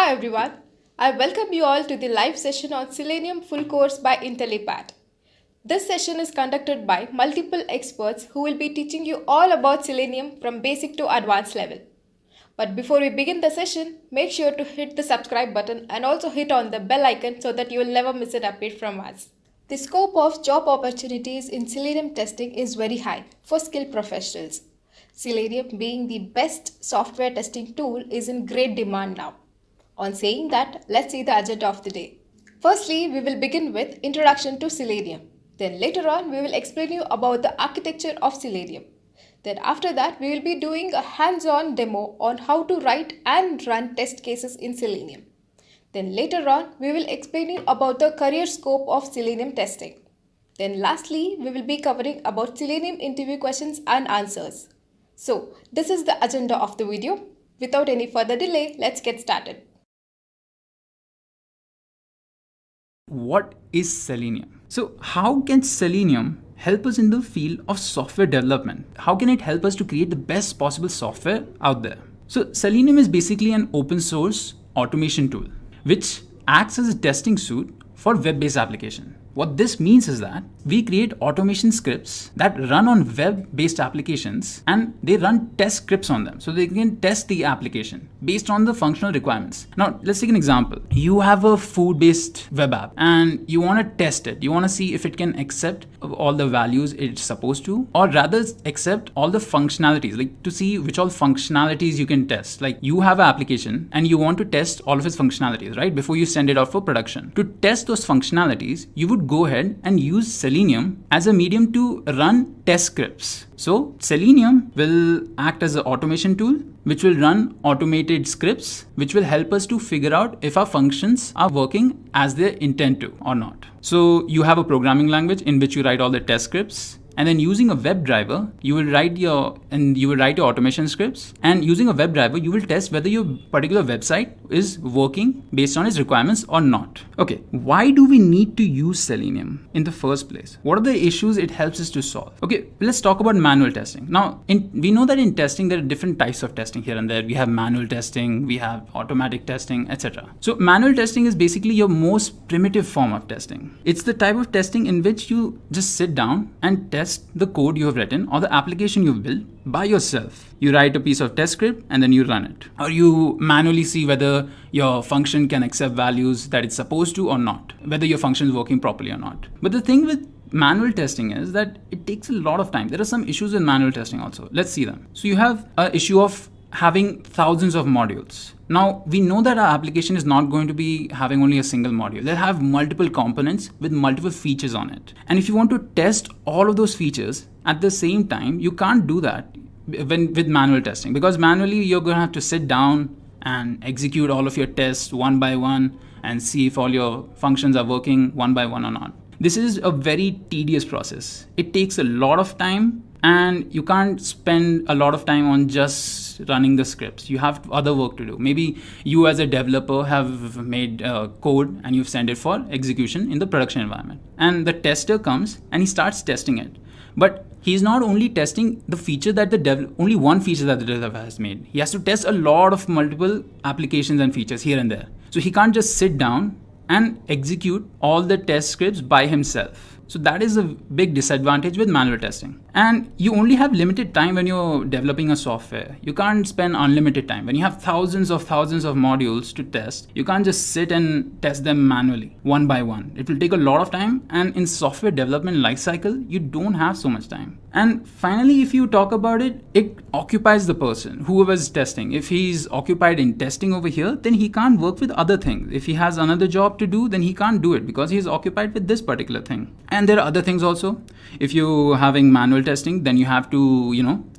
Hi everyone, I welcome you all to the live session on Selenium full course by Intellipaat. This session is conducted by multiple experts who will be teaching you all about Selenium from basic to advanced level. But before we begin the session, make sure to hit the subscribe button and also hit on the bell icon so that you will never miss an update from us. The scope of job opportunities in Selenium testing is very high for skilled professionals. Selenium, being the best software testing tool, is in great demand now. On saying that, let's see the agenda of the day. Firstly, we will begin with Introduction to Selenium. Then later on, we will explain you about the architecture of Selenium. Then after that, we will be doing a hands-on demo on how to write and run test cases in Selenium. Then later on, we will explain you about the career scope of Selenium testing. Then lastly, we will be covering about Selenium interview questions and answers. So, this is the agenda of the video. Without any further delay, let's get started. What is Selenium? So how can Selenium help us in the field of software development? How can it help us to create the best possible software out there? So Selenium is basically an open source automation tool, which acts as a testing suite for web-based application. What this means is that we create automation scripts that run on web-based applications and they run test scripts on them. So they can test the application based on the functional requirements. Now, let's take an example. You have a food-based web app and you want to test it. You want to see if it can accept all the values it's supposed to, or rather accept all the functionalities, like to see which all functionalities you can test. Like you have an application and you want to test all of its functionalities, right? Before you send it out for production. To test those functionalities, you would go ahead and use Selenium as a medium to run test scripts. So Selenium will act as an automation tool which will run automated scripts which will help us to figure out if our functions are working as they intend to or not. So you have a programming language in which you write all the test scripts. And then using a WebDriver, you will write your automation scripts. And using a WebDriver, you will test whether your particular website is working based on its requirements or not. Okay, why do we need to use Selenium in the first place? What are the issues it helps us to solve? Okay, let's talk about manual testing. Now, we know that in testing, there are different types of testing here and there. We have manual testing, we have automatic testing, etc. So manual testing is basically your most primitive form of testing. It's the type of testing in which you just sit down and test the code you have written or the application you've built by yourself. You write a piece of test script and then you run it. Or you manually see whether your function can accept values that it's supposed to or not, whether your function is working properly or not. But the thing with manual testing is that it takes a lot of time. There are some issues with manual testing also. Let's see them. So you have an issue of having thousands of modules. Now, we know that our application is not going to be having only a single module. They'll have multiple components with multiple features on it. And if you want to test all of those features at the same time, you can't do that with manual testing, because manually you're going to have to sit down and execute all of your tests one by one and see if all your functions are working one by one or not. This is a very tedious process. It takes a lot of time, and you can't spend a lot of time on just running the scripts. You have other work to do. Maybe you as a developer have made code and you've sent it for execution in the production environment. And the tester comes and he starts testing it. But he's not only testing the feature that only one feature that the developer has made. He has to test a lot of multiple applications and features here and there. So he can't just sit down and execute all the test scripts by himself. So that is a big disadvantage with manual testing. And you only have limited time when you're developing a software. You can't spend unlimited time. When you have thousands of modules to test, you can't just sit and test them manually, one by one. It will take a lot of time. And in software development lifecycle, you don't have so much time. And finally, if you talk about it, it occupies the person, whoever's testing. If he's occupied in testing over here, then he can't work with other things. If he has another job to do, then he can't do it because he's occupied with this particular thing. And there are other things also. If you're having manual testing, then you have to,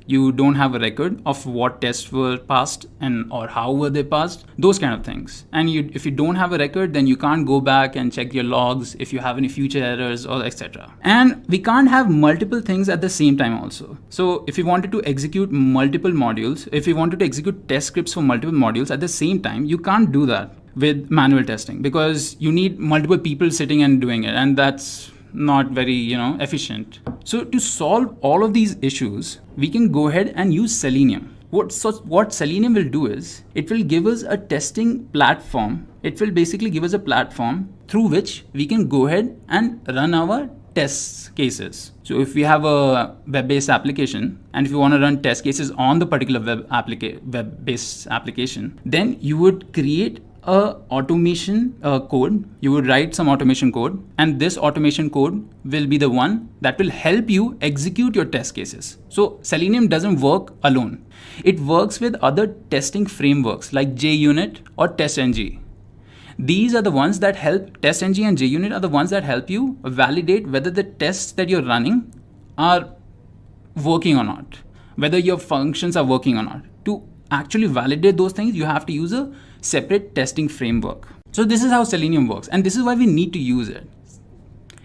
you don't have a record of what tests were passed or how were they passed, those kind of things. And if you don't have a record, then you can't go back and check your logs if you have any future errors or etc. And we can't have multiple things at the same time also. So if you wanted to execute multiple modules, if you wanted to execute test scripts for multiple modules at the same time, you can't do that with manual testing because you need multiple people sitting and doing it. And that's not very, efficient. So to solve all of these issues, we can go ahead and use Selenium. what Selenium will do is it will give us a testing platform. It will basically give us a platform through which we can go ahead and run our test cases. So if we have a web-based application and if you want to run test cases on the particular web-based application, then you would create a automation code. You would write some automation code, and this automation code will be the one that will help you execute your test cases. So Selenium doesn't work alone. It works with other testing frameworks like JUnit or TestNG. These are the ones that help. TestNG and JUnit are the ones that help you validate whether the tests that you're running are working or not, whether your functions are working or not. To actually validate those things, you have to use a separate testing framework. So this is how Selenium works, and this is why we need to use it.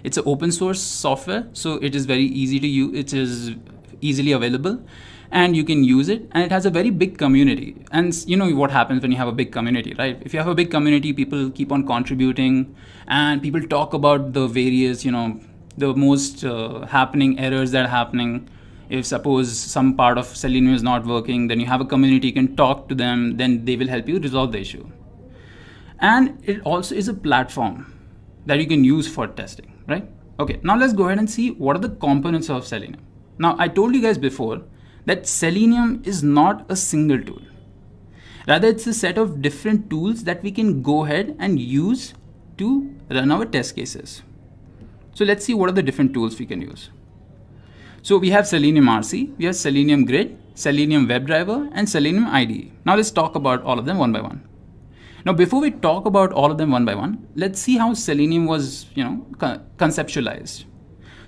It's an open source software, so it is very easy to use. It is easily available, and you can use it, and it has a very big community. And you know what happens when you have a big community, right? If you have a big community, people keep on contributing, and people talk about the various, the most happening errors that are happening. If suppose some part of Selenium is not working, then you have a community, you can talk to them, then they will help you resolve the issue. And it also is a platform that you can use for testing, right? Okay, now let's go ahead and see what are the components of Selenium. Now, I told you guys before that Selenium is not a single tool. Rather, it's a set of different tools that we can go ahead and use to run our test cases. So let's see what are the different tools we can use. So we have Selenium RC, we have Selenium Grid, Selenium WebDriver, and Selenium IDE. Now let's talk about all of them one by one. Now before we talk about all of them one by one, let's see how Selenium was, conceptualized.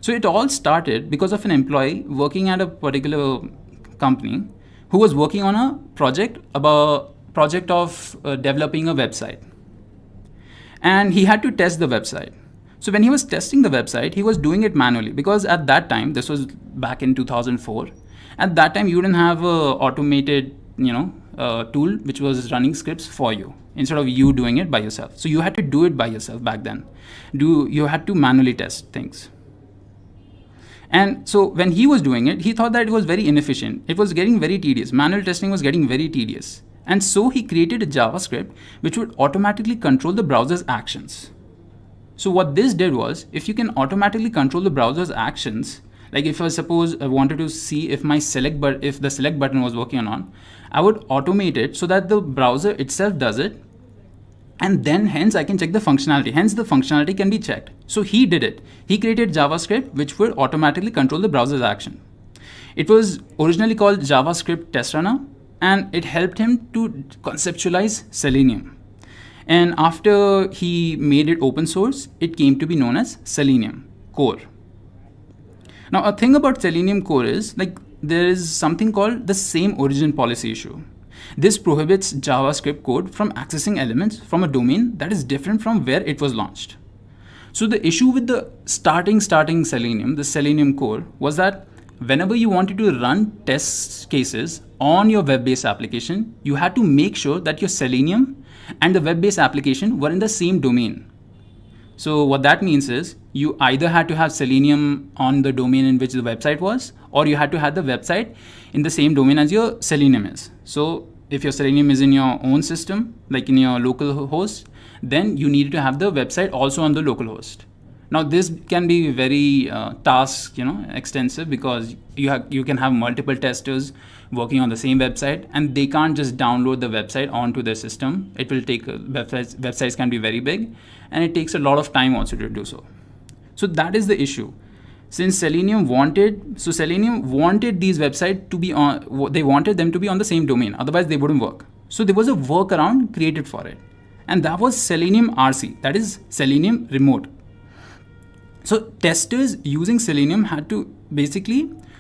So it all started because of an employee working at a particular company who was working on a project of developing a website. And he had to test the website. So when he was testing the website, he was doing it manually because at that time, this was back in 2004, at that time you didn't have a automated, tool which was running scripts for you instead of you doing it by yourself. So you had to do it by yourself back then. You had to manually test things. And so when he was doing it, he thought that it was very inefficient. It was getting very tedious. Manual testing was getting very tedious. And so he created a JavaScript which would automatically control the browser's actions. So what this did was, if you can automatically control the browser's actions, like if I suppose I wanted to see if the select button was working or not, I would automate it so that the browser itself does it. And then hence I can check the functionality. Hence the functionality can be checked. So he did it. He created JavaScript which would automatically control the browser's action. It was originally called JavaScript Test Runner, and it helped him to conceptualize Selenium. And after he made it open source, it came to be known as Selenium Core. Now, a thing about Selenium Core is there is something called the same origin policy issue. This prohibits JavaScript code from accessing elements from a domain that is different from where it was launched. So the issue with the starting Selenium, the Selenium Core, was that whenever you wanted to run test cases on your web-based application, you had to make sure that your Selenium and the web-based application were in the same domain. So what that means is you either had to have Selenium on the domain in which the website was, or you had to have the website in the same domain as your Selenium is. So if your Selenium is in your own system, like in your local host, then you needed to have the website also on the local host. Now this can be very extensive because you can have multiple testers working on the same website, and they can't just download the website onto their system. It will take websites can be very big, and it takes a lot of time also to do so. So that is the issue. Since Selenium wanted these websites to be on, they wanted them to be on the same domain, otherwise they wouldn't work. So there was a workaround created for it, and that was Selenium RC, that is Selenium Remote. So testers using Selenium had to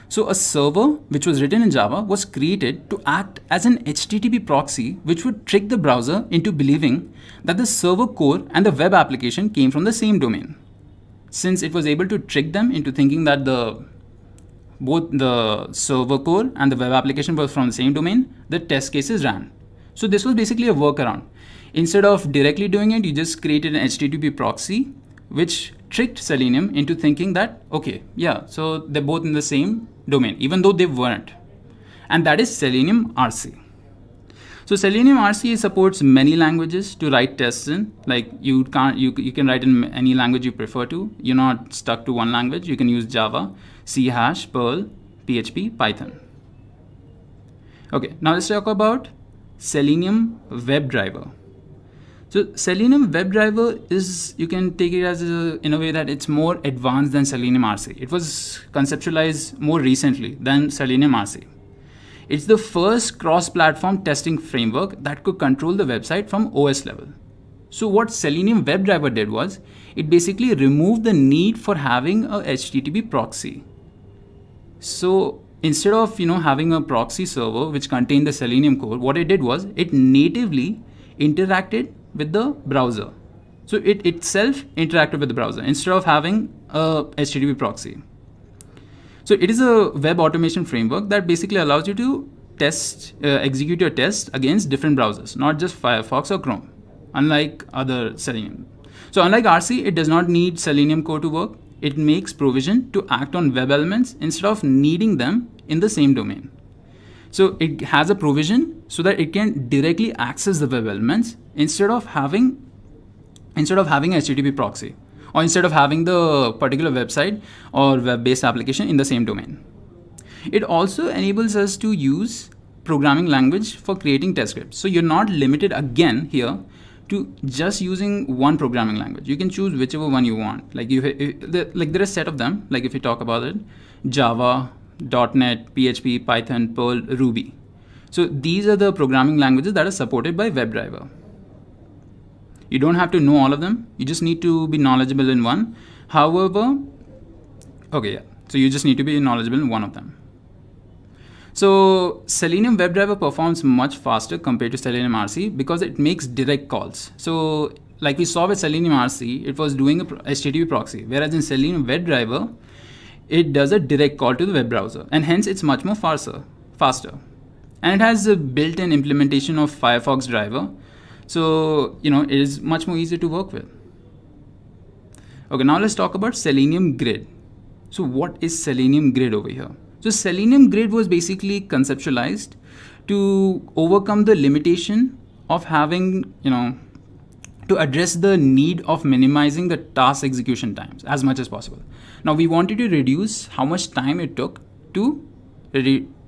so a server which was written in Java was created to act as an HTTP proxy which would trick the browser into believing that the server core and the web application came from the same domain. Since it was able to trick them into thinking that both the server core and the web application were from the same domain, the test cases ran. So this was basically a workaround. Instead of directly doing it, you just created an HTTP proxy which tricked Selenium into thinking that, okay, yeah, so they're both in the same domain, even though they weren't. and that is Selenium RC. So Selenium RC supports many languages to write tests in. Like you can write in any language you prefer to. You're not stuck to one language. You can use Java, C#, Perl, PHP, Python. Okay, now let's talk about Selenium WebDriver. So Selenium WebDriver is, you can take it as in a way that it's more advanced than Selenium RC. It was conceptualized more recently than Selenium RC. It's the first cross-platform testing framework that could control the website from OS level. So what Selenium WebDriver did was, it basically removed the need for having a HTTP proxy. So instead of having a proxy server which contained the Selenium code, what it did was it natively interacted with the browser. So it itself interacted with the browser instead of having a HTTP proxy. So it is a web automation framework that basically allows you to execute your tests against different browsers, not just Firefox or Chrome, unlike other Selenium. So unlike RC, it does not need Selenium code to work. It makes provision to act on web elements instead of needing them in the same domain. So it has a provision so that it can directly access the web elements instead of having a HTTP proxy, or instead of having the particular website or web-based application in the same domain. It also enables us to use programming language for creating test scripts. So you're not limited again here to just using one programming language. You can choose whichever one you want. Like there are a set of them. Like if you talk about it, Java, .NET, PHP, Python, Perl, Ruby. So these are the programming languages that are supported by WebDriver. You don't have to know all of them. You just need to be knowledgeable in one. However, so you just need to be knowledgeable in one of them. So Selenium WebDriver performs much faster compared to Selenium RC because it makes direct calls. So like we saw with Selenium RC, it was doing a HTTP proxy, whereas in Selenium WebDriver, it does a direct call to the web browser, and hence it's much more faster. And it has a built-in implementation of Firefox driver. So, it is much more easier to work with. Okay, now let's talk about Selenium Grid. So what is Selenium Grid over here? So Selenium Grid was basically conceptualized to overcome the limitation of having, to address the need of minimizing the task execution times as much as possible. Now we wanted to reduce how much time it took to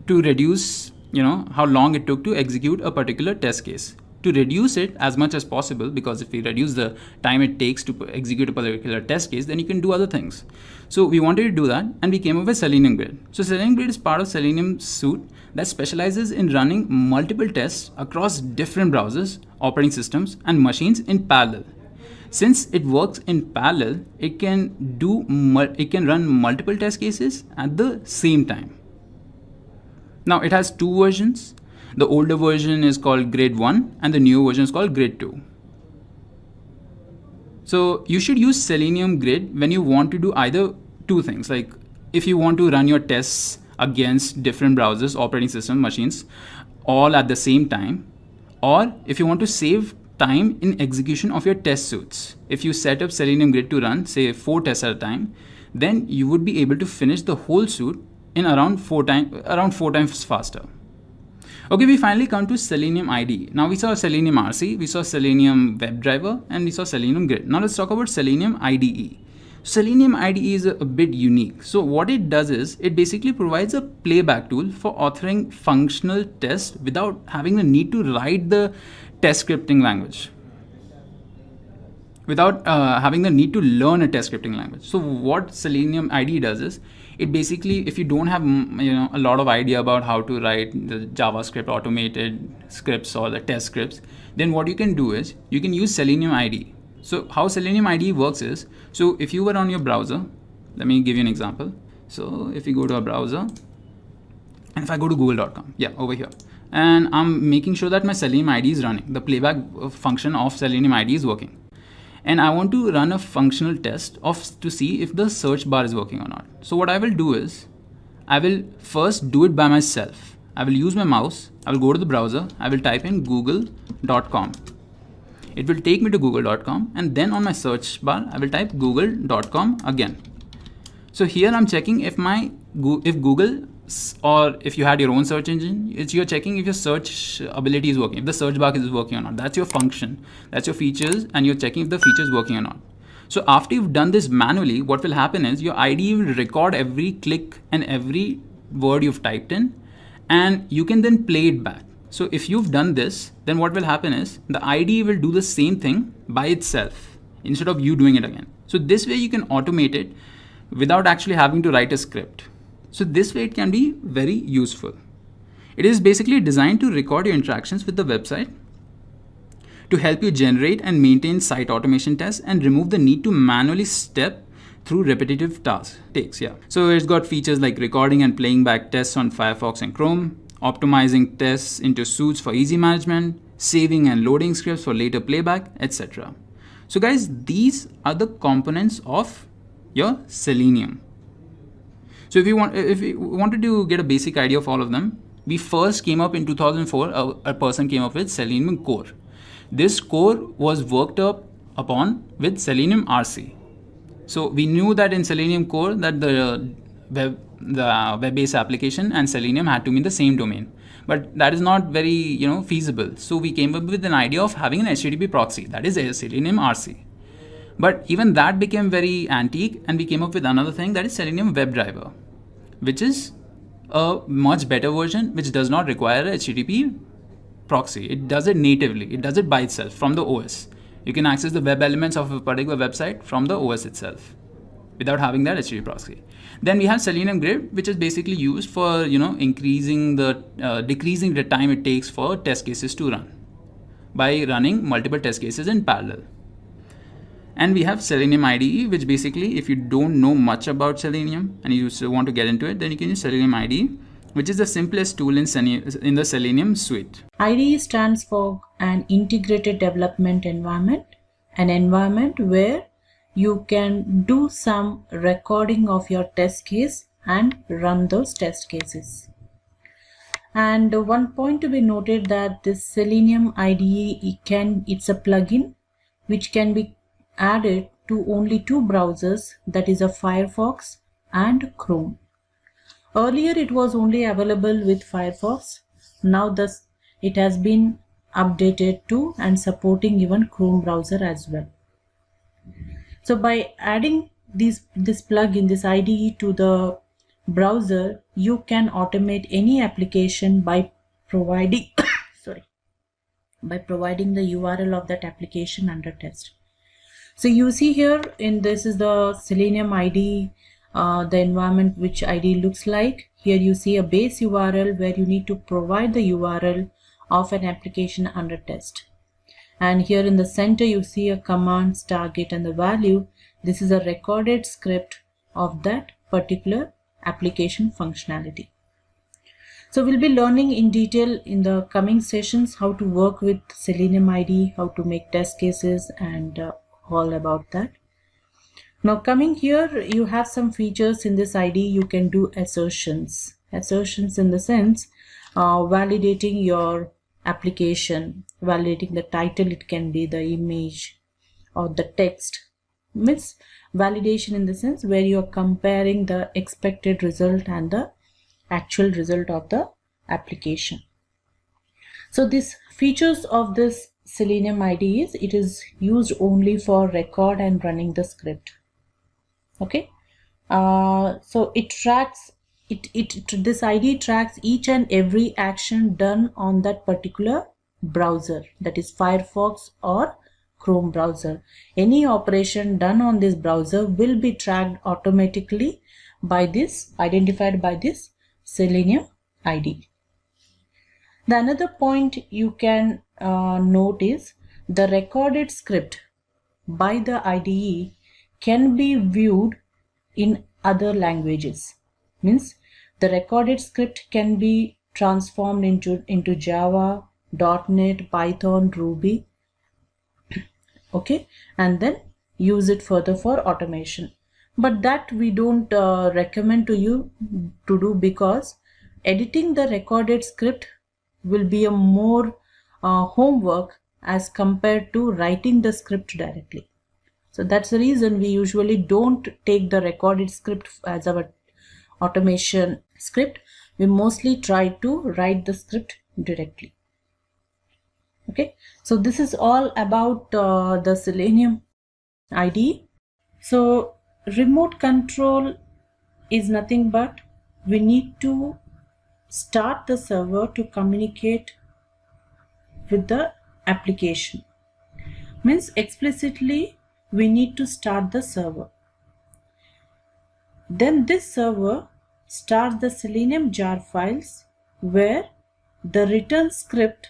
reduce, how long it took to execute a particular test case. To reduce it as much as possible, because if we reduce the time it takes to execute a particular test case, then you can do other things. So we wanted to do that, and we came up with Selenium Grid. So Selenium Grid is part of Selenium suite that specializes in running multiple tests across different browsers, operating systems, and machines in parallel. Since it works in parallel, it can run multiple test cases at the same time. Now it has two versions. The older version is called Grid 1 and the newer version is called Grid 2. So you should use Selenium Grid when you want to do either two things. Like if you want to run your tests against different browsers, operating system, machines, all at the same time, or if you want to save time in execution of your test suites. If you set up Selenium Grid to run, say 4 tests at a time, then you would be able to finish the whole suite in around 4 times faster. Okay, we finally come to Selenium IDE. Now we saw Selenium RC, we saw Selenium WebDriver, and we saw Selenium Grid. Now let's talk about Selenium IDE. Selenium IDE is a bit unique. So what it does is, it basically provides a playback tool for authoring functional tests without having the need to write the test scripting language. Without having the need to learn a test scripting language. So what Selenium IDE does is, it basically, if you don't have a lot of idea about how to write the JavaScript automated scripts or the test scripts, then what you can do is you can use Selenium IDE. So how Selenium IDE works is, so if you were on your browser, let me give you an example. So if you go to a browser, and if I go to google.com, over here, and I'm making sure that my Selenium IDE is running, the playback function of Selenium IDE is working. And I want to run a functional test to see if the search bar is working or not. So what I will do is, I will first do it by myself. I will use my mouse, I will go to the browser, I will type in google.com. It will take me to google.com, and then on my search bar, I will type google.com again. So here I'm checking if Google or if you had your own search engine, you're checking if your search ability is working, if the search bar is working or not. That's your function, that's your features, and you're checking if the feature is working or not. So after you've done this manually, what will happen is your IDE will record every click and every word you've typed in, and you can then play it back. So if you've done this, then what will happen is the IDE will do the same thing by itself instead of you doing it again. So this way you can automate it without actually having to write a script. So this way it can be very useful. It is basically designed to record your interactions with the website, to help you generate and maintain site automation tests and remove the need to manually step through repetitive takes. So it's got features like recording and playing back tests on Firefox and Chrome, optimizing tests into suites for easy management, saving and loading scripts for later playback, etc. So guys, these are the components of your Selenium. So if you wanted to get a basic idea of all of them, we first came up in 2004, a person came up with Selenium core. This core was worked upon with Selenium RC. So we knew that in Selenium core that the web-based application and Selenium had to be in the same domain, but that is not very feasible. So we came up with an idea of having an HTTP proxy, that is a Selenium RC. But even that became very antique, and we came up with another thing, that is Selenium WebDriver, which is a much better version, which does not require a HTTP proxy. It does it natively. It does it by itself from the OS. You can access the web elements of a particular website from the OS itself without having that HTTP proxy. Then we have Selenium Grid, which is basically used for decreasing the time it takes for test cases to run by running multiple test cases in parallel. And we have Selenium IDE, which basically, if you don't know much about Selenium and you want to get into it, then you can use Selenium IDE, which is the simplest tool in the Selenium suite. IDE stands for an integrated development environment, an environment where you can do some recording of your test case and run those test cases. And one point to be noted that this Selenium IDE it's a plugin which can be added to only two browsers, that is a Firefox and Chrome. Earlier it was only available with Firefox. Now it has been updated to and supporting even Chrome browser as well. So by adding this plugin, this IDE to the browser, you can automate any application by providing by providing the URL of that application under test. So you see here this is the Selenium IDE, the environment which IDE looks like. Here you see a base URL where you need to provide the URL of an application under test. And here in the center you see a commands, target, and the value. This is a recorded script of that particular application functionality. So we'll be learning in detail in the coming sessions how to work with Selenium IDE, how to make test cases, and all about that. Now coming here, you have some features in this IDE. You can do assertions in the sense validating your application, validating the title, it can be the image or the text. Means validation in the sense where you are comparing the expected result and the actual result of the application. So these features of this Selenium IDE it is used only for record and running the script. Okay, so it tracks this IDE tracks each and every action done on that particular browser, that is Firefox or Chrome browser. Any operation done on this browser will be tracked automatically by this, identified by this Selenium IDE. The another point you can note is the recorded script by the IDE can be viewed in other languages. Means the recorded script can be transformed into Java, .NET, Python, Ruby. Okay, and then use it further for automation. But that we don't recommend to you to do, because editing the recorded script will be a more homework as compared to writing the script directly. So that's the reason we usually don't take the recorded script as our automation script. we mostly try to write the script directly. Okay, so this is all about the Selenium IDE. So remote control is nothing but we need to start the server to communicate with the application. Means explicitly we need to start the server. Then this server starts the Selenium jar files where the return script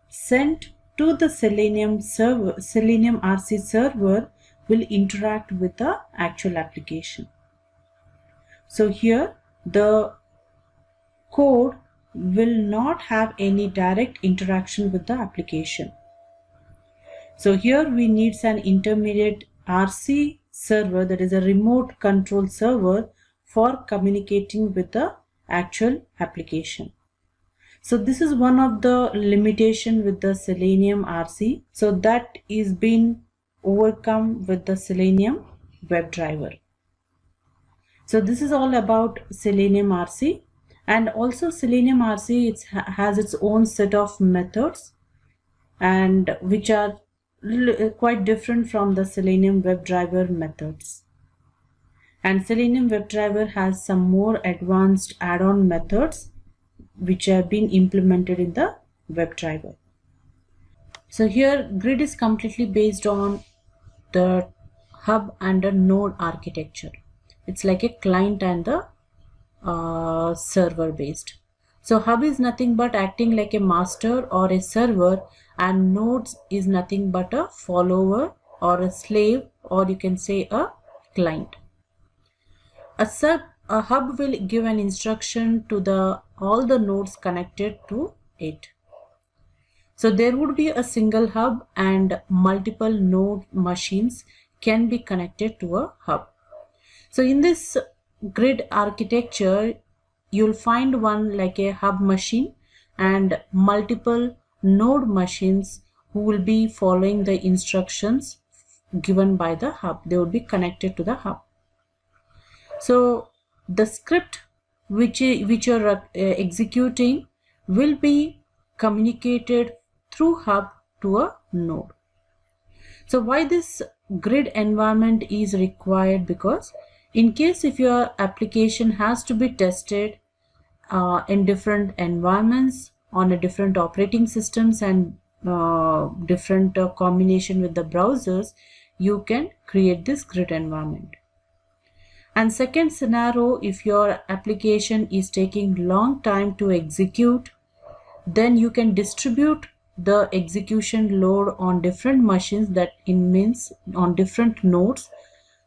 sent to the Selenium RC server will interact with the actual application. So here the code will not have any direct interaction with the application. So here we need an intermediate RC server, that is a remote control server, for communicating with the actual application. So this is one of the limitation with the Selenium RC. So that is being overcome with the Selenium WebDriver. So this is all about Selenium RC, and also Selenium RC has its own set of methods, and which are quite different from the Selenium WebDriver methods. And Selenium WebDriver has some more advanced add-on methods which have been implemented in the WebDriver. So here grid is completely based on the hub and a node architecture. It's like a client and the server based. So hub is nothing but acting like a master or a server, and nodes is nothing but a follower or a slave, or you can say a client. A hub will give an instruction to all the nodes connected to it. So there would be a single hub, and multiple node machines can be connected to a hub. So in this grid architecture, you'll find one like a hub machine and multiple node machines who will be following the instructions given by the hub. They will be connected to the hub. So the script which you're executing will be communicated through hub to a node. So why this grid environment is required? Because in case if your application has to be tested in different environments on a different operating systems and different combination with the browsers, you can create this grid environment. And second scenario, if your application is taking long time to execute, then you can distribute the execution load on different machines, that means on different nodes,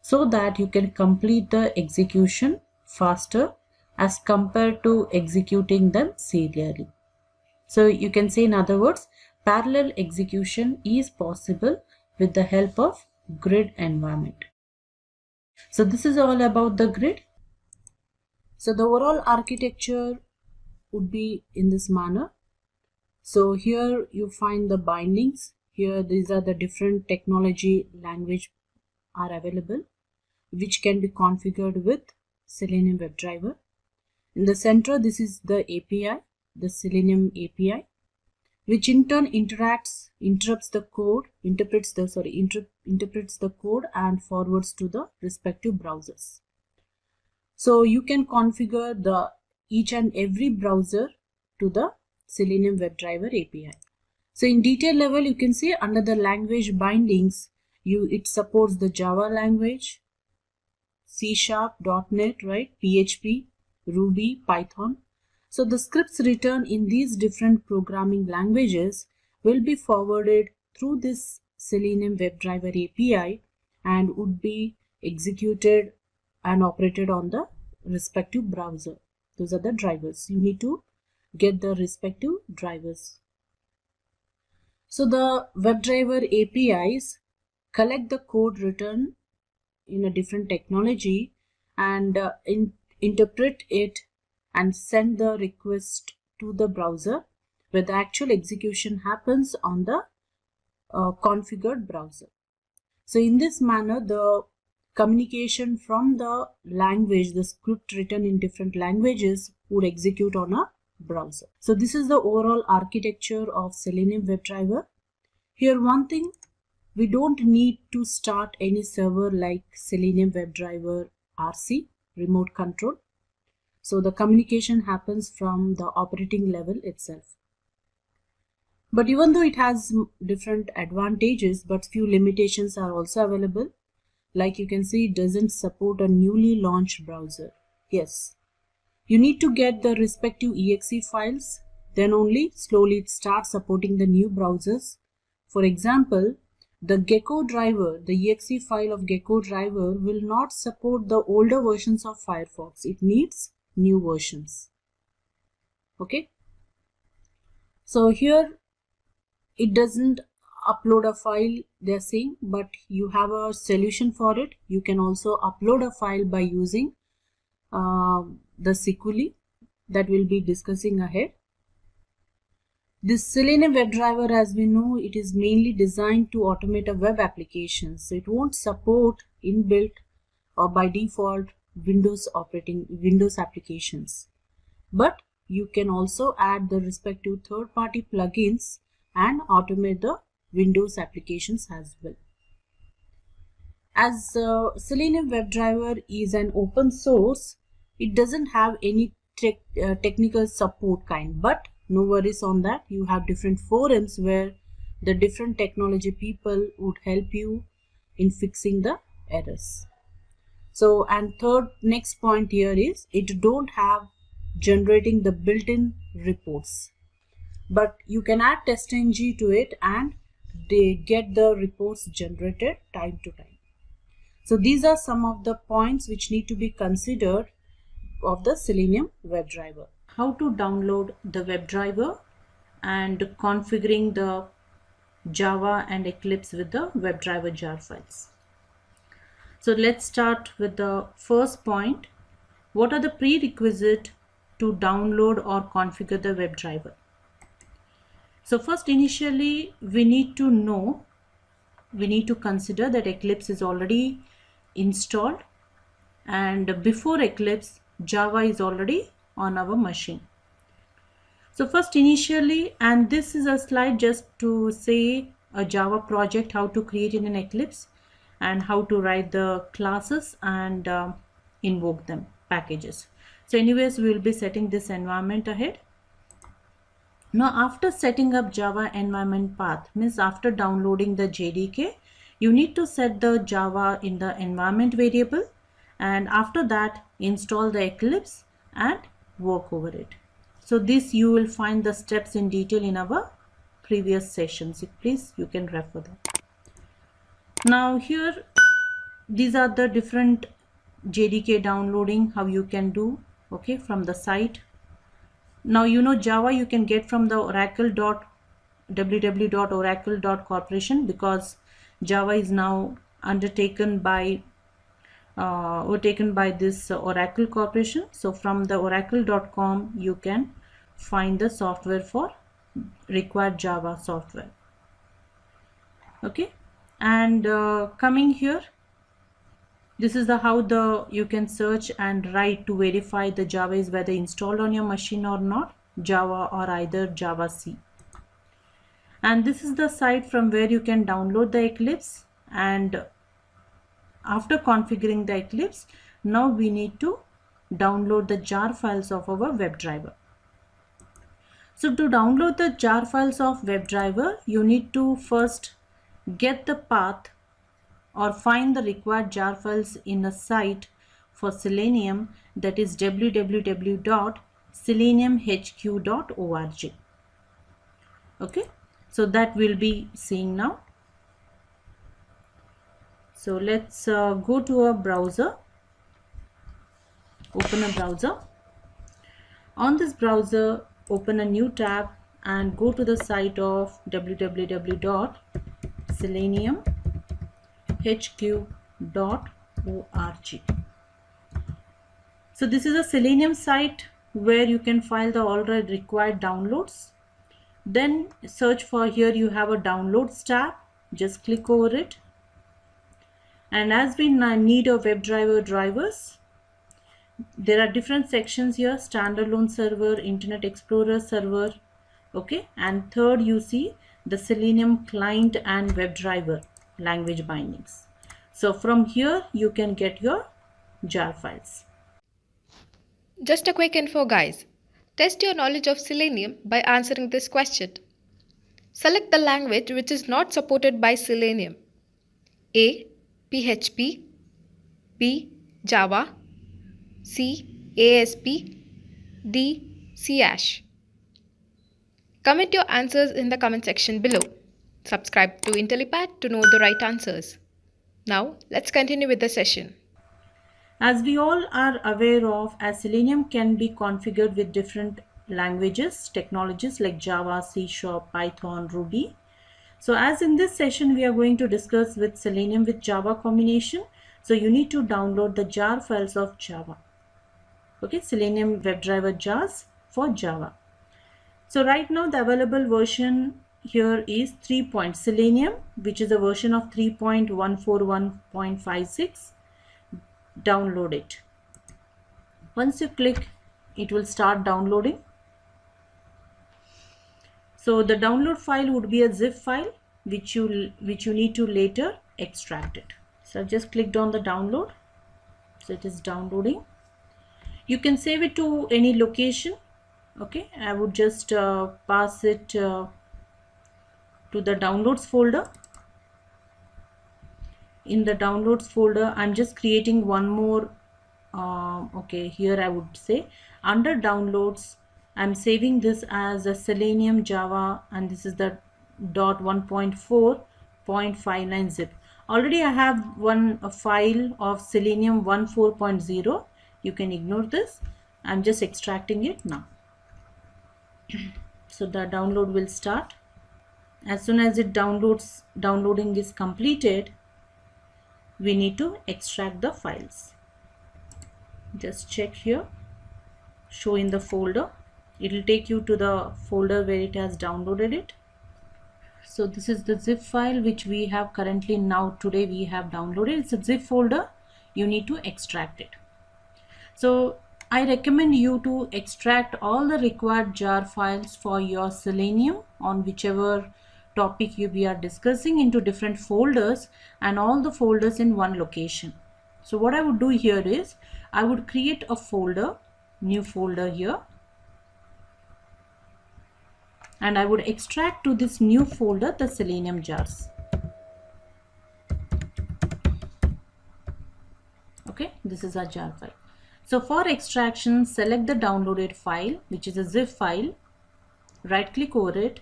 so that you can complete the execution faster as compared to executing them serially. So you can say, in other words, parallel execution is possible with the help of grid environment. So this is all about the grid. So the overall architecture would be in this manner. So here you find the bindings. Here these are the different technology language are available, which can be configured with Selenium WebDriver. In the center, this is the API, the Selenium API, which in turn interprets the code and forwards to the respective browsers. So you can configure each and every browser to the Selenium WebDriver API. So in detail level, you can see under the language bindings, it supports the Java language, C#, .NET, right, PHP, Ruby, Python. So the scripts written in these different programming languages will be forwarded through this Selenium WebDriver API and would be executed and operated on the respective browser. Those are the drivers. You need to get the respective drivers. So the WebDriver APIs collect the code written in a different technology and interpret it and send the request to the browser, where the actual execution happens on the configured browser. So in this manner, the communication from the language, the script written in different languages, would execute on a browser. So this is the overall architecture of Selenium WebDriver. Here one thing, we don't need to start any server like Selenium WebDriver RC, remote control. So the communication happens from the operating level itself. But even though it has different advantages, but few limitations are also available. Like you can see, it doesn't support a newly launched browser. Yes, you need to get the respective exe files, then only slowly it starts supporting the new browsers. For example, the Gecko driver, the exe file of Gecko driver will not support the older versions of Firefox. It needs new versions. Okay. So here it doesn't upload a file, they're saying, but you have a solution for it. You can also upload a file by using the Sikuli that we'll be discussing ahead. This Selenium WebDriver, as we know, it is mainly designed to automate a web application. So it won't support inbuilt or by default Windows applications. But you can also add the respective third-party plugins and automate the Windows applications as well. As Selenium WebDriver is an open source, it doesn't have any technical support kind, but no worries on that. You have different forums where the different technology people would help you in fixing the errors. So, and next point here is it don't have generating the built-in reports, but you can add TestNG to it and they get the reports generated time to time. So these are some of the points which need to be considered of the Selenium WebDriver. How to download the WebDriver and configuring the Java and Eclipse with the WebDriver jar files. So let's start with the first point. What are the prerequisites to download or configure the WebDriver? So first, initially we need to consider that Eclipse is already installed, and before Eclipse, Java is already on our machine. So first, initially, and this is a slide just to say a Java project, how to create in an Eclipse and how to write the classes and invoke them, packages. So anyways, we will be setting this environment ahead. Now after setting up Java environment path, means after downloading the JDK, you need to set the Java in the environment variable, and after that install the Eclipse and work over it. So this you will find the steps in detail in our previous sessions. Please, you can refer that. Now here, these are the different JDK downloading, how you can do, okay, from the site. Now you know Java you can get from the www.oracle.corporation, because Java is now undertaken by this Oracle Corporation. So from the oracle.com you can find the software for required Java software. Okay, and coming here, this is the how you can search and write to verify the Java is whether installed on your machine or not, Java or either Java C. And this is the site from where you can download the Eclipse, and after configuring the Eclipse, now we need to download the jar files of our WebDriver. So to download the jar files of WebDriver, you need to first get the path or find the required jar files in a site for Selenium, that is www.seleniumhq.org. Okay, so that we'll be seeing now. So let's go to a browser, open a browser. On this browser, open a new tab and go to the site of www.seleniumhq.org. So this is a Selenium site where you can find the already required downloads. Then search for, here you have a downloads tab, just click over it. And as we need a WebDriver drivers, There are different sections here: standalone server, Internet Explorer server. Okay, and third you see the Selenium client and WebDriver language bindings. So from here you can get your jar files. Just a quick info, guys. Test your knowledge of Selenium by answering this question. Select the language which is not supported by Selenium. A. PHP, B. Java, C. ASP, D. C#. Comment your answers in the comment section below. Subscribe to Intellipaat to know the right answers. Now, let's continue with the session. As we all are aware of, as Selenium can be configured with different languages, technologies like Java, C#, Python, Ruby. So as in this session, we are going to discuss with Selenium with Java combination. So you need to download the jar files of Java. Okay, Selenium WebDriver jars for Java. So right now the available version here is 3. Selenium, which is a version of 3.141.56. Download it. Once you click, it will start downloading. So the download file would be a zip file which you need to later extract it. So I've just clicked on the download. So it is downloading. You can save it to any location. Okay, I would just pass it to the downloads folder. In the downloads folder, I'm just creating one more. Okay, here I would say under downloads, I'm saving this as a Selenium Java, and this is the .1.4.59 zip. Already I have a file of Selenium 1.4.0. You can ignore this. I'm just extracting it now. So the download will start. As soon as it downloading is completed, we need to extract the files. Just check here, show in the folder. It will take you to the folder where it has downloaded it. So this is the zip file which we have currently today we have downloaded. It's a zip folder. You need to extract it. So I recommend you to extract all the required jar files for your Selenium on whichever topic we are discussing into different folders, and all the folders in one location. So what I would do here is I would create a folder, new folder here, and I would extract to this new folder the Selenium jars. Okay, this is our jar file. So for extraction, select the downloaded file, which is a zip file, right click over it,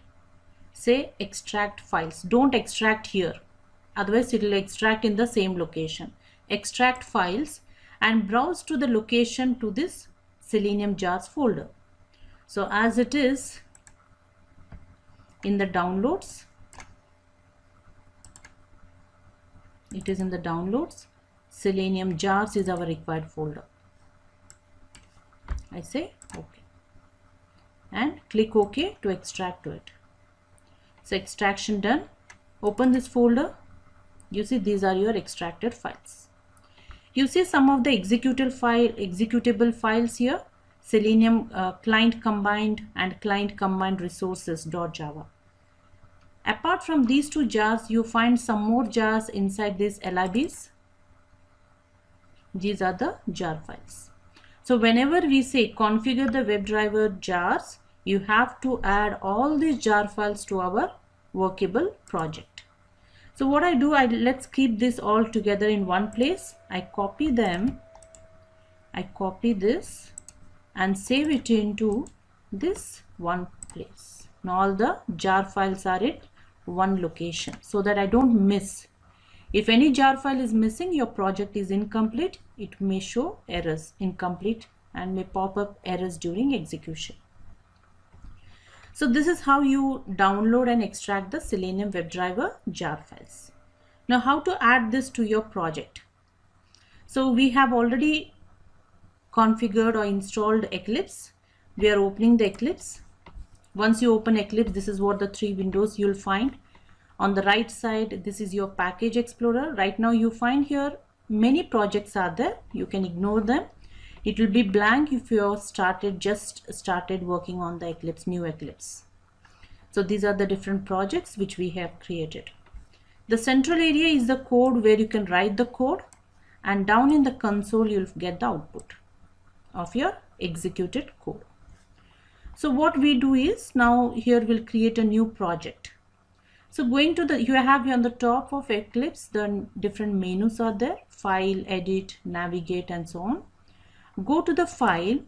say extract files. Don't extract here, otherwise it will extract in the same location. Extract files and browse to the location to this Selenium jars folder. So as it is in the downloads, it is in the downloads. Selenium jars is our required folder. I say OK and click OK to extract to it. So extraction done. Open this folder. You see these are your extracted files. You see some of the executable files here. Selenium client combined and client combined resources.java. Apart from these two jars, you find some more jars inside these libs. These are the jar files. So whenever we say configure the WebDriver jars, you have to add all these jar files to our workable project. So what I do, let's keep this all together in one place. I copy them, I copy this and save it into this one place. Now all the jar files are at one location so that I don't miss. If any jar file is missing, your project is incomplete. It may show errors, incomplete, and may pop up errors during execution. So this is how you download and extract the Selenium WebDriver jar files. Now how to add this to your project? So we have already configured or installed Eclipse. We are opening the Eclipse. Once you open Eclipse, this is what the three windows you'll find. On the right side, this is your package explorer. Right now you find here many projects are there. You can ignore them. It will be blank if you just started working on the Eclipse, new Eclipse. So these are the different projects which we have created. The central area is the code where you can write the code, and down in the console you'll get the output of your executed code. So what we do is, now here we'll create a new project. So going to you have here on the top of Eclipse, the different menus are there: file, edit, navigate, and so on. Go to the file,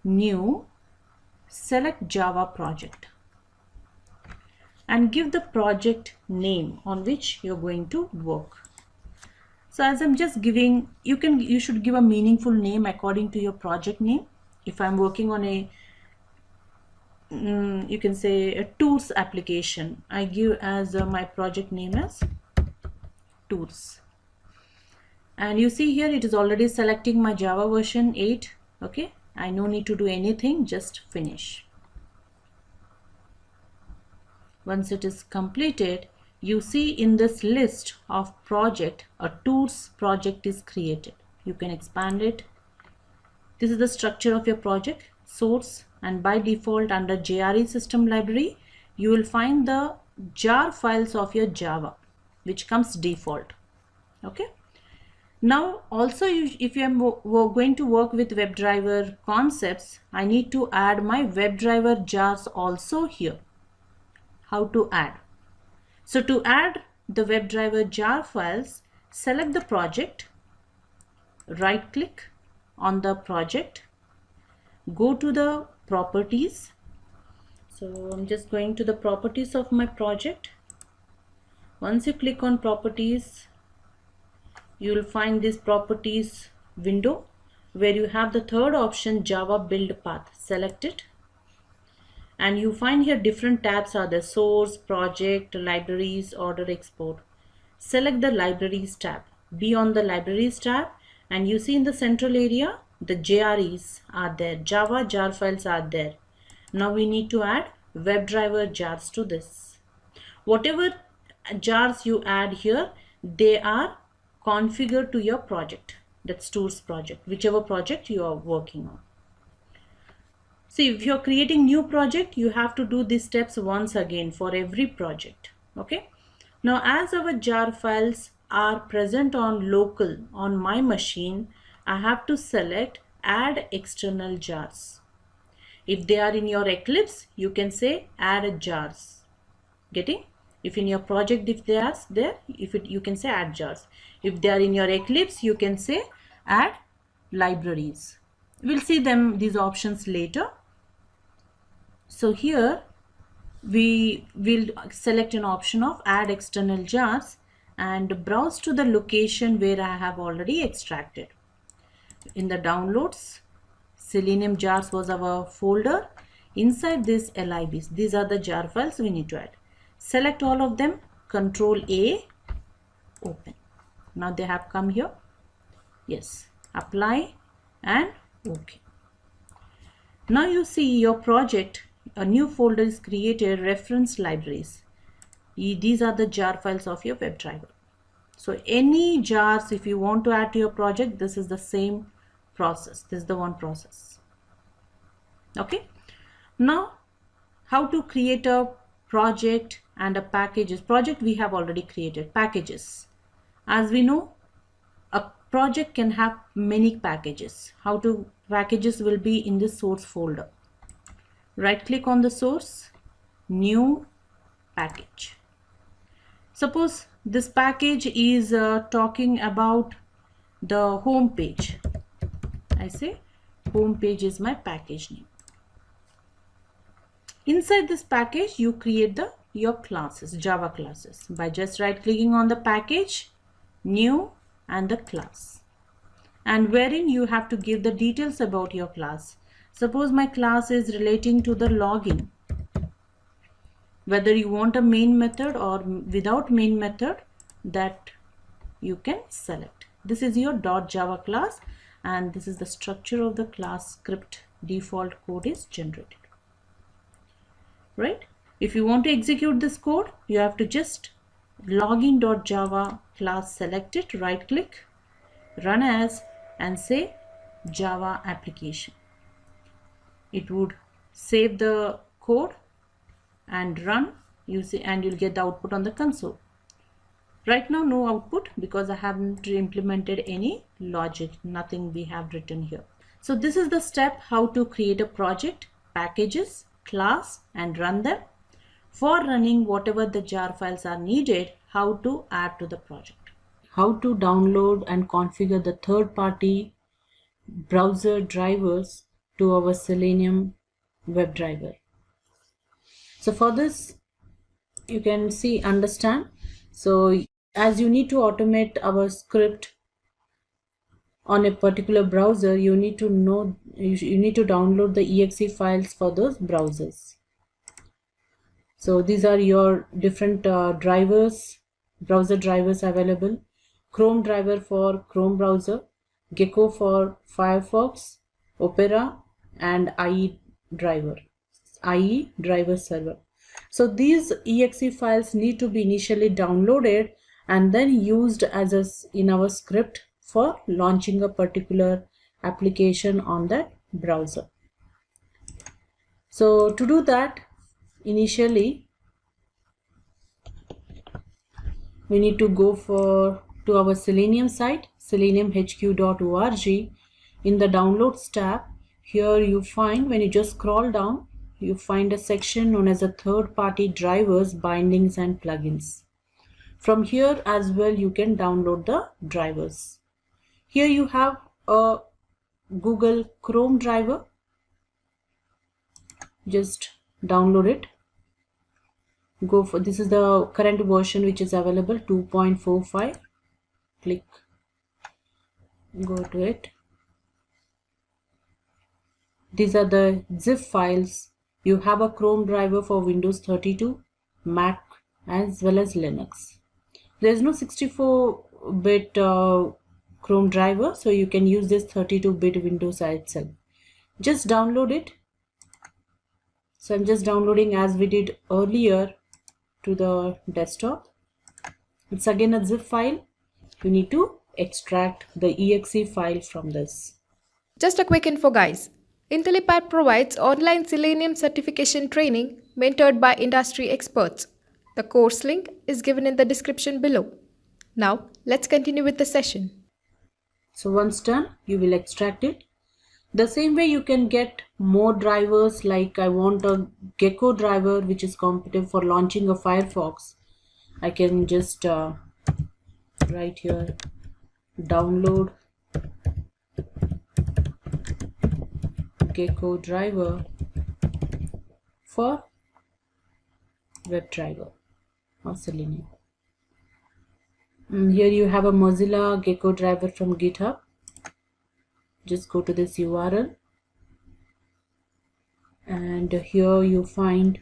new, select Java project, and give the project name on which you're going to work. So as I'm just giving, you should give a meaningful name according to your project name. If I'm working on a you can say a tours application, I give as my project name as tours. And you see here it is already selecting my Java version 8. Okay, I no need to do anything, just finish. Once it is completed, you see in this list of project, a tours project is created. You can expand it. This is the structure of your project: source, and by default under JRE system library, you will find the jar files of your Java, which comes default. Okay. Now also, if you are going to work with WebDriver concepts, I need to add my WebDriver jars also here. How to add? So to add the WebDriver jar files, select the project, right click on the project, go to the properties. So I'm just going to the properties of my project. Once you click on properties, you will find this properties window where you have the third option, Java build path. Select it, and you find here different tabs are the source, project, libraries, order, export. Select the libraries tab, be on the libraries tab, and you see in the central area the JREs are there, Java jar files are there. Now we need to add WebDriver jars to this. Whatever jars you add here, they are configured to your project, that's tours project, whichever project you are working on. See, if you're creating new project, you have to do these steps once again for every project. Okay. Now as our jar files are present on local on my machine, I have to select add external jars. If they are in your Eclipse, you can say add jars. Getting? If in your project, if they are there, you can say add jars. If they are in your Eclipse, you can say add libraries. We'll see these options later. So here we will select an option of add external jars and browse to the location where I have already extracted. In the downloads, Selenium jars was our folder. Inside this libs, these are the jar files we need to add. Select all of them, Control A, open. Now they have come here. Yes, apply and OK. Now you see your project, a new folder is created, reference libraries. These are the jar files of your WebDriver. So any jars, if you want to add to your project, this is the same process. This is the one process. Okay. Now how to create a project and a packages. Project we have already created. Packages. As we know, a project can have many packages. Packages will be in the source folder. Right click on the source, new package. Suppose this package is talking about the home page. I say home page is my package name. Inside this package, you create your classes, Java classes, by just right clicking on the package, new, and the class, and wherein you have to give the details about your class. Suppose my class is relating to the login. Whether you want a main method or without main method, that you can select. This is your .java class, and this is the structure of the class script. Default code is generated. Right? If you want to execute this code, you have to just login.java class, select it, right click, run as, and say Java application. It would save the code and run, you see, and you'll get the output on the console. Right now no output because I haven't implemented any logic, nothing we have written here. So this is the step how to create a project, packages, class, and run them. For running whatever the jar files are needed, how to add to the project. How to download and configure the third-party browser drivers to our Selenium WebDriver. So for this, you can see, understand. So as you need to automate our script on a particular browser, you need to know, you need to download the exe files for those browsers. So these are your different drivers, browser drivers available. Chrome driver for Chrome browser, Gecko for Firefox, Opera, and IE driver server. So these exe files need to be initially downloaded and then used as in our script for launching a particular application on that browser. So to do that, initially we need to go to our Selenium site, seleniumhq.org. In the downloads tab, here you find, when you just scroll down, you find a section known as a third-party drivers, bindings, and plugins. From here as well you can download the drivers. Here you have a Google Chrome driver. Just download it. Go for, this is the current version which is available, 2.45. Click, go to it. These are the zip files. You have a Chrome driver for Windows 32, Mac, as well as Linux. There is no 64-bit Chrome driver, so you can use this 32-bit Windows itself. Just download it. So I'm just downloading as we did earlier to the desktop. It's again a zip file. You need to extract the exe file from this. Just a quick info, guys. Intellipaat provides online Selenium certification training mentored by industry experts. The course link is given in the description below. Now, let's continue with the session. So once done, you will extract it. The same way you can get more drivers, like I want a Gecko driver which is competitive for launching a Firefox. I can just write here, download Gecko driver for WebDriver or Selenium. Here you have a Mozilla Gecko driver from GitHub. Just go to this URL and here you find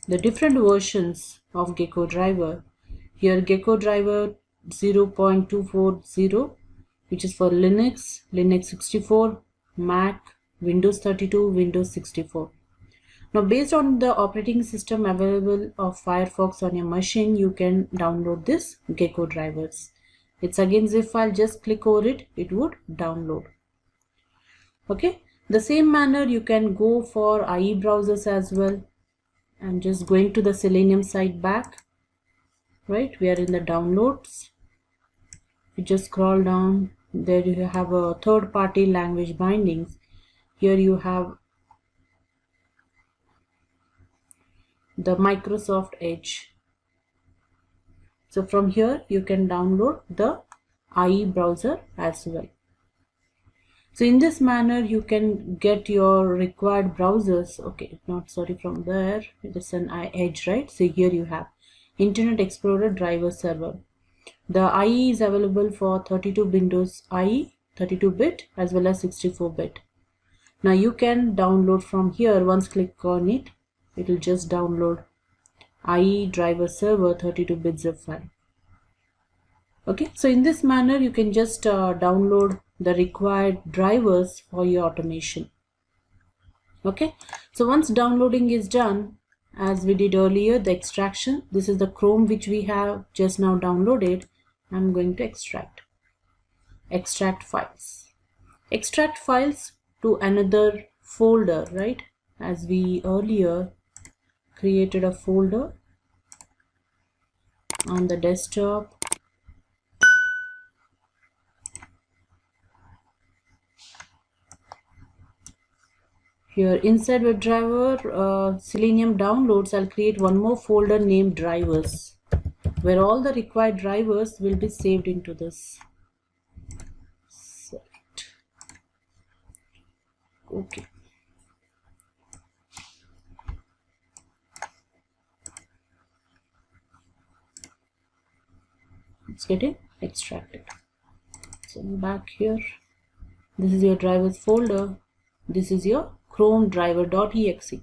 the different versions of Gecko driver. Here Gecko driver 0.240, which is for Linux, Linux 64, Mac, Windows 32, Windows 64. Now based on the operating system available of Firefox on your machine, you can download this Gecko drivers. It's again zip file, just click over it, it would download. Okay, the same manner you can go for IE browsers as well. I'm just going to the Selenium site back. Right, we are in the downloads. You just scroll down, there you have a third-party language bindings. Here you have the Microsoft Edge. So from here you can download the IE browser as well. So in this manner you can get your required browsers. Okay, not sorry, from there it's an Edge, right? So here you have Internet Explorer driver server. The IE is available for 32 Windows IE, 32-bit as well as 64-bit. Now you can download from here. Once click on it, it will just download IE driver server 32-bit zip file. Okay, so in this manner you can just download the required drivers for your automation. Okay, so once downloading is done, as we did earlier, the extraction, this is the Chrome which we have just now downloaded. I'm going to extract. extract files. Extract files to another folder, right? As we earlier created a folder on the desktop. Here inside WebDriver Selenium downloads, I'll create one more folder named drivers, where all the required drivers will be saved into this. Select. Okay. It's getting extracted. So back here, this is your drivers folder. This is your Chrome driver.exe.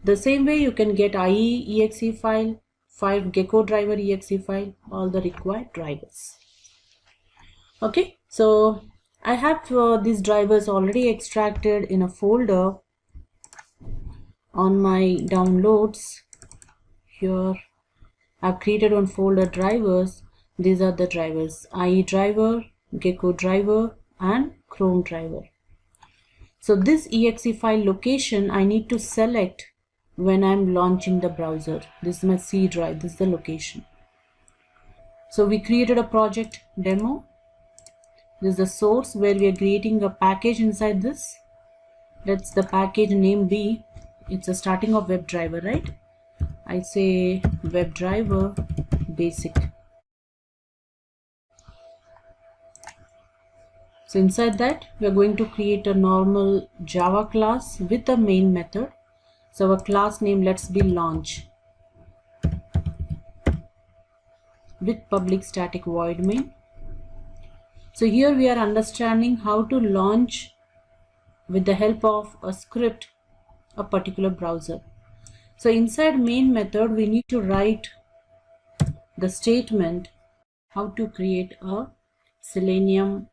The same way you can get IE exe file, 5 Gecko driver exe file, all the required drivers. Okay, so I have these drivers already extracted in a folder on my downloads. Here I've created one folder drivers. These are the drivers: IE driver, Gecko driver, and Chrome driver. So this exe file location I need to select when I'm launching the browser. This is my C drive, this is the location. So we created a project demo. This is the source where we are creating a package inside this. Let's the package name be, it's a starting of WebDriver, right? I say WebDriver basic. So inside that we are going to create a normal Java class with a main method. So our class name let's be launch with public static void main. So here we are understanding how to launch with the help of a script a particular browser. So inside main method we need to write the statement how to create a Selenium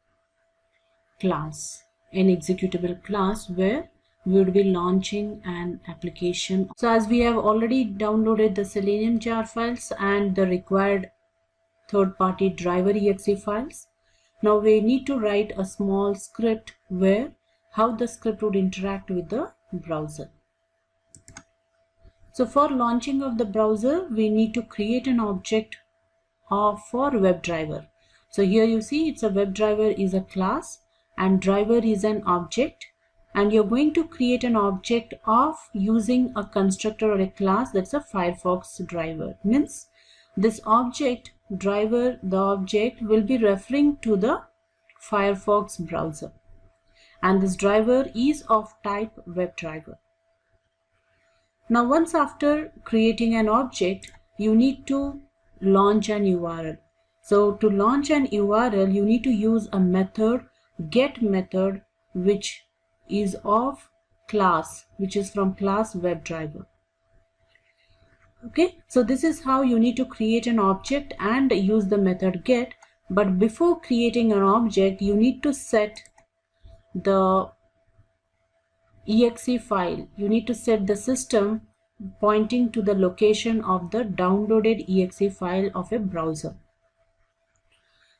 class, an executable class where we would be launching an application. So as we have already downloaded the Selenium jar files and the required third-party driver exe files, now we need to write a small script where how the script would interact with the browser. So for launching of the browser, we need to create an object for WebDriver. So here you see it's a WebDriver is a class and driver is an object, and you're going to create an object of using a constructor or a class that's a Firefox driver. Means this object driver, the object will be referring to the Firefox browser, and this driver is of type WebDriver. Now once after creating an object, you need to launch an URL. So to launch an URL, you need to use a method, get method, which is of class, which is from class WebDriver. Okay, so this is how you need to create an object and use the method get. But before creating an object, you need to set the exe file. You need to set the system pointing to the location of the downloaded exe file of a browser.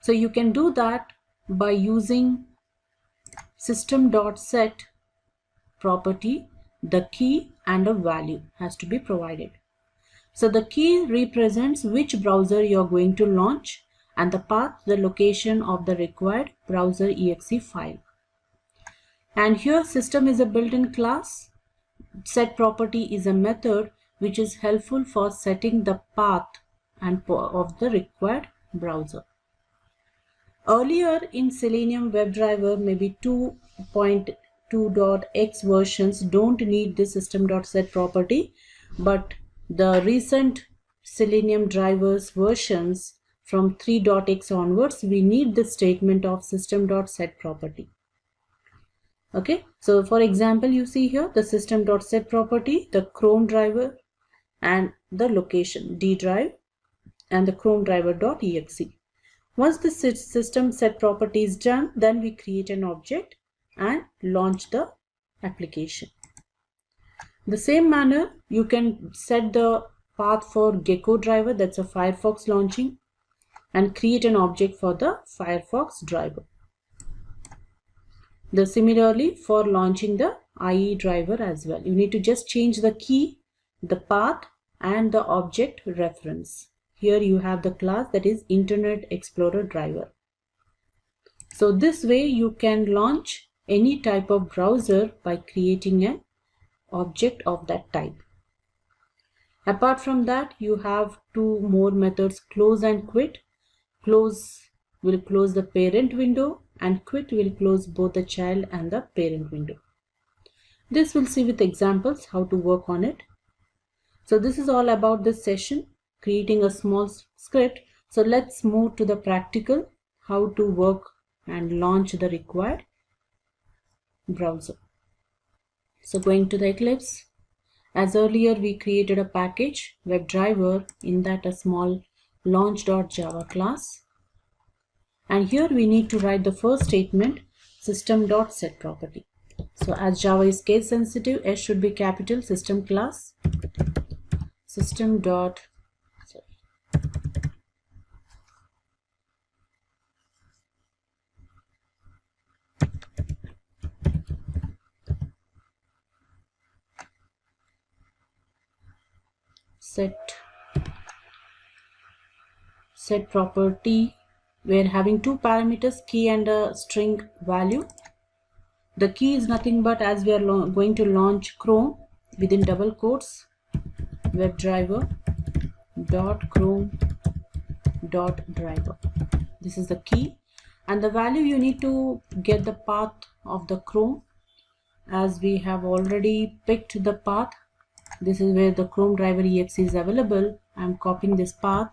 So you can do that by using system.set property. The key and a value has to be provided. So the key represents which browser you are going to launch, and the path, the location of the required browser exe file. And here system is a built-in class. Set property is a method which is helpful for setting the path and of the required browser. Earlier in Selenium WebDriver, maybe 2.2.x versions don't need this system.set property, but the recent Selenium drivers versions from 3.x onwards, we need the statement of system.set property. Okay, so for example, you see here the system.set property, the Chrome driver and the location D drive and the Chrome driver.exe. Once the system set property is done, then we create an object and launch the application. The same manner, you can set the path for Gecko driver, that's a Firefox launching, and create an object for the Firefox driver. Similarly, for launching the IE driver as well, you need to just change the key, the path, and the object reference. Here you have the class that is Internet Explorer driver. So this way you can launch any type of browser by creating an object of that type. Apart from that, you have two more methods, close and quit. Close will close the parent window and quit will close both the child and the parent window. This we'll see with examples how to work on it. So this is all about this session, creating a small script. So let's move to the practical, how to work and launch the required browser. So going to the Eclipse, as earlier we created a package WebDriver, in that a small launch.java class, and here we need to write the first statement, system.setProperty. So as Java is case sensitive, S should be capital, system class, system dot set property. We're having two parameters, key and a string value. The key is nothing but, as we are going to launch Chrome, within double quotes, WebDriver dot Chrome dot driver. This is the key, and the value you need to get the path of the Chrome. As we have already picked the path, this is where the Chrome driver exe is available. I'm copying this path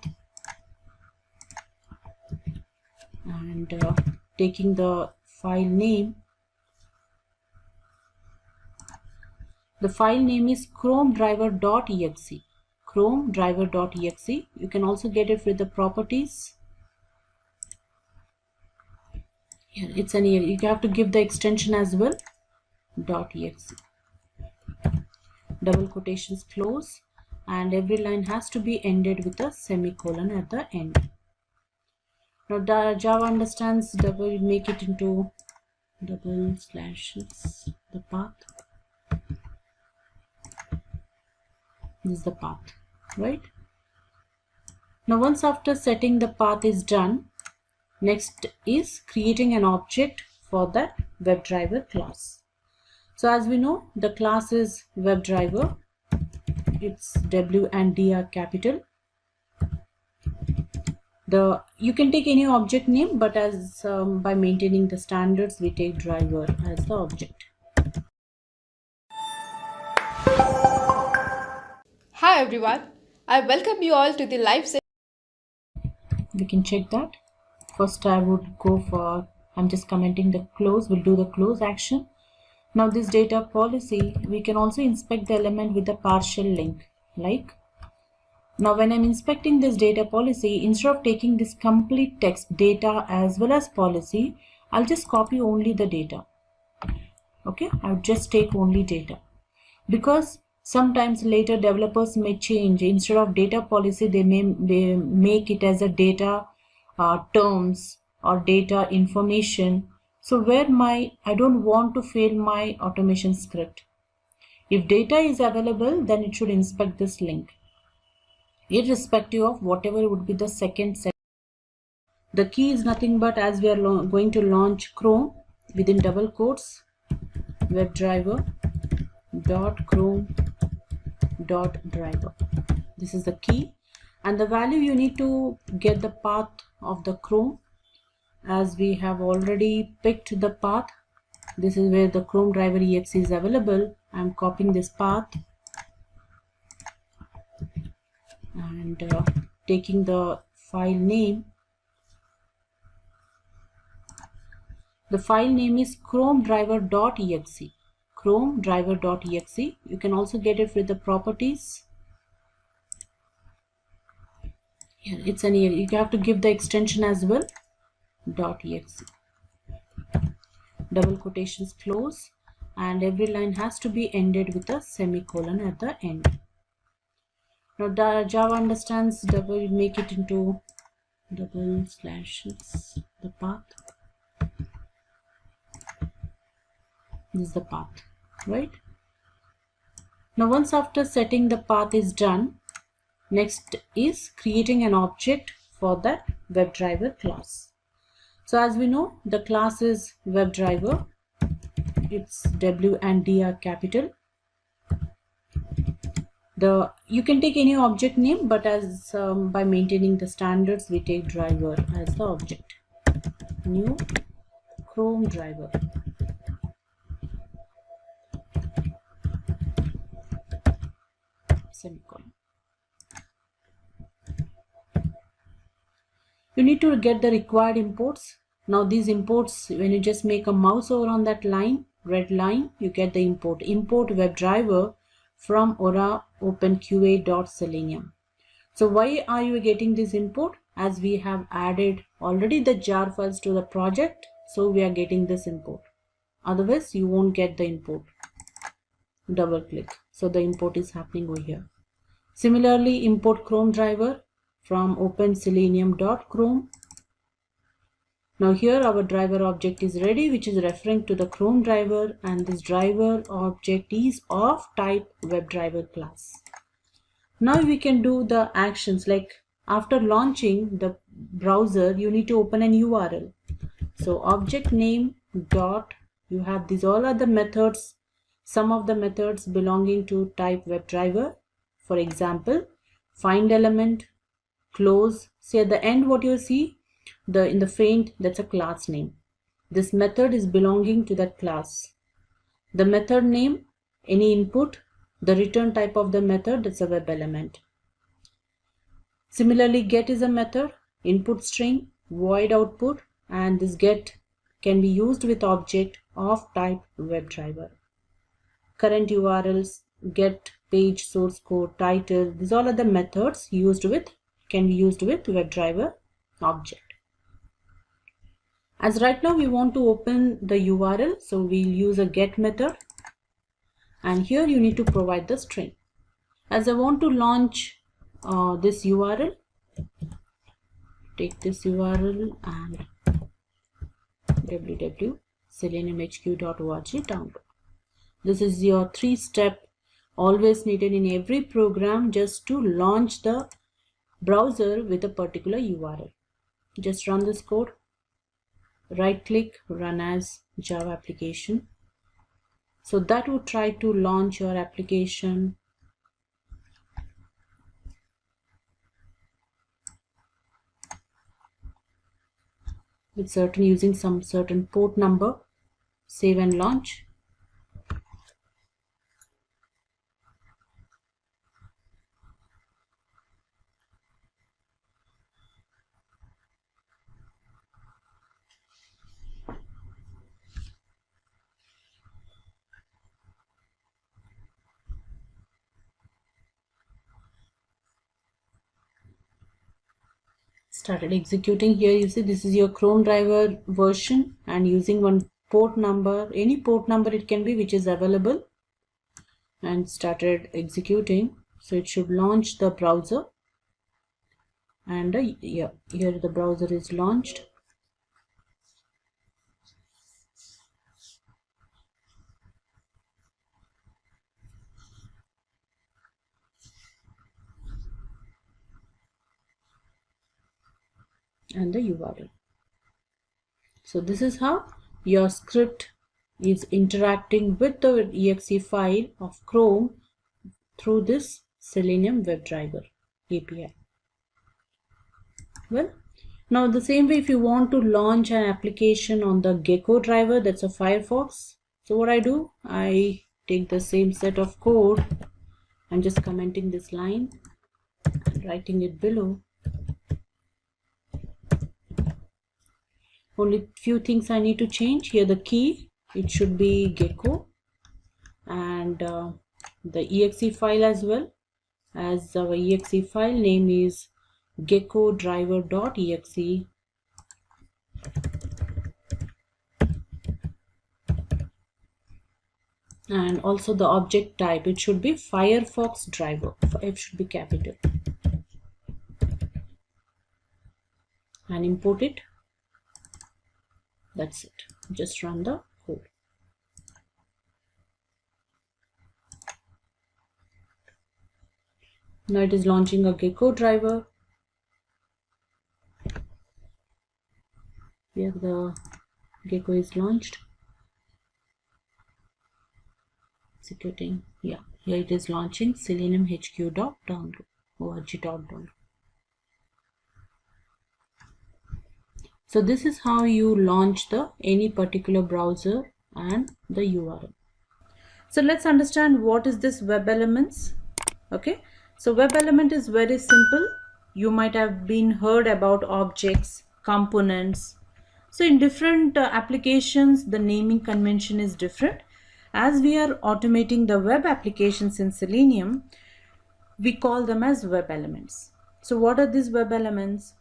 and taking the file name. The file name is chromedriver.exe. Chromedriver.exe. You can also get it with the properties. Here it's an here. You have to give the extension as well. .exe. Double quotations close, and every line has to be ended with a semicolon at the end. Now the Java understands double, make it into double slashes, the path. This is the path, right? Now once after setting the path is done, next is creating an object for that WebDriver class. So as we know, the class is WebDriver. Its W and D are capital. You can take any object name, but as by maintaining the standards, we take driver as the object. Hi everyone, I welcome you all to the live session. We can check that. First I would go for, I'm just commenting the close, we'll do the close action. Now this data policy, we can also inspect the element with a partial link, like. Now when I'm inspecting this data policy, instead of taking this complete text data as well as policy, I'll just copy only the data. Okay, I'll just take only data, because sometimes later developers may change. Instead of data policy, they may make it as a data terms or data information. So where I don't want to fail my automation script. If data is available, then it should inspect this link, irrespective of whatever would be the second set. The key is nothing but, as we are going to launch Chrome, within double quotes, WebDriver dot Chrome dot driver. This is the key, and the value you need to get the path of the Chrome. As we have already picked the path, this is where the Chrome driver exe is available. I'm copying this path and taking the file name. The file name is chromedriver.exe. Chromedriver.exe. You can also get it with the properties. Here it's an here. You have to give the extension as well. .exe. Double quotations close, and every line has to be ended with a semicolon at the end. Now the Java understands double, make it into double slashes, the path. This is the path, right? Now once after setting the path is done, next is creating an object for that WebDriver class. So as we know, the class is WebDriver. Its W and D are capital. You can take any object name, but as by maintaining the standards, we take driver as the object. New Chrome driver. Semicolon. You need to get the required imports. Now these imports, when you just make a mouse over on that line, red line, you get the import. Import WebDriver from Aura OpenQA.Selenium. So why are you getting this import? As we have added already the jar files to the project, so we are getting this import. Otherwise, you won't get the import. Double click. So the import is happening over here. Similarly, import Chrome driver from OpenSelenium.Chrome. Now here our driver object is ready, which is referring to the Chrome driver, and this driver object is of type WebDriver class. Now we can do the actions, like after launching the browser, you need to open an URL. So object name dot, you have these all other methods, some of the methods belonging to type WebDriver. For example, find element, close. See at the end what you see, in the faint, that's a class name. This method is belonging to that class. The method name, any input, the return type of the method, that's a web element. Similarly, get is a method, input string, void output, and this get can be used with object of type WebDriver. Current URLs, get, page, source code, title, these all are the methods can be used with WebDriver object. As right now we want to open the URL, so we'll use a get method, and here you need to provide the string. As I want to launch this URL, take this URL and www.seleniumhq.org download. This is your 3-step always needed in every program just to launch the browser with a particular URL. Just run this code. Right click, run as Java application. So that would try to launch your application. With using some certain port number. Save and launch. Started executing. Here you see this is your Chrome driver version, and using one port number, any port number it can be which is available, and started executing. So it should launch the browser, and here the browser is launched. And the URL. So this is how your script is interacting with the exe file of Chrome through this Selenium WebDriver API. Well, now the same way if you want to launch an application on the Gecko driver, that's a Firefox. So what I do, I take the same set of code. I'm just commenting this line and writing it below. Only few things I need to change here. The key, it should be Gecko, and the exe file as well, as our exe file name is gecko driver.exe, and also the object type, it should be Firefox driver. F should be capital, and import it. That's it. Just run the code. Now it is launching a Gecko driver. Here the Gecko is launched. Executing. Yeah, here it is launching Selenium HQ.download org.download. So this is how you launch the any particular browser and the URL. So let's understand what is this web elements. Okay, so web element is very simple. You might have been heard about objects, components. So in different applications, the naming convention is different. As we are automating the web applications in Selenium, we call them as web elements. So what are these web elements?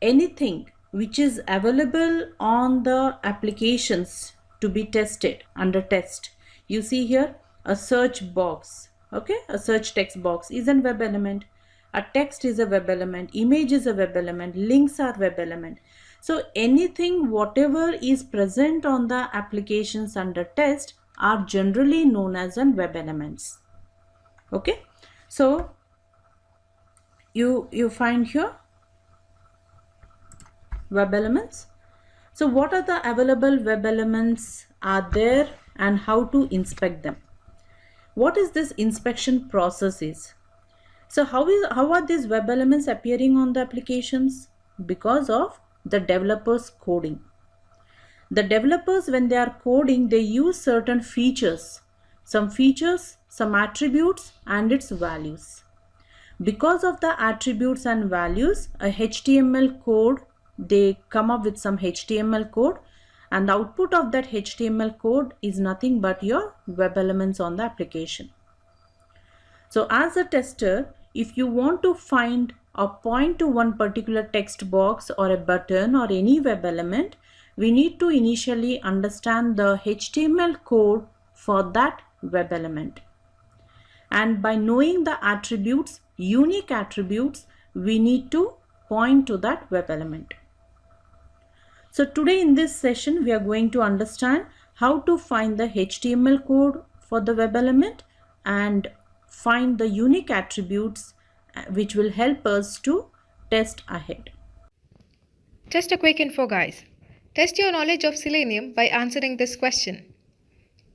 Anything which is available on the applications to be tested under test. You see here a search box. Okay, a search text box is a web element. A text is a web element. Image is a web element. Links are web element. So anything, whatever is present on the applications under test are generally known as web elements. Okay, so you find here web elements. So what are the available web elements are there and how to inspect them? What is this inspection process is? So how are these web elements appearing on the applications? Because of the developers coding. The developers, when they are coding, they use certain features, some attributes and its values. Because of the attributes and values, a HTML code, they come up with some HTML code, and the output of that HTML code is nothing but your web elements on the application. So as a tester, if you want to find or point to one particular text box or a button or any web element, we need to initially understand the HTML code for that web element. And by knowing the attributes, unique attributes, we need to point to that web element. So today in this session, we are going to understand how to find the HTML code for the web element and find the unique attributes which will help us to test ahead. Just a quick info, guys. Test your knowledge of Selenium by answering this question.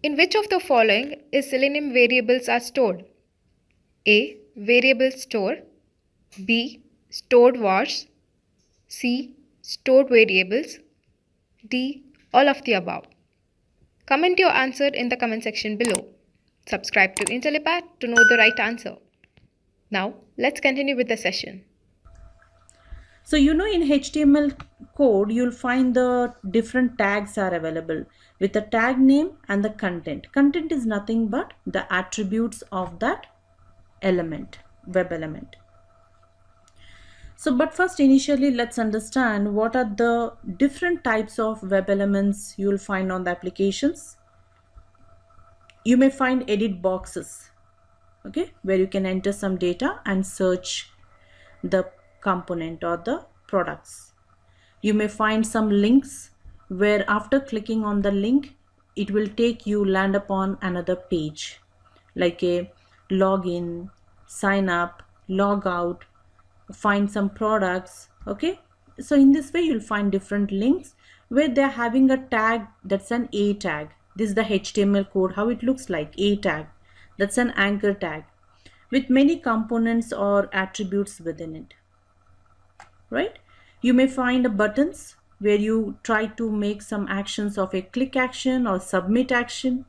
In which of the following is Selenium variables are stored? A. Variable store. B. Stored vars. C. Stored variables. D. All of the above. Comment your answer in the comment section below. Subscribe to Intellipaat to know the right answer. Now, let's continue with the session. So in HTML code, you'll find the different tags are available with the tag name and the content. Content is nothing but the attributes of that element, web element. So, but first initially let's understand what are the different types of web elements you'll find on the applications. You may find edit boxes, okay, where you can enter some data and search the component or the products. You may find some links where after clicking on the link, it will take you land upon another page like a login, sign up, log out, find some products. Okay, so in this way you'll find different links where they're having a tag that's an A tag. This is the HTML code, how it looks like, A tag. That's an anchor tag with many components or attributes within it, right? You may find buttons where you try to make some actions of a click action or submit action.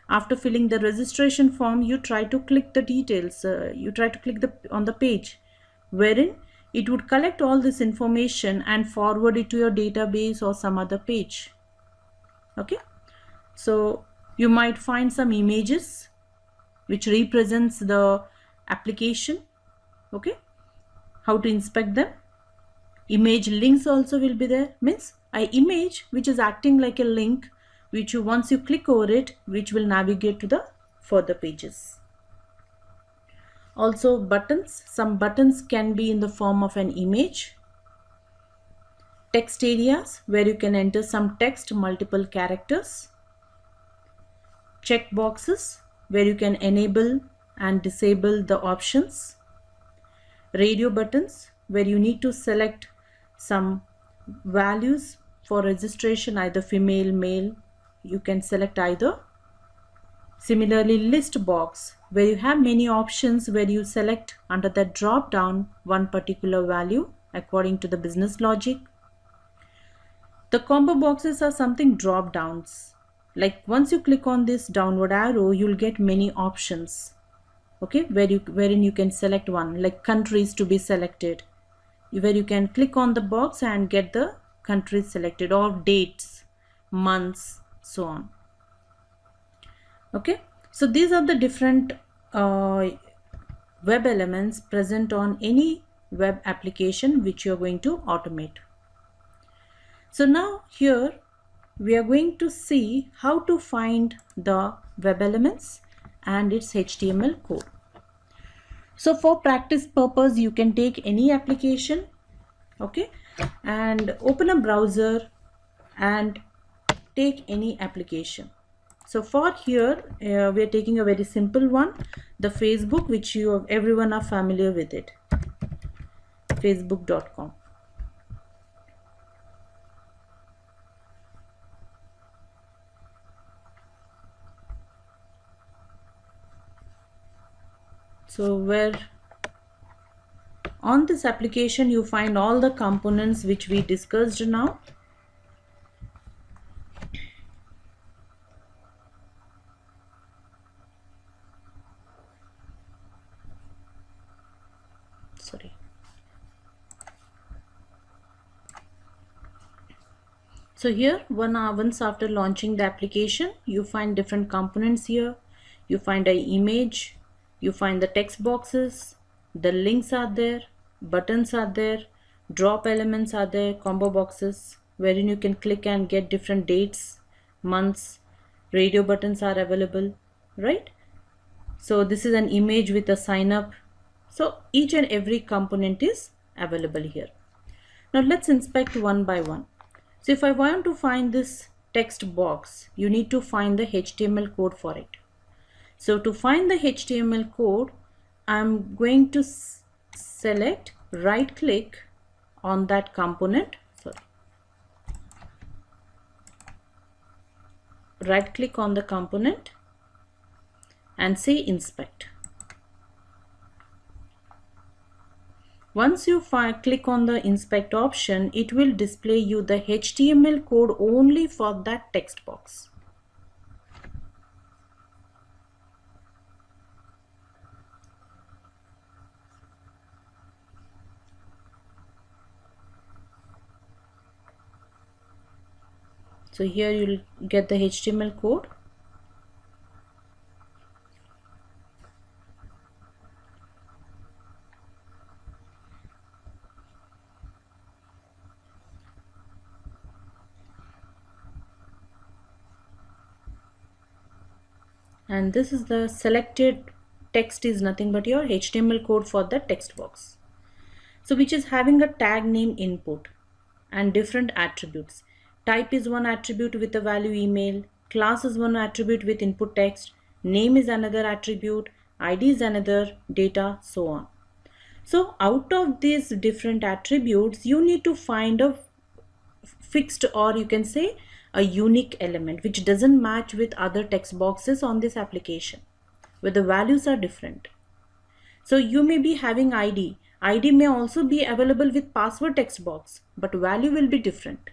After filling the registration form, you try to click the details, you try to click on the page, wherein it would collect all this information and forward it to your database or some other page. Okay, so you might find some images which represents the application. Okay, how to inspect them? Image links also will be there, means an image which is acting like a link, which once you click over it, which will navigate to the further pages. Also buttons, some buttons can be in the form of an image. Text areas where you can enter some text, multiple characters. Check boxes where you can enable and disable the options. radio buttons where you need to select some values for registration, either female, male, you can select either. Similarly, list box where you have many options where you select under that drop down one particular value according to the business logic. The combo boxes are something drop downs. Like once you click on this downward arrow, you'll get many options. Okay, wherein you can select one, like countries to be selected, where you can click on the box and get the countries selected, or dates, months, so on. Okay, so these are the different web elements present on any web application which you are going to automate. So now here we are going to see how to find the web elements and its HTML code. So for practice purpose, you can take any application, okay, and open a browser and take any application. So for here, we are taking a very simple one, the Facebook, which everyone are familiar with it, facebook.com. So where on this application you find all the components which we discussed now. Sorry. So here once after launching the application, you find different components here. You find an image, you find the text boxes, the links are there, buttons are there, drop elements are there, combo boxes wherein you can click and get different dates, months, radio buttons are available, right? So this is an image with a sign up. So each and every component is available here. Now let's inspect one by one. So if I want to find this text box, you need to find the HTML code for it. So to find the HTML code, I'm going to select, right click on that component, right click on the component and say inspect. Once you click on the inspect option, it will display you the HTML code only for that text box. So here you'll get the HTML code. And this is the selected text is nothing but your HTML code for the text box. So which is having a tag name input and different attributes. Type is one attribute with a value email, class is one attribute with input text, name is another attribute, ID is another, data, so on. So out of these different attributes, you need to find a fixed, or you can say a unique element which doesn't match with other text boxes on this application where the values are different. So you may be having ID. ID may also be available with password text box, but value will be different.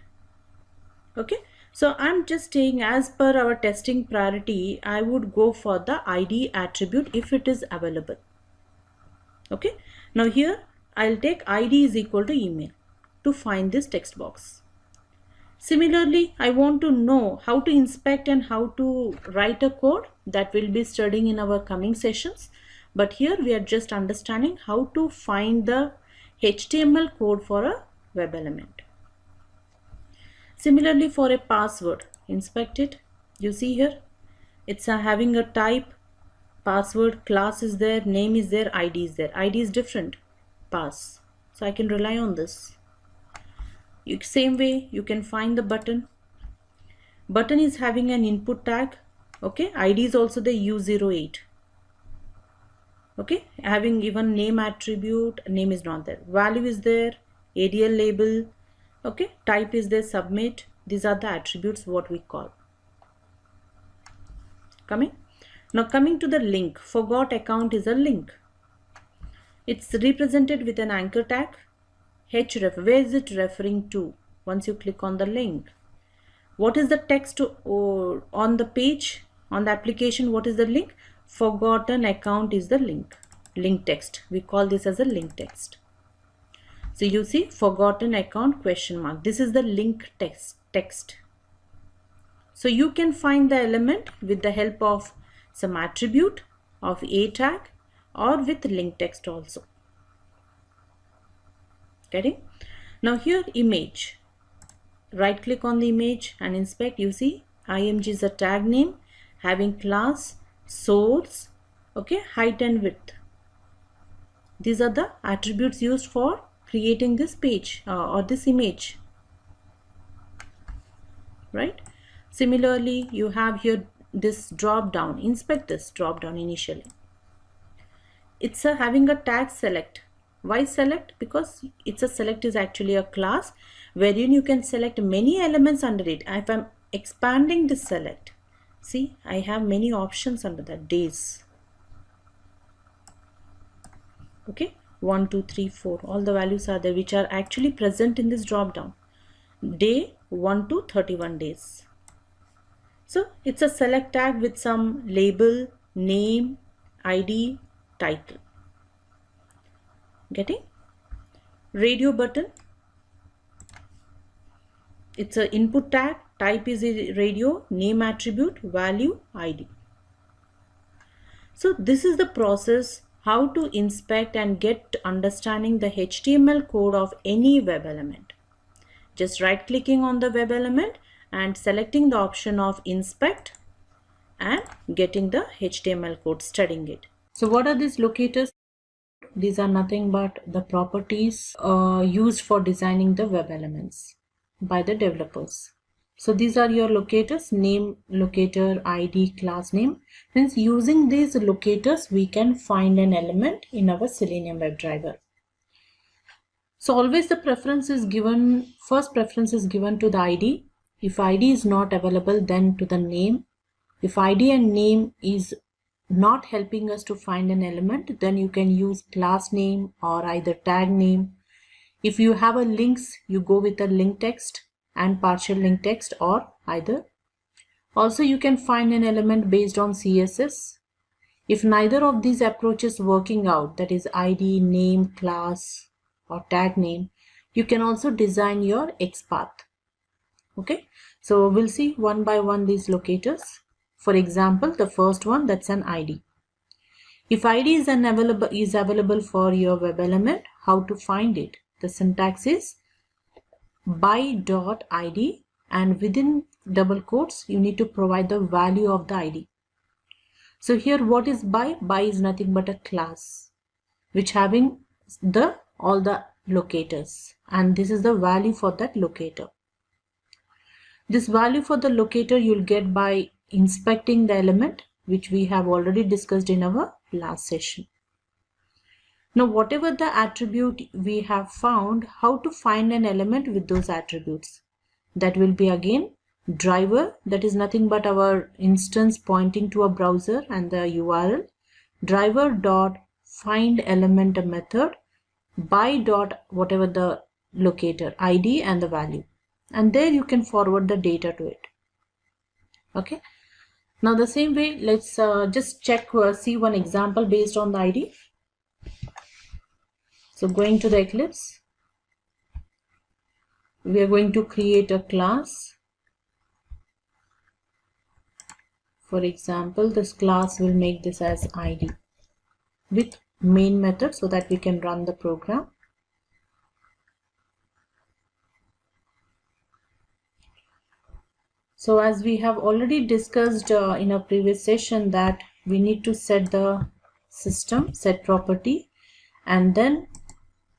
Okay, so I'm just saying as per our testing priority, I would go for the ID attribute if it is available. Okay, now here I'll take ID is equal to email to find this text box. Similarly, I want to know how to inspect and how to write a code that we'll be studying in our coming sessions. But here we are just understanding how to find the HTML code for a web element. Similarly, for a password, inspect it. You see here, it's having a type, password, class is there, name is there, ID is there. ID is different, pass. So I can rely on this. Same way, you can find the button. Button is having an input tag. Okay, ID is also the U08. Okay, having given name attribute, name is not there, value is there, ADL label, okay, type is there, submit. These are the attributes what we call. Coming to the link, forgot account is a link. It's represented with an anchor tag, href. Where is it referring to? Once you click on the link, what is the text on the page, on the application? What is the link? Forgotten account is the link text. We call this as a link text. So you see, forgotten account question mark. This is the link text. So you can find the element with the help of some attribute of a tag or with link text also. Getting? Now here image. Right click on the image and inspect. You see img is a tag name having class, source, okay, height and width. These are the attributes used for creating this page or this image, right? Similarly, you have here this drop down. Inspect this drop down initially. It's having a tag select. Why select? Because it's a select is actually a class wherein you can select many elements under it. If I'm expanding this select, see, I have many options under that. Days, okay, 1 2 3 4, all the values are there which are actually present in this drop down. Day 1 to 31 days. So it's a select tag with some label, name, ID, title. Getting? Radio button, it's an input tag, type is a radio, name attribute, value, ID. So this is the process how to inspect and get understanding the HTML code of any web element. Just right clicking on the web element and selecting the option of inspect and getting the HTML code, studying it. So what are these locators? These are nothing but the properties used for designing the web elements by the developers. So these are your locators: name, locator, ID, class name. Means using these locators we can find an element in our Selenium WebDriver. So always the preference is given, first preference is given to the ID. If ID is not available, then to the name. If ID and name is not helping us to find an element, then you can use class name or either tag name. If you have a links, you go with a link text and partial link text or either. Also you can find an element based on CSS. If neither of these approaches working out, that is ID, name, class or tag name, you can also design your XPath. Okay, so we'll see one by one these locators. For example, the first one, that's an ID. If ID is available for your web element, how to find it? The syntax is by.id, and within double quotes you need to provide the value of the ID. So here what is by? By is nothing but a class which having all the locators, and this is the value for that locator. This value for the locator you'll get by inspecting the element, which we have already discussed in our last session. Now whatever the attribute we have found, how to find an element with those attributes? That will be again driver, that is nothing but our instance pointing to a browser and the URL. Driver dot find element method by dot whatever the locator, ID and the value, and there you can forward the data to it. Okay, now the same way let's just check see one example based on the ID. So going to the Eclipse, we are going to create a class. For example, this class will make this as ID with main method so that we can run the program. So as we have already discussed in a previous session, that we need to set the system, set property, and then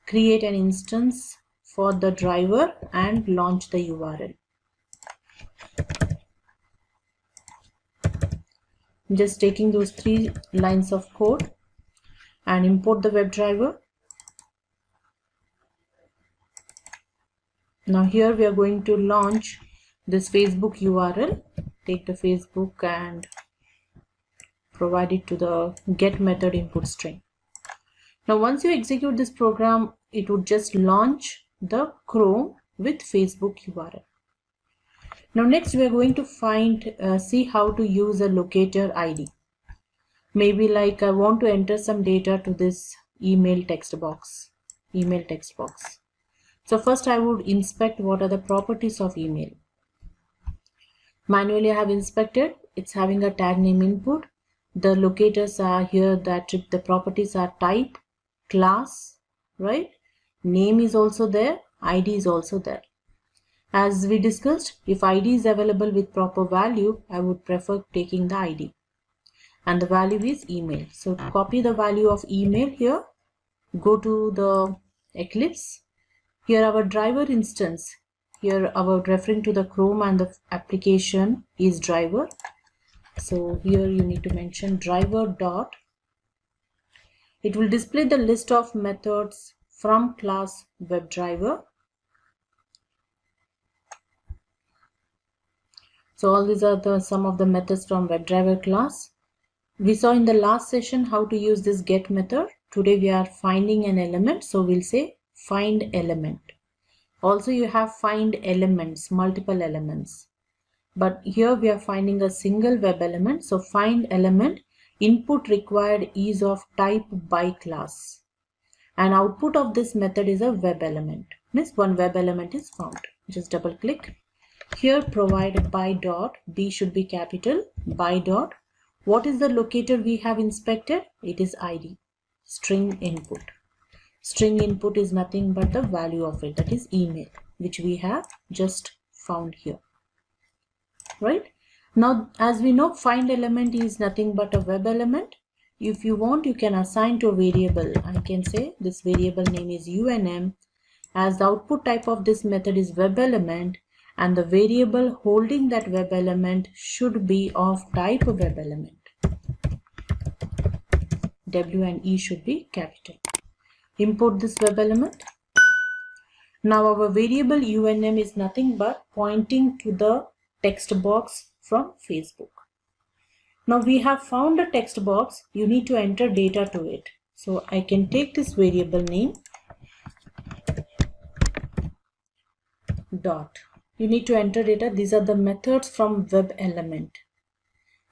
create an instance for the driver and launch the URL. Just taking those 3 lines of code. and import the WebDriver. Now here we are going to launch this Facebook URL. Take the Facebook and provide it to the get method input string. Now once you execute this program, it would just launch the Chrome with Facebook URL. Now next we are going to see how to use a locator ID. Maybe like I want to enter some data to this email text box. So first I would inspect what are the properties of email. Manually I have inspected. It's having a tag name input. The locators are here, that the properties are type, class, right? Name is also there, ID is also there. As we discussed, if ID is available with proper value, I would prefer taking the ID. And the value is email. So to copy the value of email here, go to the Eclipse. Here our driver instance, here our referring to the Chrome and the application is driver. So here you need to mention driver dot. It will display the list of methods from class WebDriver. So all these are some of the methods from WebDriver class. We saw in the last session how to use this get method. Today we are finding an element, so we'll say find element. Also you have find elements, multiple elements. But here we are finding a single web element. So find element, input required is of type by class. And output of this method is a web element. Means one web element is found. Just double click. Here provide by dot, B should be capital, by dot. What is the locator we have inspected? It is ID, string input. String input is nothing but the value of it, that is email, which we have just found here. Right? Now, as we know, find element is nothing but a web element. If you want, you can assign to a variable. I can say this variable name is UNM, as the output type of this method is web element, and the variable holding that web element should be of type web element. W and E should be capital. Import this web element. Now our variable UNM is nothing but pointing to the text box from Facebook. Now we have found a text box. You need to enter data to it. So I can take this variable name dot. You need to enter data. These are the methods from web element.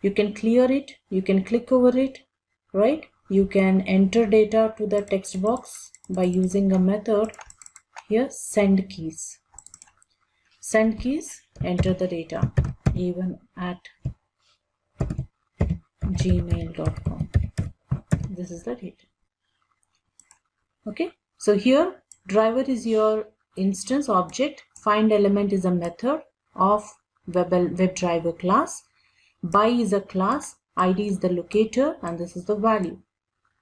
You can clear it. You can click over it, right? You can enter data to the text box by using a method here, send keys. Send keys, enter the data, even at gmail.com. This is the data. Okay, so here driver is your instance object, find element is a method of WebDriver class, by is a class, ID is the locator, and this is the value,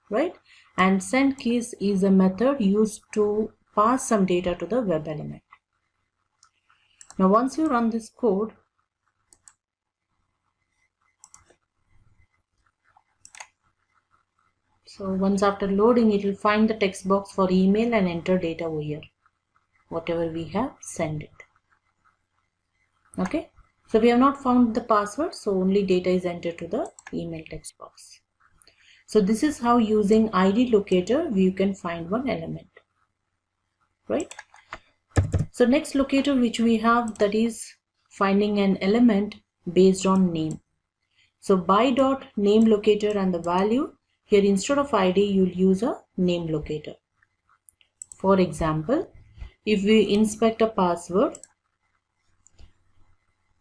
right? And send keys is a method used to pass some data to the web element. Now once you run this code, so once after loading, it will find the text box for email and enter data over here. Whatever we have, send it. Okay, so we have not found the password, so only data is entered to the email text box. So this is how using ID locator you can find one element, right? So next locator which we have, that is finding an element based on name. So by dot name locator and the value, here instead of ID you'll use a name locator. For example, if we inspect a password,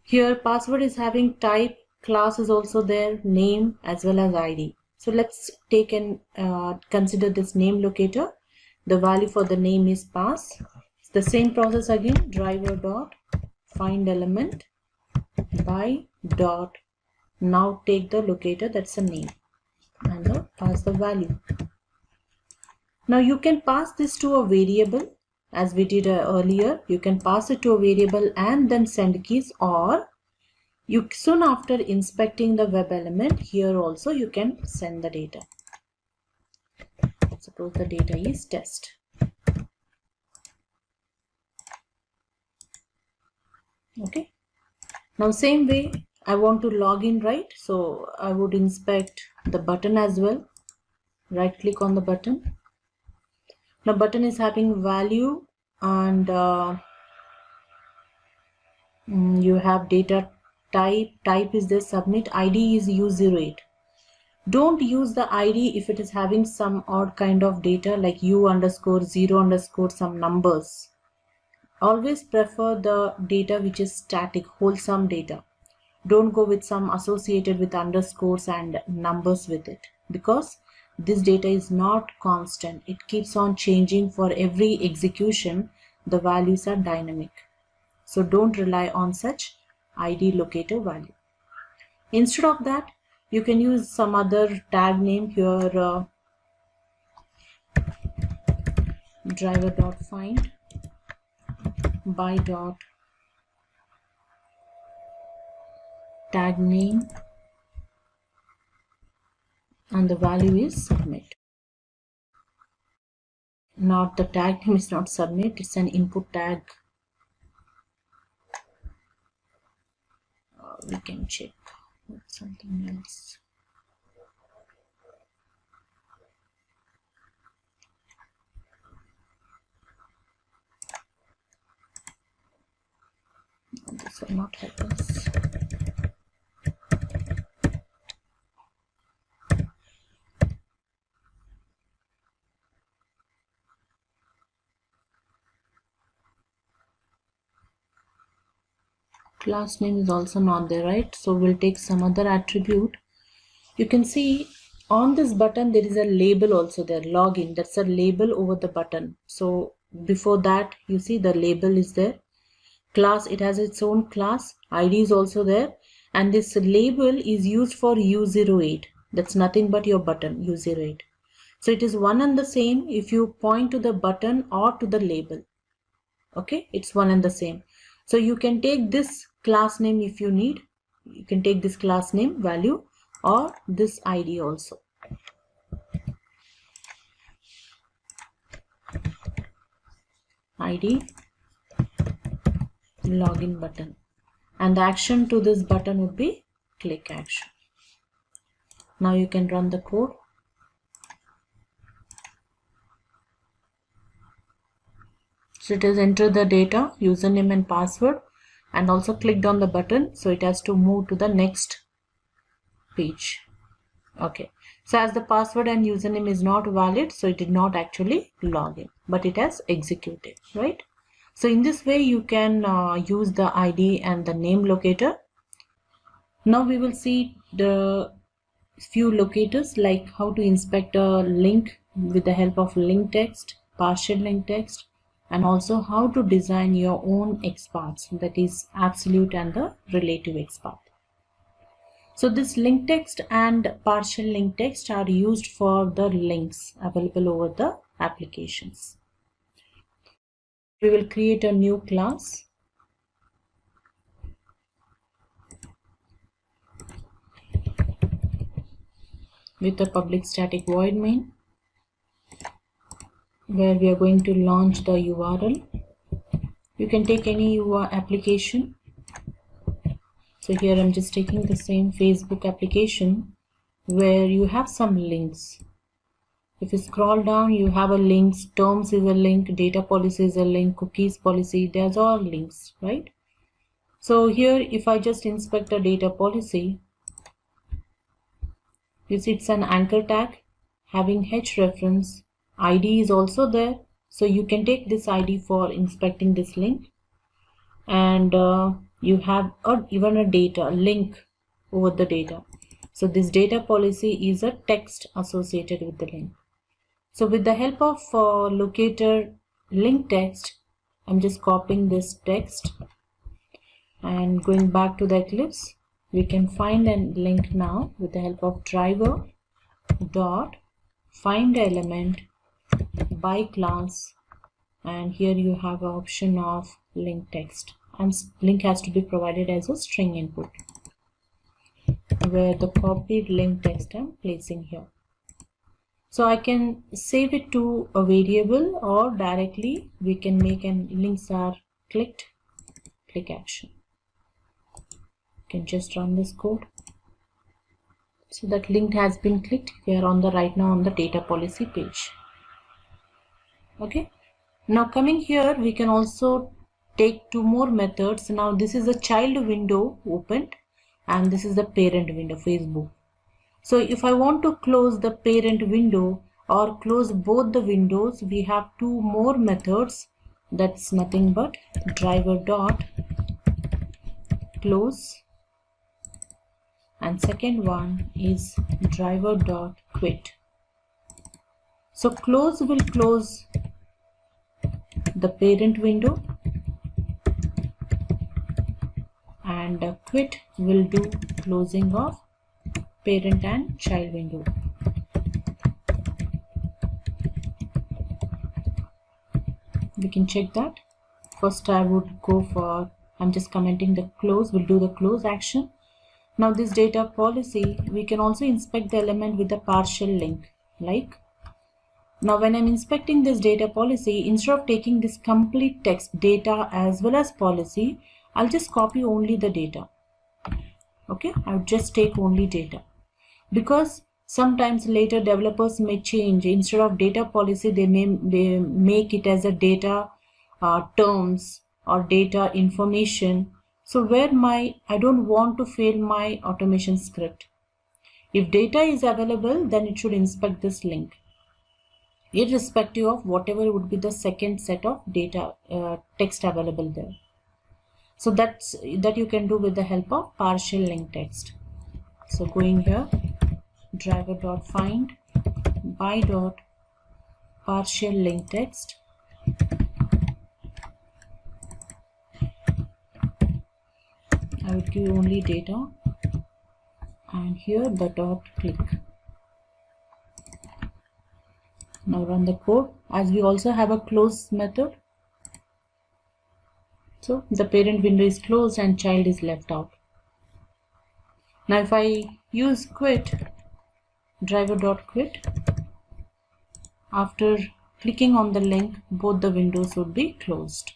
here password is having type, class is also there, name as well as ID. So let's take and consider this name locator. The value for the name is pass. It's the same process again, driver dot find element by dot. Now take the locator, that's a name, and pass the value. Now you can pass this to a variable as we did earlier. You can pass it to a variable and then send keys, or you soon after inspecting the web element, here also you can send the data. Suppose the data is test. Okay. Now same way I want to log in, right? So I would inspect the button as well. Right click on the button. Now button is having value and you have data type is the submit, ID is U08. Don't use the ID if it is having some odd kind of data like U underscore 0 underscore some numbers. Always prefer the data which is static, wholesome data. Don't go with some associated with underscores and numbers with it, because this data is not constant. It keeps on changing for every execution. The values are dynamic. So don't rely on such ID locator value. Instead of that, you can use some other tag name here, driver.find by dot tag name, and the value is submit. Not the tag name is not submit, it's an input tag. We can check with something else. This will not help us. Class name is also not there, right? So we'll take some other attribute. You can see on this button there is a label also there, login. That's a label over the button. So before that, you see the label is there. Class, it has its own class. ID is also there, and this label is used for U08. That's nothing but your button, U08. So it is one and the same if you point to the button or to the label. Okay, it's one and the same. So you can take this class name if you need. You can take this class name value or this ID also. ID login button, and the action to this button would be click action. Now you can run the code. So it has entered the data, username and password, and also clicked on the button, so it has to move to the next page. Okay, so as the password and username is not valid, so it did not actually log in, but it has executed, right? So in this way you can use the ID and the name locator. Now we will see the few locators, like how to inspect a link with the help of link text, partial link text, and also how to design your own XPaths, that is absolute and the relative XPath. So this link text and partial link text are used for the links available over the applications. We will create a new class. With a public static void main, where we are going to launch the URL. You can take any application. So here I'm just taking the same Facebook application where you have some links. If you scroll down, you have a links, terms is a link, data policy is a link, cookies policy, there's all links, right? So here if I just inspect a data policy, you see it's an anchor tag having H reference. ID is also there, so you can take this ID for inspecting this link, and you have even a data link over the data. So this data policy is a text associated with the link. So with the help of locator link text, I'm just copying this text and going back to the Eclipse. We can find a link now with the help of driver dot find element by class, and here you have an option of link text, and link has to be provided as a string input, where the copied link text I'm placing here. So I can save it to a variable, or directly we can make an links are clicked, click action. You can just run this code. So that link has been clicked. We are on the right now on the data policy page. Okay. Now coming here, we can also take two more methods. Now this is a child window opened, and this is the parent window, Facebook. So if I want to close the parent window or close both the windows, we have two more methods. That's nothing but driver dot close, and second one is driver dot quit. So close will close the parent window, and quit will do closing of parent and child window. We can check that. First I would go for, I'm just commenting the close, will do the close action. Now this data policy, we can also inspect the element with a partial link. Like, now when I'm inspecting this data policy, instead of taking this complete text, data as well as policy, I'll just copy only the data. Okay, I'll just take only data, because sometimes later developers may change. Instead of data policy, they make it as a data terms or data information. So where I don't want to fail my automation script. If data is available, then it should inspect this link, irrespective of whatever would be the second set of data text available there. So that you can do with the help of partial link text. So going here, driver dot find by dot partial link text. I would give only data, and here the dot click. Now run the code, as we also have a close method. So the parent window is closed and child is left out. Now if I use quit, driver dot quit, after clicking on the link, both the windows would be closed.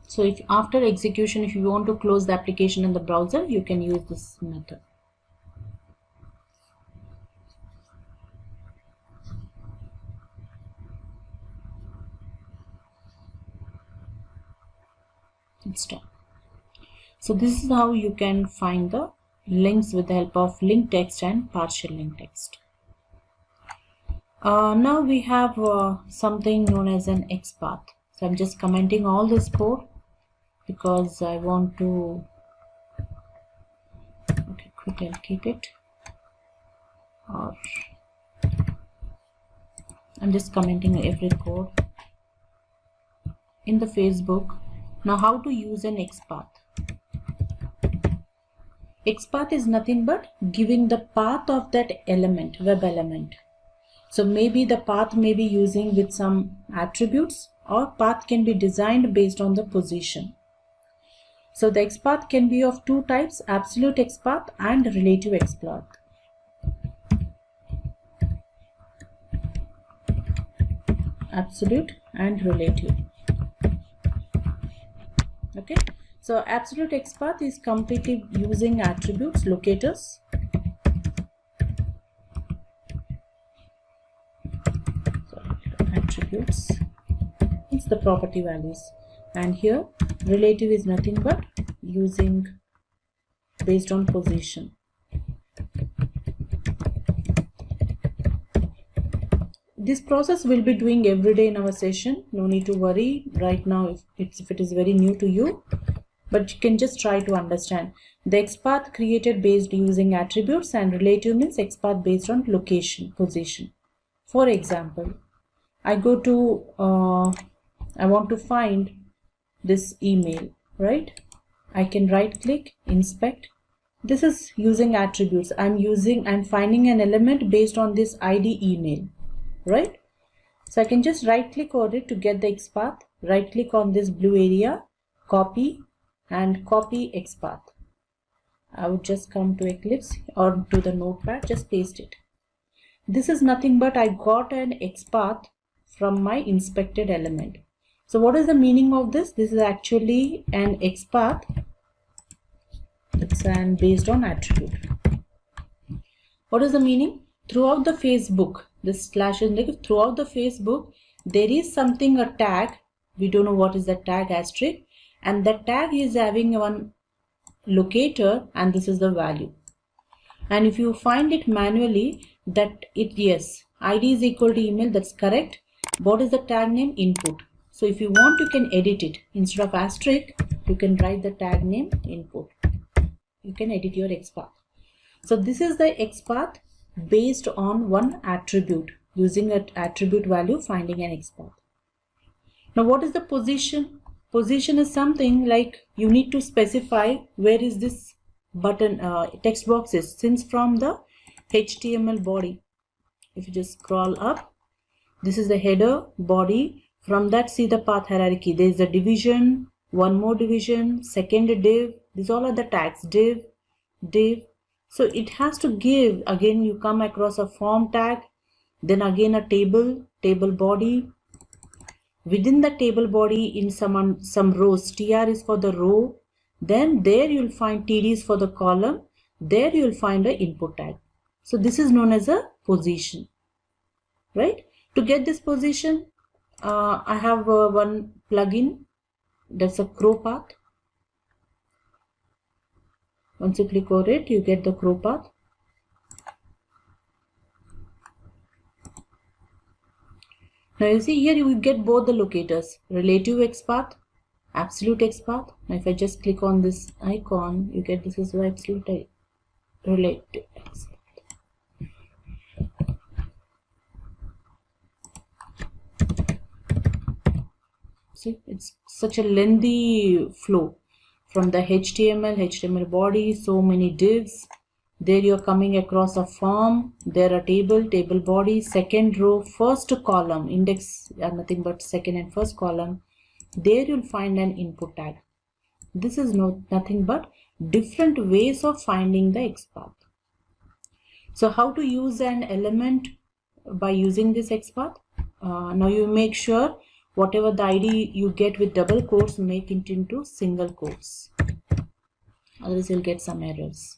So if after execution, if you want to close the application in the browser, you can use this method. It's done. So this is how you can find the links with the help of link text and partial link text. Now we have something known as an XPath. So I'm just commenting all this code because I want to, okay, quit, I'll keep it, or I'm just commenting every code in the Facebook. Now how to use an XPath. XPath is nothing but giving the path of that element, web element. So maybe the path may be using with some attributes, or path can be designed based on the position. So the XPath can be of two types, absolute XPath and relative XPath. Absolute and relative. Okay, so absolute XPath is completely using attributes, locators. Attributes, it's the property values, and here relative is nothing but using based on position. This process we'll be doing every day in our session. No need to worry right now if it is very new to you, but you can just try to understand. The XPath created based using attributes, and relative means XPath based on location, position. For example, I go to I want to find this email, right? I can right click, inspect. This is using attributes. I'm finding an element based on this ID email, right? So I can just right click on it to get the XPath, right click on this blue area, copy, and copy XPath. I would just come to Eclipse or to the notepad, just paste it. this is nothing but I got an XPath from my inspected element. So what is the meaning of this? This is actually an XPath. It's an based on attribute. What is the meaning? Throughout the Facebook, this slash is like throughout the Facebook, there is something, a tag. We don't know what is the tag, asterisk, and that tag is having one locator, and this is the value. And if you find it manually, that it, yes, ID is equal to email, that's correct. What is the tag name? Input. So if you want, you can edit it. Instead of asterisk, you can write the tag name input. You can edit your XPath. So this is the XPath based on one attribute, using an attribute value, finding an XPath. Now what is the position? Position is something like you need to specify where is this button, text box is, since from the HTML body. If you just scroll up, this is the header, body. From that, see the path hierarchy. There is a division, one more division, second div. These all are the tags, div, div. So it has to give, again you come across a form tag, then again a table, table body. Within the table body, in some rows, TR is for the row. Then there you'll find TD is for the column. There you'll find the input tag. So this is known as a position, right? To get this position, I have one plugin, that's a crow path. Once you click on it, you get the crow path. Now you see here you will get both the locators, relative XPath, absolute XPath. Now if I just click on this icon, you get this is the absolute relative XPath. See, it's such a lengthy flow from the HTML body, so many divs. There you're coming across a form, there a table, table body, second row, first column, index are nothing but second and first column. There you'll find an input tag. This is nothing but different ways of finding the XPath. So how to use an element by using this XPath? Now you make sure whatever the ID you get with double quotes, make it into single quotes. Otherwise you'll get some errors,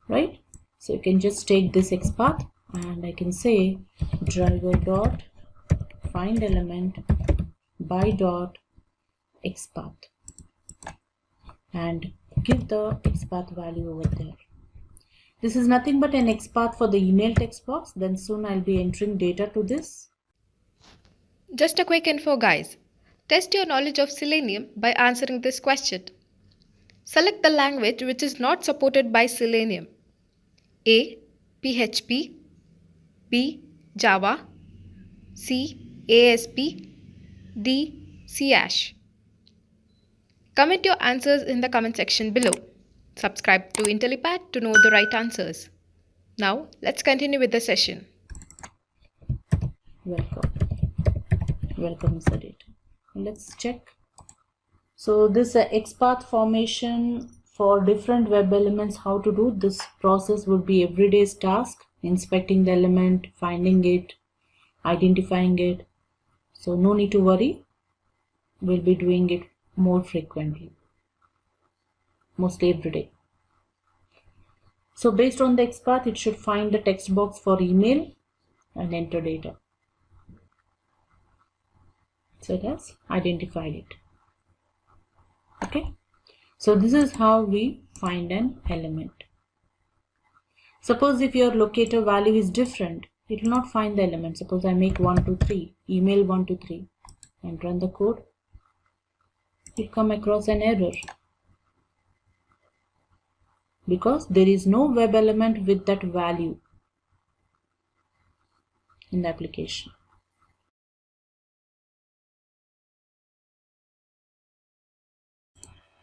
right? So you can just take this XPath and I can say driver dot find element by dot XPath and give the XPath value over there. This is nothing but an XPath for the email text box. Then soon I'll be entering data to this. Just a quick info, guys. Test your knowledge of Selenium by answering this question. Select the language which is not supported by Selenium. A. PHP, B. Java, C. ASP, D. C#. Comment your answers in the comment section below. Subscribe to Intellipaat to know the right answers. Now, let's continue with the session. Welcome inside it. Let's check. So this XPath formation for different web elements, how to do this process would be everyday's task, inspecting the element, finding it, identifying it. So no need to worry, we'll be doing it more frequently, mostly every day. So based on the XPath, it should find the text box for email and enter data. So it has identified it. Okay. So this is how we find an element. Suppose if your locator value is different, it will not find the element. Suppose I make 123, email 123 and run the code. It come across an error because there is no web element with that value in the application.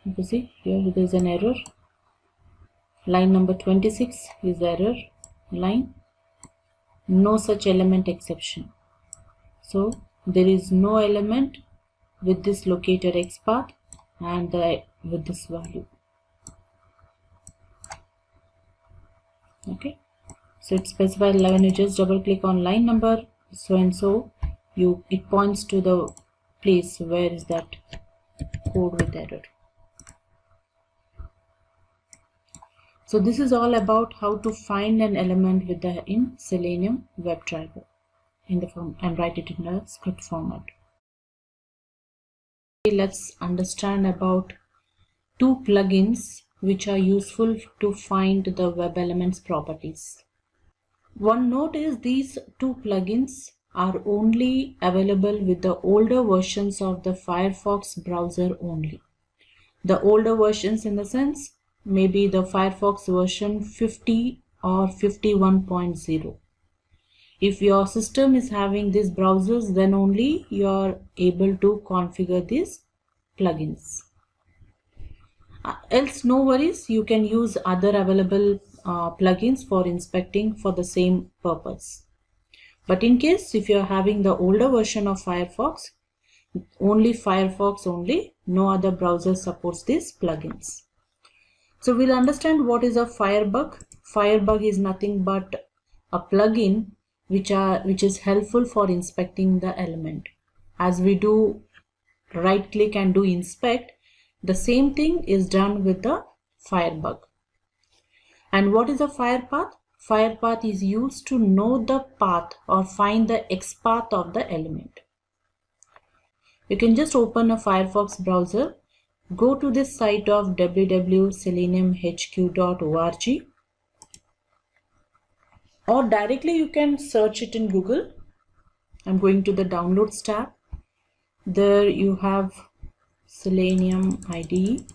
You can see here there is an error. Line number 26 is error line. No such element exception. So there is no element with this locator XPath and with this value. Okay. So it specifies 11. You just double click on line number so and so. It points to the place where is that code with error. So this is all about how to find an element in Selenium WebDriver in the form and write it in a script format. Let's understand about two plugins which are useful to find the web elements properties. One note is these two plugins are only available with the older versions of the Firefox browser only. The older versions in the sense maybe the Firefox version 50 or 51.0. If your system is having these browsers, then only you are able to configure these plugins. Else no worries, you can use other available plugins for inspecting for the same purpose. But in case if you are having the older version of Firefox, only Firefox only, no other browser supports these plugins. So we'll understand what is a Firebug. Firebug is nothing but a plugin which is helpful for inspecting the element. As we do right click and do inspect, the same thing is done with the Firebug. And what is a firepath? Firepath is used to know the path or find the XPath of the element. You can just open a Firefox browser, go to this site of www.seleniumhq.org, or directly you can search it in Google. I'm going to the Downloads tab. There you have Selenium IDE.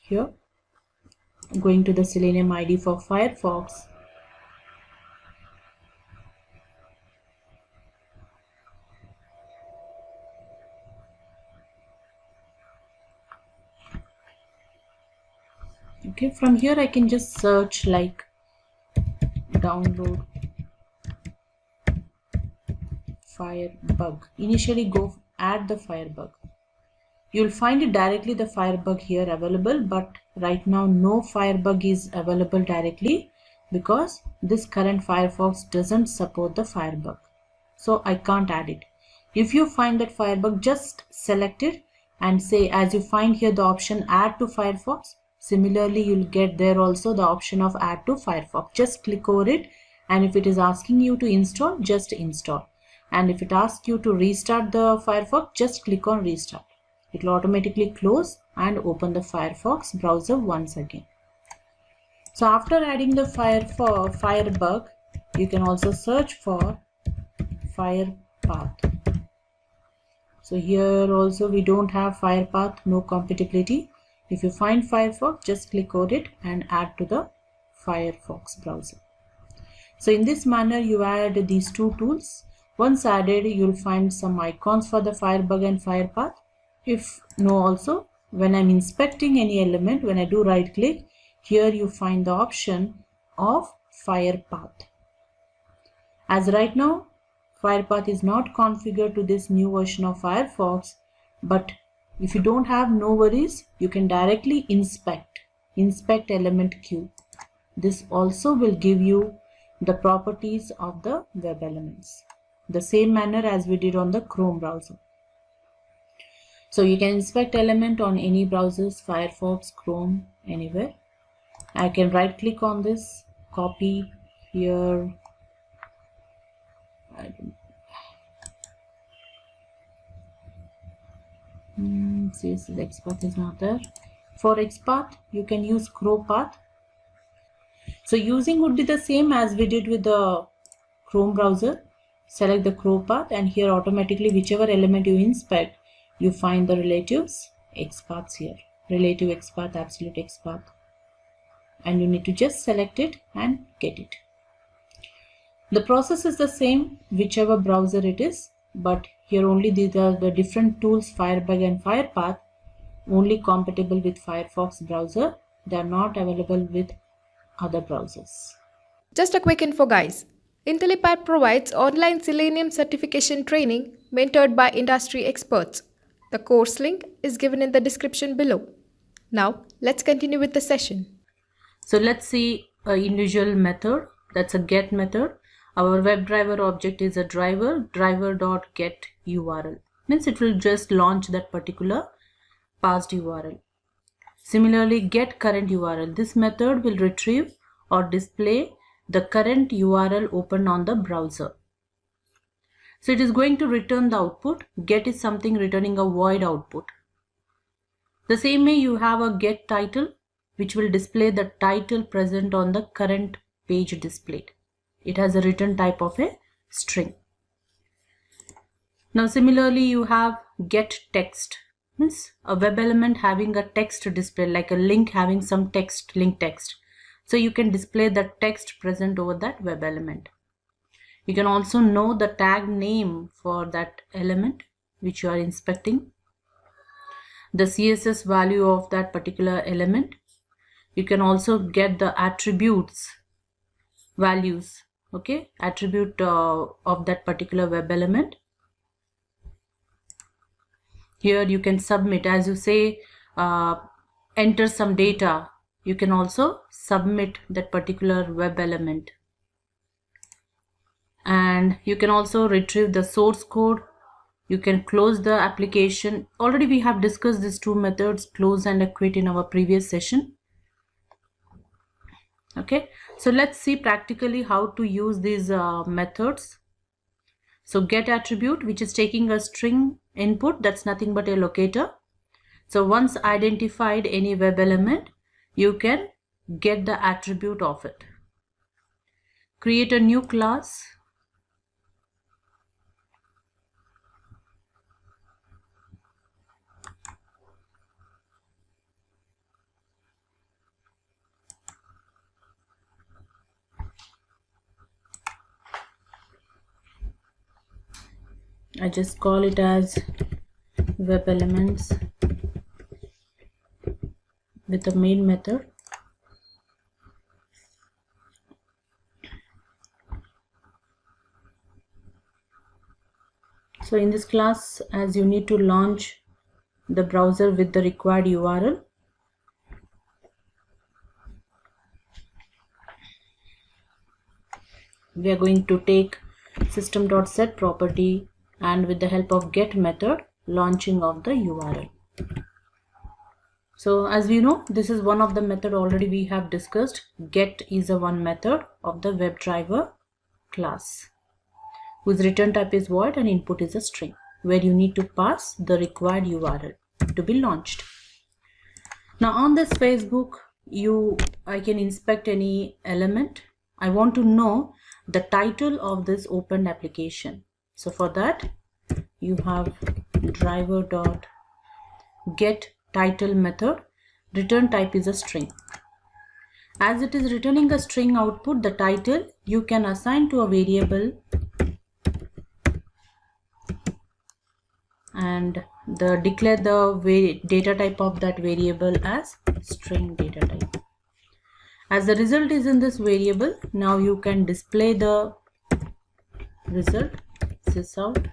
Here, I'm going to the Selenium IDE for Firefox. Okay, from here I can just search like download Firebug. Initially go add the Firebug. You'll find it directly the Firebug here available, but right now no Firebug is available directly because this current Firefox doesn't support the Firebug. So I can't add it. If you find that Firebug, just select it and say, as you find here the option add to Firefox, similarly you'll get there also the option of add to Firefox. Just click over it, and if it is asking you to install, just install. And if it asks you to restart the Firefox, just click on restart. It will automatically close and open the Firefox browser once again. So after adding the Firebug, you can also search for Firepath. So here also we don't have Firepath, no compatibility. If you find Firefox, just click on it and add to the Firefox browser. So in this manner you add these two tools. Once added, you'll find some icons for the Firebug and Firepath. If no, also when I'm inspecting any element, when I do right click, here you find the option of Firepath. As right now Firepath is not configured to this new version of Firefox, but if you don't have, no worries, you can directly inspect element queue. This also will give you the properties of the web elements, the same manner as we did on the Chrome browser. So you can inspect element on any browsers, Firefox, Chrome, anywhere. I can right click on this, copy here. CSS XPath is not there. For XPath, you can use CrowPath. So using would be the same as we did with the Chrome browser. Select the CrowPath, and here automatically whichever element you inspect, you find the relatives XPaths here. Relative XPath, absolute XPath. And you need to just select it and get it. The process is the same whichever browser it is, but here only these are the different tools, Firebug and Firepath, only compatible with Firefox browser. They are not available with other browsers. Just a quick info, guys. Intellipaat provides online Selenium certification training mentored by industry experts. The course link is given in the description below. Now, let's continue with the session. So let's see individual method, that's a get method. Our WebDriver object is a driver.get URL, means it will just launch that particular passed URL. Similarly, get current URL, this method will retrieve or display the current URL open on the browser. So it is going to return the output. Get is something returning a void output. The same way you have a get title, which will display the title present on the current page displayed. It has a return type of a string. Now similarly you have get text, means a web element having a text display, like a link having some text, link text. So you can display the text present over that web element. You can also know the tag name for that element which you are inspecting, the CSS value of that particular element. You can also get the attributes values, okay, attribute of that particular web element. Here you can submit, as you say, enter some data, you can also submit that particular web element. And you can also retrieve the source code. You can close the application. Already we have discussed these two methods, close and quit, in our previous session. Okay, so let's see practically how to use these methods. So get attribute, which is taking a string input, that's nothing but a locator. So once identified any web element, you can get the attribute of it. Create a new class. I just call it as web elements with the main method. So in this class, as you need to launch the browser with the required URL, we are going to take system.set property, and with the help of get method, launching of the URL. So as we know, this is one of the method already we have discussed. Get is a one method of the WebDriver class, whose return type is void and input is a string, where you need to pass the required URL to be launched. Now on this Facebook, I can inspect any element. I want to know the title of this opened application. So for that, you have driver.get title method. Return type is a string. As it is returning a string output, the title you can assign to a variable, and declare the data type of that variable as string data type. As the result is in this variable, now you can display the result, sysout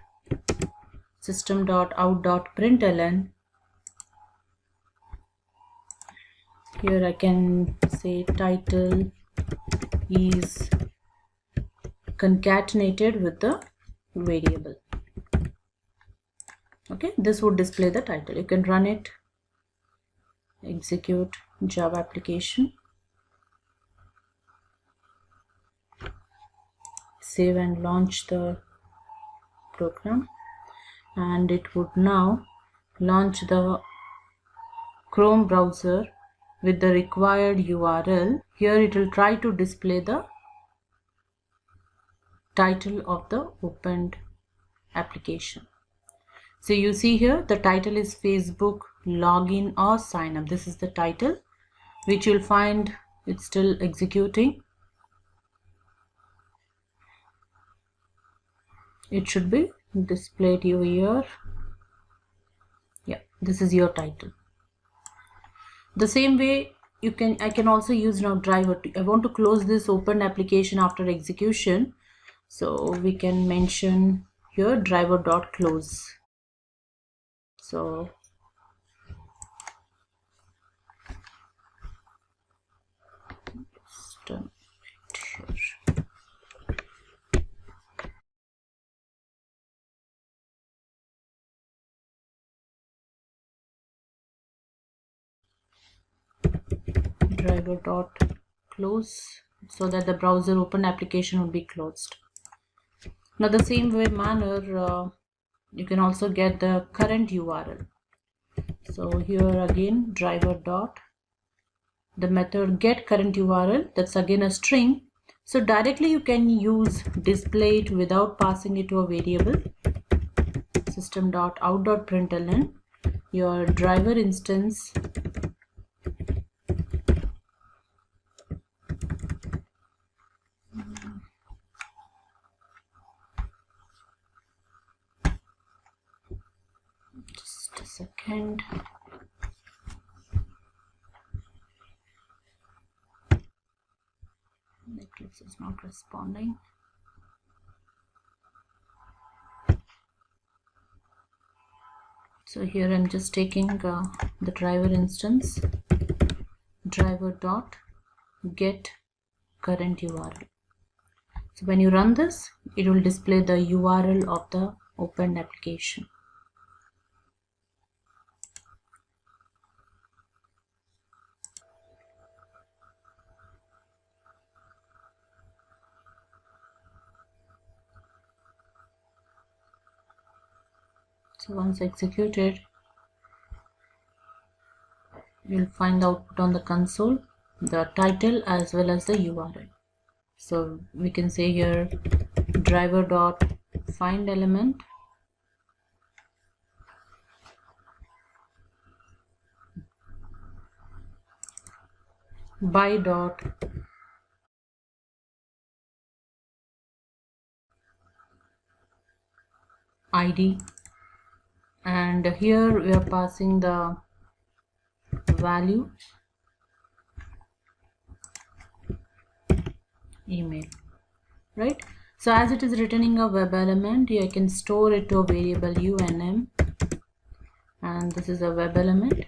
system.out.println. Here I can say title is concatenated with the variable. Okay, this would display the title. You can run it, execute Java application, save and launch the program, and it would now launch the Chrome browser with the required URL. Here it will try to display the title of the opened application. So you see here the title is Facebook login or sign up. This is the title, which you'll find it's still executing. It should be displayed here. Yeah, this is your title. The same way I can also use now driver. I want to close this open application after execution, so we can mention here driver.close. So done. driver dot close, so that the browser open application will be closed. Now the same way manner, you can also get the current URL. So here again, driver dot, the method get current URL, that's again a string. So directly you can use display it without passing it to a variable. System.out.println, your driver instance just a second. Eclipse is not responding. So here I'm just taking the driver instance, driver dot get current URL. So when you run this, it will display the URL of the opened application. So once executed, you'll find the output on the console, the title as well as the URL. So we can say here driver dot find element by dot ID, and here we are passing the value email, right? So as it is returning a web element, you can store it to a variable unm, and this is a web element.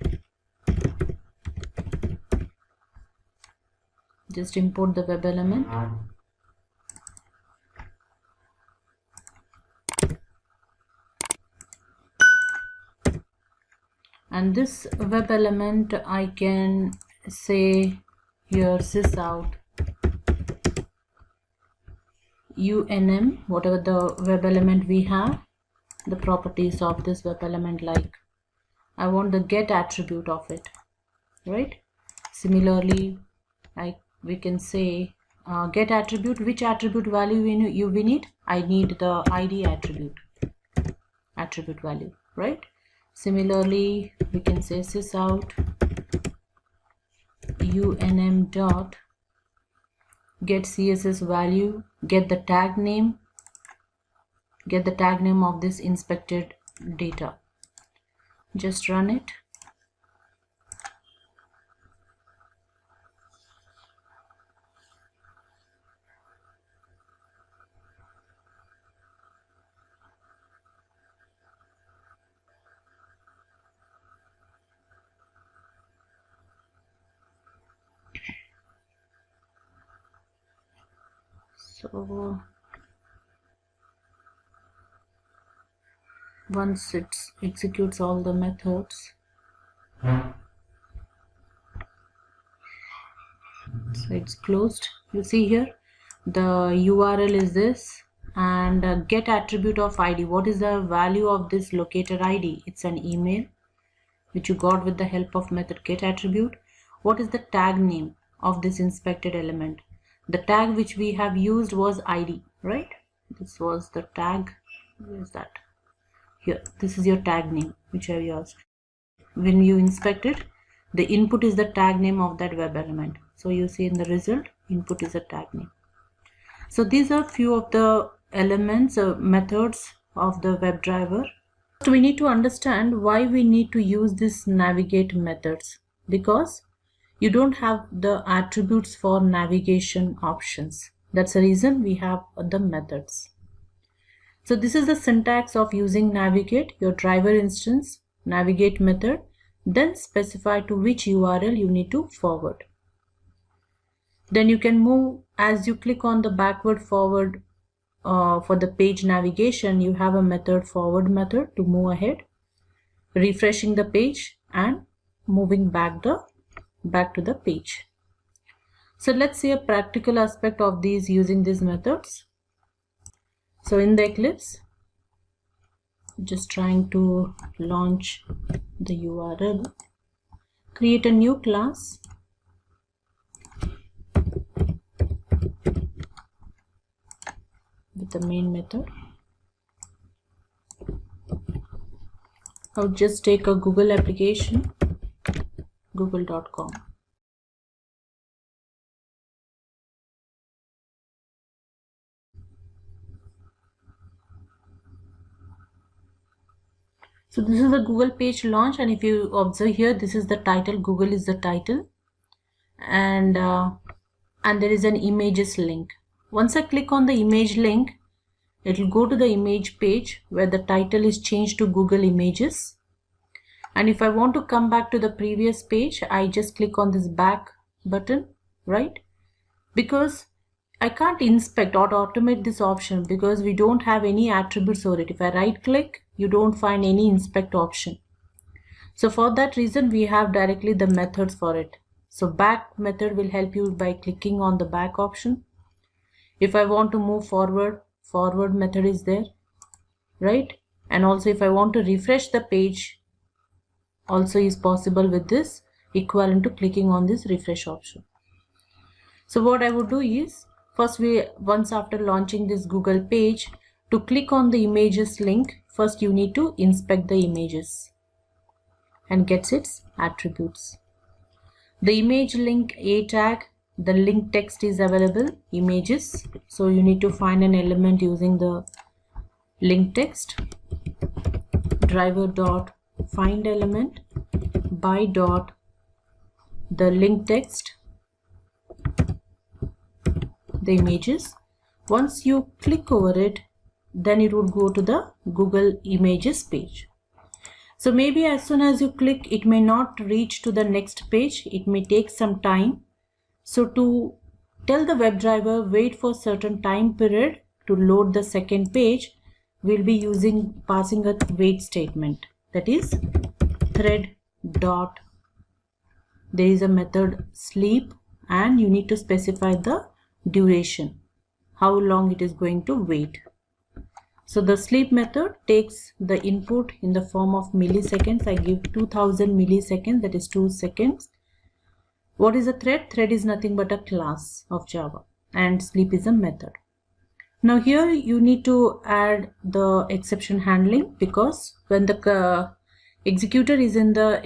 Just import the web element. And this web element, I can say here sysout unm, whatever the web element we have, the properties of this web element, like I want the get attribute of it, right? Similarly, we can say get attribute, which attribute value we need. I need the ID attribute value, right? Similarly, we can say sysout unm dot get css value, get the tag name of this inspected data. Just run it. So once it executes all the methods, so it's closed. You see here the URL is this, and get attribute of ID. What is the value of this locator ID? It's an email which you got with the help of method get attribute. What is the tag name of this inspected element? The tag which we have used was ID, right? This was the tag. Where is that? Here, this is your tag name which I have used. When you inspect it, the input is the tag name of that web element. So you see in the result, input is a tag name. So these are few of the elements, methods of the WebDriver. So we need to understand why we need to use this navigate methods, because you don't have the attributes for navigation options. That's the reason we have the methods. So this is the syntax of using navigate, your driver instance, navigate method, then specify to which URL you need to forward. Then you can move as you click on the backward forward for the page navigation. You have a method forward method to move ahead, refreshing the page and moving back to the page. So let's see a practical aspect of these using these methods. So in the Eclipse, just trying to launch the URL, create a new class, with the main method. I'll just take a Google application, google.com. So this is the Google page launch, and if you observe here, this is the title. Google is the title, and there is an images link. Once I click on the image link, it will go to the image page where the title is changed to Google Images. And if I want to come back to the previous page, I just click on this back button, right? Because I can't inspect or automate this option because we don't have any attributes over it. If I right click, you don't find any inspect option. So for that reason, we have directly the methods for it. So back method will help you by clicking on the back option. If I want to move forward, forward method is there, right? And also if I want to refresh the page, also is possible with this, equivalent to clicking on this refresh option. So what I would do is, first once after launching this Google page, to click on the images link, first you need to inspect the images and get its attributes. The image link A tag, the link text is available, images. So you need to find an element using the link text. Driver dot find element by dot the link text, the images. Once you click over it, then it would go to the Google Images page. So maybe as soon as you click, it may not reach to the next page. It may take some time. So to tell the WebDriver wait for certain time period to load the second page, we'll be passing a wait statement. That is thread dot, there is a method sleep, and you need to specify the duration, how long it is going to wait. So the sleep method takes the input in the form of milliseconds. I give 2000 milliseconds, that is 2 seconds. What is a thread? Thread is nothing but a class of Java, and sleep is a method. Now here you need to add the exception handling, because when the executor is in the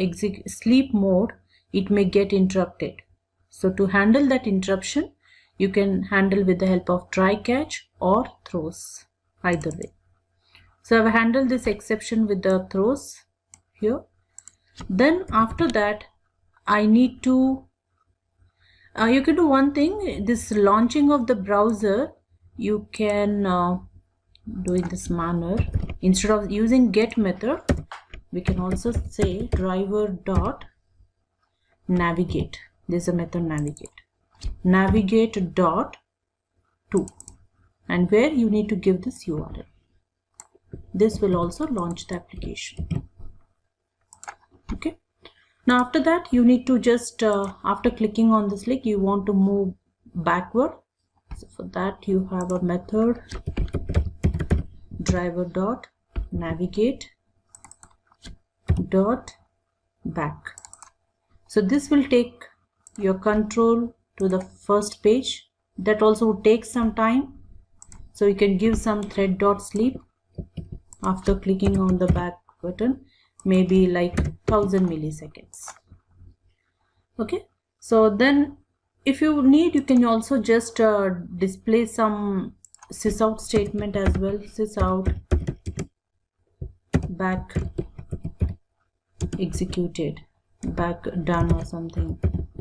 sleep mode, it may get interrupted. So to handle that interruption, you can handle with the help of try catch or throws, either way. So I've handled this exception with the throws here. Then after that, I need to you can do one thing, this launching of the browser, you can do in this manner. Instead of using get method, we can also say driver dot navigate. This is a method navigate dot to, and where you need to give this URL. This will also launch the application. Okay. Now after that, you need to just after clicking on this link, you want to move backward. So for that, you have a method driver dot navigate dot back. So this will take your control to the first page. That also would take some time. So you can give some thread dot sleep after clicking on the back button, maybe like 1000 milliseconds. Okay, so then if you need, you can also just display some sysout statement as well. Sysout back executed, back done, or something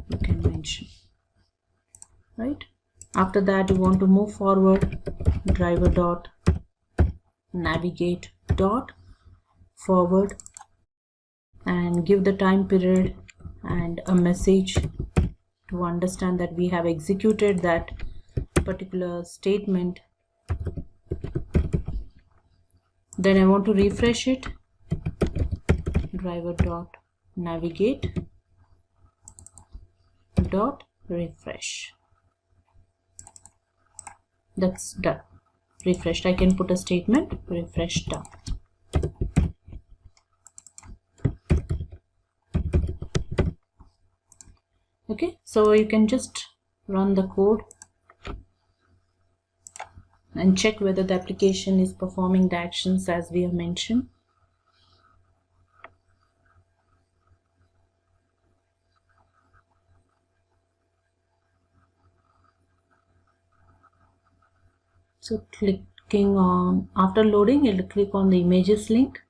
you can mention, right? After that, you want to move forward, driver dot navigate dot forward, and give the time period and a message to understand that we have executed that particular statement. Then I want to refresh it, driver dot navigate dot refresh. That's done. Refreshed. I can put a statement, refresh done. Okay, so you can just run the code and check whether the application is performing the actions as we have mentioned. So clicking on, after loading, you'll click on the images link.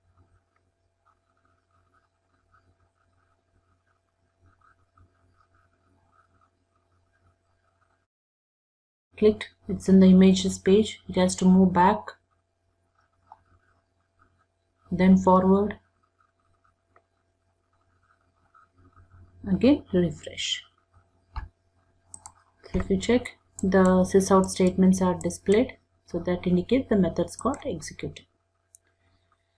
Clicked, it's in the images page. It has to move back, then forward, again refresh. So if you check, the sysout statements are displayed, so that indicates the methods got executed.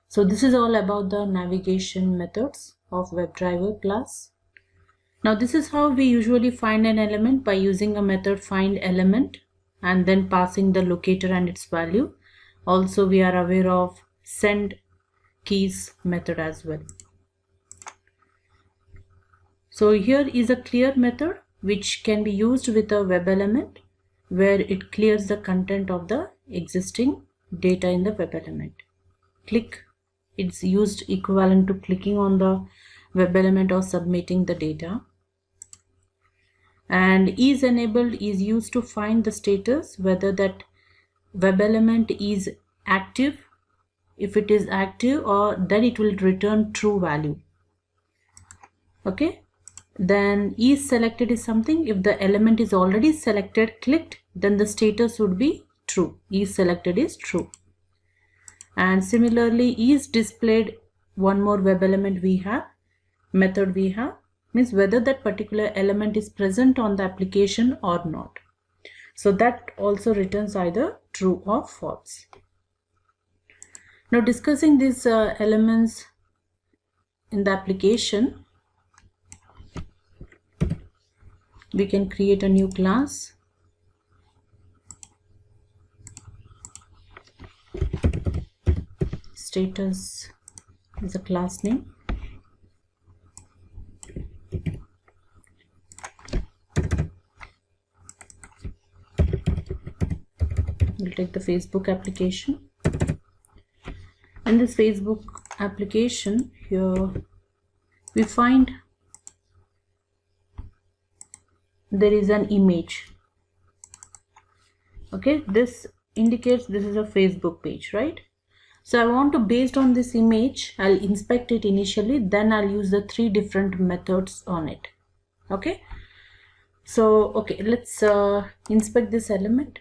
So this is all about the navigation methods of WebDriver class. Now this is how we usually find an element, by using a method find element and then passing the locator and its value. Also we are aware of send keys method as well. So here is a clear method which can be used with a web element, where it clears the content of the existing data in the web element. Click, it's used equivalent to clicking on the web element or submitting the data. And is enabled is used to find the status, whether that web element is active. If it is active, or then it will return true value. Okay, then is selected is something, if the element is already selected, clicked, then the status would be true. Is selected is true. And similarly, is displayed, one more web element we have, method we have, means whether that particular element is present on the application or not. So that also returns either true or false. Now discussing these elements in the application, we can create a new class. Status is a class name. We'll take the Facebook application. In this Facebook application, here we find there is an image. Okay, this indicates this is a Facebook page, right? So I want to, based on this image, I'll inspect it initially, then I'll use the 3 different methods on it. Okay, so okay, let's inspect this element.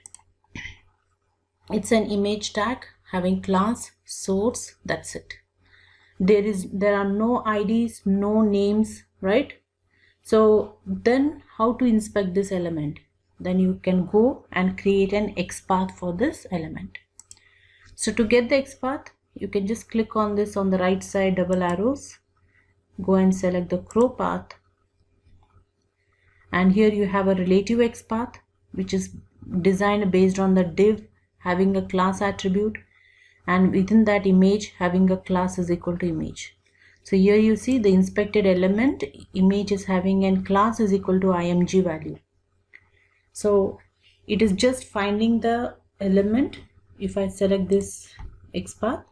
It's an image tag having class, source, that's it. There are no IDs, no names, right? So then how to inspect this element? Then you can go and create an XPath for this element. So to get the XPath, you can just click on this on the right side, double arrows, go and select the crow path, and here you have a relative XPath which is designed based on the div having a class attribute, and within that image having a class is equal to image. So here you see the inspected element image is having a class is equal to img value. So it is just finding the element. If I select this XPath,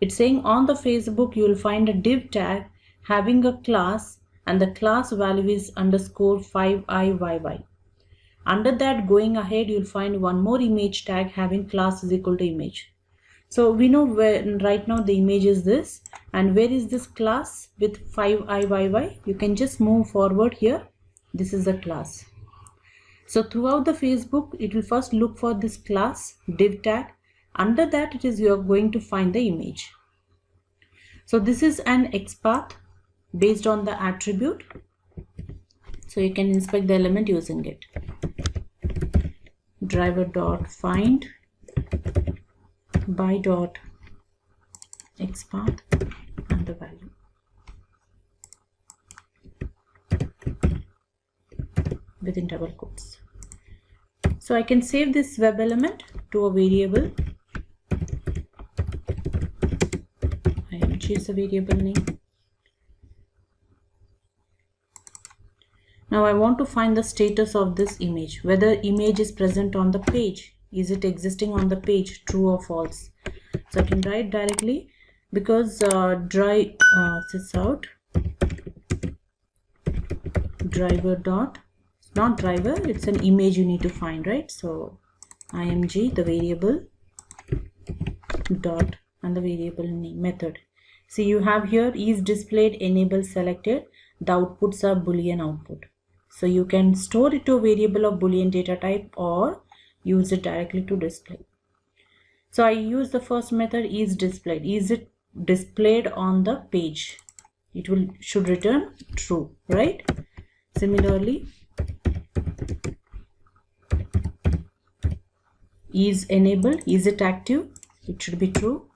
it's saying on the Facebook you will find a div tag having a class, and the class value is underscore 5IYY. Under that, going ahead, you'll find one more image tag having class is equal to image. So we know where right now the image is this, and where is this class with 5IYY? You can just move forward here. This is the class. So throughout the Facebook, it will first look for this class div tag. Under that, it is you are going to find the image. So this is an XPath based on the attribute. So you can inspect the element using it. Driver.find by dot XPath and the value. Within double quotes. So I can save this web element to a variable. img is a variable name. Now I want to find the status of this image, whether image is present on the page. Is it existing on the page, true or false? So I can write directly, because sys out driver dot, not driver, it's an image you need to find, right? So img, the variable dot, and the variable name method. See, you have here is displayed, enable selected. The outputs are boolean output. So you can store it to a variable of boolean data type or use it directly to display. So I use the first method, is displayed. Is it displayed on the page? It should return true, right? Similarly, is enabled. Is it active? It should be true.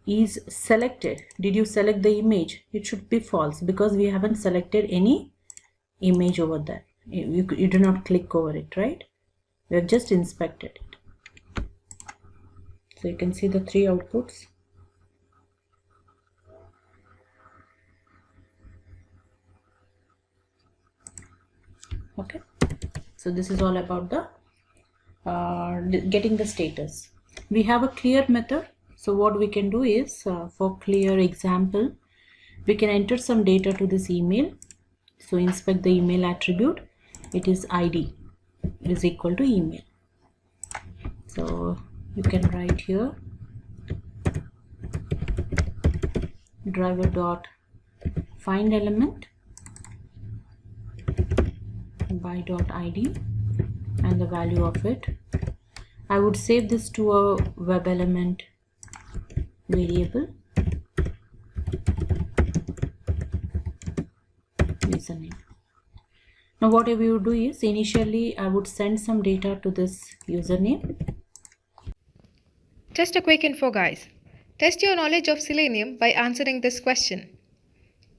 Is selected. Did you select the image? It should be false, because we haven't selected any image over there. You do not click over it, right? We have just inspected it. So you can see the three outputs. Okay, so this is all about the getting the status. We have a clear method. So what we can do is, for clear example, we can enter some data to this email. So inspect the email attribute. It is id is equal to email. So you can write here driver dot find element by dot id and the value of it. I would save this to a web element variable username. Now what I will do is, initially I would send some data to this username. Just a quick info, guys. Test your knowledge of Selenium by answering this question.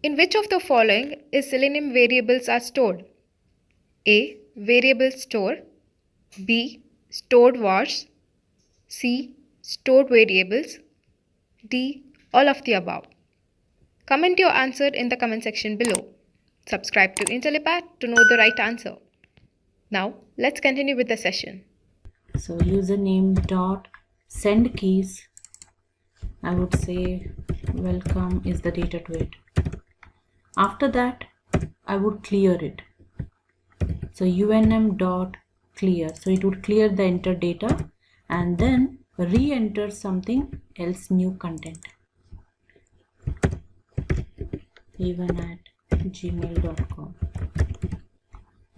In which of the following is Selenium variables are stored? A. Variable store. B. Stored vars. C. Stored variables. D. All of the above. Comment your answer in the comment section below. Subscribe to Intellipaat to know the right answer. Now, let's continue with the session. So username dot send keys, I would say welcome is the data to it. After that, I would clear it. So unm dot clear. So it would clear the entered data and then re-enter something else, new content, even at gmail.com.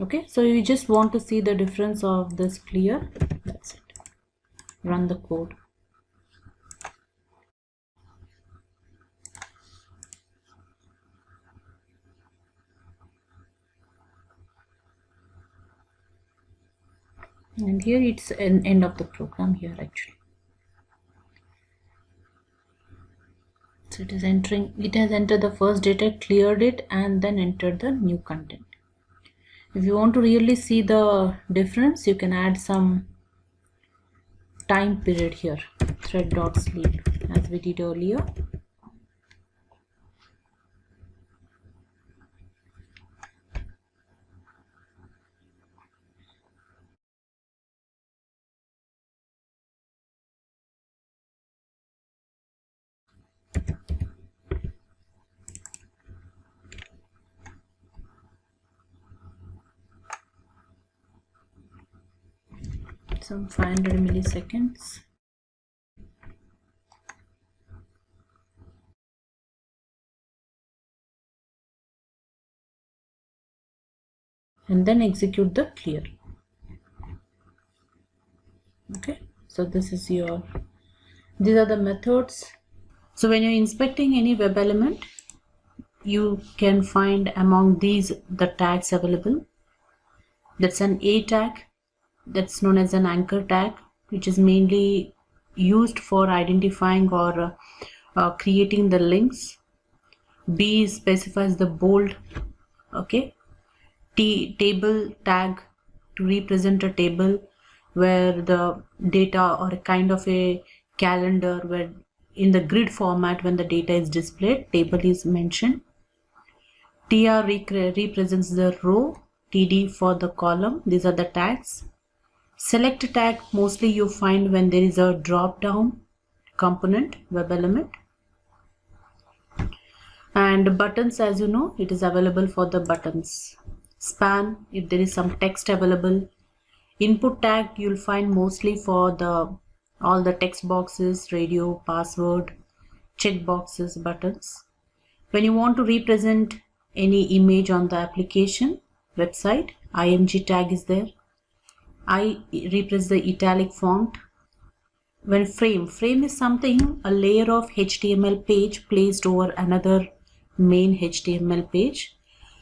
Okay, so you just want to see the difference of this clear. That's it. Run the code. And here it's an end of the program here actually. So it is entering, it has entered the first data, cleared it, and then entered the new content. If you want to really see the difference, you can add some time period here, thread.sleep, as we did earlier. Some 500 milliseconds. And then execute the clear. Okay, so this is your, these are the methods. So when you're inspecting any web element, you can find among these the tags available. That's an A tag, that's known as an anchor tag, which is mainly used for identifying or creating the links. B specifies the bold Okay, table tag to represent a table where the data, or a kind of a calendar where in the grid format when the data is displayed, table is mentioned. TR represents the row, TD for the column. These are the tags. Select tag mostly you find when there is a drop down component web element. And buttons, as you know, it is available for the buttons. Span, if there is some text available. Input tag you'll find mostly for the all the text boxes, radio, password, check boxes, buttons. When you want to represent any image on the application website, img tag is there. I represents the italic font. When frame is something, a layer of HTML page placed over another main HTML page.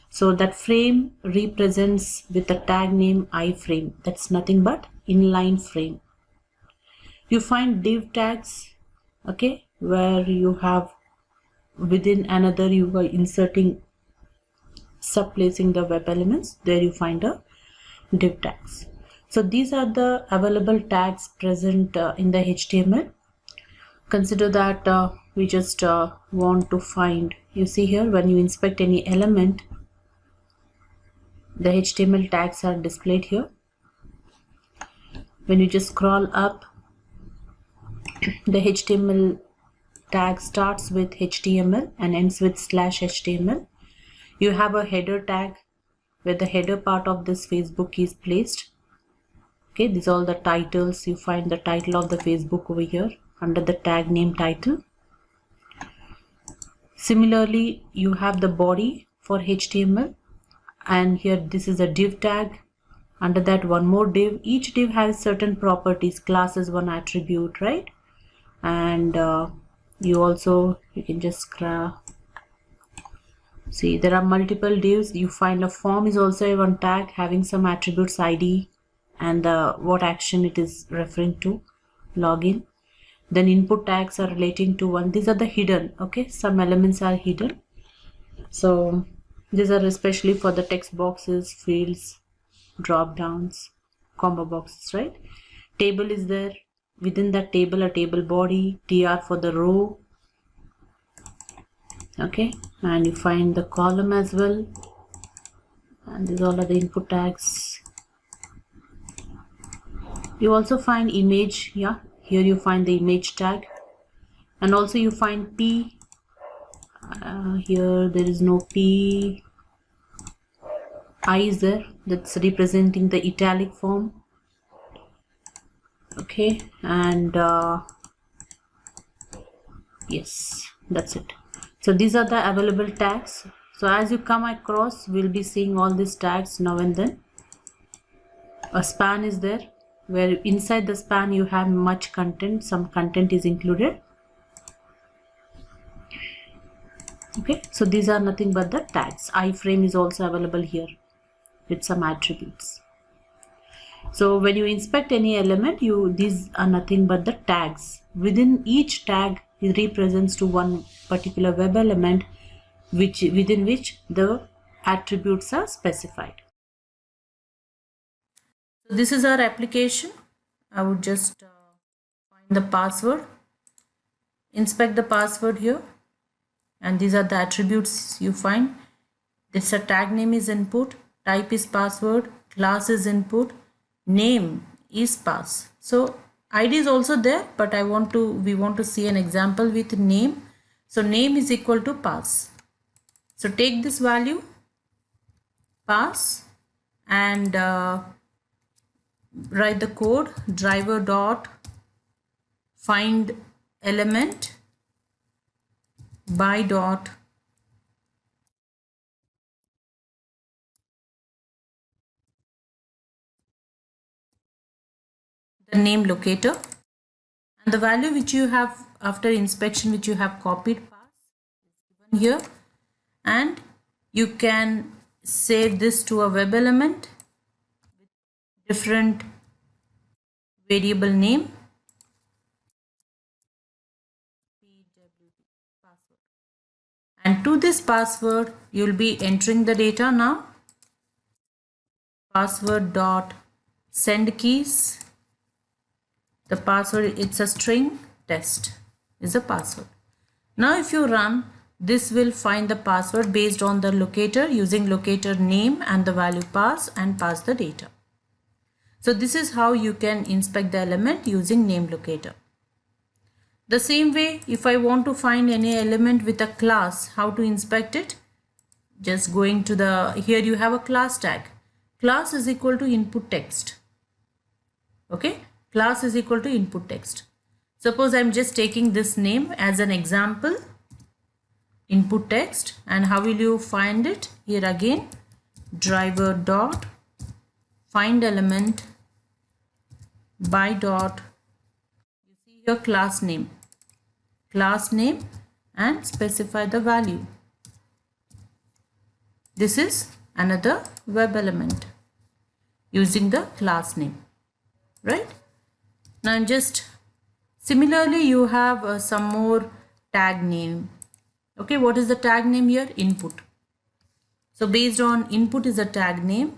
So that frame represents with the tag name iframe. That's nothing but inline frame. You find div tags, okay, where you have within another you are inserting, subplacing the web elements. There you find a div tags. So these are the available tags present in the HTML. Consider that we just want to find, you see here when you inspect any element, the HTML tags are displayed here. When you just scroll up, the HTML tag starts with HTML and ends with /HTML. You have a header tag where the header part of this Facebook is placed. Okay, these are all the titles. You find the title of the Facebook over here under the tag name title. Similarly, you have the body for HTML, and here this is a div tag. Under that one more div. Each div has certain properties. Class is one attribute, right? And you can just see there are multiple divs. You find a form is also a one tag having some attributes, ID and what action it is referring to, login. Then input tags are relating to one. These are the hidden, okay, some elements are hidden. So these are especially for the text boxes, fields, drop downs, combo boxes, right? Table is there. Within that table, a table body, tr for the row, okay, and you find the column as well, and these all are the input tags. You also find image, yeah, here you find the image tag, and also you find p. Here there is no p. I is there, that's representing the italic form, okay, and yes, that's it. So these are the available tags. So as you come across, we'll be seeing all these tags now and then. A span is there, where inside the span you have much content, some content is included. Okay, so these are nothing but the tags. Iframe is also available here with some attributes. So when you inspect any element, these are nothing but the tags. Within each tag, it represents to one particular web element within which the attributes are specified. So this is our application. I would just find the password, inspect the password here, and these are the attributes you find. This a tag name is input, type is password, class is input, name is pass. So ID is also there, but we want to see an example with name. So name is equal to pass. So take this value, pass, and write the code driver dot find element by dot the name locator, and the value which you have after inspection, which you have copied pass, is given here, and you can save this to a web element with different variable name, and to this password, you'll be entering the data now. Password dot send keys. The password, it's a string, test is a password. Now if you run, this will find the password based on the locator using locator name and the value pass and pass the data. So this is how you can inspect the element using name locator. The same way, if I want to find any element with a class, how to inspect it? Just going to the, here you have a class tag. Class is equal to input text. Okay, class is equal to input text. Suppose I'm just taking this name as an example, input text, and how will you find it? Here again, driver dot find element by dot, you see your class name and specify the value. This is another web element using the class name, right? Now just similarly you have some more tag name. Okay, what is the tag name here? Input. So based on input is a tag name.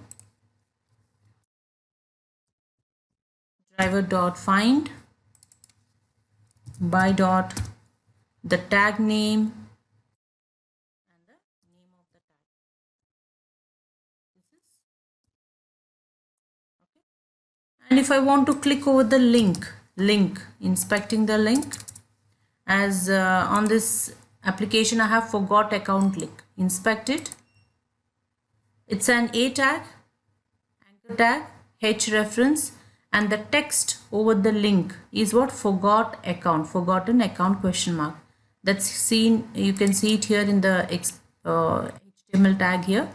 Driver dot find by dot the tag name and the name of the tag. This is okay. And if I want to click over the link, inspecting the link, as on this application I have forgot account link, inspect it. It's an A tag, anchor tag, H reference, and the text over the link is what? Forgotten account question mark. That's seen, you can see it here in the HTML tag here,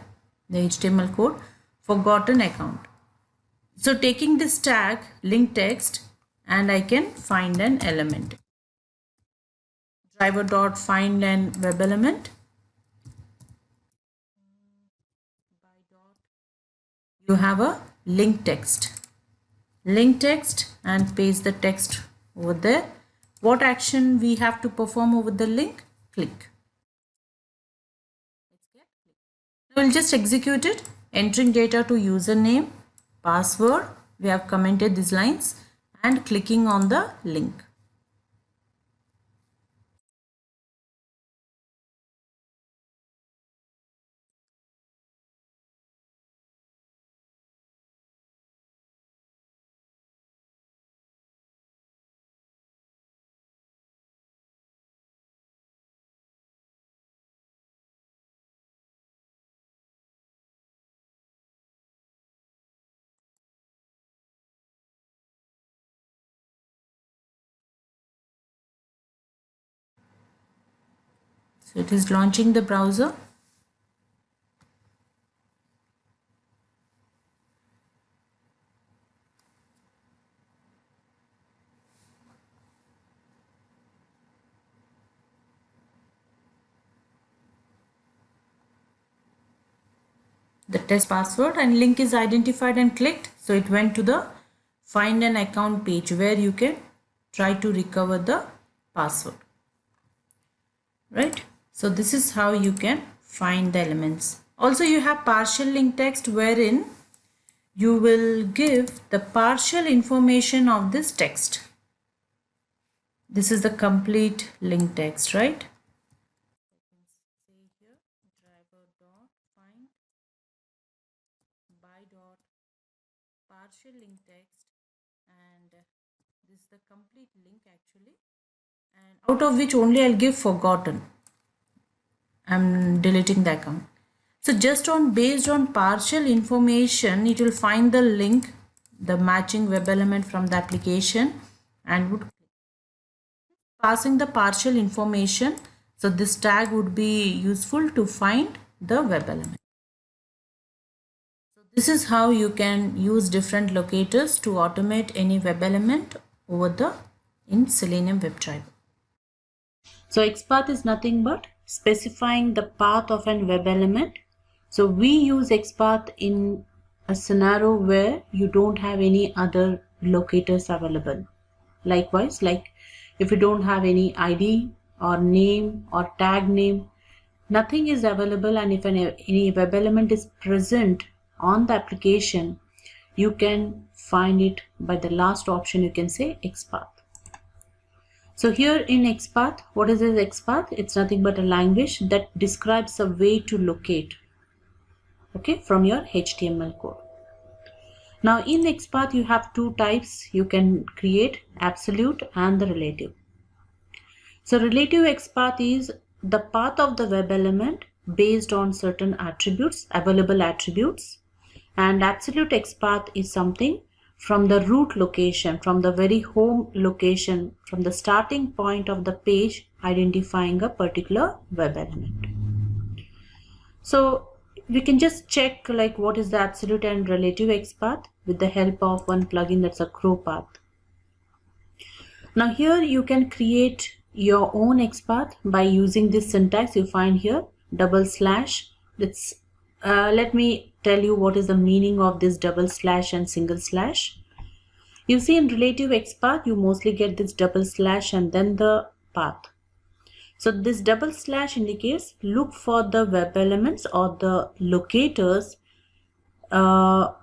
the HTML code, forgotten account. So taking this tag, link text, and I can find an element. Driver dot find an web element. By dot, you have a link text and paste the text over there. What action we have to perform over the link? Click. Now we'll just execute it, entering data to username, password, we have commented these lines, and clicking on the link. So it is launching the browser. The test password and link is identified and clicked. So it went to the find an account page where you can try to recover the password. Right? So this is how you can find the elements. Also you have partial link text wherein you will give the partial information of this text. This is the complete link text, right? Partial link text, and this is the complete link actually, and out of which only I'll give forgotten. I'm deleting the account. So just based on partial information, it will find the link, the matching web element from the application, and would passing the partial information. So this tag would be useful to find the web element. This is how you can use different locators to automate any web element in Selenium WebDriver. So XPath is nothing but specifying the path of an web element. So we use XPath in a scenario where you don't have any other locators available. Likewise, like if you don't have any ID or name or tag name, nothing is available, and if any web element is present on the application, you can find it by the last option. You can say XPath. So here in XPath, what is this XPath? It's nothing but a language that describes a way to locate, okay, from your HTML code. Now in XPath you have two types you can create, absolute and the relative. So relative XPath is the path of the web element based on certain attributes, available attributes, and absolute XPath is something from the root location, from the very home location, from the starting point of the page, identifying a particular web element. So we can just check like what is the absolute and relative XPath with the help of one plugin, that's a Courseware. Now here you can create your own XPath by using this syntax you find here, /. Let me tell you what is the meaning of this / and /. You see in relative XPath you mostly get this / and then the path. So this / indicates look for the web elements or the locators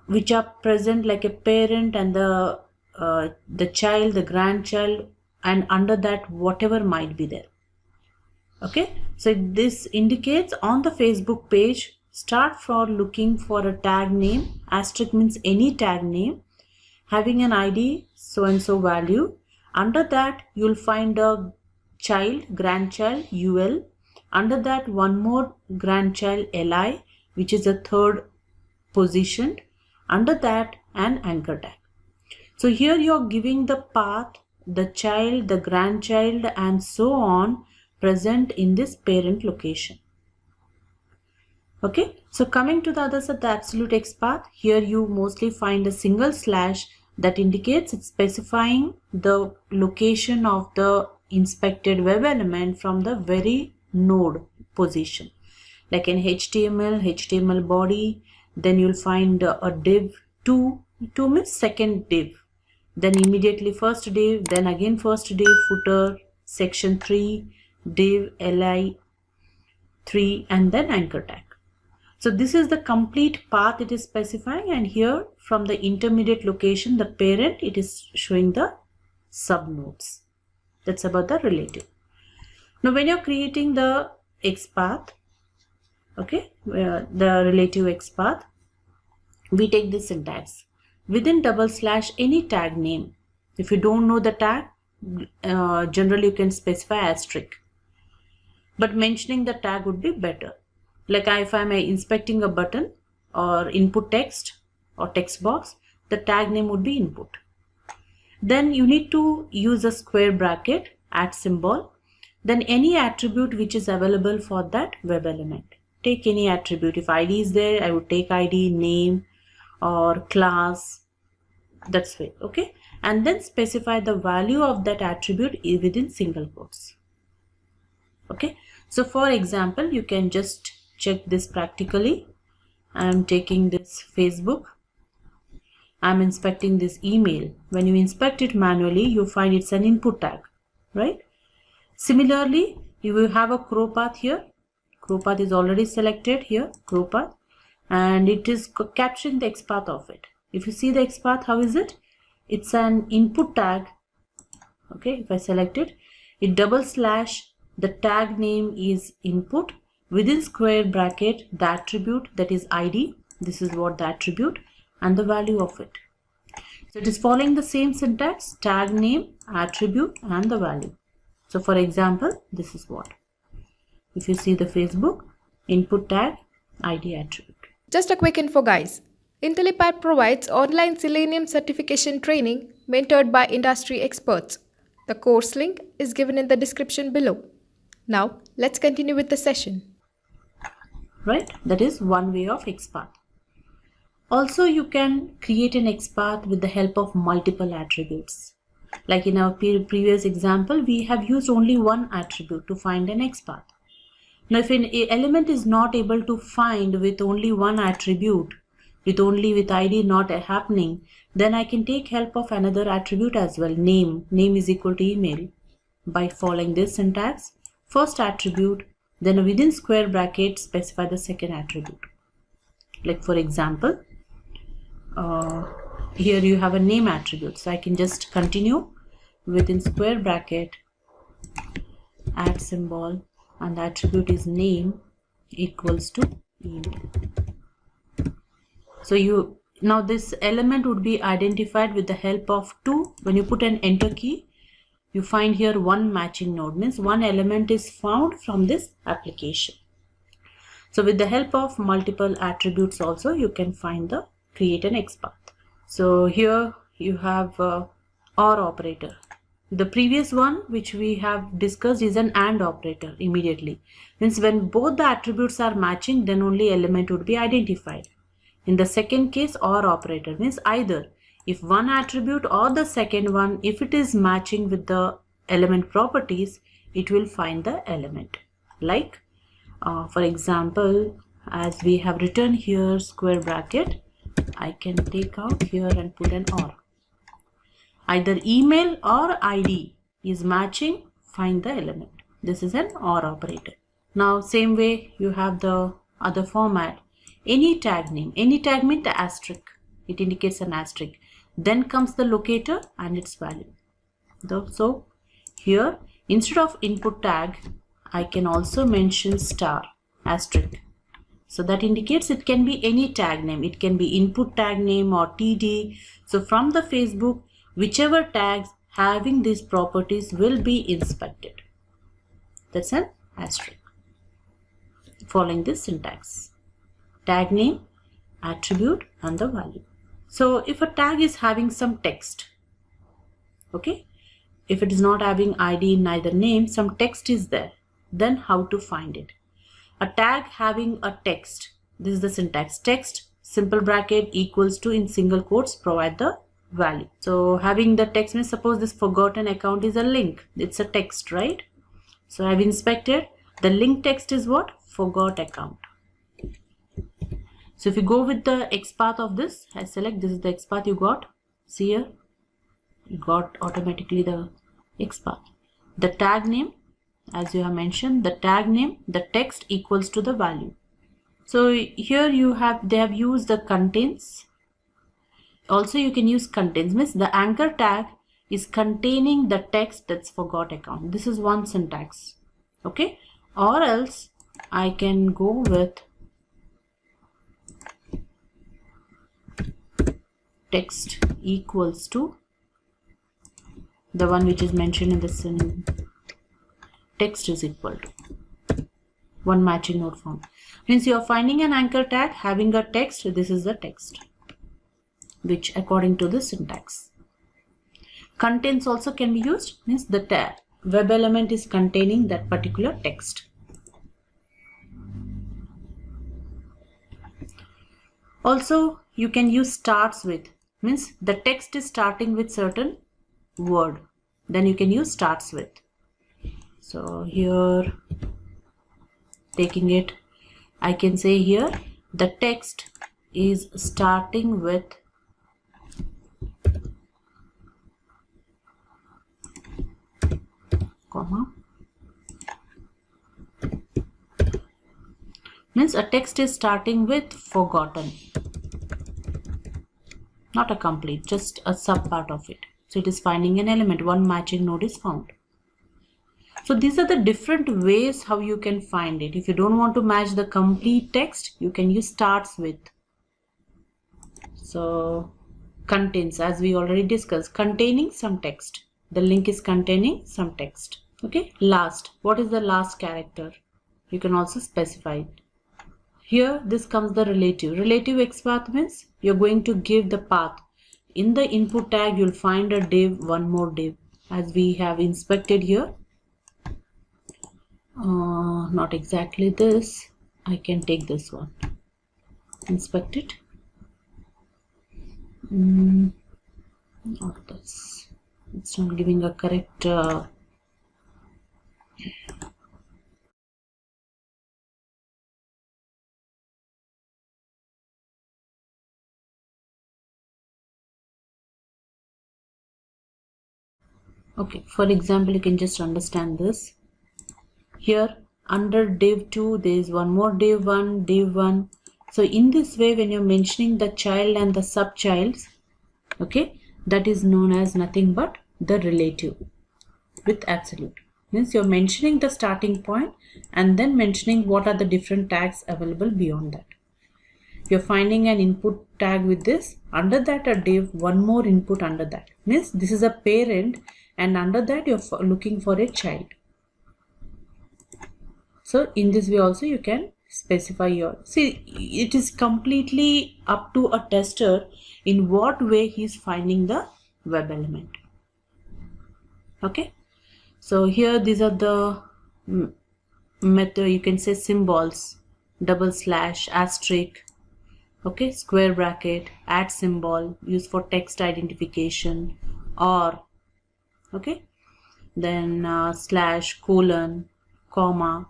which are present like a parent and the child, the grandchild, and under that whatever might be there. Okay, so this indicates on the Facebook page, start for looking for a tag name, asterisk means any tag name, having an ID so and so value. Under that you'll find a child, grandchild, UL. Under that one more grandchild, LI, which is a third position. Under that an anchor tag. So here you're giving the path, the child, the grandchild, and so on present in this parent location. Okay, so coming to the other side, the absolute XPath, here you mostly find a single slash that indicates it's specifying the location of the inspected web element from the very node position. Like in HTML body, then you'll find a div 2 means second div. Then immediately first div, then again first div, footer, section 3, div, li 3, and then anchor tag. So this is the complete path it is specifying, and here from the intermediate location, the parent, it is showing the subnodes. That's about the relative. Now when you're creating the XPath, okay, the relative XPath, we take this syntax. Within / any tag name. If you don't know the tag, generally you can specify asterisk, but mentioning the tag would be better. Like if I'm inspecting a button or input text or text box, the tag name would be input. Then you need to use a square bracket, @ symbol, then any attribute which is available for that web element. Take any attribute. If ID is there, I would take ID, name, or class, that's way, okay, and then specify the value of that attribute within single quotes. Okay, so for example, you can just check this practically. I am taking this Facebook, I am inspecting this email. When you inspect it manually, you find it's an input tag, right? Similarly, you will have a Courseware here. Courseware is already selected here, Courseware, and it is capturing the XPath of it. If you see the XPath, how is it? It's an input tag. Okay, if I select it, it /, the tag name is input, within square bracket the attribute, that is ID, this is what the attribute, and the value of it. So it is following the same syntax, tag name, attribute, and the value. So for example, this is what. If you see the Facebook, input tag, ID, attribute. Just a quick info, guys. Intellipaat provides online Selenium certification training mentored by industry experts. The course link is given in the description below. Now, let's continue with the session. Right, that is one way of XPath. Also, you can create an XPath with the help of multiple attributes. Like in our previous example, we have used only one attribute to find an XPath. Now, if an element is not able to find with only one attribute, with ID not happening, then I can take help of another attribute as well, name is equal to email, by following this syntax. First attribute Then within square bracket, specify the second attribute. Like for example, here you have a name attribute. So I can just continue within square bracket, add symbol, and the attribute is name equals to email. So now this element would be identified with the help of two. When you put an enter key, you find here one matching node, means one element is found from this application. So with the help of multiple attributes also, you can find the create an XPath. So here you have OR operator. The previous one which we have discussed is an AND operator immediately. Means when both the attributes are matching, then only element would be identified. In the second case, OR operator means either if one attribute or the second one, if it is matching with the element properties, it will find the element. Like for example, as we have written here square bracket, I can take out here and put an OR. Either email or ID is matching, find the element. This is an OR operator. Now same way you have the other format. Any tag name. Any tag means the asterisk. It indicates an asterisk. Then comes the locator and its value. So here instead of input tag, I can also mention star asterisk. So that indicates it can be any tag name. It can be input tag name or TD. So from the Facebook, whichever tags having these properties will be inspected. That's an asterisk. Following this syntax. Tag name, attribute, and the value. So if a tag is having some text, okay, if it is not having ID, neither name, some text is there, then how to find it? A tag having a text, this is the syntax, text, simple bracket equals to in single quotes, provide the value. So having the text means suppose this forgotten account is a link, it's a text, right? So I've inspected, the link text is what? Forgot account. So if you go with the XPath of this, I select this is the XPath you got. See here, you got automatically the XPath. The tag name, as you have mentioned, the tag name, the text equals to the value. So here they have used the contains. Also you can use contains, means the anchor tag is containing the text that's forgot account. This is one syntax. Okay, or else I can go with text equals to the one which is mentioned in the synonym. Text is equal to one matching node found. Means you are finding an anchor tag having a text. This is the text, which according to the syntax. Contains also can be used, means the tag web element is containing that particular text. Also you can use starts with, means the text is starting with certain word, then you can use starts with. So here taking it, I can say here the text is starting with comma, means a text is starting with forgotten, not a complete, just a sub part of it. So it is finding an element, one matching node is found. So these are the different ways how you can find it. If you don't want to match the complete text, you can use starts with. So contains, as we already discussed, containing some text. The link is containing some text. Okay, last, what is the last character? You can also specify it. Here this comes the relative. Relative XPath means you're going to give the path. In the input tag you'll find a div, one more div, as we have inspected here. Not exactly this, I can take this one, inspect it. Not this, it's not giving a correct okay, for example, you can just understand this. Here under div 2 there is one more div 1. So in this way, when you're mentioning the child and the subchilds, okay, that is known as nothing but the relative with absolute. Means you're mentioning the starting point and then mentioning what are the different tags available beyond that. You're finding an input tag with this, under that a div, one more input under that. Means this is a parent and under that you're looking for a child. So in this way also you can specify your, see, it is completely up to a tester in what way he is finding the web element. Okay, so here these are the method, you can say symbols, double slash, asterisk, okay, square bracket, at symbol used for text identification, or, okay, then slash, colon, comma.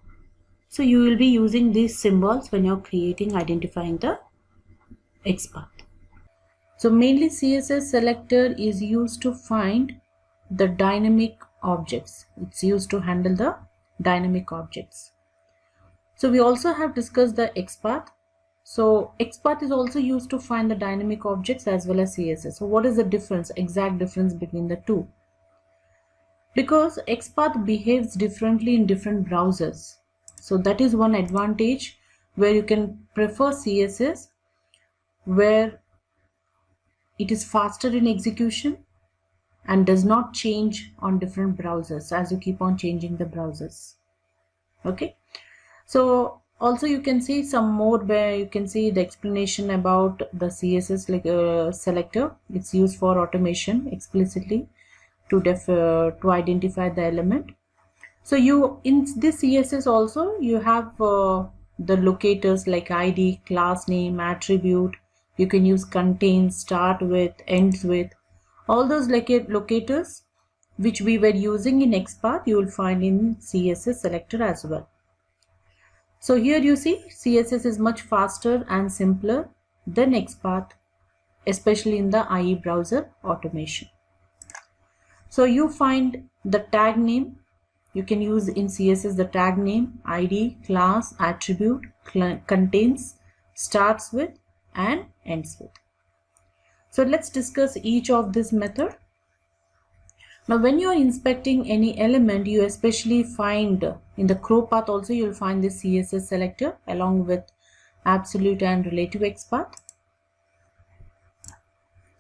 So you will be using these symbols when you're identifying the XPath. So mainly CSS selector is used to find the dynamic objects. It's used to handle the dynamic objects. So we also have discussed the XPath. So XPath is also used to find the dynamic objects as well as CSS. So what is the difference, exact difference between the two? Because XPath behaves differently in different browsers. So that is one advantage where you can prefer CSS, where it is faster in execution and does not change on different browsers as you keep on changing the browsers. Okay, so also you can see some more where you can see the explanation about the CSS like selector. It's used for automation explicitly to identify the element. So you in this CSS also you have the locators like ID, class name, attribute. You can use contains, start with, ends with. All those locators which we were using in XPath you will find in CSS selector as well. So here you see CSS is much faster and simpler than XPath, especially in the IE browser automation. So you find the tag name. You can use in CSS the tag name, ID, class, attribute, contains, starts with and ends with. So let's discuss each of this method. Now when you are inspecting any element, you especially find in the crow path also you will find this CSS selector along with absolute and relative XPath.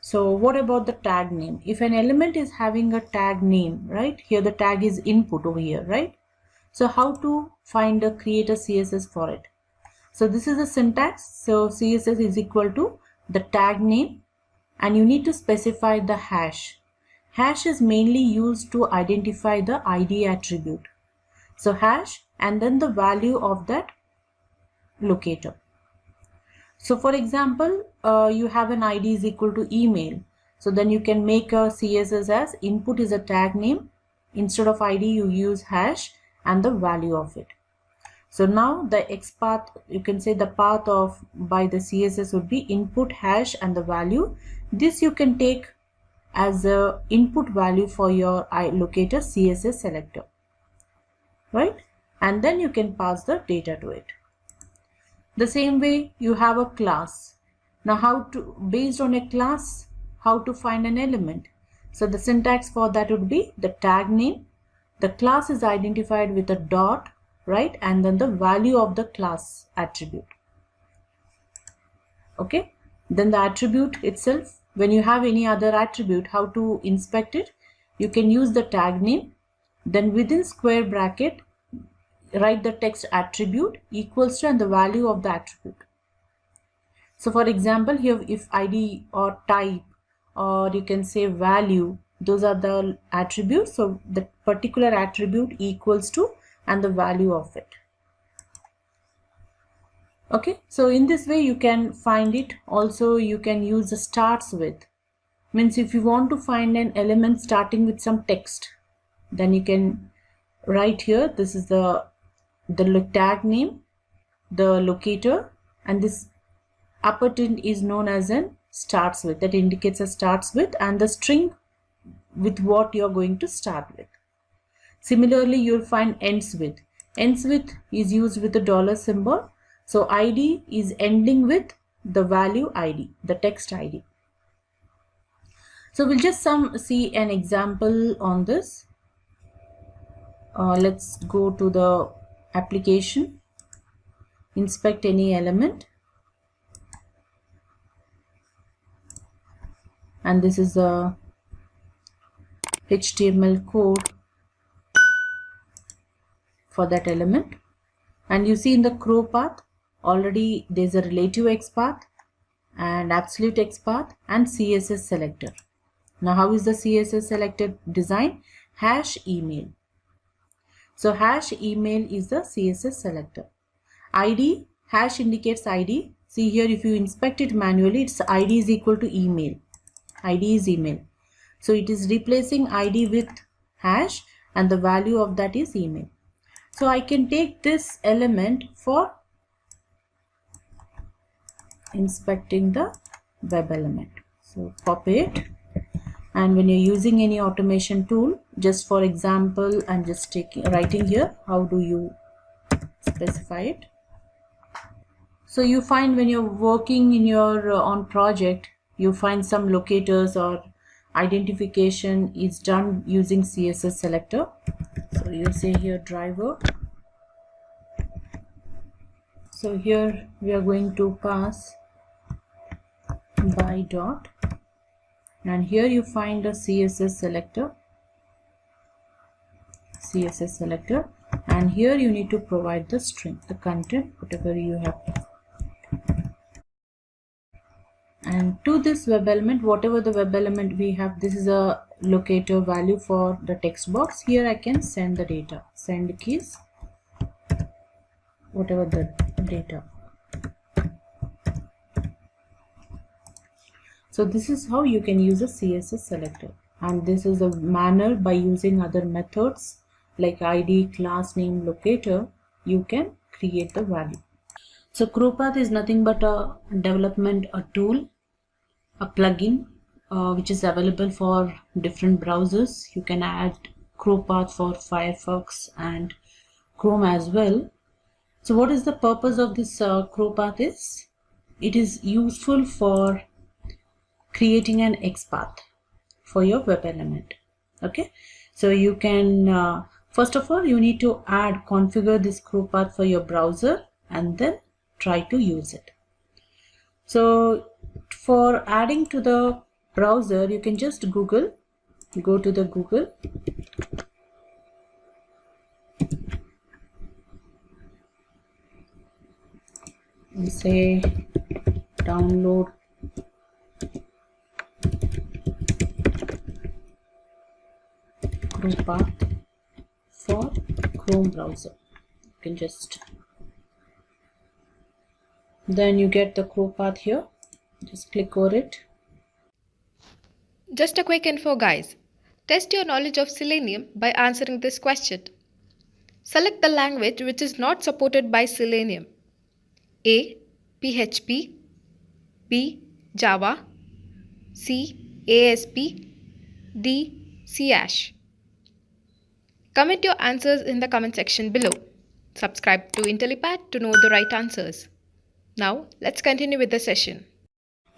So what about the tag name? If an element is having a tag name, right, here the tag is input over here, right? So how to create a CSS for it? So this is the syntax. So CSS is equal to the tag name and you need to specify the hash. Hash is mainly used to identify the ID attribute. So hash and then the value of that locator. So for example, you have an ID is equal to email. So then you can make a CSS as input is a tag name. Instead of ID, you use hash and the value of it. So now the XPath, you can say the path of by the CSS would be input hash and the value. This you can take as a input value for your locator CSS selector, right? And then you can pass the data to it. The same way you have a class. Now based on a class, how to find an element? So the syntax for that would be the tag name. The class is identified with a dot, right? And then the value of the class attribute. Okay. Then the attribute itself, when you have any other attribute, how to inspect it? You can use the tag name. Then within square bracket, write the text attribute equals to and the value of the attribute. So for example, here if ID or type or you can say value, those are the attributes. So the particular attribute equals to and the value of it. Okay, so in this way you can find it. Also you can use the starts with. Means if you want to find an element starting with some text, then you can write here, this is the tag name, the locator, and this upper tint is known as an starts with, that indicates a starts with, and the string with what you're going to start with. Similarly, you'll find ends with. ends with is used with the dollar symbol. So ID is ending with the value ID, the text ID. So we'll just see an example on this. Let's go to the application, inspect any element, and this is a HTML code for that element. And you see in the crow path already there's a relative XPath and absolute XPath and CSS selector. Now how is the CSS selector designed? Hash email. So hash email is the CSS selector. ID, hash indicates ID. See here, if you inspect it manually, its ID is equal to email. ID is email. So it is replacing ID with hash and the value of that is email. So I can take this element for inspecting the web element. So copy it, and when you're using any automation tool, just for example, I'm just writing here, how do you specify it? So you find when you're working in your on project, you find some locators or identification is done using CSS selector. So you say here driver. So here we are going to pass by dot, and here you find a CSS selector, and here you need to provide the string, the content, whatever you have. And to this web element, whatever the web element we have, this is a locator value for the text box. Here I can send the data, send keys, whatever the data. So this is how you can use a CSS selector, and this is a manner by using other methods like ID, class name, locator, you can create the value. So CrowPath is nothing but a tool, a plugin which is available for different browsers. You can add CrowPath for Firefox and Chrome as well. So what is the purpose of this CrowPath is? It is useful for creating an XPath for your web element. Okay, so you can first of all you need to configure this CrowPath for your browser and then try to use it. So for adding to the browser, you can just go to the Google, and say download CrowPath for Chrome browser. You can just, then you get the CrowPath here, just click over it. Just a quick info, guys. Test your knowledge of Selenium by answering this question. Select the language which is not supported by Selenium. A. PHP, B. Java, C. ASP, D. C#. Comment your answers in the comment section below. Subscribe to Intellipaat to know the right answers. Now let's continue with the session.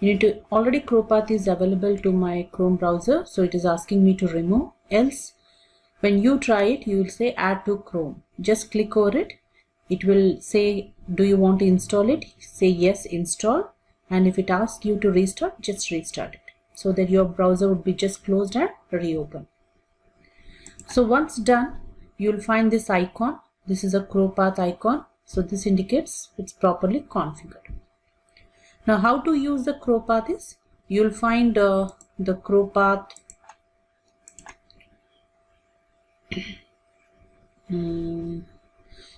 You need to, already CrowPath is available to my Chrome browser, so it is asking me to remove. Else when you try it, you will say add to Chrome. Just click over it. It will say, do you want to install it? Say yes, install. And if it asks you to restart, just restart it, so that your browser would be just closed and reopen. So once done, you will find this icon. This is a CrowPath icon. So this indicates it's properly configured. Now how to use the CrowPath is, you will find the CrowPath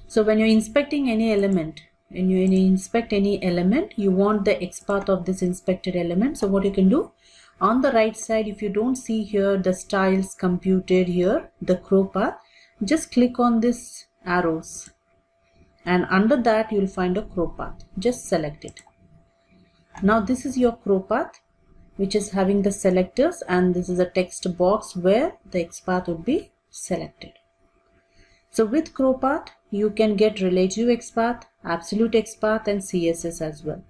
So when you're inspecting any element, when you inspect any element, you want the XPath of this inspected element. So what you can do, on the right side, if you don't see here the styles computed here, the CrowPath, just click on this arrows, and under that you will find a CrowPath. Just select it. Now this is your CrowPath, which is having the selectors, and this is a text box where the XPath would be selected. So with CrowPath, you can get relative XPath, absolute XPath, and CSS as well.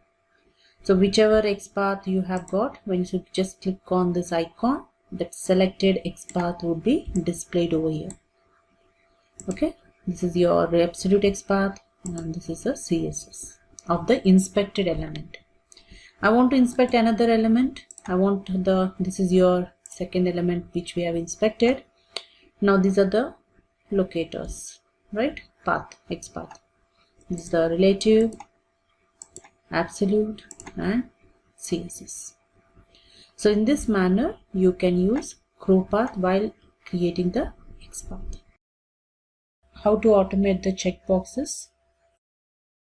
So whichever XPath you have got, when you just click on this icon, that selected XPath would be displayed over here. Okay, this is your absolute XPath and this is the CSS of the inspected element. I want to inspect another element. This is your second element which we have inspected. Now these are the locators, right? Path, XPath. This is the relative, absolute, and CSS. So in this manner, you can use CrowPath while creating the XPath. How to automate the checkboxes?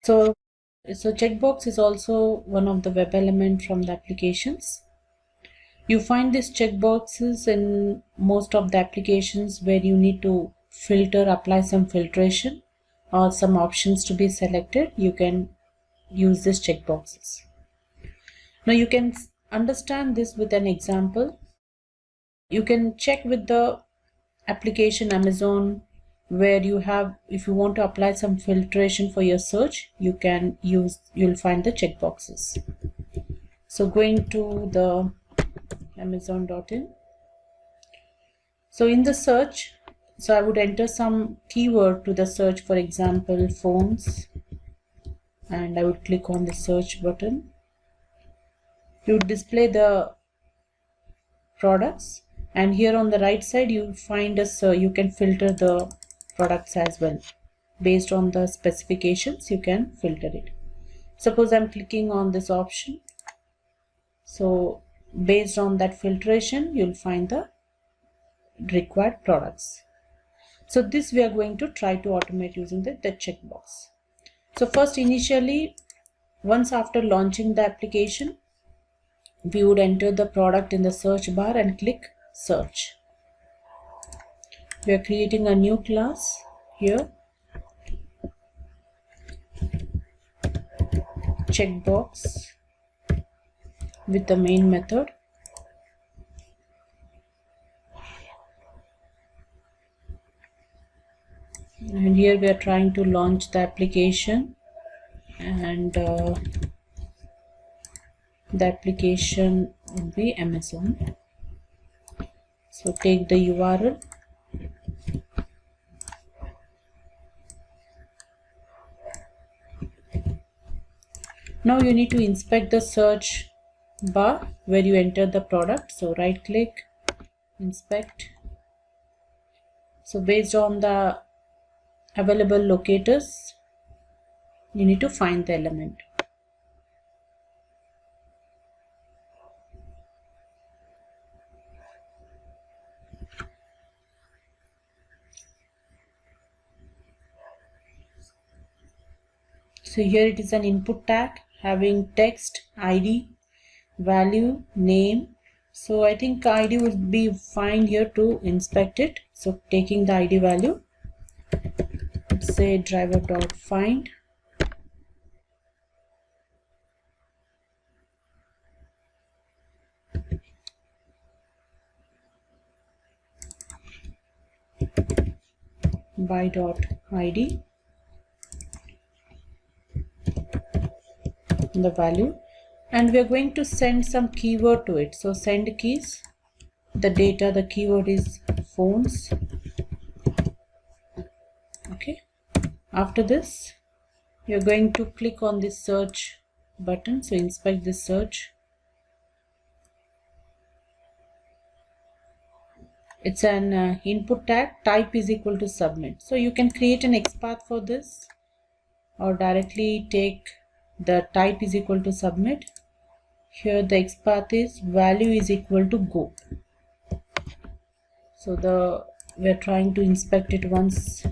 So checkbox is also one of the web element from the applications. You find these checkboxes in most of the applications where you need to apply some filtration or some options to be selected. You can use these checkboxes. Now you can understand this with an example. You can check with the application Amazon where if you want to apply some filtration for your search, you'll find the checkboxes. So going to the amazon.in. So in the search, I would enter some keyword to the search, for example, phones, and I would click on the search button. You would display the products, and here on the right side you find you can filter the products as well. Based on the specifications, you can filter it. Suppose I'm clicking on this option. So based on that filtration, you'll find the required products. So this we are going to try to automate using the checkbox. So first, initially, once after launching the application, we would enter the product in the search bar and click search. We are creating a new class here, checkbox, with the main method. And here we are trying to launch the application, and the application will be Amazon. So take the URL, now you need to inspect the search bar where you enter the product. So right click, inspect. So based on the available locators, you need to find the element. So here it is an input tag having text, ID, value, name. So I think ID would be fine here to inspect it. So taking the ID value, say driver.find. by.id, the value, and we are going to send some keyword to it. So send keys, the data, the keyword is phones. Okay, after this you're going to click on this search button. So inspect this search. It's an input tag, type is equal to submit. So you can create an XPath for this or directly take the type is equal to submit. Here the XPath is value is equal to go. So we're trying to inspect it once,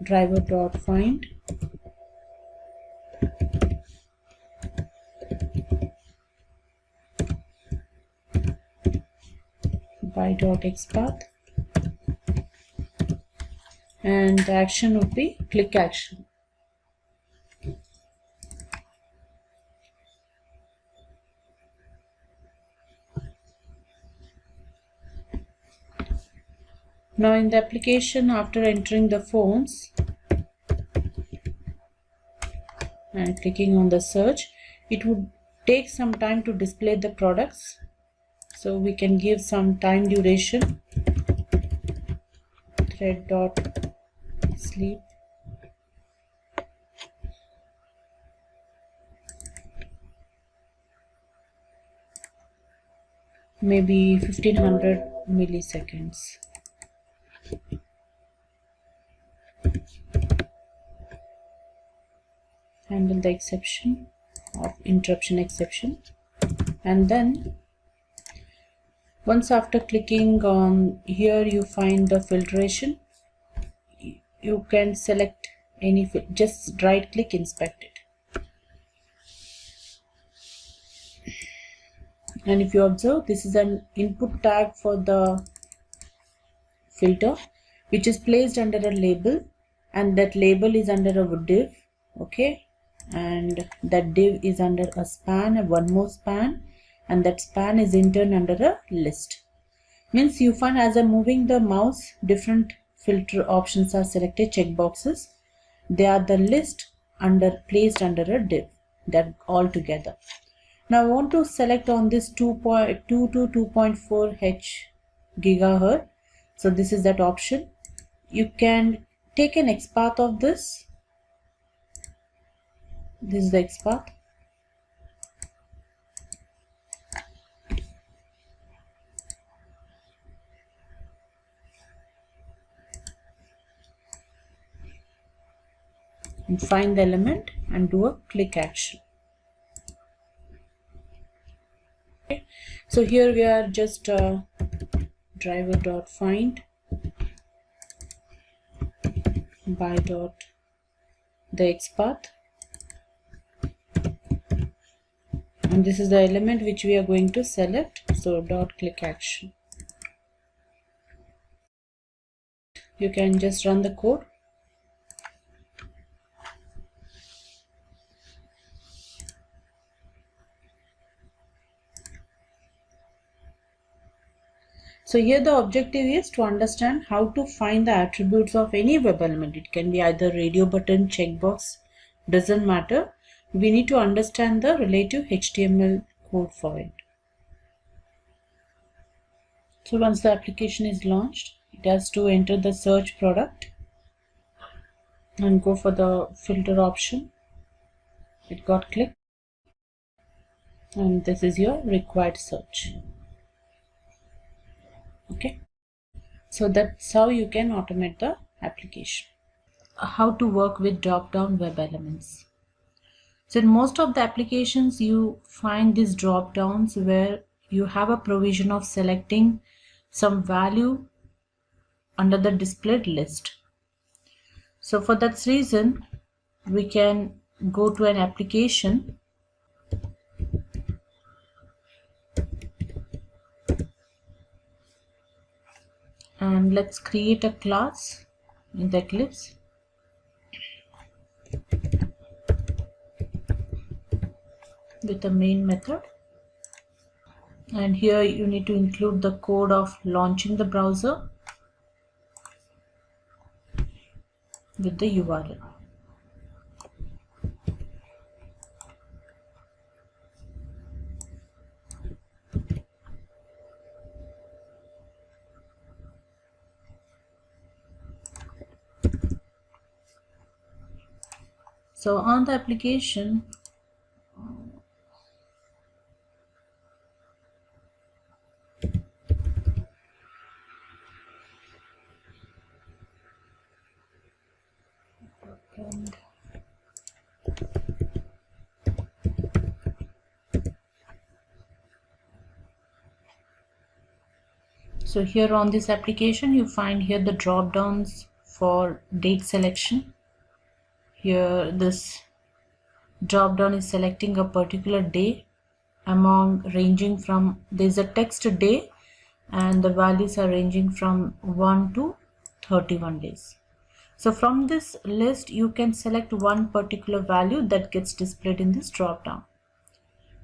driver.find. by.xpath, and the action would be click action. Now in the application, after entering the phones and clicking on the search, it would take some time to display the products. So we can give some time duration, thread.sleep, maybe 1500 milliseconds. Handle the exception of interruption exception, and then once after clicking on here, you find the filtration. You can select any, just right click, inspect it. And if you observe, this is an input tag for the filter, which is placed under a label, and that label is under a div. Okay, and that div is under a span, and one more span, and that span is in turn under a list. Means you find as I'm moving the mouse, different filter options are selected, checkboxes. They are the list placed under a div, that all together. Now I want to select on this 2.2 to 2.4 gigahertz. So this is that option. You can take an XPath of this. This is the XPath. And find the element and do a click action. Okay. So here we are just driver.find by dot the XPath, and this is the element which we are going to select. So dot click action. You can just run the code. So here the objective is to understand how to find the attributes of any web element. It can be either radio button, checkbox, doesn't matter. We need to understand the relative HTML code for it. So once the application is launched, it has to enter the search product and go for the filter option. It got clicked, and this is your required search. Okay, so that's how you can automate the application. How to work with drop-down web elements. So in most of the applications, you find these drop-downs where you have a provision of selecting some value under the displayed list. So for that reason, we can go to an application and let's create a class in the Eclipse. With the main method, and here you need to include the code of launching the browser with the URL. So on the application, so here on this application, you find here the drop downs for date selection. Here this drop down is selecting a particular day among ranging from, there's a text day and the values are ranging from 1 to 31 days. So from this list, you can select one particular value that gets displayed in this drop down.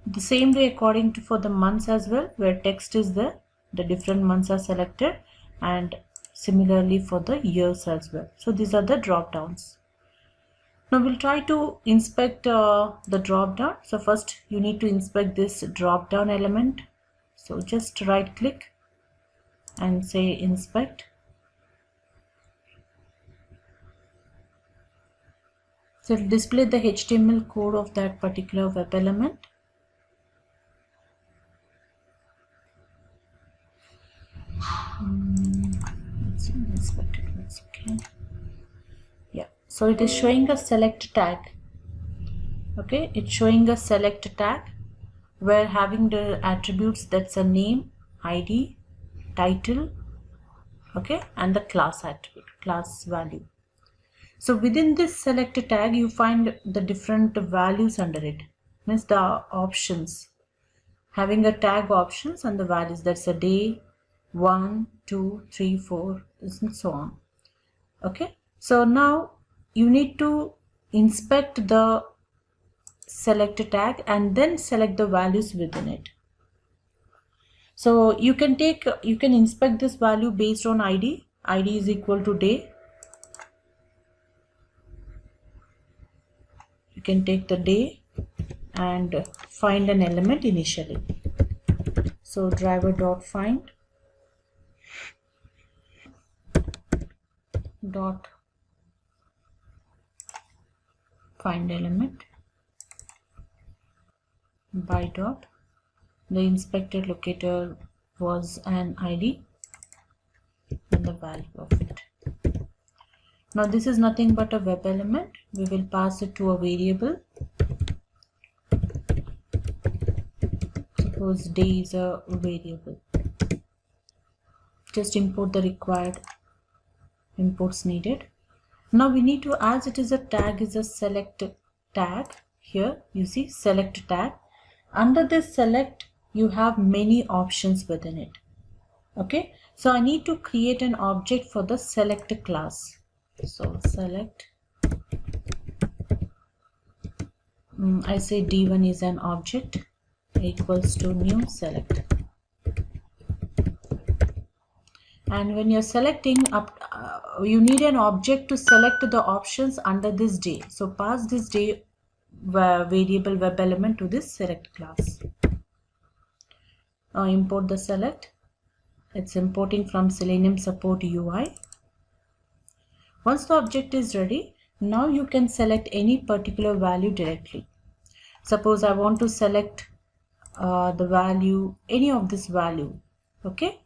The same way according to for the months as well, where text is there, the different months are selected, and Similarly for the years as well. So these are the drop downs. Now we'll try to inspect the drop down. So first you need to inspect this drop down element. So just right click and say inspect. So it will display the HTML code of that particular web element. Let's inspect it once again. Yeah, so it is showing a select tag. Okay, it's showing a select tag where having the attributes, that's a name, ID, title, okay, and the class attribute, class value. So within this select tag you find the different values under it, means the options, having a tag options and the values, that's a day, 1, 2, 3, 4 and so on. Okay, so now you need to inspect the select tag and then select the values within it. So you can inspect this value based on ID. ID is equal to day. You can take the day and find an element initially. So driver.find element by dot, the inspected locator was an ID and the value of it. Now this is nothing but a web element. We will pass it to a variable. Suppose day is a variable. Just import the required imports needed. Now we need to, as it is a tag, is a select tag. Here you see select tag. Under this select you have many options within it. Okay, so I need to create an object for the select class. So select, I say d1 is an object, equals to new select. And when you're selecting up, you need an object to select the options under this day. So pass this day variable web element to this select class. Now import the select. It's importing from Selenium support UI. Once the object is ready, now you can select any particular value directly. Suppose I want to select the value, any of this value, okay,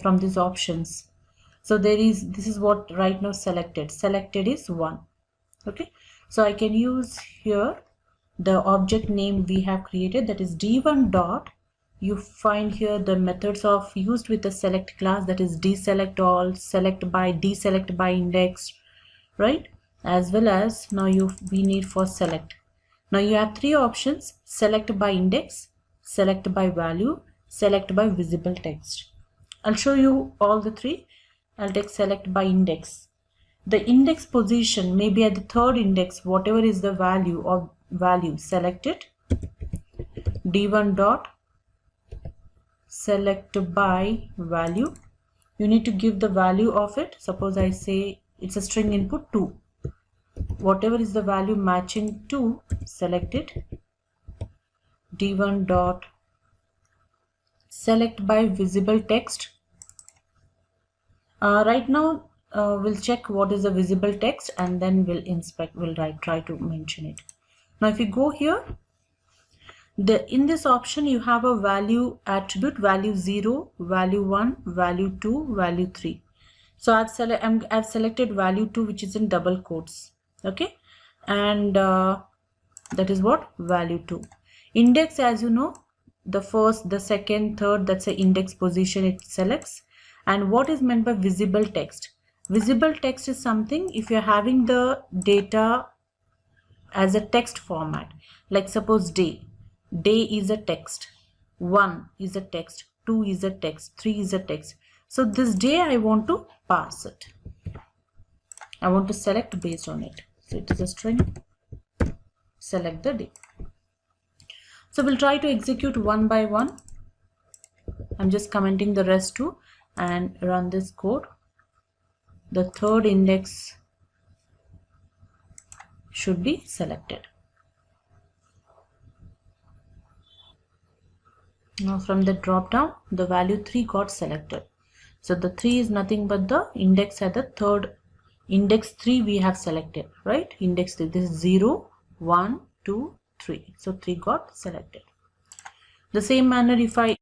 from these options. So this is what right now selected is 1. Okay, so I can use here the object name we have created, that is d1 dot. You find here the methods of used with the select class, that is deselect all, select by, deselect by index, right? As well as now we need for select. Now you have 3 options: select by index, select by value, select by visible text. I'll show you all the 3. I'll take select by index. The index position may be at the 3rd index, whatever is the value or value, select it. d1 dot select by value. You need to give the value of it. Suppose I say it's a string input 2. Whatever is the value matching to, select it. d1 dot select by visible text. Right now we'll check what is the visible text and then we'll inspect, try to mention it. Now if you go here, in this option you have a value attribute, value 0, value 1, value 2, value 3. So I've selected value 2, which is in double quotes. Okay, and that is what value 2. Index, as you know, the first, the second, third, that's the index position it selects. And what is meant by visible text? Visible text is something if you're having the data as a text format, like suppose day is a text, 1 is a text, 2 is a text, 3 is a text. So this day I want to pass it, I want to select based on it. So it is a string, select the day. So we'll try to execute one by one. I'm just commenting the rest too and run this code. the third index should be selected. Now from the drop down, the value 3 got selected. So the 3 is nothing but the index at the third. Index 3 we have selected, right? Index 3, this is 0, 1, 2, 3. So 3 got selected. The same manner, if I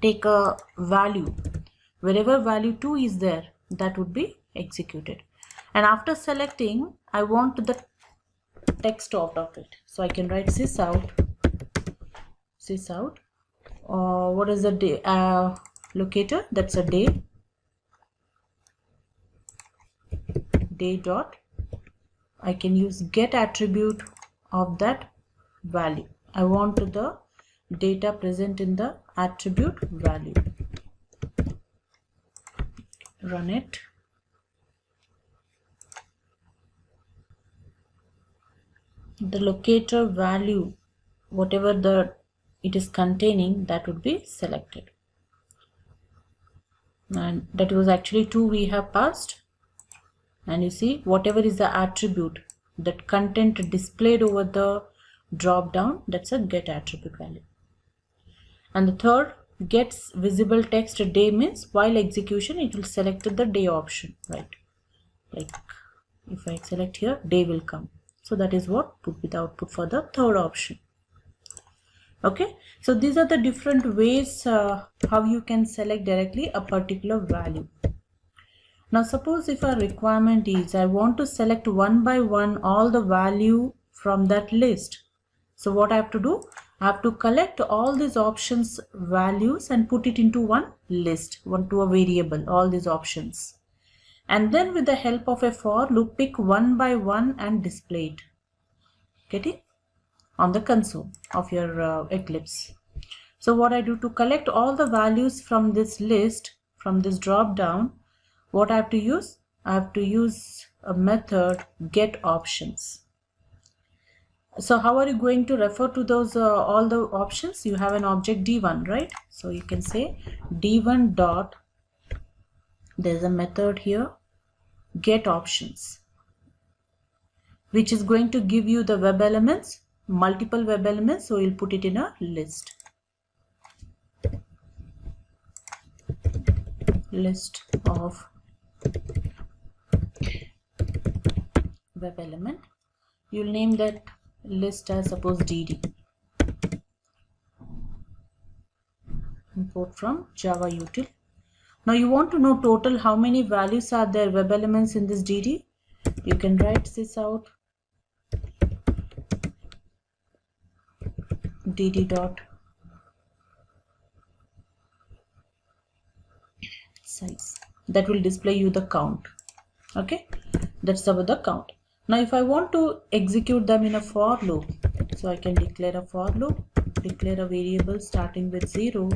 take a value, wherever value 2 is there, that would be executed. And after selecting, I want the text out of it. So I can write sysout. What is the day locator? That's a day. Day dot. I can use get attribute of that value. I want the data present in the attribute value. Run it. The locator value, whatever it is containing, that would be selected. And that was actually 2 we have passed. And you see, whatever is the attribute, that content displayed over the drop down, that's a get attribute value. And the third, gets visible text day, means while execution it will select the day option, right? Like if I select here, day will come. So that is what put with output for the third option. Okay, so these are the different ways how you can select directly a particular value. Now suppose if our requirement is I want to select one by one all the value from that list. So what I have to do? I have to collect all these options values and put it into one list, to a variable, all these options. And then with the help of a for loop, pick one by one and display it. Getting? On the console of your Eclipse. So what I do to collect all the values from this list, from this drop down, what I have to use? I have to use a method get options. So how are you going to refer to those all the options? You have an object d1, right? So you can say d1 dot, there's a method here, get options, which is going to give you the web elements, multiple web elements. So you'll put it in a list. List of web element. You'll name that list as suppose dd. Import from Java util. Now you want to know total how many values are there web elements in this dd. You can write sysout dd dot size. That will display you the count. Okay, that's about the count. Now if I want to execute them in a for loop, so I can declare a for loop, declare a variable starting with 0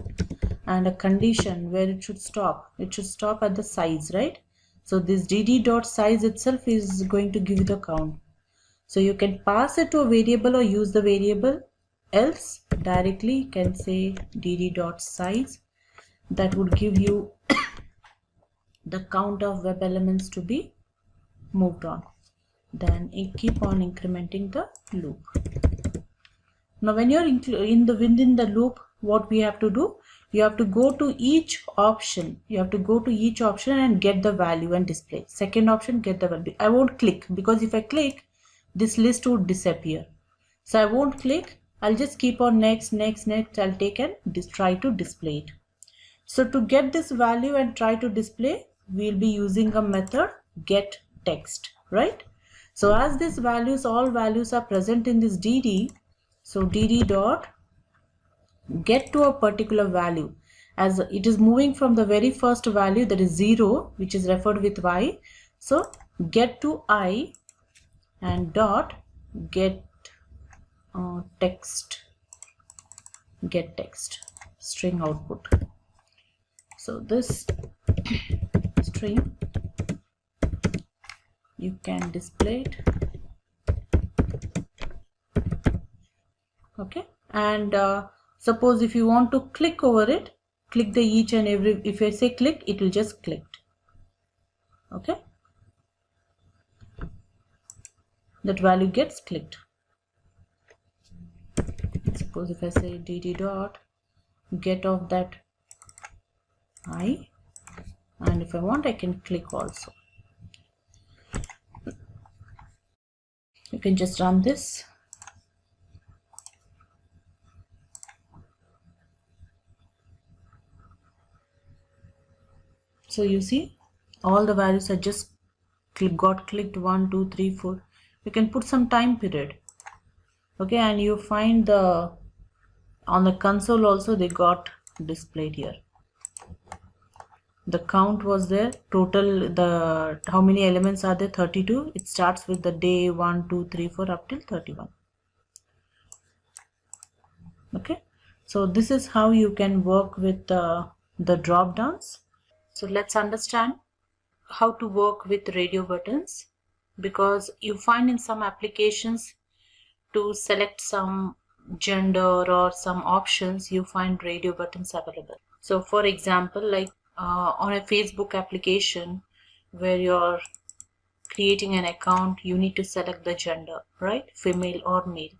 and a condition where it should stop. It should stop at the size, right? So this dd dot size itself is going to give you the count. So you can pass it to a variable or use the variable, else directly you can say dd dot size. That would give you the count of web elements to be moved on. Then you keep on incrementing the loop. Now when you're within the loop, what we have to do? You have to go to each option. You have to go to each option and get the value and display. Second option, get the value. I won't click because if I click, this list would disappear. So I won't click. I'll just keep on next. I'll take and try to display it. So to get this value and try to display, we'll be using a method get text, right? So as these values, all values are present in this dd, so dd dot get to a particular value, as it is moving from the very first value, that is 0, which is referred with y. So get to I and dot get text, get text string output. So this string, you can display it. Okay, and suppose if you want to click over it, click the each and every, if I say click, it will just click. Okay, that value gets clicked. Suppose if I say dd dot get of that I, and if I want I can click also. You can just run this. So you see all the values are just got clicked 1 2 3 4. You can put some time period. Okay, and you find the on the console also they got displayed here. The count was there, total the how many elements are there, 32. It starts with the day 1 2 3 4 up till 31. Okay, so this is how you can work with the drop downs. So let's understand how to work with radio buttons, because you find in some applications to select some gender or some options you find radio buttons available. So for example, like on a Facebook application where you're creating an account, you need to select the gender, right? Female or male.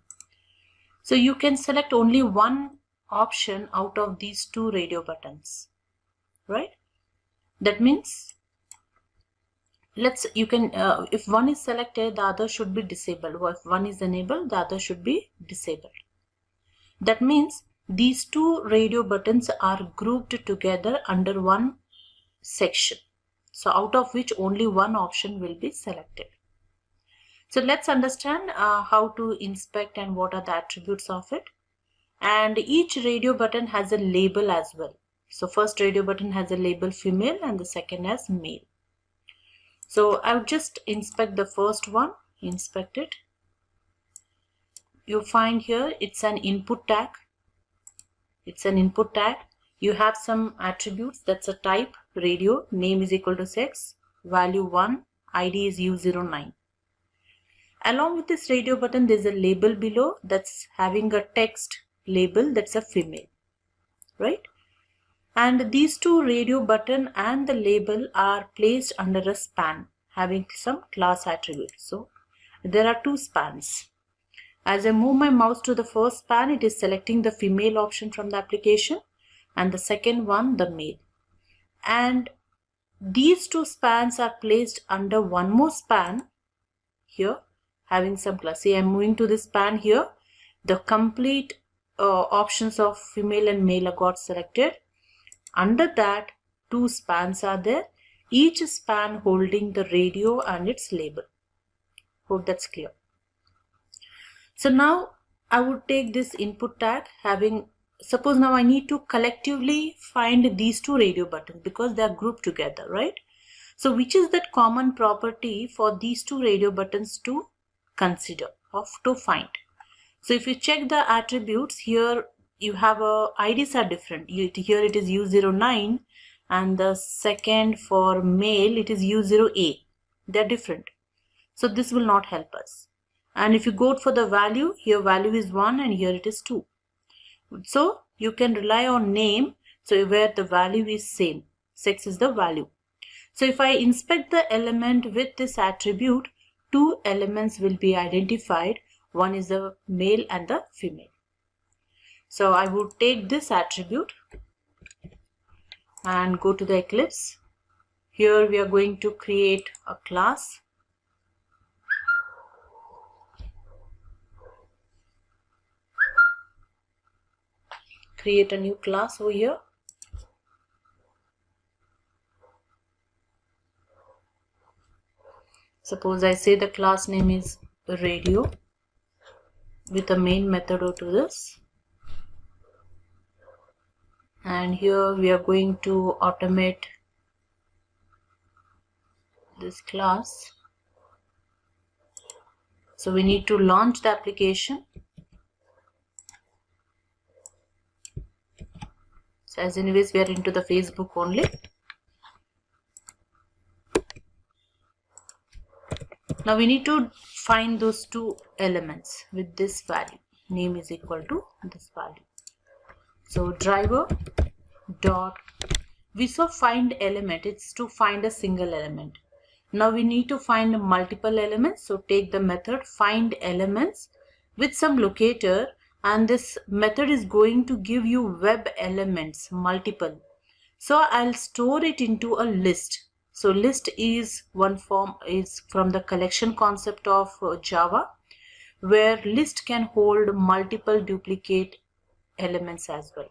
So you can select only one option out of these two radio buttons, right? That means you can if one is selected, the other should be disabled, or if one is enabled, the other should be disabled. That means these two radio buttons are grouped together under one section, so out of which only one option will be selected. So let's understand how to inspect and what are the attributes of it. And each radio button has a label as well. So first radio button has a label female and the second has male. So I would just inspect the first one, inspect it. You find here it's an input tag. It's an input tag. You have some attributes. That's a type, radio, name is equal to sex, value 1, ID is U09. Along with this radio button, there's a label below that's having a text label, that's a female, right? And these two radio button and the label are placed under a span having some class attributes. So there are two spans. As I move my mouse to the first span, it is selecting the female option from the application, and the second one the male. And these two spans are placed under one more span here having some class. See, I'm moving to this span here. The complete options of female and male are got selected. Under that, two spans are there, each span holding the radio and its label. Hope that's clear. So now I would take this input tag having, suppose now I need to collectively find these two radio buttons because they are grouped together, right? So which is that common property for these two radio buttons to consider or to find? So if you check the attributes here, you have IDs are different. Here it is U09 and the second for male it is U0A. They're different. So this will not help us. And if you go for the value, here value is 1 and here it is 2. So you can rely on name, so where the value is same, sex is the value. So if I inspect the element with this attribute, two elements will be identified. One is the male and the female. So I would take this attribute and go to the Eclipse. Here we are going to create a class. Create a new class over here. Suppose I say the class name is radio with a main method to this. And here we are going to automate this class. So we need to launch the application. So as anyways we are into the Facebook only. Now we need to find those two elements with this value. Name is equal to this value. So driver dot, we saw find element, it's to find a single element. Now we need to find multiple elements. So take the method find elements with some locator, and this method is going to give you web elements, multiple. So I'll store it into a list. So list is one form, is from the collection concept of Java, where list can hold multiple duplicate elements as well.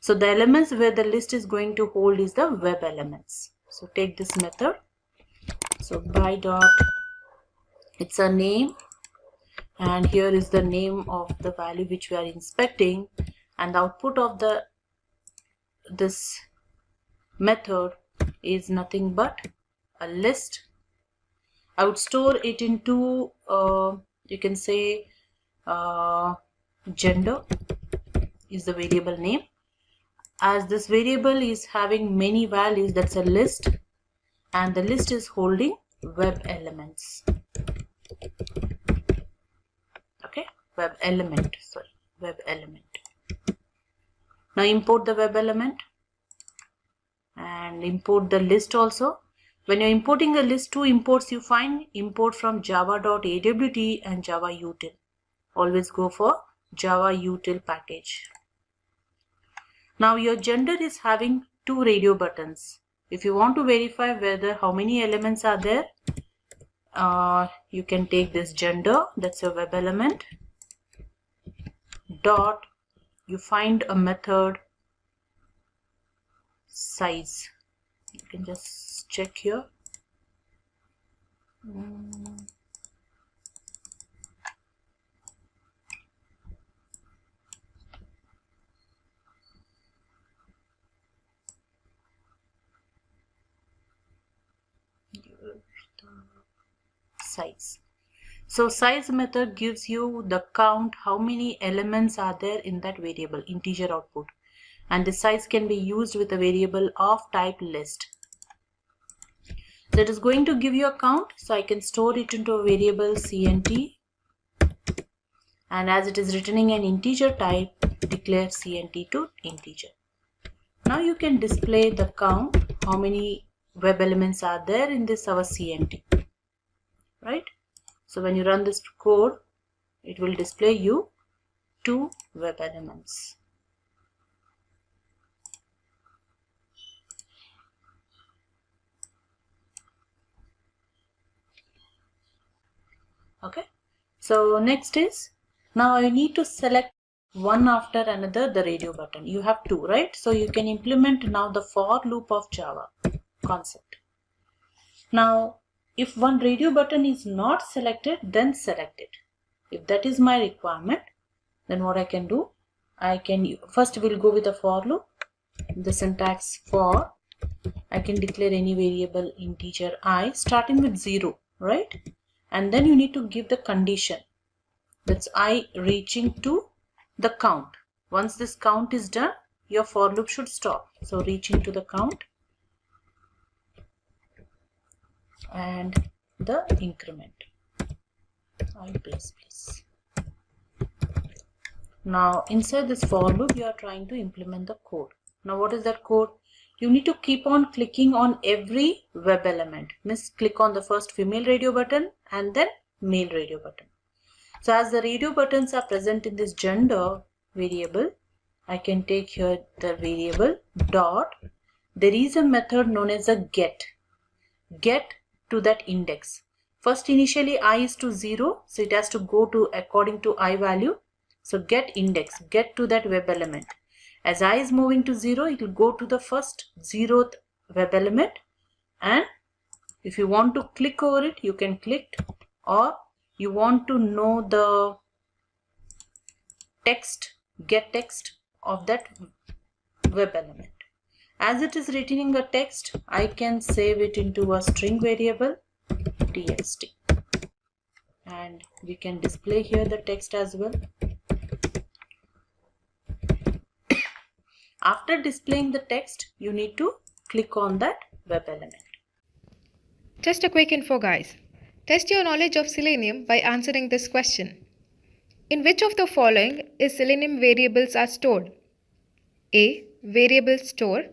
So the elements where the list is going to hold is the web elements. So take this method. So by dot, it's a name, and here is the name of the value which we are inspecting, and the output of this method is nothing but a list. I would store it into you can say gender is the variable name. As this variable is having many values, that's a list, and the list is holding web elements. Okay, web element. Now import the web element and import the list also. When you're importing a list, two imports you find: import from java.awt and java util. Always go for java util package. Now your gender is having two radio buttons. If you want to verify whether how many elements are there, you can take this gender, that's a web element, dot, you find a method size. You can just check here. Size. So size method gives you the count, how many elements are there in that variable, integer output, and the size can be used with a variable of type list. So it is going to give you a count, so I can store it into a variable cnt, and as it is returning an integer type, declare cnt to integer. Now you can display the count, how many web elements are there in this our cnt, right? So when you run this code, it will display you 2 web elements. Okay, so next is, now I need to select one after another the radio button. You have two, right? So you can implement now the for loop of Java concept. Now if one radio button is not selected, then select it. If that is my requirement, then what I can do, I can first we'll go with a for loop. The syntax for, I can declare any variable integer I starting with 0, right? And then you need to give the condition, that's I reaching to the count. Once this count is done, your for loop should stop. So reaching to the count and the increment I place. Now inside this for loop you are trying to implement the code. Now what is that code? You need to keep on clicking on every web element. Means click on the first female radio button and then male radio button. So as the radio buttons are present in this gender variable, I can take here the variable dot. There is a method known as a get to that index. First initially I is to 0, so it has to go to according to I value. So get index, get to that web element. As I is moving to 0, it will go to the first 0th web element, and if you want to click over it, you can click, or you want to know the text, get text of that web element. As it is returning a text, I can save it into a string variable txt, and we can display here the text as well. After displaying the text, you need to click on that web element. Just a quick info, guys. Test your knowledge of Selenium by answering this question. In which of the following is Selenium variables are stored? A. Variable store.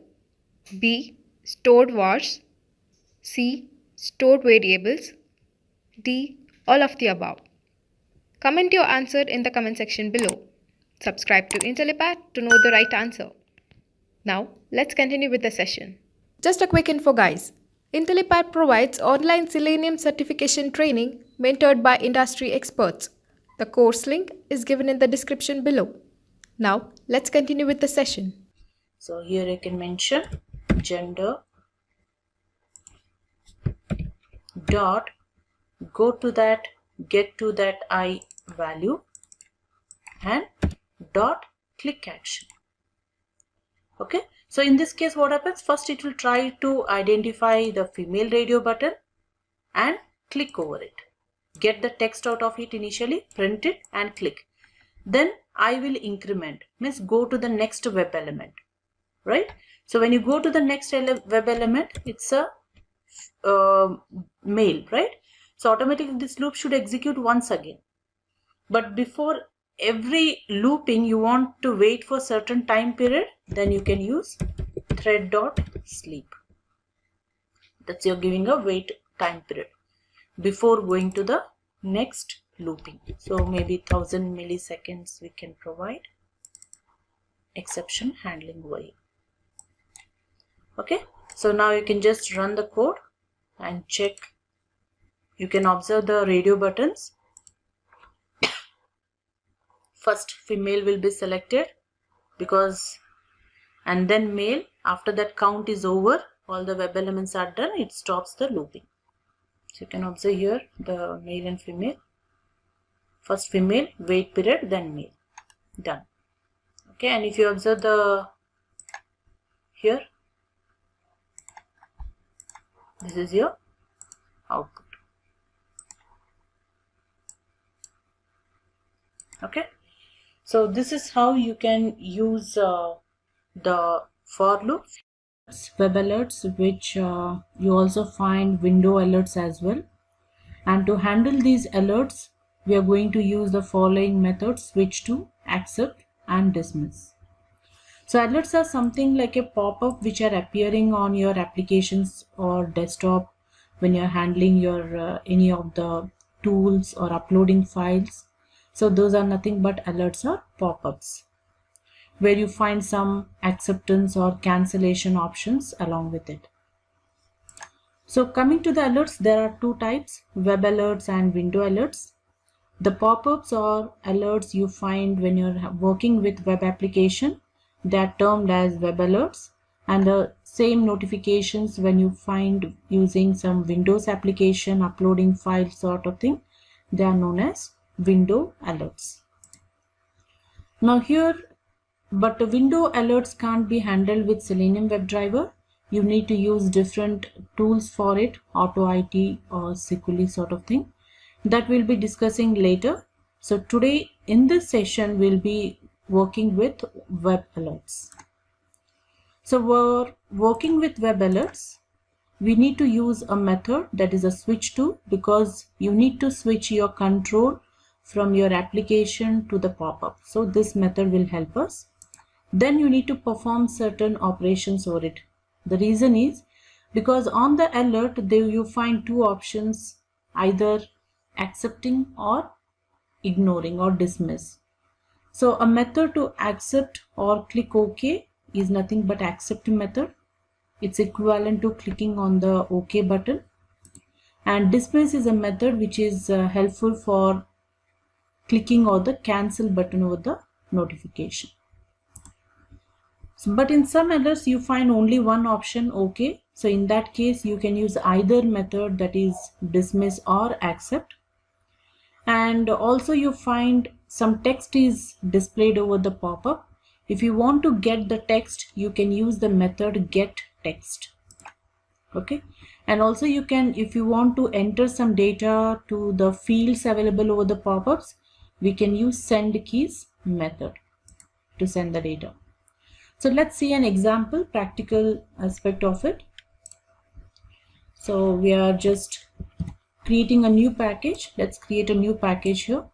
B. Stored vars. C. Stored variables? D. All of the above. Comment your answer in the comment section below. Subscribe to Intellipaat to know the right answer. Now, let's continue with the session. Just a quick info, guys. Intellipaat provides online Selenium certification training mentored by industry experts. The course link is given in the description below. Now, let's continue with the session. So here I can mention gender dot go to that get to that I value and dot click action. Okay, so in this case what happens, first it will try to identify the female radio button and click over it, get the text out of it initially, print it and click. Then I will increment, means go to the next web element, right? So when you go to the next web element, it's a male, right? So automatically this loop should execute once again. But before every looping you want to wait for certain time period, then you can use thread dot sleep. That's you're giving a wait time period before going to the next looping. So maybe 1000 milliseconds we can provide. Exception handling while. Okay, so now you can just run the code and check. You can observe the radio buttons. First female will be selected because, and then male. After that count is over, all the web elements are done, it stops the looping. So you can observe here the male and female. First female, wait period, then male. Done. Okay, and if you observe the here, this is your output. Okay, so this is how you can use the for loop. Web alerts, which you also find window alerts as well. And to handle these alerts, we are going to use the following methods: switch to, accept and dismiss. So alerts are something like a pop-up which are appearing on your applications or desktop when you're handling your any of the tools or uploading files. So those are nothing but alerts or pop-ups where you find some acceptance or cancellation options along with it. So coming to the alerts, there are two types: web alerts and window alerts. The pop-ups or alerts you find when you're working with web application, they are termed as web alerts, and the same notifications when you find using some Windows application uploading files sort of thing, they are known as window alerts. Now here, but the window alerts can't be handled with Selenium WebDriver. You need to use different tools for it, Auto IT or Sikuli sort of thing, that we'll be discussing later. So today in this session we'll be working with web alerts. So we're working with web alerts. We need to use a method that is a switch to, because you need to switch your control from your application to the pop-up. So this method will help us. Then you need to perform certain operations over it. The reason is because on the alert there you find two options, either accepting or ignoring or dismiss. So a method to accept or click OK is nothing but accept method. It's equivalent to clicking on the OK button. And dismiss is a method which is helpful for clicking on the cancel button over the notification. So, but in some alerts you find only one option, OK. So in that case you can use either method, that is dismiss or accept. And also you find some text is displayed over the pop-up. If you want to get the text, you can use the method get text. Okay, and also you can, if you want to enter some data to the fields available over the pop-ups, we can use send keys method to send the data. So let's see an example, practical aspect of it. So we are just creating a new package. Let's create a new package here.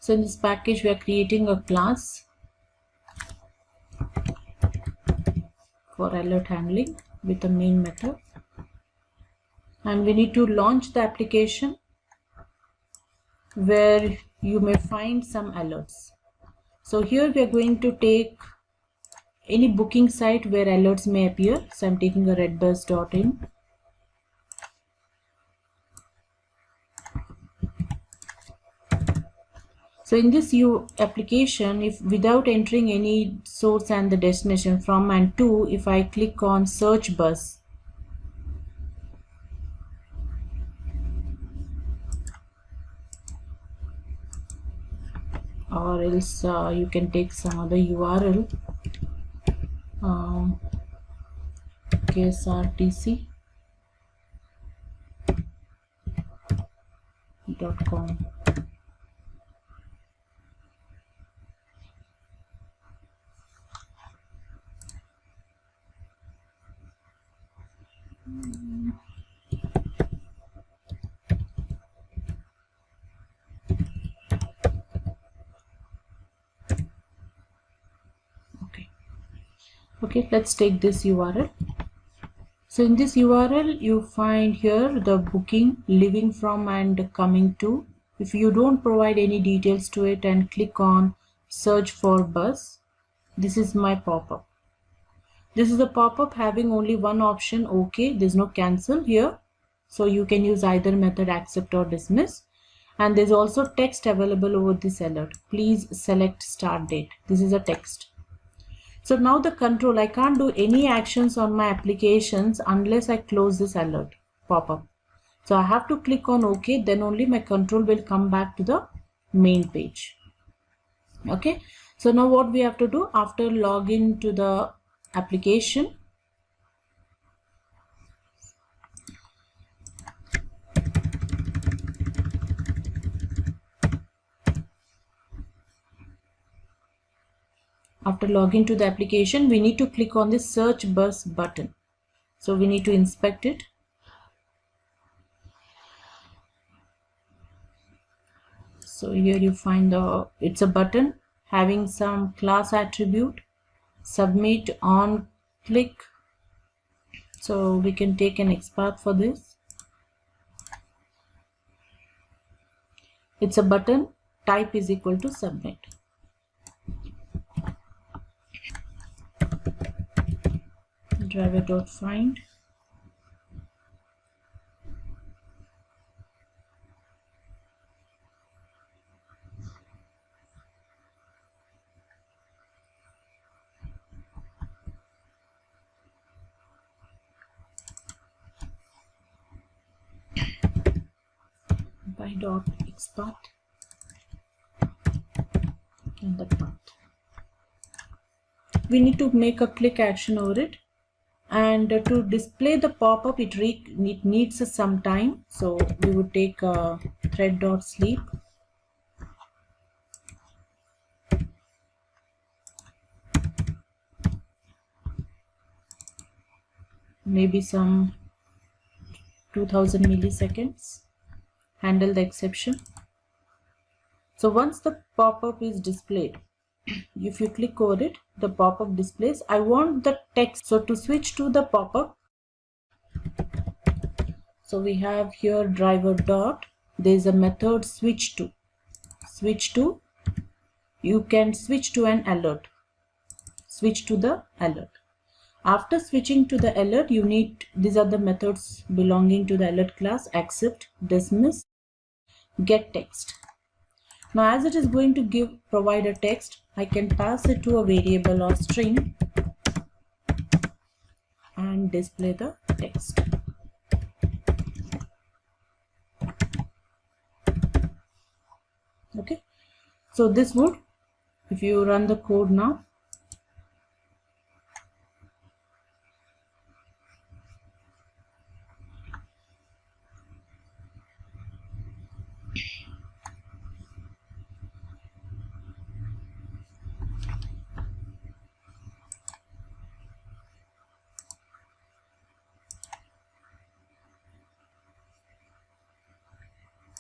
So in this package we are creating a class for alert handling with a main method, and we need to launch the application where you may find some alerts. So here we are going to take any booking site where alerts may appear. So I'm taking a redbus.in. So in this application, if without entering any source and the destination from and to, if I click on search bus, or else you can take some other URL, ksrtc.com. Okay, let's take this URL. So in this URL you find here the booking, leaving from and coming to. If you don't provide any details to it and click on search for bus, this is my pop-up. This is a pop-up having only one option, OK. There's no cancel here. So you can use either method, accept or dismiss. And there's also text available over this alert. Please select start date. This is a text. So now the control, I can't do any actions on my applications unless I close this alert pop-up. So I have to click on OK, then only my control will come back to the main page. Okay, so now what we have to do after login to the application, we need to click on the search bus button. So we need to inspect it. So here you find it's a button having some class attribute, submit, on click. So we can take an XPath for this. It's a button, type is equal to submit. Driver.find. By dot XPath and the path. We need to make a click action over it, and to display the pop-up it needs some time. So we would take a thread.sleep. Maybe some 2000 milliseconds. Handle the exception. So once the pop-up is displayed, if you click over it, the pop-up displays. I want the text. So to switch to the pop-up, so we have here driver dot, there is a method switch to. You can switch to an alert. Switch to the alert. After switching to the alert, you need, these are the methods belonging to the alert class: accept, dismiss, get text. Now as it is going to provide a text, I can pass it to a variable or string and display the text. Okay, so this would, if you run the code now,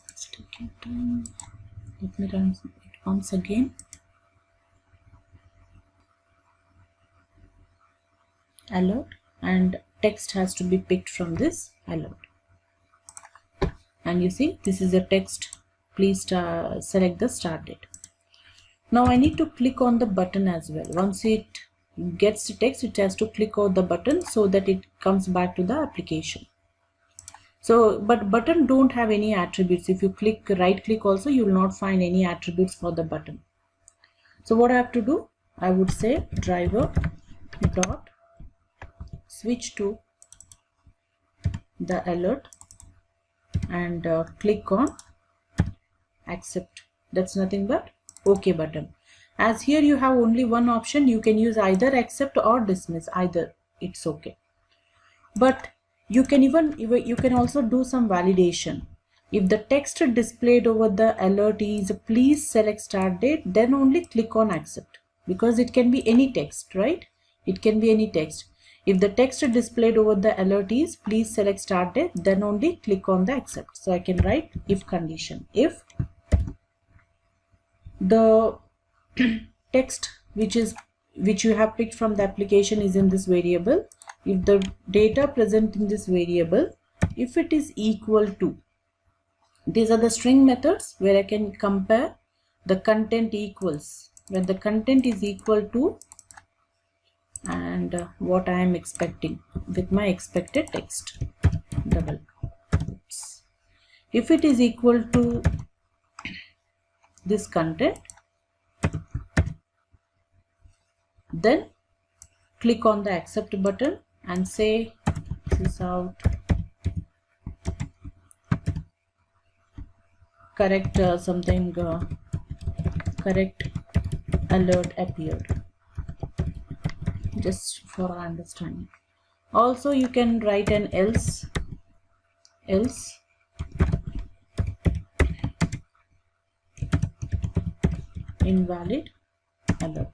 it's taking time. Let me run it once again, alert, and text has to be picked from this alert. And you see, this is a text. Please select the start date. Now I need to click on the button as well. Once it gets the text, it has to click on the button so that it comes back to the application. So, but button don't have any attributes. If you right click also, you will not find any attributes for the button. So what I have to do, I would say driver dot switch to the alert and click on accept. That's nothing but OK button. As here you have only one option, you can use either accept or dismiss, either it's okay. But you can also do some validation. If the text displayed over the alert is please select start date, then only click on accept, because it can be any text, right? It can be any text. If the text displayed over the alert is please select start date, then only click on the accept. So I can write if condition. If the text which you have picked from the application is in this variable, if the data present in this variable, if it is equal to, these are the string methods where I can compare the content equals, when the content is equal to and what I am expecting with my expected text, double quotes. If it is equal to this content, then click on the accept button and say this out, correct correct alert appeared, just for understanding. Also you can write an else invalid alert,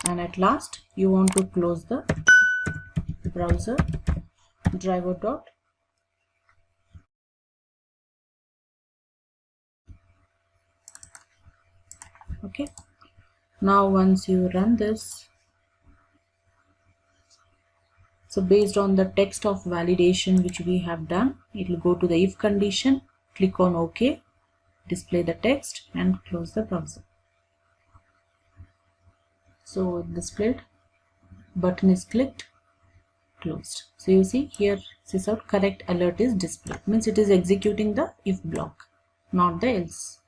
and at last you want to close the browser, driver dot okay. Now once you run this, so based on the text of validation which we have done, it will go to the if condition, click on OK, display the text and close the browser. So displayed, button is clicked, closed. So you see here, this out correct alert is displayed, means it is executing the if block, not the else.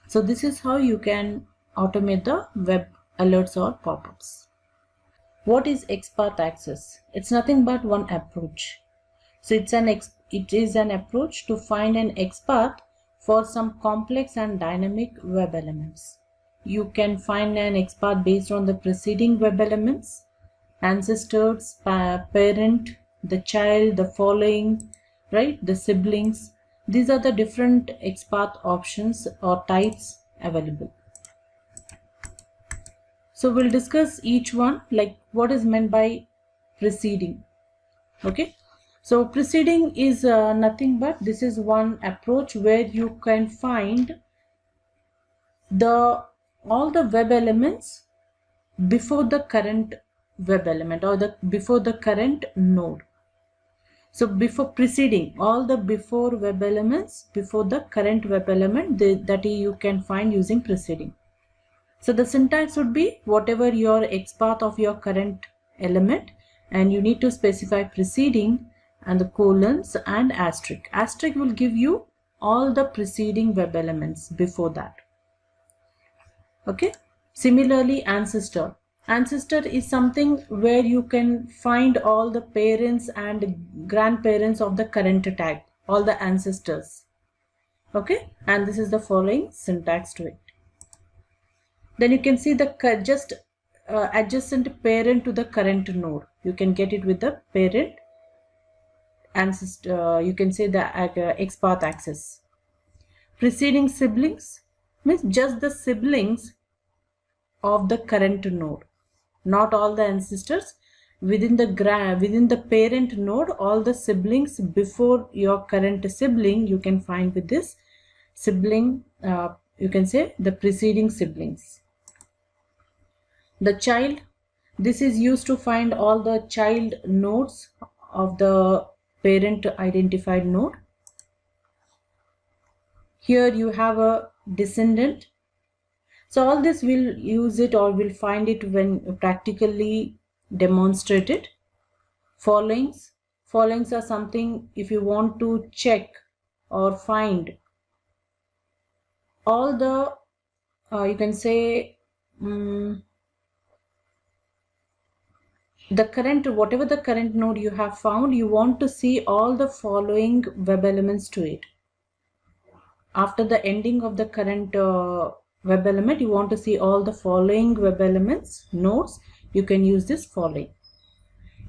So this is how you can automate the web alerts or pop-ups. What is XPath access? It's nothing but one approach. So it is an approach to find an XPath for some complex and dynamic web elements. You can find an XPath based on the preceding web elements, ancestors, parent, the child, the following, right, the siblings. These are the different XPath options or types available. So we'll discuss each one, like what is meant by preceding. Okay, so preceding is nothing but this is one approach where you can find all the web elements before the current web element or before the current node. So before preceding all the before web elements before the current web element that you can find using preceding. So the syntax would be whatever your XPath of your current element, and you need to specify preceding and the colons and asterisk. Asterisk will give you all the preceding web elements before that. Okay. Similarly, ancestor. Ancestor is something where you can find all the parents and grandparents of the current tag, all the ancestors. Okay, and this is the following syntax to it. Then you can see the just adjacent parent to the current node. You can get it with the parent ancestor. You can say the XPath access. Preceding siblings means just the siblings of the current node, not all the ancestors. Within the parent node, all the siblings before your current sibling you can find with this sibling, you can say the preceding siblings. The child, this is used to find all the child nodes of the parent identified node. Here you have a descendant. So all this will use it or will find it when practically demonstrated. Followings are something if you want to check or find all the you can say the current, whatever the current node you have found, you want to see all the following web elements to it. After the ending of the current web element, you want to see all the following web elements nodes. You can use this following.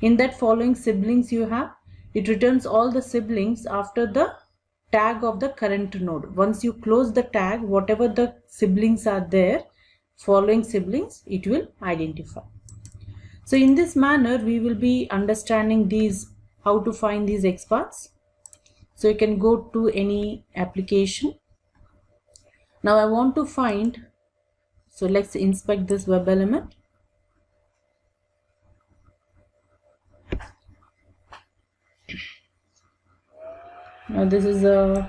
In that following siblings you have, it returns all the siblings after the tag of the current node. Once you close the tag, whatever the siblings are there, following siblings, it will identify. So in this manner, we will be understanding these, how to find these XPaths. So you can go to any application. Now I want to find, so let's inspect this web element. Now this is the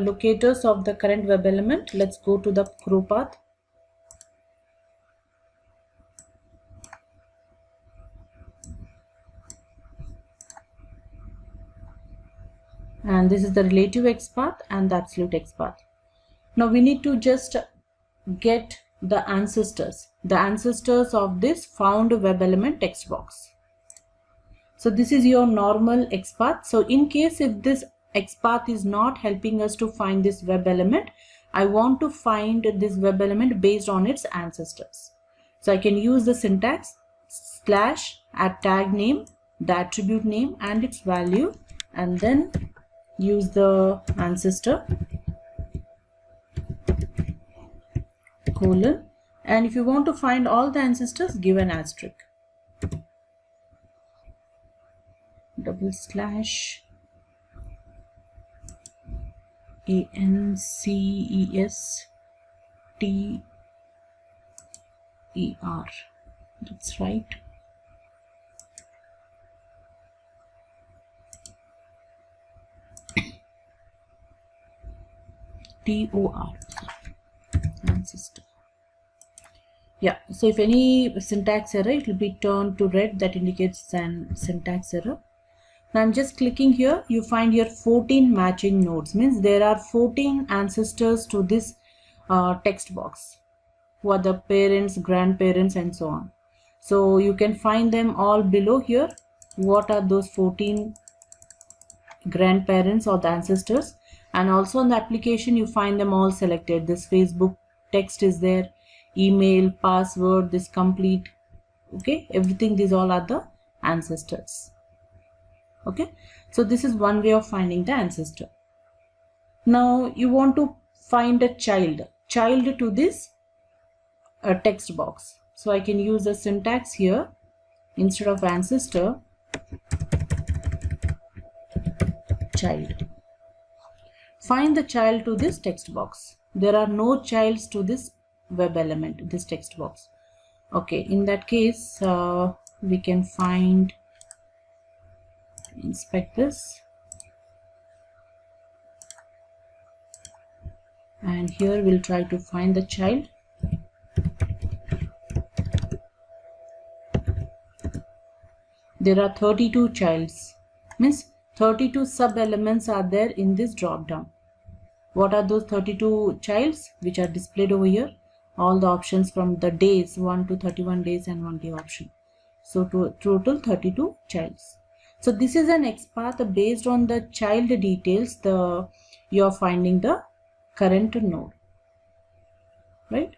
locators of the current web element. Let's go to the crow path. And this is the relative XPath and the absolute XPath. Now we need to just get the ancestors of this found web element text box. So this is your normal XPath. So in case if this XPath is not helping us to find this web element, I want to find this web element based on its ancestors. So I can use the syntax / tag name, the attribute name and its value, and then use the ancestor colon, and if you want to find all the ancestors, give an asterisk. /ANCESTER, that's right. TOR, ancestor. Yeah, so if any syntax error, it will be turned to red, that indicates an syntax error. Now I'm just clicking here, you find here 14 matching nodes, means there are 14 ancestors to this text box, who are the parents, grandparents and so on. So you can find them all below here. What are those 14 grandparents or the ancestors? And also on the application you find them all selected. This Facebook text is there, email, password, this complete, okay, everything, these all are the ancestors. Okay, so this is one way of finding the ancestor. Now you want to find a child to this text box. So I can use a syntax here, instead of ancestor, child. Find the child to this text box. There are no childs to this web element, this text box. Okay, in that case we can find, inspect this, and here we'll try to find the child. There are 32 childs, means 32 sub elements are there in this drop down. What are those 32 childs which are displayed over here? All the options from the days, 1 to 31 days and 1 day option. So total 32 childs. So this is an XPath based on the child details, you are finding the current node, right?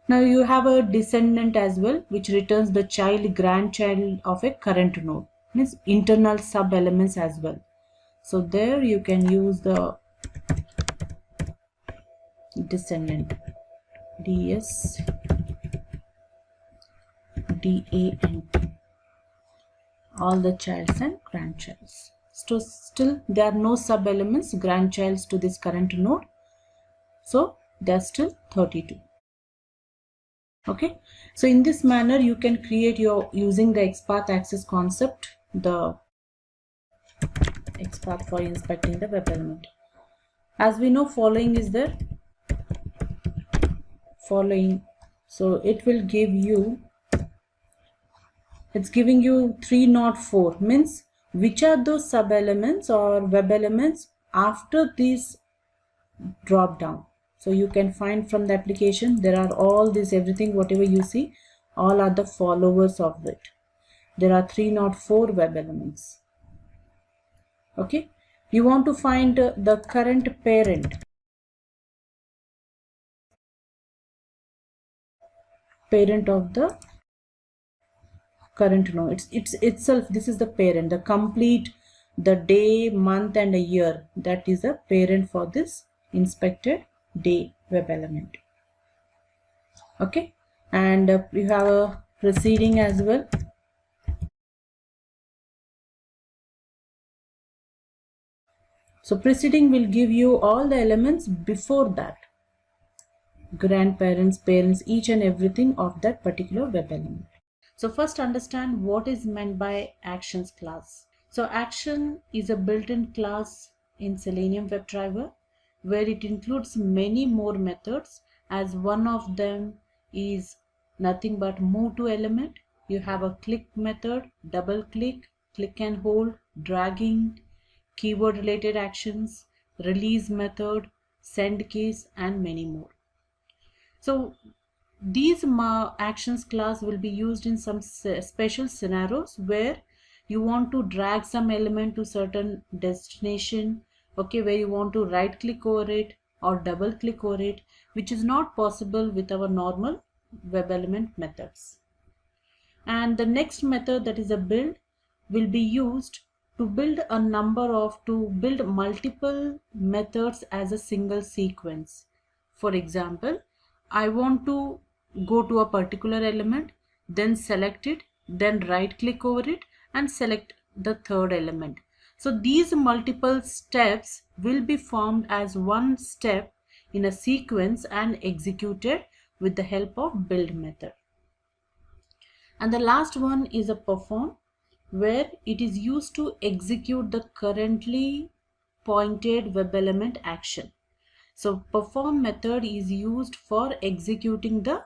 Now you have a descendant as well, which returns the child, grandchild of a current node, means internal sub elements as well. So there you can use the descendant, DSDANT, all the childs and grandchilds. So still there are no sub elements grandchilds to this current node. So there are still 32. Okay, so in this manner you can create your using the XPath access concept, the XPath for inspecting the web element. As we know, following is there, following. So it will give you, it's giving you 304, means which are those sub elements or web elements after this drop down. So you can find from the application, there are all this, everything whatever you see, all are the followers of it. There are 304 web elements. Okay, you want to find the current parent of the current node. It's itself, this is the parent, the complete, the day, month and a year, that is a parent for this inspected day web element. Okay, and you have a preceding as well. So preceding will give you all the elements before that, grandparents, parents, each and everything of that particular web element. So first understand what is meant by actions class. So action is a built-in class in Selenium WebDriver where it includes many more methods, as one of them is nothing but move to element. You have a click method, double click, click and hold, dragging, keyword related actions, release method, send keys, and many more. So these actions class will be used in some special scenarios where you want to drag some element to certain destination, okay, where you want to right click over it or double click over it, which is not possible with our normal web element methods. And the next method, that is a build, will be used to build build multiple methods as a single sequence. For example, I want to go to a particular element, then select it, then right click over it and select the third element. So these multiple steps will be formed as one step in a sequence and executed with the help of build method. And the last one is a perform, where it is used to execute the currently pointed web element action. So perform method is used for executing the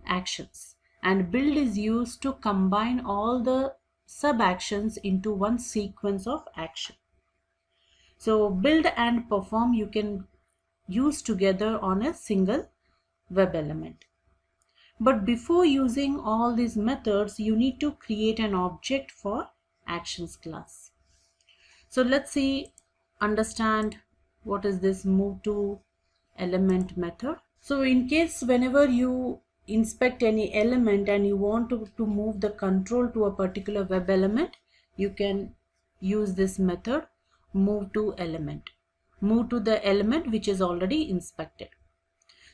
actions, and build is used to combine all the sub actions into one sequence of action. So build and perform you can use together on a single web element. But before using all these methods, you need to create an object for actions class. So let's see, understand what is this move to element method. So in case whenever you inspect any element and you want to move the control to a particular web element, you can use this method move to element. Move to the element which is already inspected.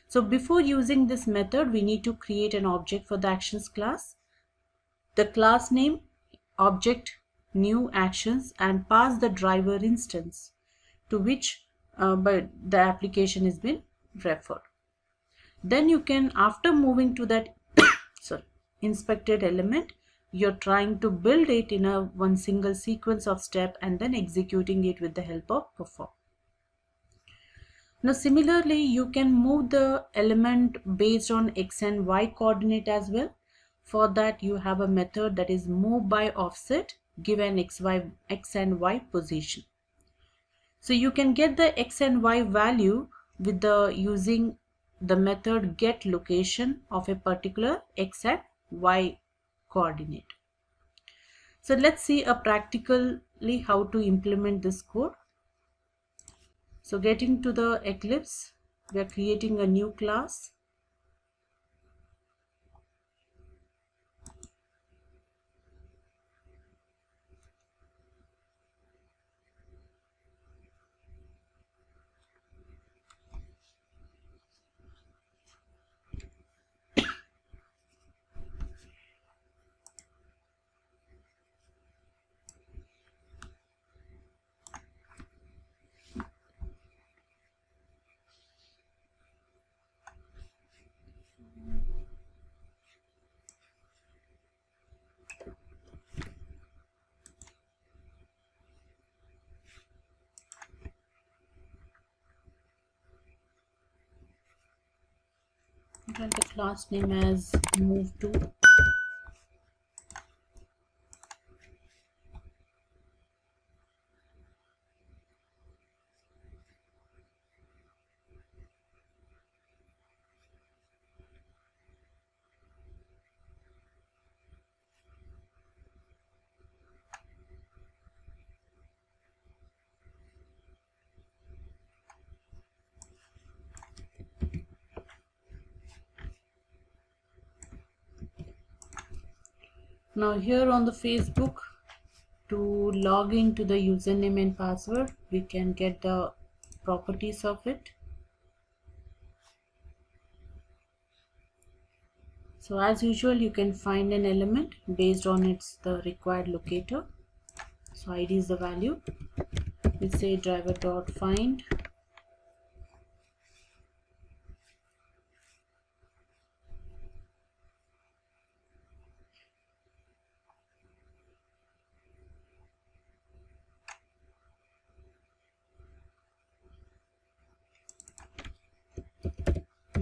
So before using this method, we need to create an object for the actions class. The class name, object, new actions, and pass the driver instance to which but the application has been referred. Then you can, after moving to that inspected element, you're trying to build it in a one single sequence of step and then executing it with the help of perform. Now similarly, you can move the element based on x and y coordinate as well. For that you have a method that is move by offset, give an x and y position. So you can get the x and y value with the using the method get location of a particular x and y coordinate. So let's see practically how to implement this code. So getting to the Eclipse, we are creating a new class. Tell the class name as move to. Now here on the Facebook, to log into the username and password, we can get the properties of it. So as usual, you can find an element based on its the required locator. So id is the value. We say driver.find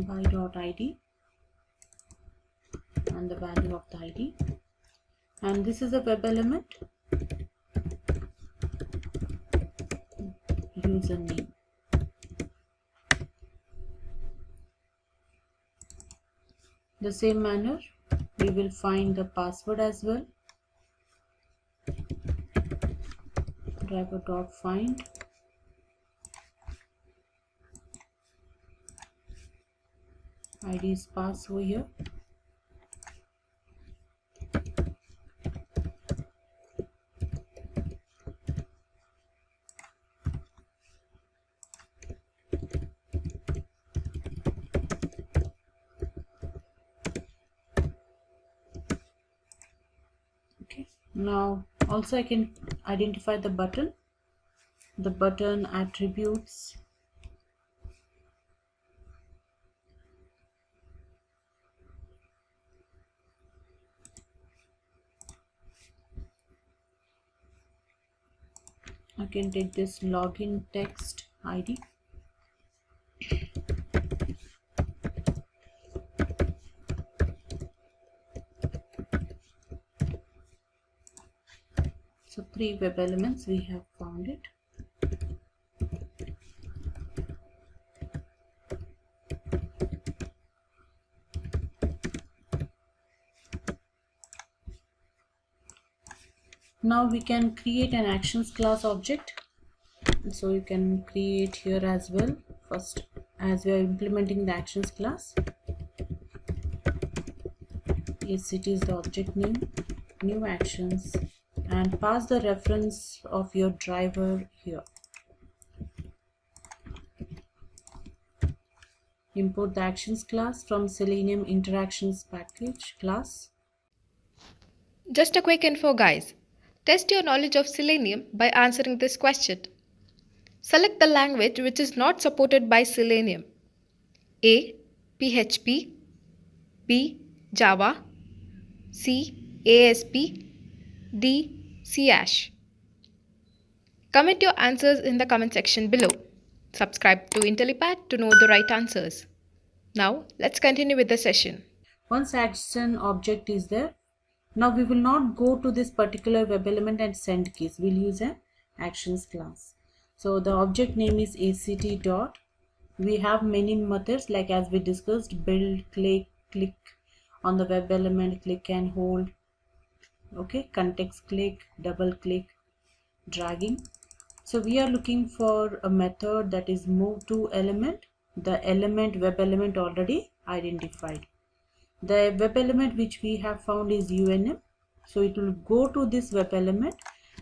by.id and the value of the id, and this is a web element username. The same manner we will find the password as well. Driver.find id is pass over here. Okay, now also I can identify the button attributes. I can take this login text ID. So 3 web elements we have found it. Now we can create an actions class object. So you can create here as well. First, as we are implementing the actions class, yes, it is the object name, new actions, and pass the reference of your driver here. Import the actions class from Selenium interactions package class. Just a quick info, guys. Test your knowledge of Selenium by answering this question. Select the language which is not supported by Selenium. A. PHP, B. Java, C. ASP, D. C#. Comment your answers in the comment section below. Subscribe to Intellipaat to know the right answers. Now, let's continue with the session. Once action object is there, now we will not go to this particular web element and send keys. We'll use an actions class. So the object name is act dot. We have many methods, like as we discussed, build, click on the web element, click and hold. Okay, context click, double click, dragging. So we are looking for a method that is move to element. The element, web element already identified. The web element which we have found is UNM. So it will go to this web element,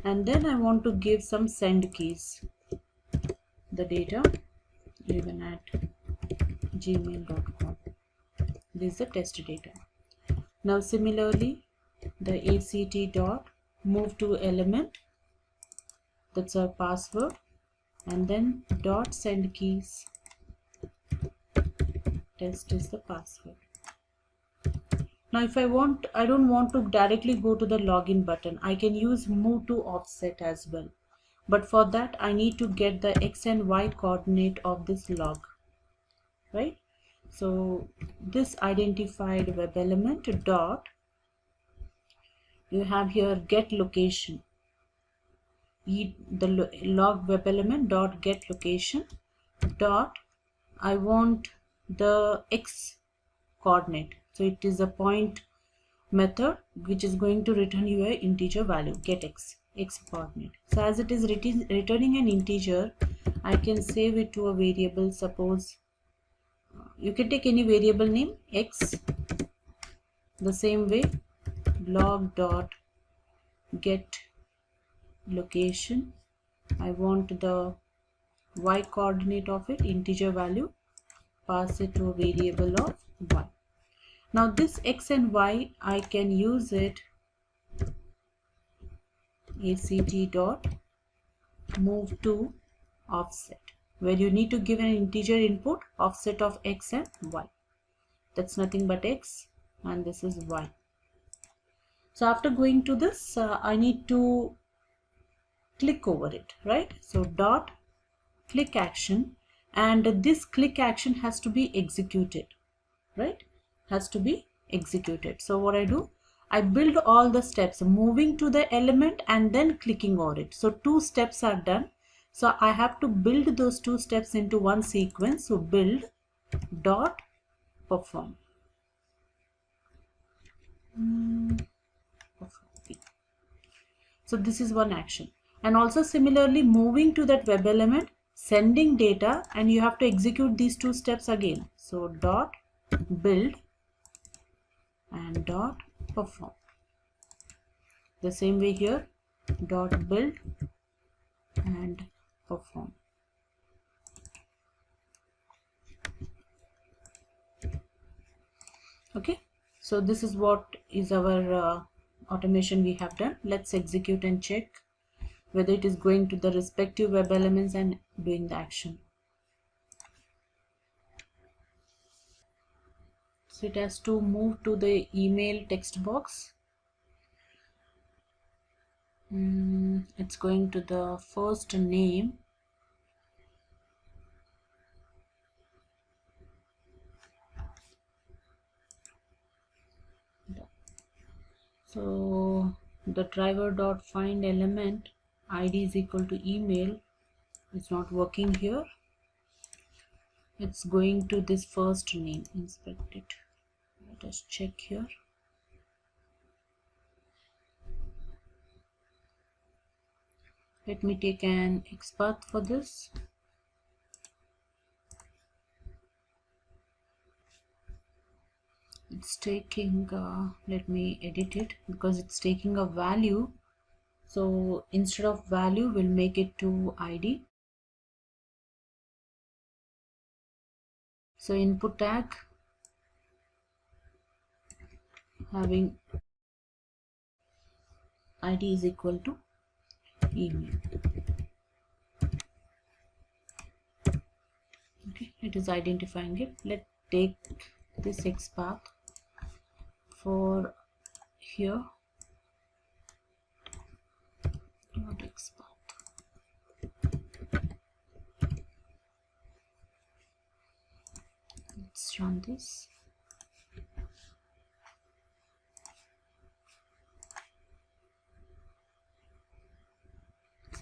and then I want to give some send keys. The data given at gmail.com. This is the test data. Now similarly, the act dot move to element, that's our password, and then dot send keys. Test is the password. Now if I don't want to directly go to the login button, I can use move to offset as well. But for that I need to get the X and Y coordinate of this log, right? So this identified web element dot, you have here get location, the log web element dot get location dot, I want the x coordinate, so it is a point method which is going to return you an integer value, get x coordinate. So as it is returning an integer, I can save it to a variable. Suppose you can take any variable name x. The same way, log dot get location, I want the y coordinate of it, integer value, pass it to a variable of y. Now this x and y, I can use it act dot move to offset, where you need to give an integer input, offset of x and y. That's nothing but x and this is y. So after going to this, I need to click over it, right? So dot click action, and this click action has to be executed, right? Has to be executed. So what I do, I build all the steps, moving to the element and then clicking over it. So 2 steps are done. So I have to build those 2 steps into one sequence. So build dot perform. So this is one action. And also similarly, moving to that web element, sending data, and you have to execute these 2 steps again. So dot build and dot perform. The same way here, dot build and perform. Okay, so this is what is our automation we have done. Let's execute and check whether it is going to the respective web elements and doing the action. So it has to move to the email text box. It's going to the first name. So the driver dot find element id is equal to email is not working here. It's going to this first name. Inspect it. Let us check here. Let me take an XPath for this. It's taking, let me edit it because it's taking a value. So instead of value, we'll make it to ID. So input tag having ID is equal to email. Okay, it is identifying it. Let's take this XPath for here. Not XPath. Let's run this.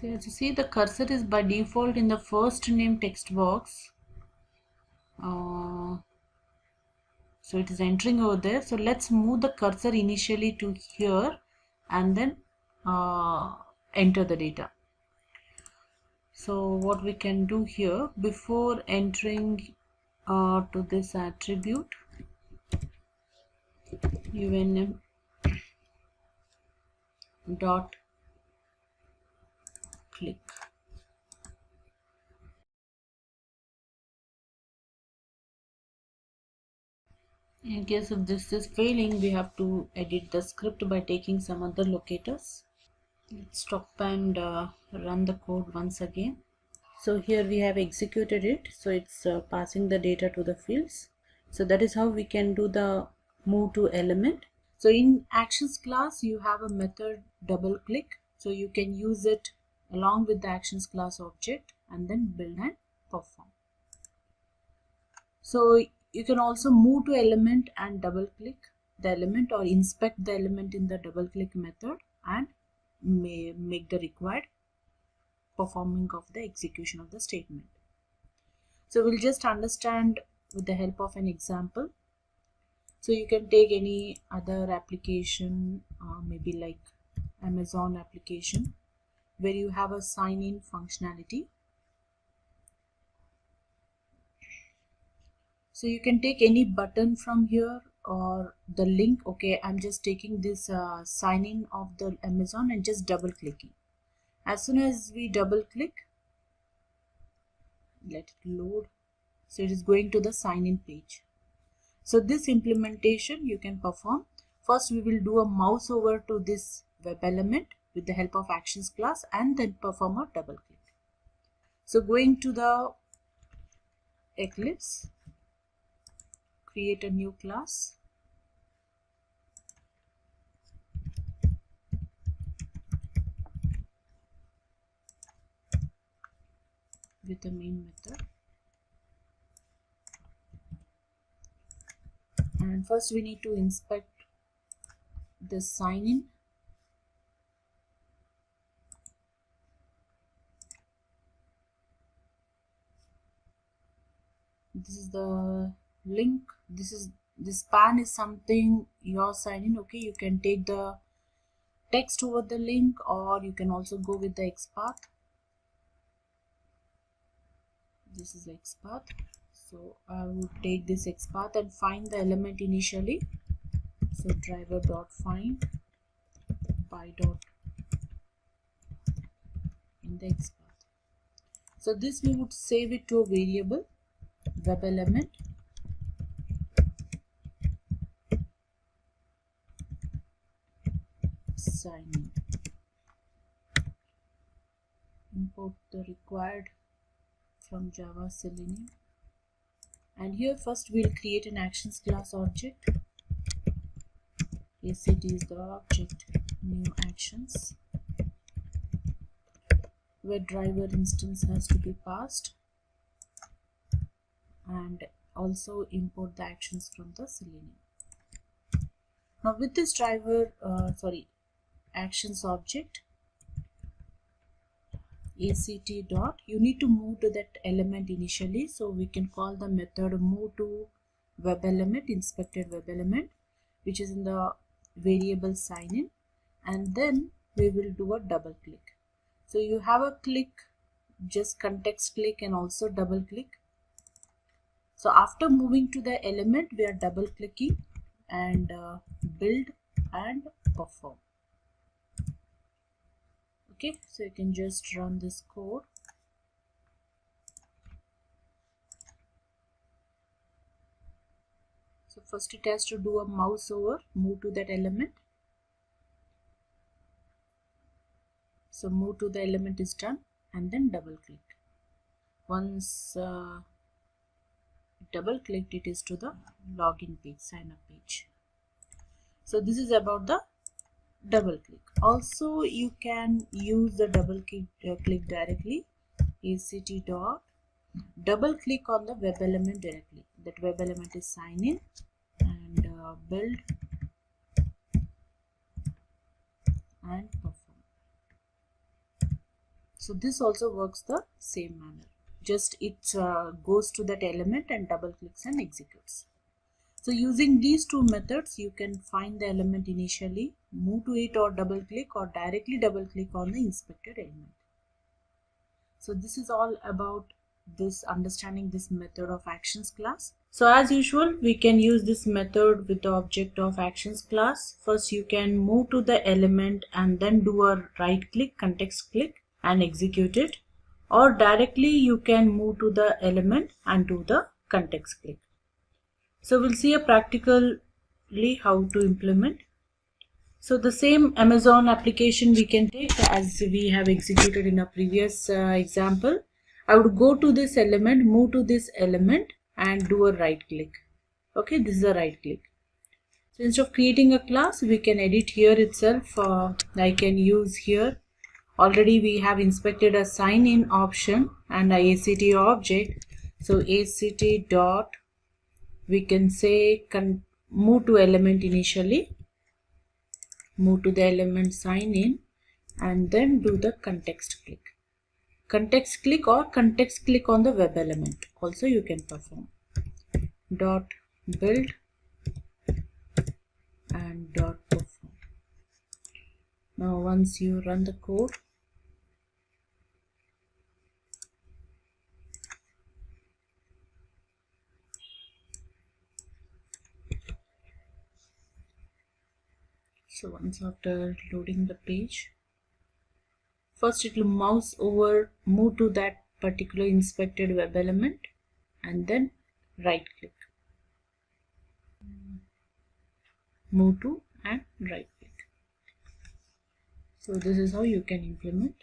So as you see, the cursor is by default in the first name text box. So it is entering over there. So let's move the cursor initially to here and then enter the data. So what we can do here, before entering to this attribute, unm dot click. In case if this is failing, we have to edit the script by taking some other locators. Let's stop and run the code once again. So here we have executed it. So it's passing the data to the fields. So that is how we can do the move to element. So in actions class, you have a method double click. So you can use it along with the actions class object and then build and perform. So You can also move to element and double click the element or inspect the element in the double click method and make the required performing of the execution of the statement. So we'll just understand with the help of an example. So you can take any other application, maybe like Amazon application, where you have a sign-in functionality. So you can take any button from here or the link. Okay, I'm just taking this sign-in of the Amazon and just double clicking. As soon as we double click, let it load. So it is going to the sign-in page. So this implementation you can perform. First we will do a mouse over to this web element with the help of actions class and then perform a double click. So going to the Eclipse, create a new class. With the main method. And first we need to inspect the sign-in. This is the link. This span is something your sign-in. Okay, you can take the text over the link or you can also go with the XPath. This is XPath. So I would take this XPath and find the element initially. So driver.find by dot in the XPath. So this we would save it to a variable web element. Sign in. Import the required from Java Selenium. And here first we'll create an actions class object. ACT is the object, new actions, where driver instance has to be passed, and also import the actions from the Selenium. Now with this driver, actions object, ACT dot, you need to move to that element initially. So we can call the method move to web element, inspected web element, which is in the variable sign in, and then we will do a double click. So you have a click, just context click and also double click. So after moving to the element, we are double clicking and build and perform. Okay, so you can just run this code. So first it has to do a mouse over, move to that element. So move to the element is done and then double click. Once double clicked, it is to the login page, sign up page. So this is about the double click. Also you can use the double click directly. ACT dot double click on the web element directly. That web element is sign in and build and perform. So this also works the same manner. Just it goes to that element and double clicks and executes. So using these two methods, you can find the element initially, move to it or double click, or directly double click on the inspected element. So this is all about this understanding this method of actions class. So as usual, we can use this method with the object of actions class. First you can move to the element and then do a right click, context click and execute it, or directly you can move to the element and do the context click. So we'll see a practically how to implement. So the same Amazon application we can take as we have executed in a previous example. I would go to this element, move to this element and do a right click. Okay, this is a right click. So instead of creating a class, we can edit here itself. I can use here. Already we have inspected a sign in option and a ACT object. So ACT dot we can say move to element initially, move to the element sign in, and then do the context click. Context click or context click on the web element also you can perform. Dot build and dot perform. Now once you run the code, so once after loading the page, first it will move to that particular inspected web element and then right click, move to and right click. So this is how you can implement.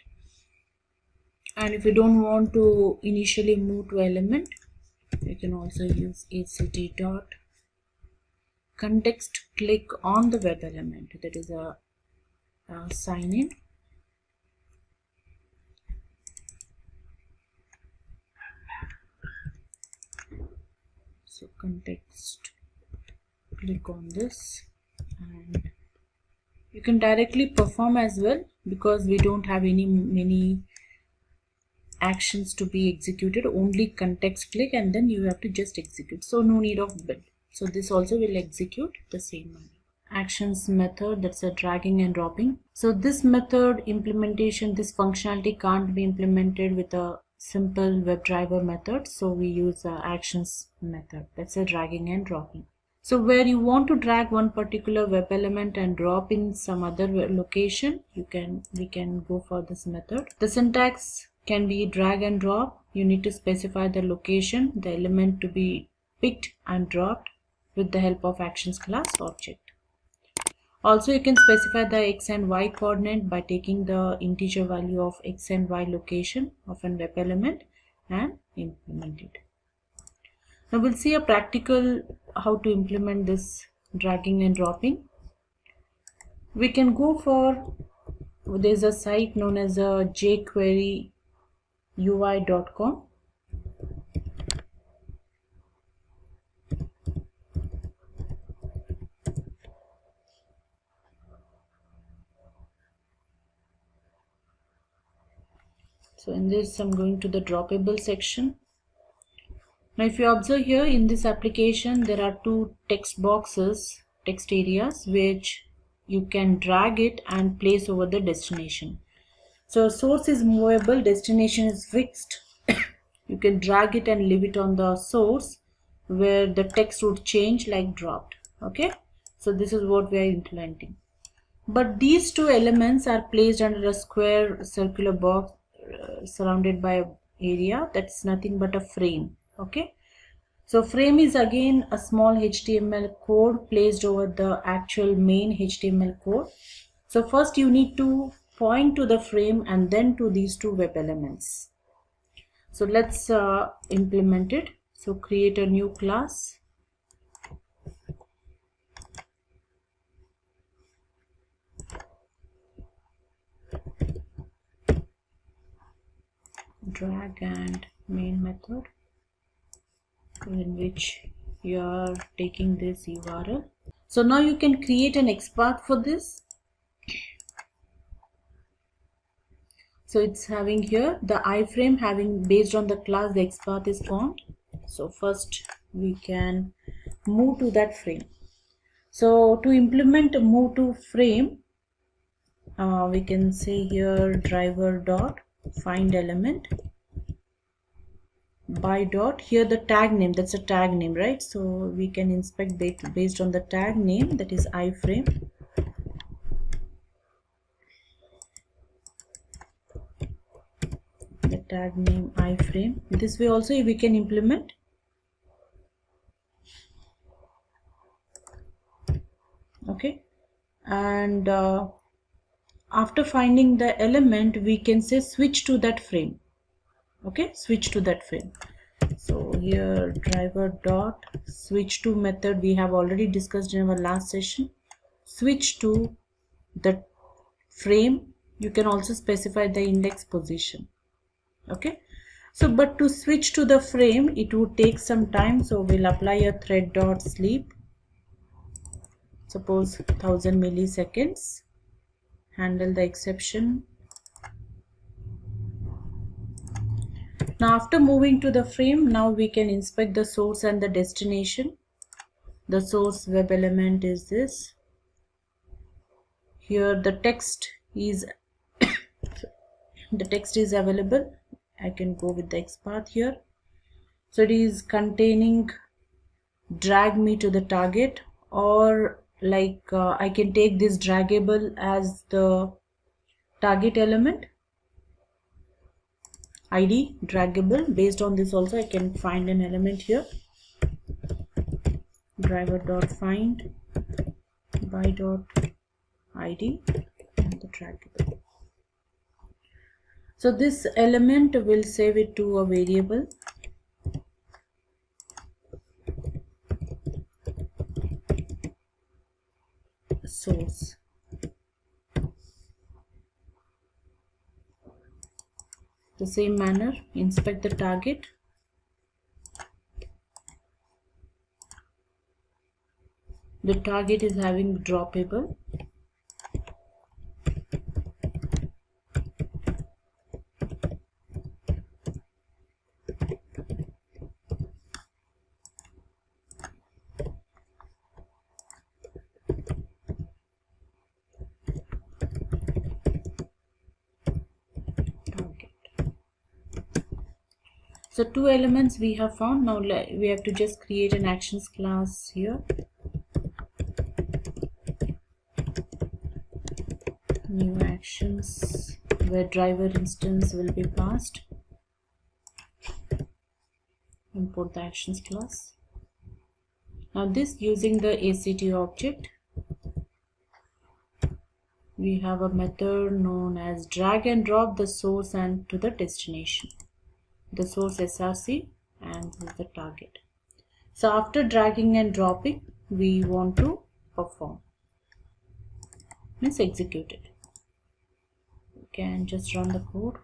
And if you don't want to initially move to element, you can also use act dot context click on the web element, that is a sign in. So context click on this, and you can directly perform as well because we don't have many actions to be executed, only context click and then you have to just execute, so no need of build. So this also will execute the same manner. Actions method, that's a dragging and dropping. So this method implementation, this functionality can't be implemented with a simple WebDriver method, so we use actions method, that's a dragging and dropping. So where you want to drag one particular web element and drop in some other location, we can go for this method. The syntax can be drag and drop. You need to specify the location, the element to be picked and dropped with the help of actions class object. Also you can specify the x and y coordinate by taking the integer value of x and y location of an web element and implement it. Now we'll see a practical how to implement this dragging and dropping. We can go for, there's a site known as a jqueryui.com. So in this I'm going to the droppable section. Now if you observe here in this application, there are two text boxes, text areas, which you can drag it and place over the destination. So source is movable, destination is fixed. You can drag it and leave it on the source where the text would change like dropped. Okay, so this is what we are implementing. But these two elements are placed under a square circular box surrounded by an area that's nothing but a frame. Okay, so frame is again a small HTML code placed over the actual main HTML code. So first you need to point to the frame and then to these two web elements. So let's implement it. So create a new class. Drag and main method, in which you are taking this URL. So now you can create an XPath for this. So it's having here the iframe, having based on the class the XPath is formed. So first we can move to that frame. So to implement a move to frame, we can say here driver dot find element by dot, here the tag name, that's a tag name, right? So we can inspect based on the tag name, that is iframe. The tag name iframe. This way also we can implement. Okay, and after finding the element, we can say switch to that frame. Okay, switch to that frame. So here driver dot switch to method we have already discussed in our last session. Switch to the frame. You can also specify the index position. Okay, So but to switch to the frame it would take some time, so we'll apply a thread dot sleep, suppose 1000 milliseconds, handle the exception. Now after moving to the frame, now we can inspect the source and the destination. The source web element is this. Here the text is the text is available. I can go with the XPath here. So it is containing drag me to the target, or like I can take this draggable as the target element ID draggable. Based on this also I can find an element here, driver dot find by dot ID and the draggable. So this element will save it to a variable source. The same manner, inspect the target. The target is having droppable. So two elements we have found. Now we have to just create an actions class here. New actions where driver instance will be passed. Import the actions class. Now this using the ACT object, we have a method known as drag and drop the source and to the destination. The source src and this is the target. So after dragging and dropping, we want to perform, means execute it. You can just run the code.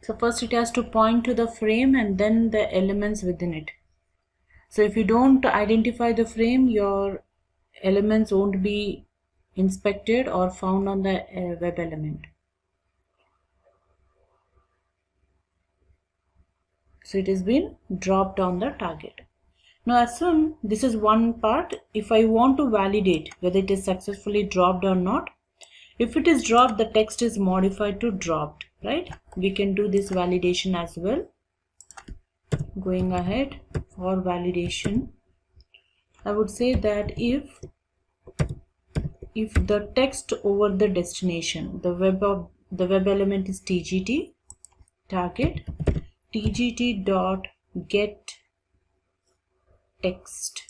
So first it has to point to the frame and then the elements within it. So if you don't identify the frame, your elements won't be inspected or found on the web element. So it has been dropped on the target. Now as soon, this is one part. If I want to validate whether it is successfully dropped or not, if it is dropped, the text is modified to dropped, right? We can do this validation as well. Going ahead for validation, I would say that if the text over the destination, the web element is tgt target tgt dot get text.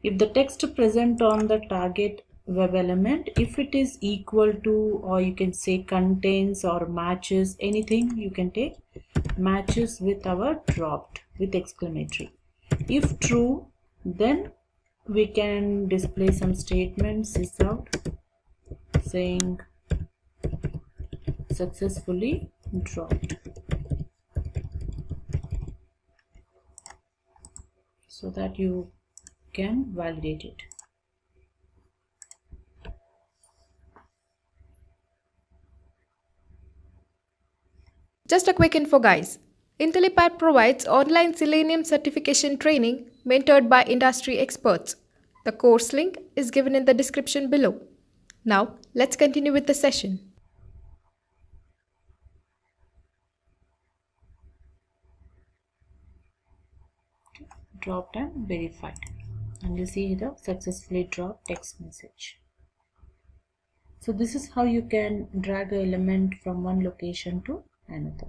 If the text present on the target web element, if it is equal to, or you can say contains or matches, anything you can take, matches with our dropped with exclamatory. If true, then we can display some statements sysout saying successfully dropped, so that you can validate it. Just a quick info, guys. Intellipaat provides online Selenium certification training mentored by industry experts. The course link is given in the description below. Now, let's continue with the session. Dropped and verified, and you see the successfully dropped text message. So this is how you can drag an element from one location to another.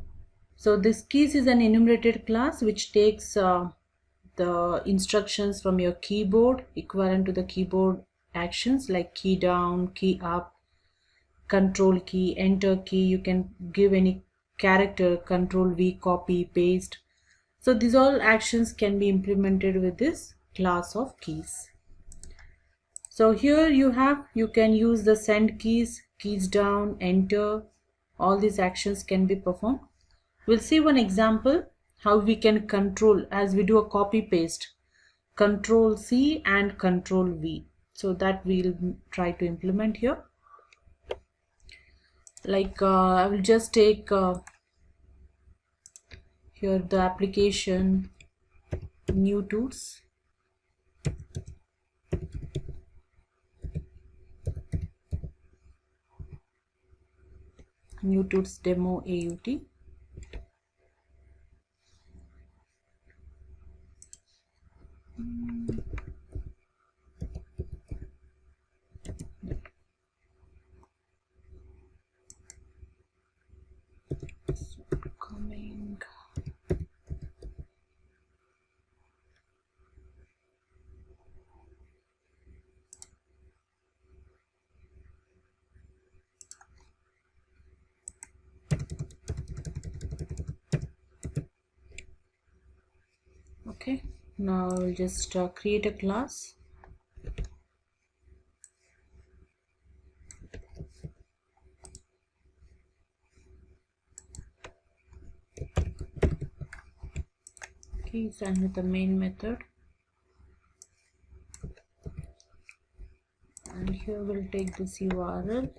So this keys is an enumerated class which takes the instructions from your keyboard equivalent to the keyboard actions like key down, key up, control key, enter key. You can give any character, control V, copy, paste. So these all actions can be implemented with this class of keys. So here you can use the send keys, keys down, enter. All these actions can be performed. We'll see one example how we can control as we do a copy paste. Control C and control V. So that we'll try to implement here. Like I will just take here the application new tools. New tools demo AUT. Coming. Okay, now I'll just create a class. Keys and with the main method, and here we'll take this URL.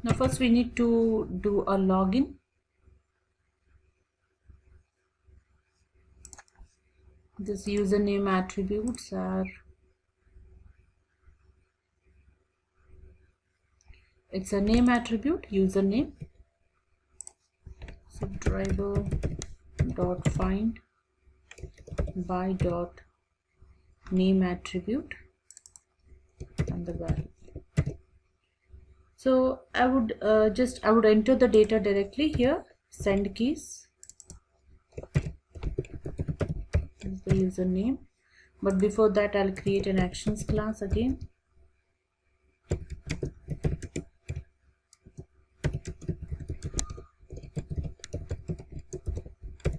Now first we need to do a login. This username attributes are, it's a name attribute, username. So driver dot find by dot name attribute and the value. So I would enter the data directly here. Send keys is the username, but before that I'll create an actions class again.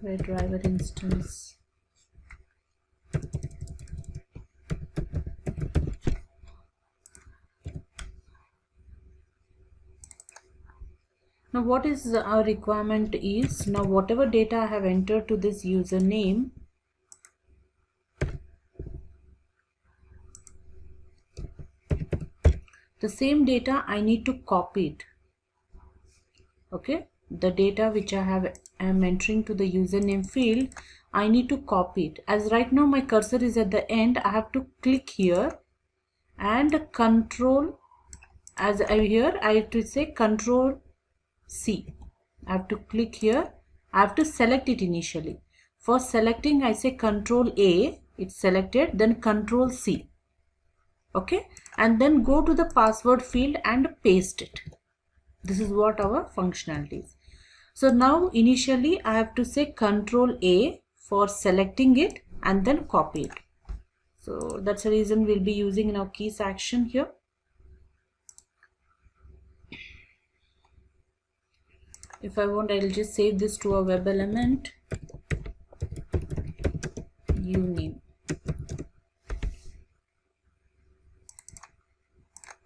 Where driver instance. Now what is our requirement is, now whatever data I have entered to this username, the same data I need to copy it. Okay, the data which I am entering to the username field, I need to copy it. As right now my cursor is at the end, I have to click here and control, as I have to say control C. I have to click here. I have to select it initially. For selecting, I say control A, it's selected, then control C. Okay, and then go to the password field and paste it. This is what our functionality is. So now initially I have to say control A for selecting it and then copy it. So that's the reason we'll be using now keys action here. If I want, I'll just save this to a web element uname.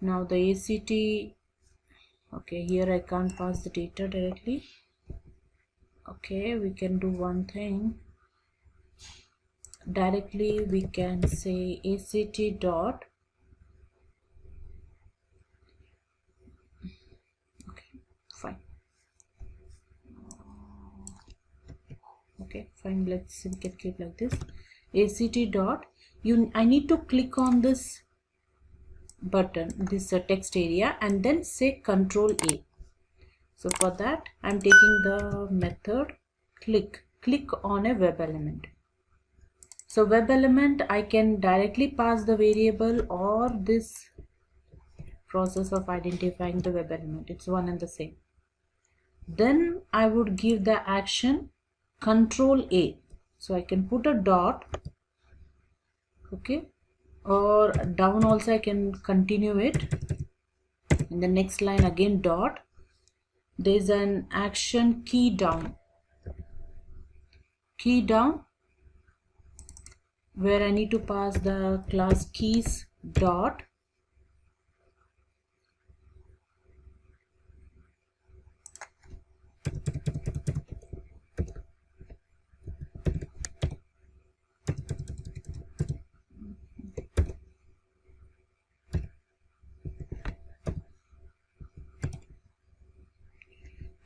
Now the ACT, okay, here I can't pass the data directly. Okay, we can do one thing. Directly we can say ACT dot, okay, fine. Okay, fine, let's keep it like this. ACT dot, I need to click on this button, this text area, and then say control A. So for that I'm taking the method click on a web element. So web element, I can directly pass the variable or this process of identifying the web element, it's one and the same. Then I would give the action control A. So I can put a dot, okay, or down also I can continue it. In the next line again dot. There's an action key down where I need to pass the class keys dot.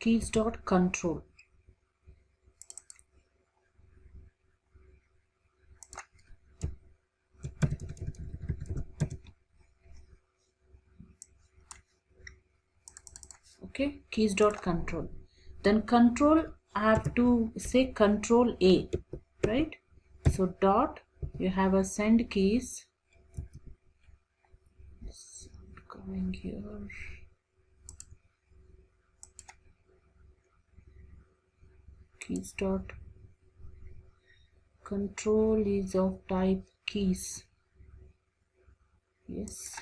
Keys dot control. Okay, keys dot control. Then control, I have to say control A, right? So dot, you have a send keys. It's coming here. Keys dot control is of type keys. Yes.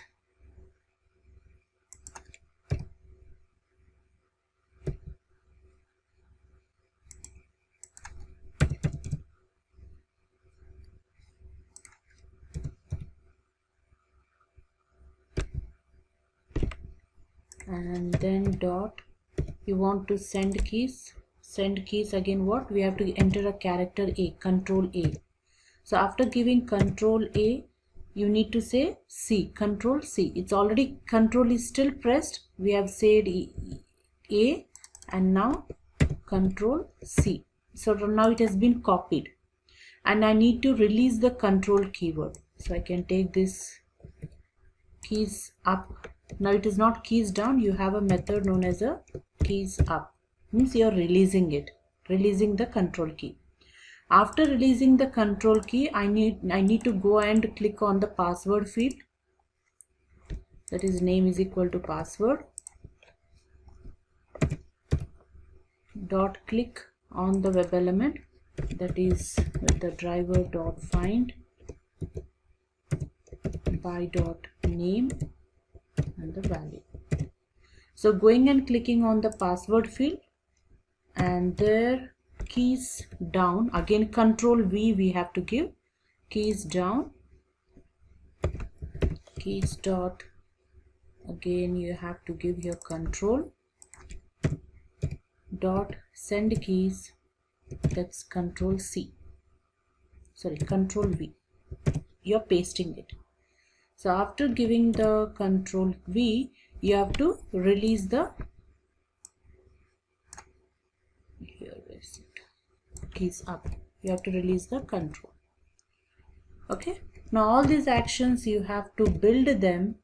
And then dot, you want to send keys. Send keys again, what we have to enter a character A, control A. So after giving control A, you need to say C, control C. It's already, control is still pressed, we have said A and now control C. So now it has been copied and I need to release the control keyword. So I can take this keys up. Now it is not keys down, you have a method known as a keys up. Means you are releasing it, releasing the control key. After releasing the control key, I need to go and click on the password field. That is name is equal to password. Dot click on the web element, that is with the driver dot find by dot name and the value. So going and clicking on the password field and there keys down, again control V we have to give, keys down, keys dot, again you have to give your control dot send keys, that's control C, sorry control V, you're pasting it. So after giving the control V, you have to release the, here is it, keys up, you have to release the control. Okay, now all these actions you have to build them,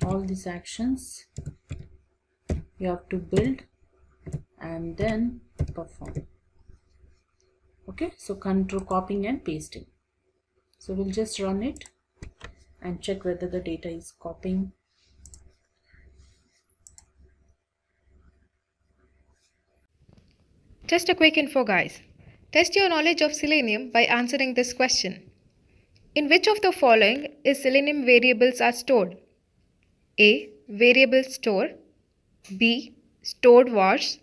all these actions you have to build and then perform. Okay, so control copying and pasting. So we'll just run it and check whether the data is copying. Just a quick info, guys. Test your knowledge of Selenium by answering this question. In which of the following is Selenium variables are stored? A. Variable store. B. Stored vars.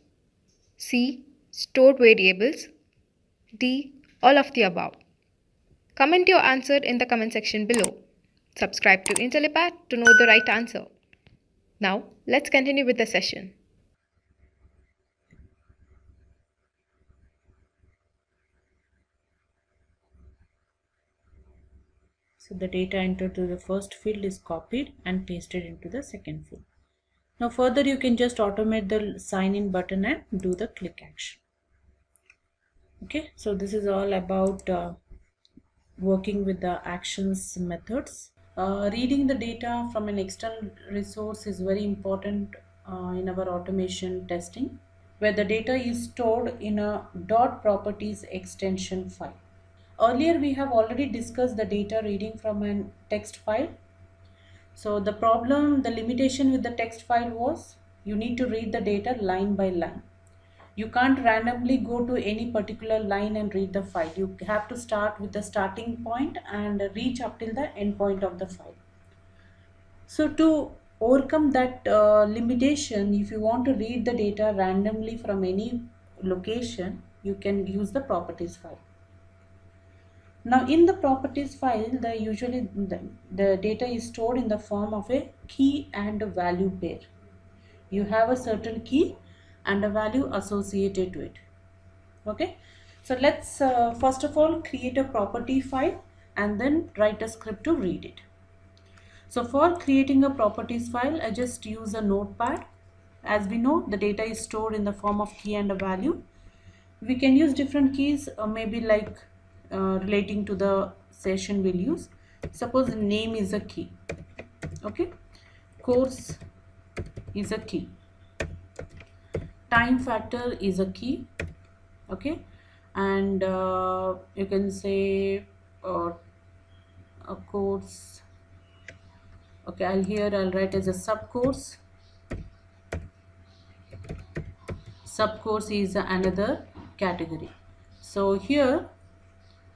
C. Stored variables. D. All of the above. Comment your answer in the comment section below. Subscribe to Intellipaat to know the right answer. Now, let's continue with the session. So the data entered to the first field is copied and pasted into the second field. Now further you can just automate the sign in button and do the click action. Okay, so this is all about working with the actions methods. Reading the data from an external resource is very important in our automation testing, where the data is stored in a dot properties extension file. Earlier we have already discussed the data reading from a text file. So the problem, the limitation with the text file was you need to read the data line by line. You can't randomly go to any particular line and read the file. You have to start with the starting point and reach up till the end point of the file. So to overcome that limitation, if you want to read the data randomly from any location, you can use the properties file. Now in the properties file, the data is stored in the form of a key and a value pair. You have a certain key and a value associated to it. Okay, so let's first of all create a property file and then write a script to read it. So for creating a properties file, I just use a notepad. As we know, the data is stored in the form of key and a value. We can use different keys, maybe like relating to the session we'll use. Suppose name is a key. Okay, course is a key, time factor is a key. Okay, and you can say a course. Okay, I'll write as a subcourse. Subcourse is another category. So here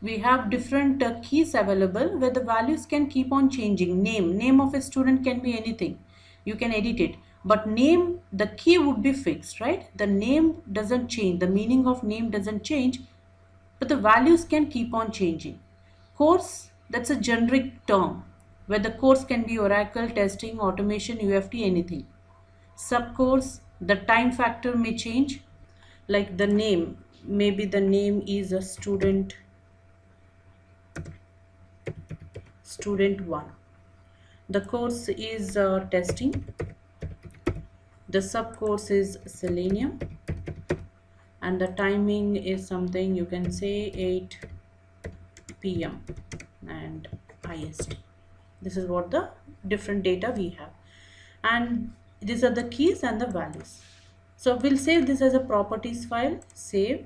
we have different keys available where the values can keep on changing. Name of a student can be anything. You can edit it, but name, the key would be fixed, right? The name doesn't change, the meaning of name doesn't change, but the values can keep on changing. Course, that's a generic term where the course can be Oracle, testing, automation, UFT, anything. Subcourse, the time factor may change, like the name, maybe the name is a student 1. The course is testing. The subcourse is Selenium, and the timing is something you can say 8 p.m. and IST. This is what the different data we have, and these are the keys and the values. So we'll save this as a properties file. Save,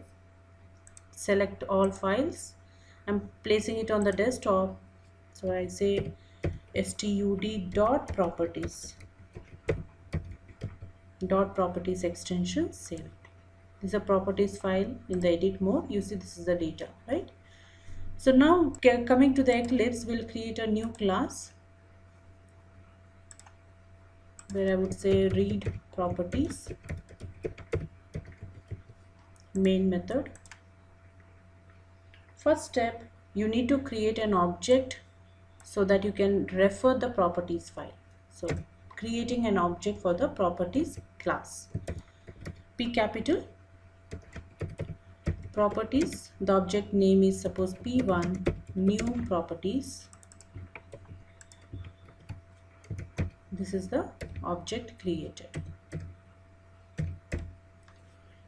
select all files. I'm placing it on the desktop, so I say stud.properties extension, save it. This is a properties file in the edit mode. You see this is the data, right? So now coming to the Eclipse, we'll create a new class where I would say read properties main method. First step, you need to create an object so that you can refer the properties file. So creating an object for the properties class. P capital properties, the object name is suppose P1 new properties. This is the object created.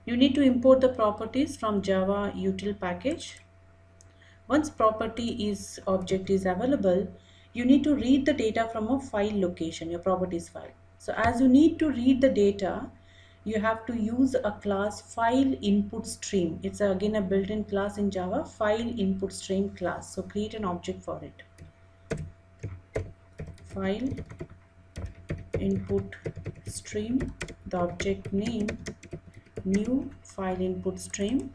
You need to import the properties from Java util package. Once object is available, you need to read the data from a file location, your properties file. So as you need to read the data, you have to use a class file input stream. It's again a built-in class in Java, file input stream class. So create an object for it. File input stream, the object name new file input stream,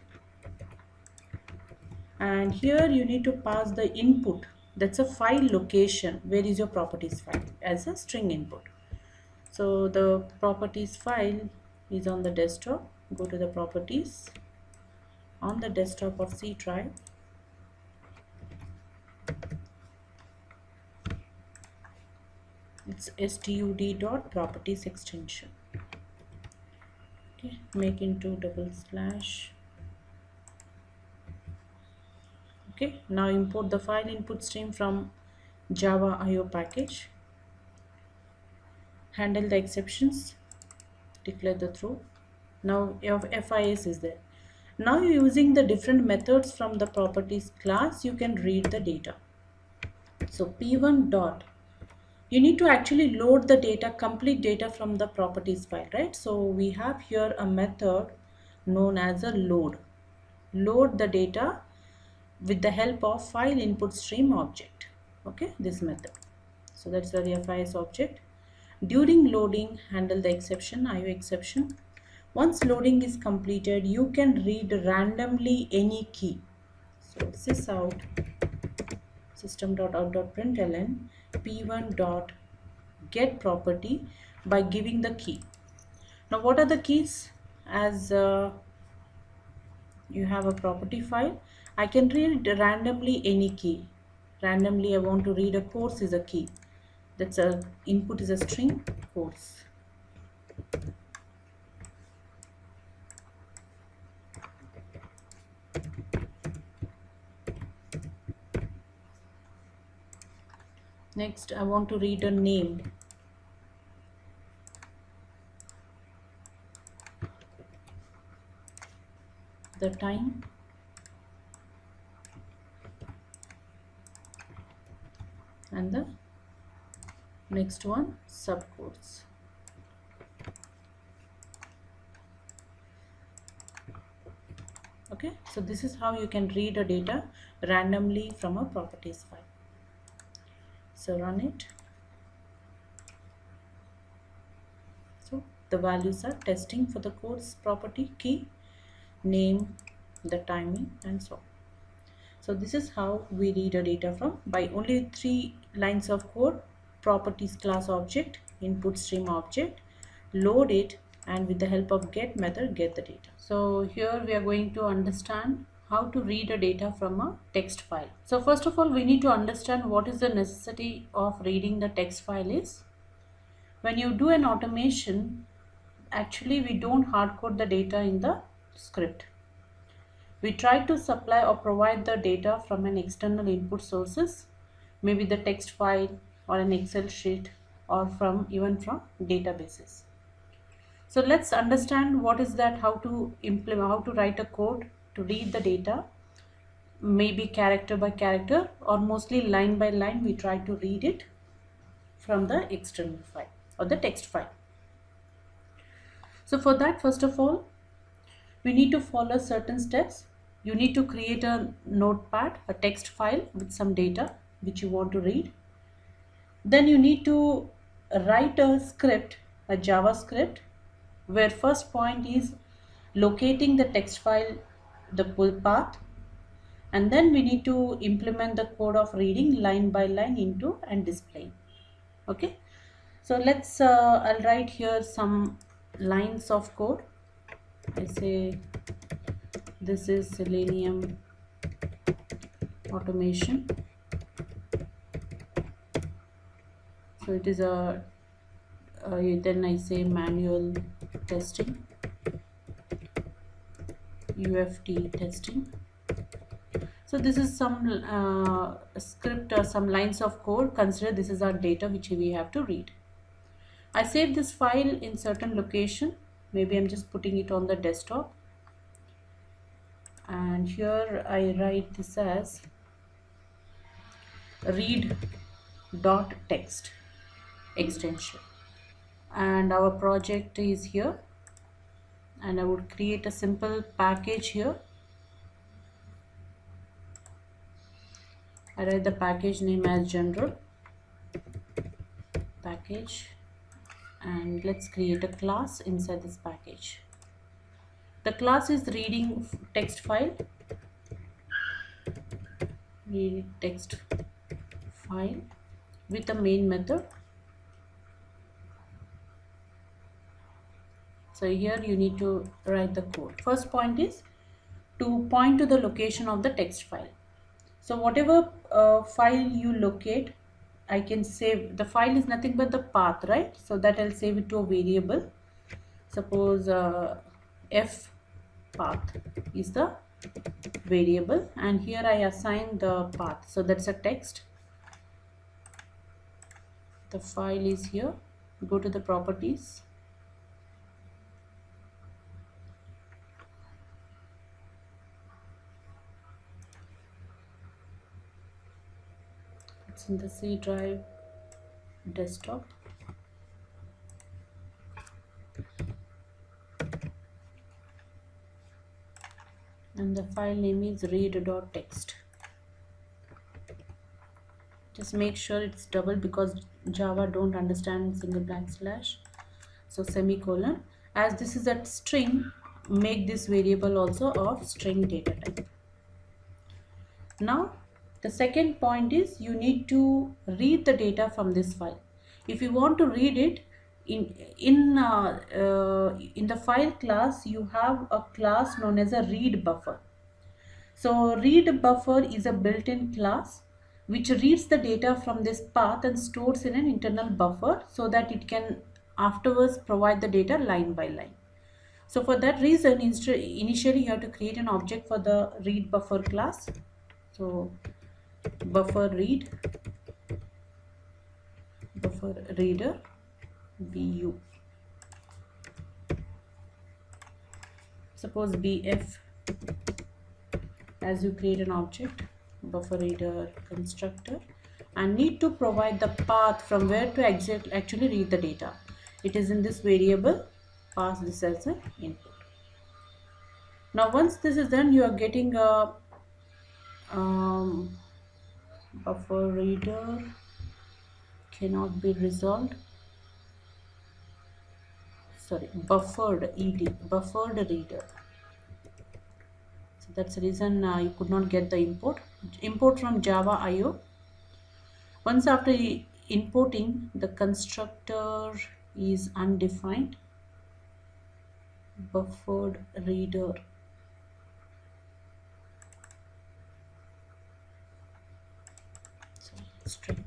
and here you need to pass the input, that's a file location, where is your properties file, as a string input. So the properties file is on the desktop. Go to the properties on the desktop of C drive. It's stud.properties extension. Okay, make into /. Okay, now import the file input stream from Java IO package. Handle the exceptions, declare the throw. Now your FIS is there. Now using the different methods from the properties class, you can read the data. So P1 dot, you need to actually load the data, complete data from the properties file, right? So we have here a method known as a load. Load the data with the help of file input stream object. Okay, this method. So that's the FIS object. During loading, handle the exception, IO exception. Once loading is completed, you can read randomly any key. So sysout system.out.println p1.get property by giving the key. Now what are the keys? As you have a property file, I can read randomly any key. Randomly I want to read a course is a key. That's a input is a string course. Next I want to read a name. The time, and the next one subcourse. Okay, so this is how you can read a data randomly from a properties file. So run it. So the values are testing for the course property, key, name, the timing, and so on. So this is how we read a data from by only 3 lines of code: properties class object, input stream object, load it, and with the help of get method get the data. So here we are going to understand how to read a data from a text file. So first of all, we need to understand what is the necessity of reading the text file is. When you do an automation, actually we don't hard code the data in the script. We try to supply or provide the data from an external input sources, maybe the text file or an Excel sheet, or even from databases. So let's understand what is that, how to implement, how to write a code to read the data, maybe character by character or mostly line by line. We try to read it from the external file or the text file. So for that, first of all, we need to follow certain steps. You need to create a notepad, a text file with some data which you want to read. Then you need to write a script, a JavaScript, where first point is locating the text file, the pull path, and then we need to implement the code of reading line by line into and displaying. Okay, so let's I'll write here some lines of code. I say this is Selenium automation. So it is a then I say manual testing, UFT testing. So this is some script or some lines of code. Consider this is our data which we have to read. I save this file in certain location. Maybe I'm just putting it on the desktop. And here I write this as read.text extension. And our project is here. And I would create a simple package here. I write the package name as general package, and let's create a class inside this package. The class is reading text file, read text file with the main method. So here you need to write the code. First point is to point to the location of the text file. So whatever file you locate, I can save. The file is nothing but the path, right? So that I'll save it to a variable. Suppose f path is the variable, and here I assign the path. So that's a text. The file is here. Go to the properties. It's in the C drive desktop. And the file name is read.text. Just make sure it's double because Java don't understand single backslash. So semicolon, As this is a string, make this variable also of string data type. Now the second point is you need to read the data from this file. If you want to read it in the file class, you have a class known as a read buffer. So read buffer is a built-in class which reads the data from this path and stores in an internal buffer so that it can afterwards provide the data line by line. So for that reason, initially you have to create an object for the read buffer class. So buffer reader bu, suppose bf, as you create an object buffer reader constructor, and need to provide the path from where to actually read the data. It is in this variable, pass this as an input. Now once this is done, you are getting a buffer reader cannot be resolved, sorry, buffered reader. So that's the reason you could not get the import from Java IO. Once after importing, the constructor is undefined, buffered reader. Sorry, string.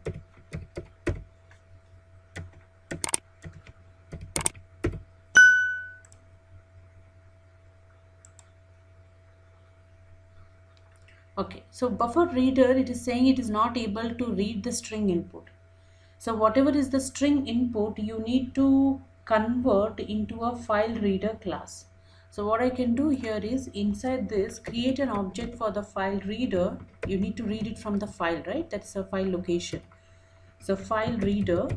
Okay, so buffer reader, it is saying it is not able to read the string input. So whatever is the string input, you need to convert into a file reader class. So what I can do here is inside this, create an object for the file reader. You need to read it from the file, right? That's a file location. So file reader,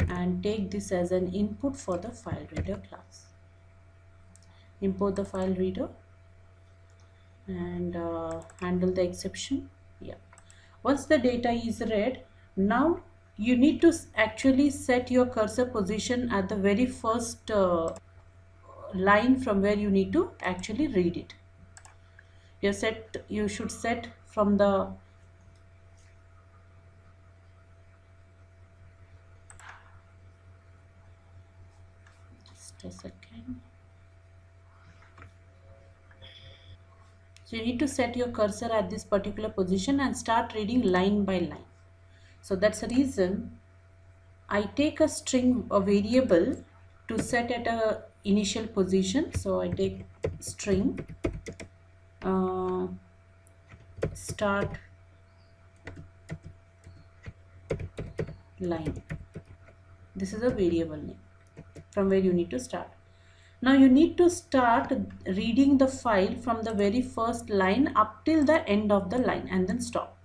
and take this as an input for the file reader class. Import the file reader and handle the exception. Yeah, once the data is read, now you need to actually set your cursor position at the very first line from where you need to actually read it. You should set from the just a second. So you need to set your cursor at this particular position and start reading line by line. So that's the reason I take a string, a variable, to set at a initial position. So I take string start line. This is a variable name from where you need to start. Now you need to start reading the file from the very first line up till the end of the line and then stop.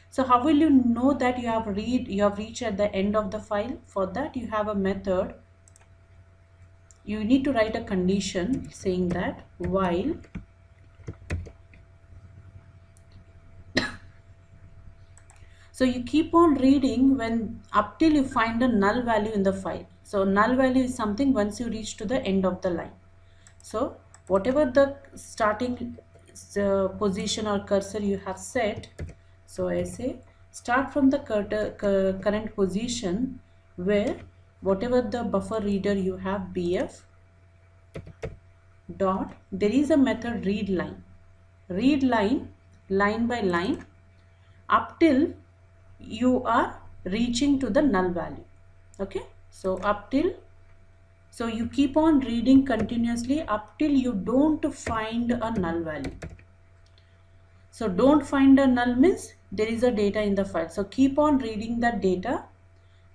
So how will you know that you have reached at the end of the file? For that you have a method. You need to write a condition saying that while so you keep on reading when up till you find a null value in the file. So null value is something once you reach to the end of the line. So whatever the starting position or cursor you have set, so I say start from the current position where whatever the buffer reader you have bf dot, there is a method read line by line up till you are reaching to the null value. Okay, so up till, so you keep on reading continuously up till you don't find a null value. So don't find a null means there is a data in the file. So keep on reading that data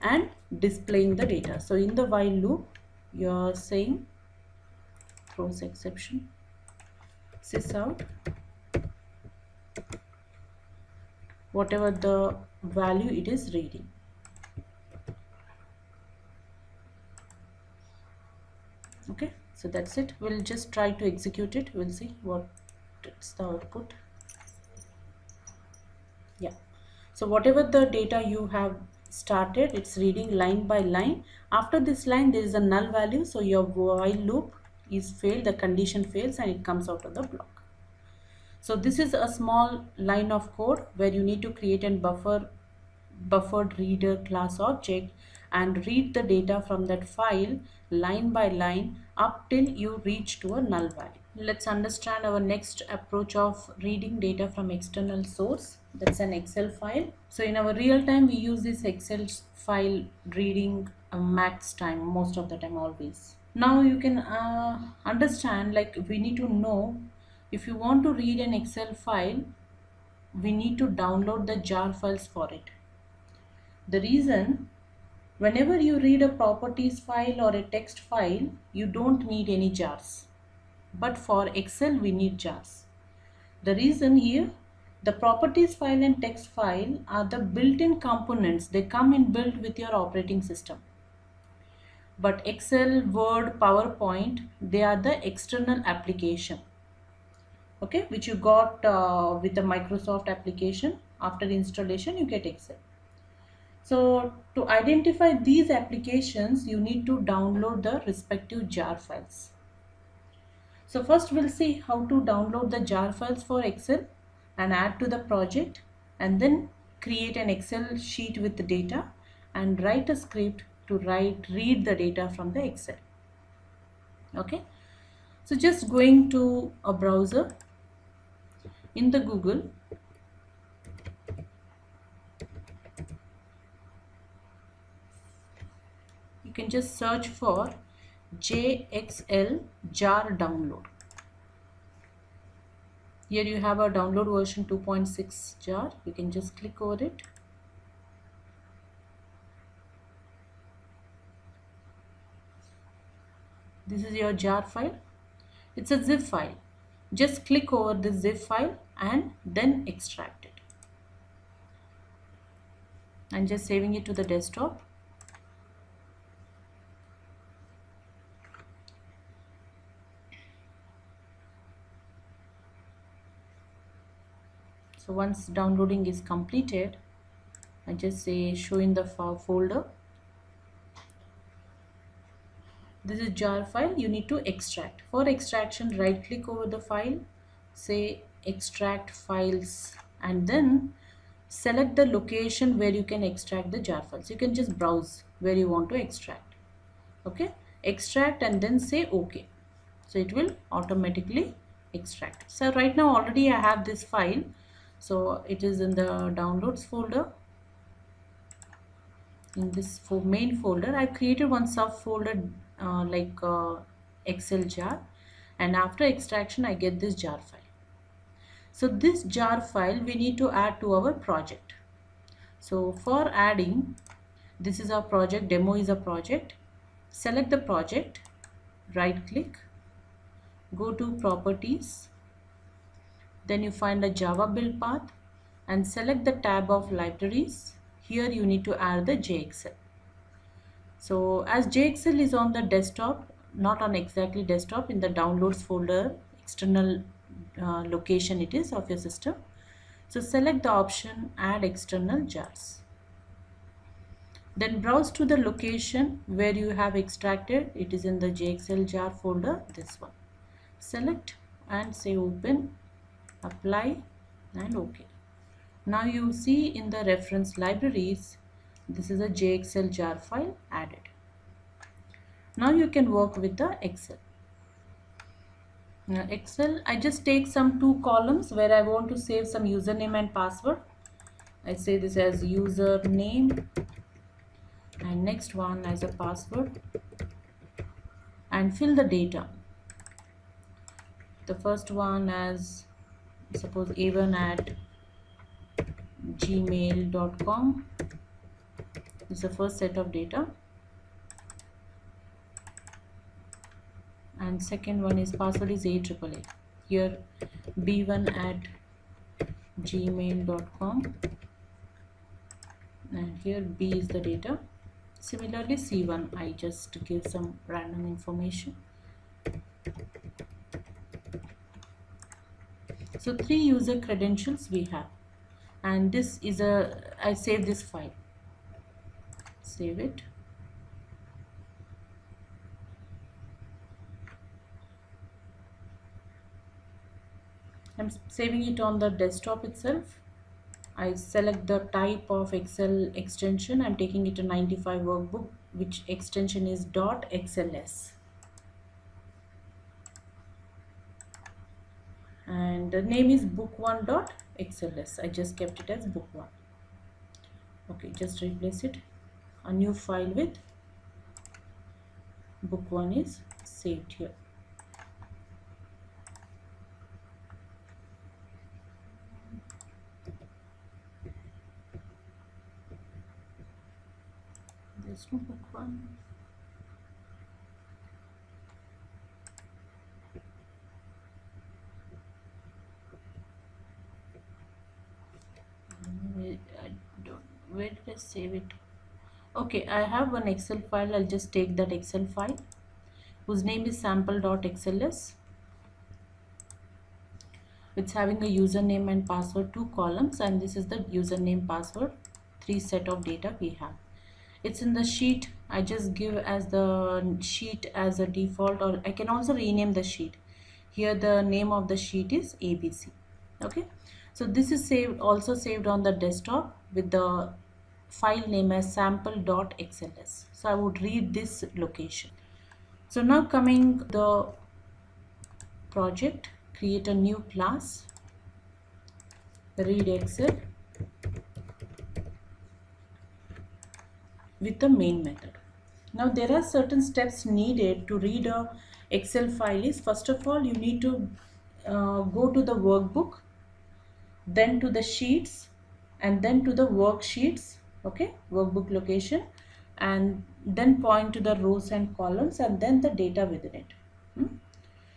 and displaying the data. So in the while loop, you are saying throws exception, sys out whatever the value it is reading. Okay, so that's it. We'll just try to execute it. We'll see what's the output. Yeah, so whatever the data you have started, it's reading line by line. After this line there is a null value, so your while loop is failed, the condition fails and it comes out of the block. So this is a small line of code where you need to create a buffered reader class object and read the data from that file line by line up till you reach to a null value. Let's understand our next approach of reading data from external source. That's an Excel file. So in our real time we use this Excel file reading max time, most of the time, always. Now you can understand, like, we need to know, if you want to read an Excel file, we need to download the jar files for it. The reason, whenever you read a properties file or a text file, you don't need any jars. But for Excel, we need jars. The reason here, the properties file and text file are the built-in components. They come in built with your operating system. But Excel, Word, PowerPoint, they are the external application. Okay, which you got with the Microsoft application. After installation, you get Excel. So to identify these applications, you need to download the respective jar files. So first we'll see how to download the jar files for Excel and add to the project, and then create an Excel sheet with the data and write a script to read the data from the Excel. Okay, so just going to a browser in the Google, you can just search for JXL jar download. Here you have a download version 2.6 jar. You can just click over it. This is your jar file. It's a zip file. Just click over the zip file and then extract it. I'm just saving it to the desktop. So once downloading is completed, I just say show in the folder. This is jar file. You need to extract. For extraction, right click over the file, say extract files, and then select the location where you can extract the jar files. You can just browse where you want to extract. Okay, extract and then say OK. So it will automatically extract. So right now already I have this file. So it is in the downloads folder. In this main folder, I created one subfolder like Excel jar, and after extraction I get this jar file. So this jar file we need to add to our project. So for adding, this is our project, demo is a project. Select the project, right click, go to properties, then you find a Java build path and select the tab of libraries. Here you need to add the JXL. So as JXL is on the desktop, not on exactly desktop, in the downloads folder, external location it is of your system. So select the option add external jars. Then browse to the location where you have extracted. It is in the JXL jar folder, this one. Select and say open, apply and OK. Now you see in the reference libraries, this is a JXL jar file added. Now you can work with the Excel. Now Excel, I just take some 2 columns where I want to save some username and password. I say this as username and next one as a password, and fill the data. The first one as suppose a1@gmail.com is the first set of data, and second one is password is AAA. Here b1@gmail.com, and here B is the data. Similarly C1, I just give some random information. So 3 user credentials we have, and this is I save this file. save it. I'm saving it on the desktop itself. I select the type of Excel extension. I'm taking it to 95 workbook, which extension is .xls. And the name is book1.xls. I just kept it as book1. Okay, just replace it. A new file with book1 is saved here. There's no book1. Where did I save it? Okay, I have one Excel file. I'll just take that Excel file whose name is sample.xls. It's having a username and password, 2 columns, and this is the username password, 3 set of data we have. It's in the sheet. I just give as the sheet as a default, or I can also rename the sheet. Here the name of the sheet is ABC. Okay, so this is also saved on the desktop with the file name as sample.xls. So I would read this location. So now coming the project, create a new class, read Excel with the main method. Now there are certain steps needed to read a Excel file. Is first of all you need to go to the workbook, then to the sheets, and then to the worksheets. Okay, workbook location, and then point to the rows and columns, and then the data within it.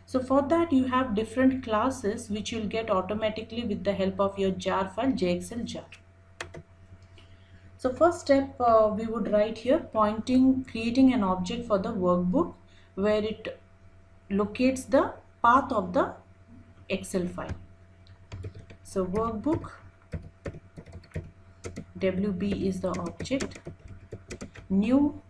So for that you have different classes which you'll get automatically with the help of your jar file, jxl jar. So first step we would write here creating an object for the workbook where it locates the path of the Excel file. So workbook WB is the object, new,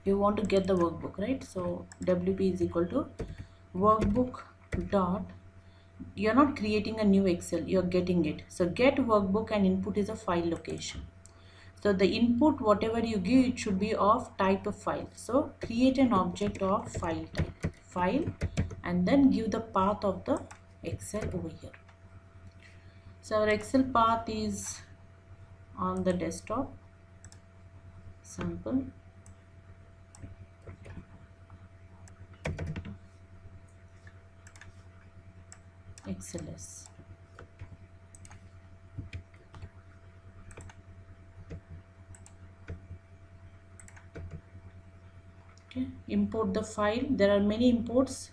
you want to get the workbook, right? So WB is equal to workbook dot, you're not creating a new Excel, you're getting it. So get workbook and input is a file location. So the input, whatever you give, it should be of type of file. So create an object of file type, file, and then give the path of the Excel over here. So our Excel path is on the desktop, sample, XLS. Okay, import the file. There are many imports.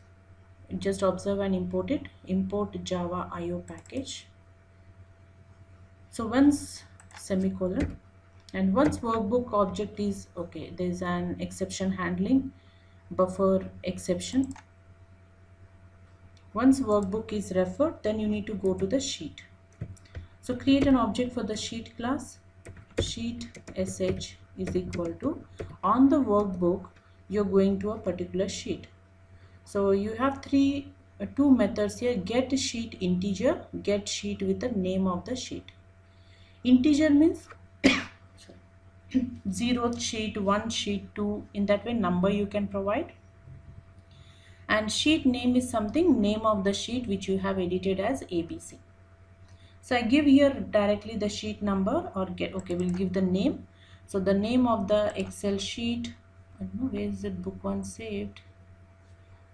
Just observe and import it. Import Java IO package. So once semicolon, and once workbook object is okay, there is an exception handling, buffer exception. Once workbook is referred, then you need to go to the sheet. So create an object for the sheet class. Sheet sh is equal to, on the workbook you're going to a particular sheet. So you have two methods here: get sheet integer, get sheet with the name of the sheet. Integer means 0th sheet, 1 sheet, 2, in that way number you can provide. And sheet name is something, name of the sheet which you have edited as ABC. So I give here directly the sheet number, or we'll give the name. So the name of the Excel sheet, I don't know where is it, book one saved.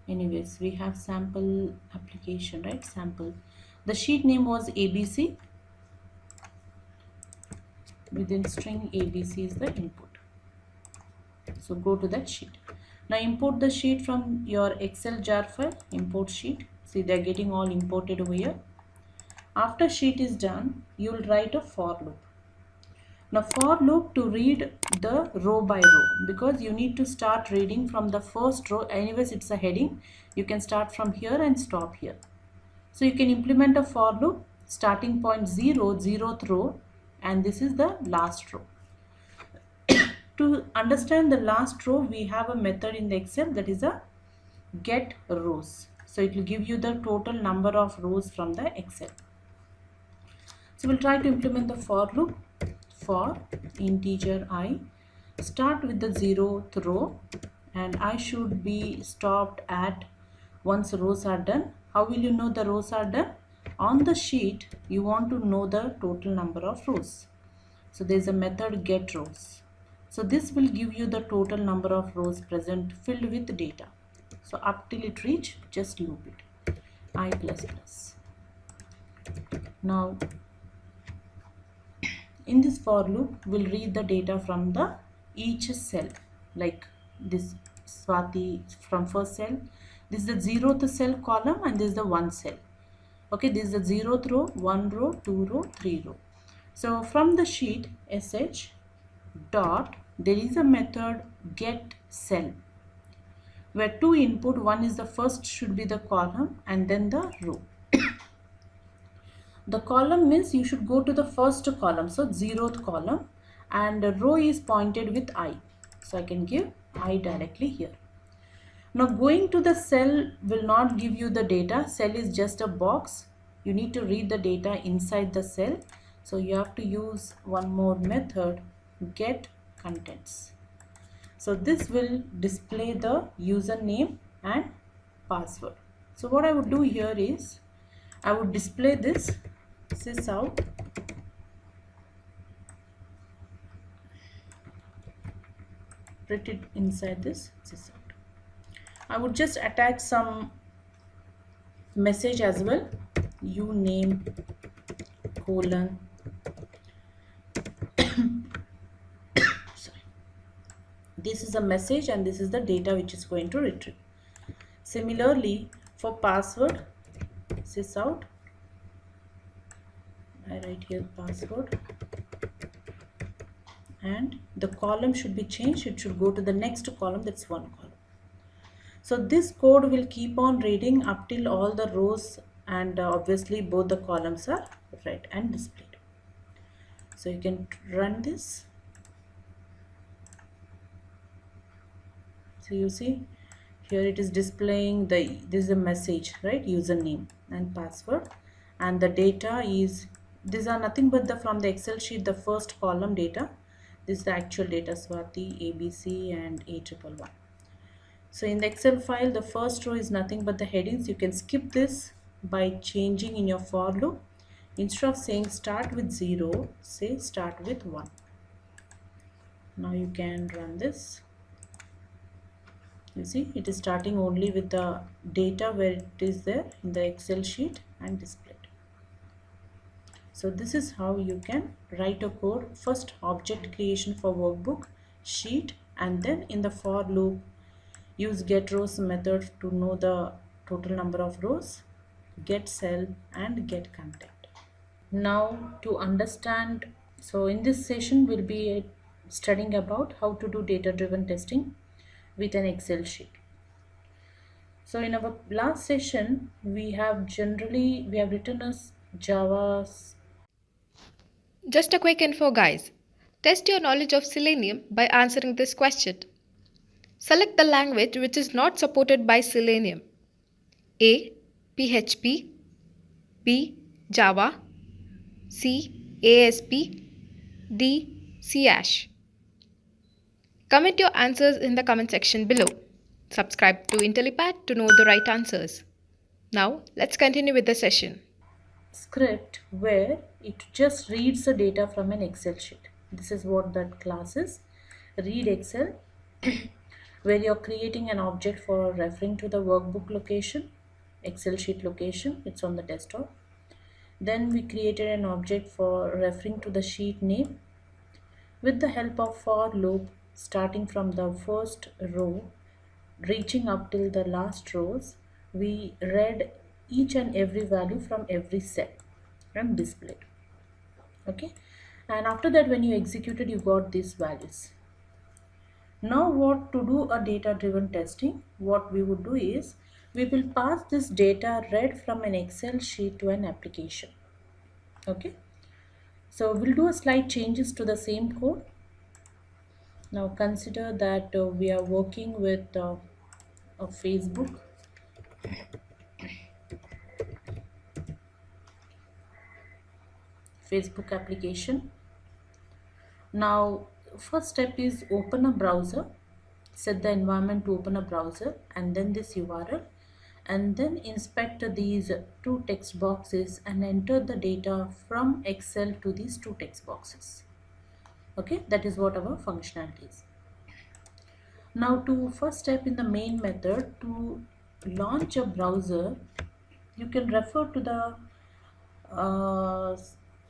Anyways, we have sample application, right? Sample. The sheet name was ABC. Within string ABC is the input. So go to that sheet. Now import the sheet from your Excel jar file, import sheet. See, they're getting all imported over here. After sheet is done, you'll write a for loop. Now for loop to read the row by row, because you need to start reading from the first row. Anyways, it's a heading. You can start from here and stop here. So you can implement a for loop, starting point 0, 0th row, and this is the last row. To understand the last row, we have a method in the Excel, that is a get rows. So it will give you the total number of rows from the Excel. So we'll try to implement the for loop. For integer I, start with the 0th row, and I should be stopped at once rows are done. How will you know the rows are done? On the sheet, you want to know the total number of rows. So there is a method get rows. So this will give you the total number of rows present filled with data. So up till it reach, just loop it. I plus plus. Now in this for loop, we'll read the data from the each cell, like this Swati from first cell. This is the 0th cell column, and this is the 1 cell. Okay, this is the 0th row, 1 row, 2 row, 3 row. So from the sheet sh dot, there is a method get cell, where two input, one is the first should be the column and then the row. The column means you should go to the first column, so 0th column, and the row is pointed with I. So I can give I directly here. Now going to the cell will not give you the data. Cell is just a box. You need to read the data inside the cell. So you have to use one more method, get contents. So this will display the username and password. So what I would do here is, I would display this sysout printed inside this sysout. I would just attach some message as well, you name colon sorry, this is a message and this is the data which is going to retrieve. Similarly for password, sysout, I write here password, and the column should be changed. It should go to the next column, that's one column. So this code will keep on reading up till all the rows and obviously both the columns are read and displayed. So you can run this. So you see here it is displaying this is a message, right? Username and password, and the data is, these are nothing but the from the Excel sheet, the first column data. This is the actual data, Swati, ABC and A111. So in the Excel file, the first row is nothing but the headings. You can skip this by changing in your for loop. Instead of saying start with 0, say start with 1. Now you can run this. You see it is starting only with the data where it is there in the Excel sheet and displayed. So this is how you can write a code. First object creation for workbook, sheet, and then in the for loop use get rows method to know the total number of rows, get cell and get content. Now to understand, so in this session we'll be studying about how to do data driven testing with an Excel sheet. So in our last session we have written as Java. Just a quick info, guys. Test your knowledge of Selenium by answering this question. Select the language which is not supported by Selenium. A. PHP, B. Java, C. ASP, D. C#. Comment your answers in the comment section below. Subscribe to Intellipaat to know the right answers. Now, let's continue with the session. Script where it just reads the data from an Excel sheet. This is what that class is. Read Excel where you're creating an object for referring to the workbook location, Excel sheet location, it's on the desktop. Then we created an object for referring to the sheet name. With the help of for loop, starting from the first row, reaching up till the last rows, we read each and every value from every cell and displayed. Okay, and after that when you executed, you got these values. Now what to do a data driven testing, what we would do is we will pass this data read from an Excel sheet to an application. Okay, So we'll do a slight changes to the same code. Now consider that we are working with a Facebook application. Now first step is open a browser, set the environment to open a browser and then this URL, and then inspect these two text boxes and enter the data from Excel to these two text boxes. Okay, that is what our functionality is. Now to first step in the main method, to launch a browser, you can refer to the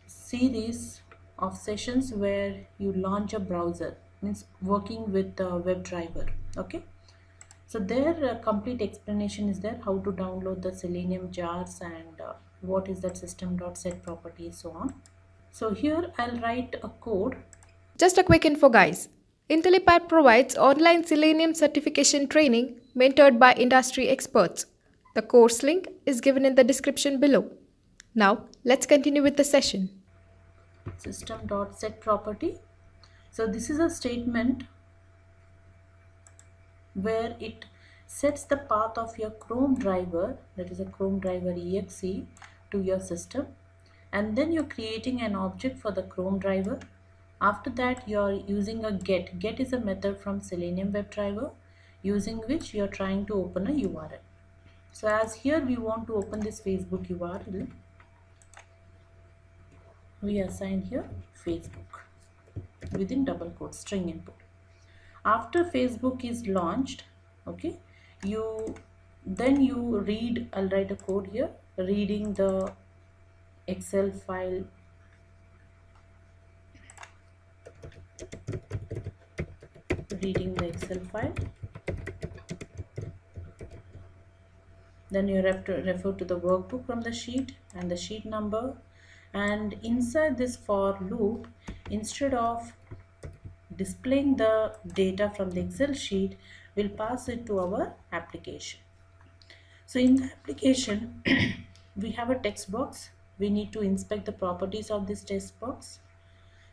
series of sessions where you launch a browser, means working with the WebDriver. Okay, so there complete explanation is there, how to download the Selenium jars and what is that system.set property, so on. So here I'll write a code. Just a quick info, guys. Intellipaat provides online Selenium certification training mentored by industry experts. The course link is given in the description below. Now, let's continue with the session. System.set property. So this is a statement where it sets the path of your Chrome driver, that is a Chrome driver exe, to your system, and then you're creating an object for the Chrome driver. After that you're using a get is a method from Selenium WebDriver using which you're trying to open a URL. So as here we want to open this Facebook URL, we assign here Facebook within double quotes string input. After Facebook is launched, okay, you read, I'll write a code here, reading the Excel file, then you have to refer to the workbook from the sheet and the sheet number, and inside this for loop, instead of displaying the data from the Excel sheet, we'll pass it to our application. So in the application we have a text box. We need to inspect the properties of this text box.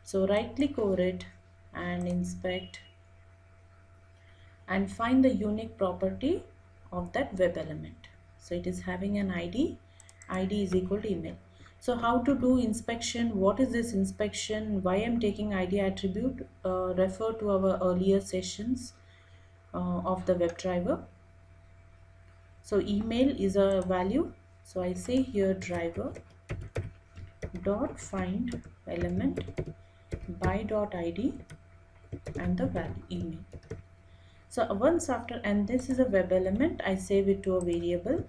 So right click over it and inspect and find the unique property of that web element. So it is having an ID is equal to email. So how to do inspection, what is this inspection, why I'm taking ID attribute, refer to our earlier sessions of the WebDriver. So email is a value, so I say here driver dot find element by dot ID and the value email. So once after, and this is a web element, I save it to a variable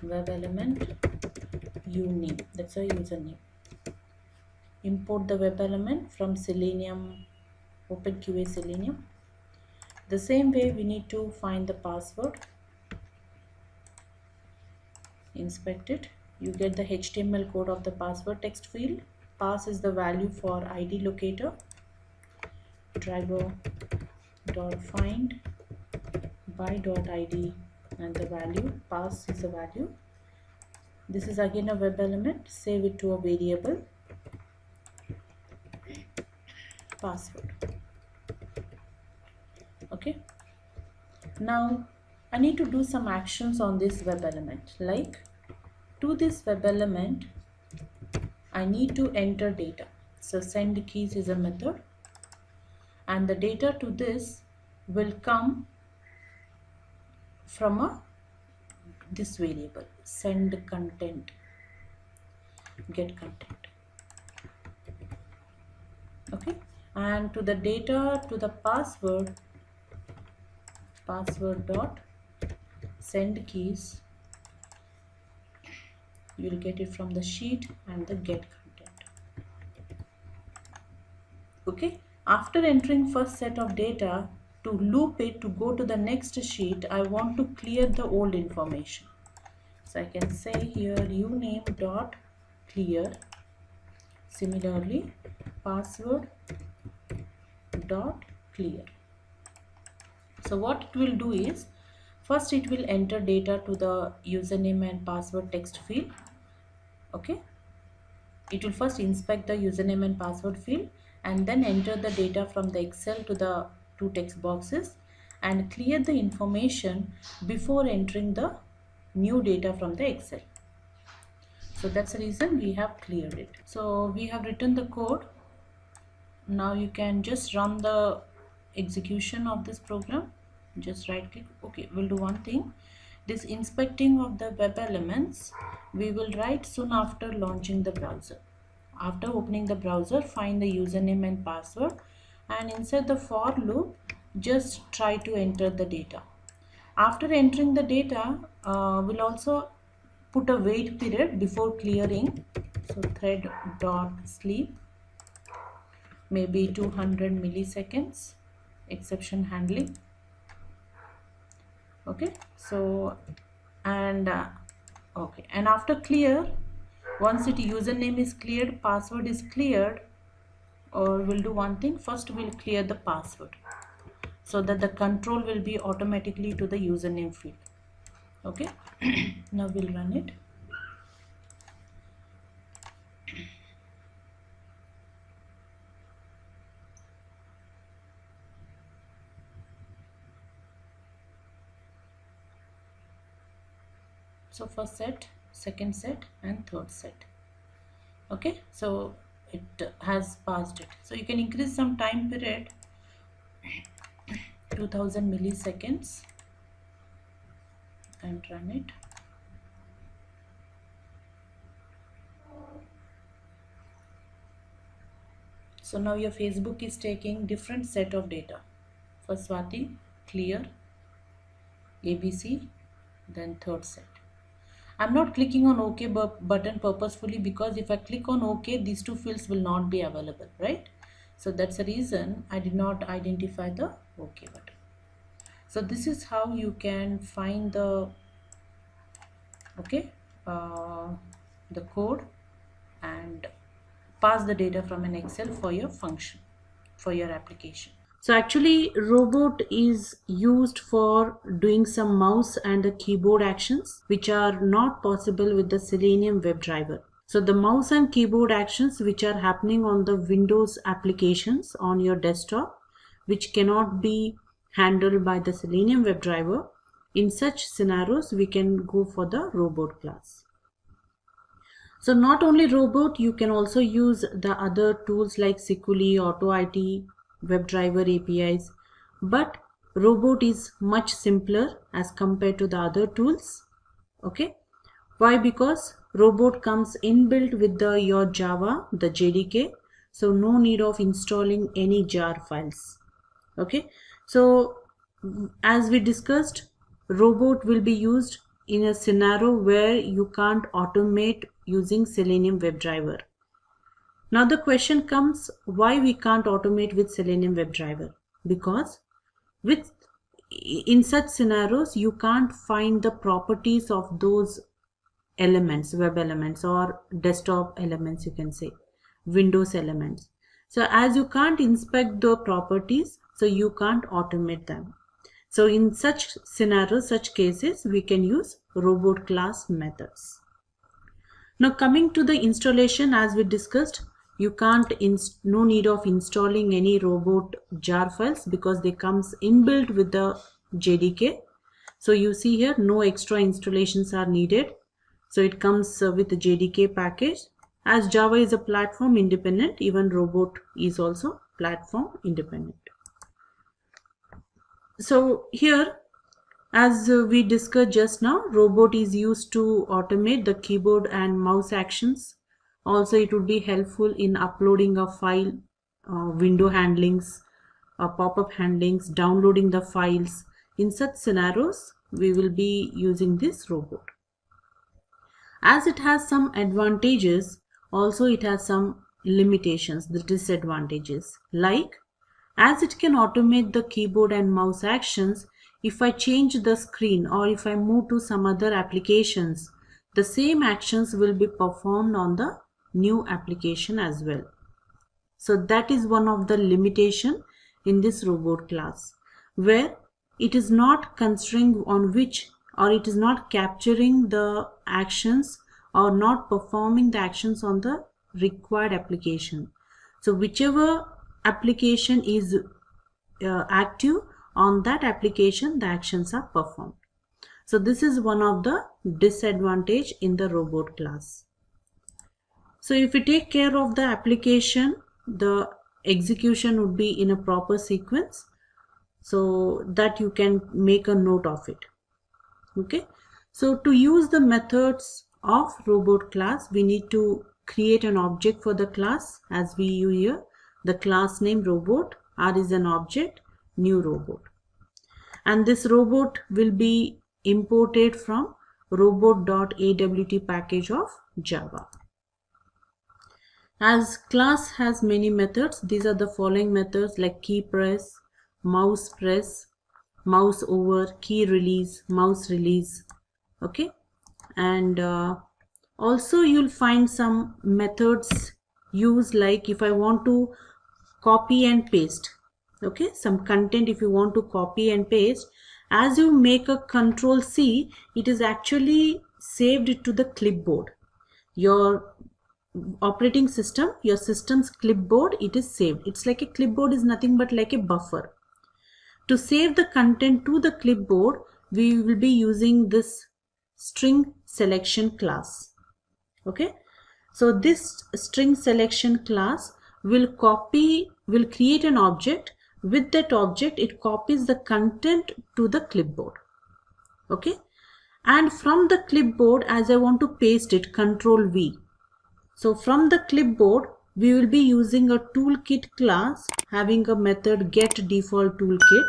web element uname, that's a username. Import the web element from Selenium, OpenQA Selenium. The same way we need to find the password, inspect it, you get the HTML code of the password text field. Pass is the value for ID locator, driver dot find by dot ID and the value, pass is the value. This is again a web element, save it to a variable password. Okay, now I need to do some actions on this web element, like to this web element I need to enter data. So send keys is a method, and the data to this will come from this variable send content, get content. Okay, and to the data to the password dot send keys, you will get it from the sheet and the get content. Okay, after entering first set of data, to loop it to go to the next sheet, I want to clear the old information. So I can say here uname dot clear. Similarly, password dot clear. So what it will do is, first it will enter data to the username and password text field. Okay, It will first inspect the username and password field and then enter the data from the Excel to the two text boxes and clear the information before entering the new data from the Excel. So that's the reason we have cleared it. So we have written the code. Now you can just run the execution of this program. Just right click. Okay, we'll do one thing. This inspecting of the web elements we will write soon after launching the browser. After opening the browser, find the username and password, and inside the for loop just try to enter the data. After entering the data, we'll also put a wait period before clearing. So thread dot sleep, maybe 200 milliseconds, exception handling. Okay, so and okay, and after clear, once it username is cleared, password is cleared, or we'll do one thing. First we'll clear the password so that the control will be automatically to the username field. Okay, now we'll run it. So first set, second set, and third set. Okay, so it has passed it. So you can increase some time period, 2000 milliseconds, and run it. So now your Facebook is taking different set of data. For Swati, clear, ABC, then third set. I'm not clicking on OK button purposefully because if I click on OK, these two fields will not be available, right? So that's the reason I did not identify the OK button. So this is how you can find the the code and pass the data from an Excel for your function, for your application. So actually robot is used for doing some mouse and the keyboard actions which are not possible with the Selenium WebDriver. So the mouse and keyboard actions which are happening on the Windows applications on your desktop, which cannot be handled by the Selenium WebDriver, in such scenarios we can go for the robot class. So not only robot, you can also use the other tools like Sikuli, AutoIT, WebDriver APIs, but robot is much simpler as compared to the other tools. Okay, why? Because robot comes inbuilt with your Java, the JDK, so no need of installing any jar files. Okay, so as we discussed, robot will be used in a scenario where you can't automate using Selenium WebDriver. Now the question comes, why we can't automate with Selenium WebDriver? Because in such scenarios you can't find the properties of those elements, web elements or desktop elements, you can say Windows elements. So as you can't inspect the properties, so you can't automate them. So in such scenarios, such cases, we can use robot class methods. Now coming to the installation, as we discussed, you can't no need of installing any robot jar files because they comes inbuilt with the JDK. So you see here no extra installations are needed. So it comes with the JDK package. As Java is a platform independent, even robot is also platform independent. So here, as we discussed just now, robot is used to automate the keyboard and mouse actions. Also, it would be helpful in uploading a file, window handlings, pop-up handlings, downloading the files. In such scenarios, we will be using this robot. As it has some advantages, also it has some limitations, the disadvantages. Like, as it can automate the keyboard and mouse actions, if I change the screen or if I move to some other applications, the same actions will be performed on the new application as well. So that is one of the limitation in this robot class, where it is not considering on which, or it is not capturing the actions or not performing the actions on the required application. So whichever application is active, on that application the actions are performed. So this is one of the disadvantage in the robot class. So if you take care of the application, the execution would be in a proper sequence, so that you can make a note of it. Okay, so to use the methods of robot class, we need to create an object for the class, as we use here the class name robot. R is an object, new robot, and this robot will be imported from robot.awt package of Java. As class has many methods, these are the following methods like key press, mouse over, key release, mouse release. Okay, and also you'll find some methods used, like if I want to copy and paste, okay, some content, if you want to copy and paste, as you make a Control C, it is actually saved to the clipboard. Your operating system, your system's clipboard, it is saved. It's like a clipboard is nothing but like a buffer. To save the content to the clipboard, we will be using this string selection class. Okay, so this string selection class will create an object. With that object, it copies the content to the clipboard. Okay, and from the clipboard, as I want to paste it, Control V. So from the clipboard, we will be using a toolkit class having a method get default toolkit,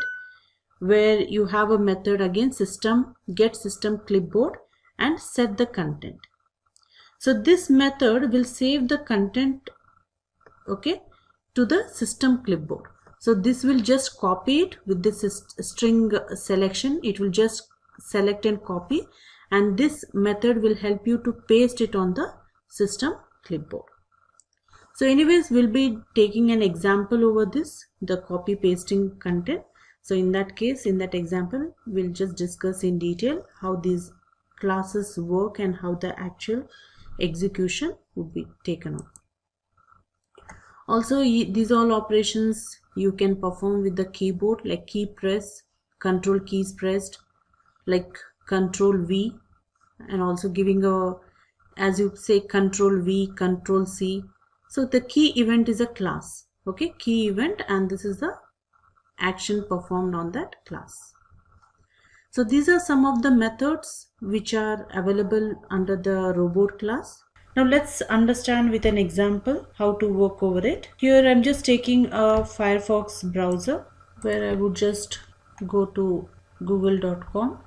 where you have a method again system get system clipboard and set the content. So this method will save the content, okay, to the system clipboard. So this will just copy it with this string selection. It will just select and copy, and this method will help you to paste it on the system clipboard. So anyways, we'll be taking an example over this, the copy pasting content. So in that case, in that example, we'll just discuss in detail how these classes work and how the actual execution would be taken on. Also, these all operations you can perform with the keyboard, like key press, control keys pressed, like Control V, and also giving a, as you say, Control V, Control C. So the key event is a class, okay, key event, and this is the action performed on that class. So these are some of the methods which are available under the robot class. Now let's understand with an example how to work over it. Here I'm just taking a Firefox browser, where I would just go to google.com.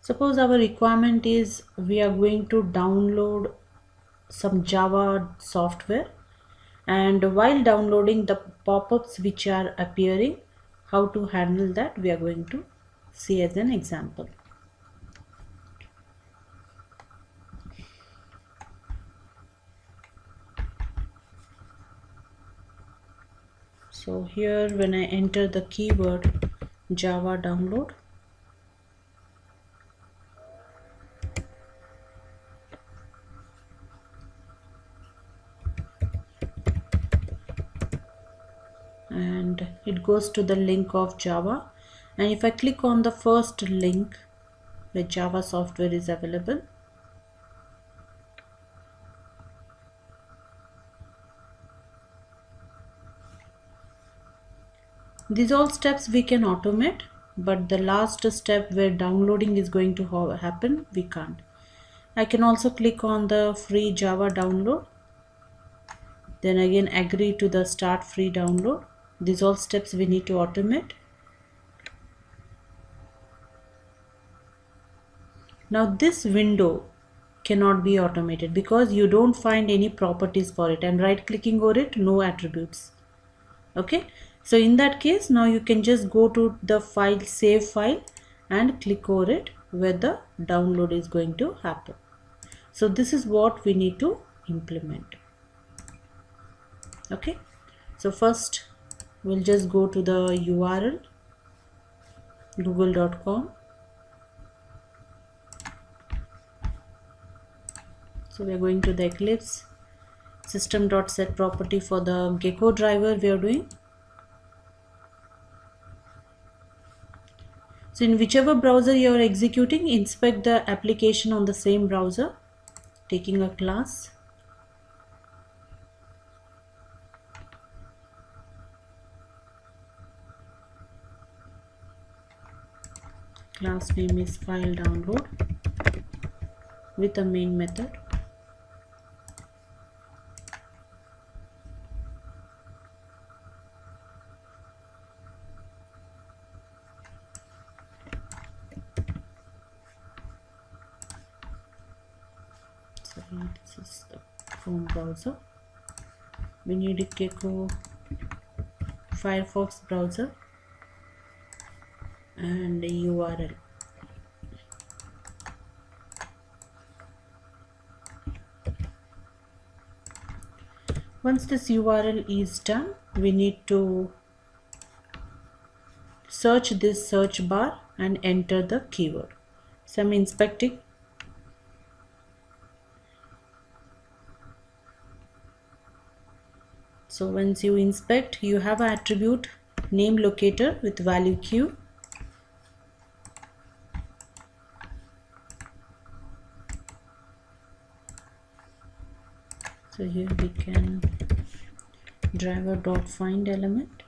Suppose our requirement is we are going to download some Java software, and while downloading, the pop-ups which are appearing, how to handle that we are going to see as an example. So here when I enter the keyword Java download, and it goes to the link of Java, and if I click on the first link where Java software is available, these all steps we can automate, but the last step where downloading is going to happen, we can't. I can also click on the free Java download, then again agree to the start free download. These all steps we need to automate. Now this window cannot be automated because you don't find any properties for it, and right clicking over it, no attributes. Okay, so in that case, now you can just go to the file, save file, and click over it where the download is going to happen. So this is what we need to implement. Okay, so first we'll just go to the URL google.com. So we're going to the Eclipse system.set property for the Gecko driver we are doing. So in whichever browser you are executing, inspect the application on the same browser, taking a class. Class name is file download with a main method. This is the Chrome browser. We need a Gecko Firefox browser and a URL. Once this URL is done, we need to search this search bar and enter the keyword. So I'm inspecting. So once you inspect, you have an attribute name locator with value q. So here we can driver.find element.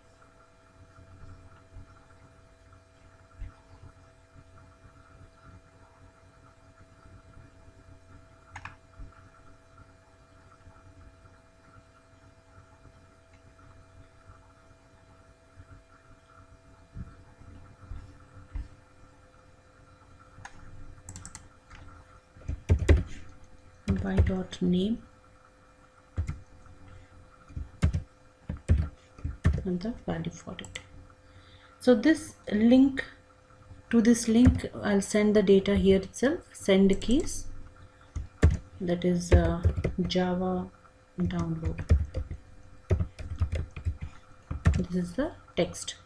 by.name and the value for it. So this link, to this link I'll send the data here itself, send keys, that is Java download. This is the text.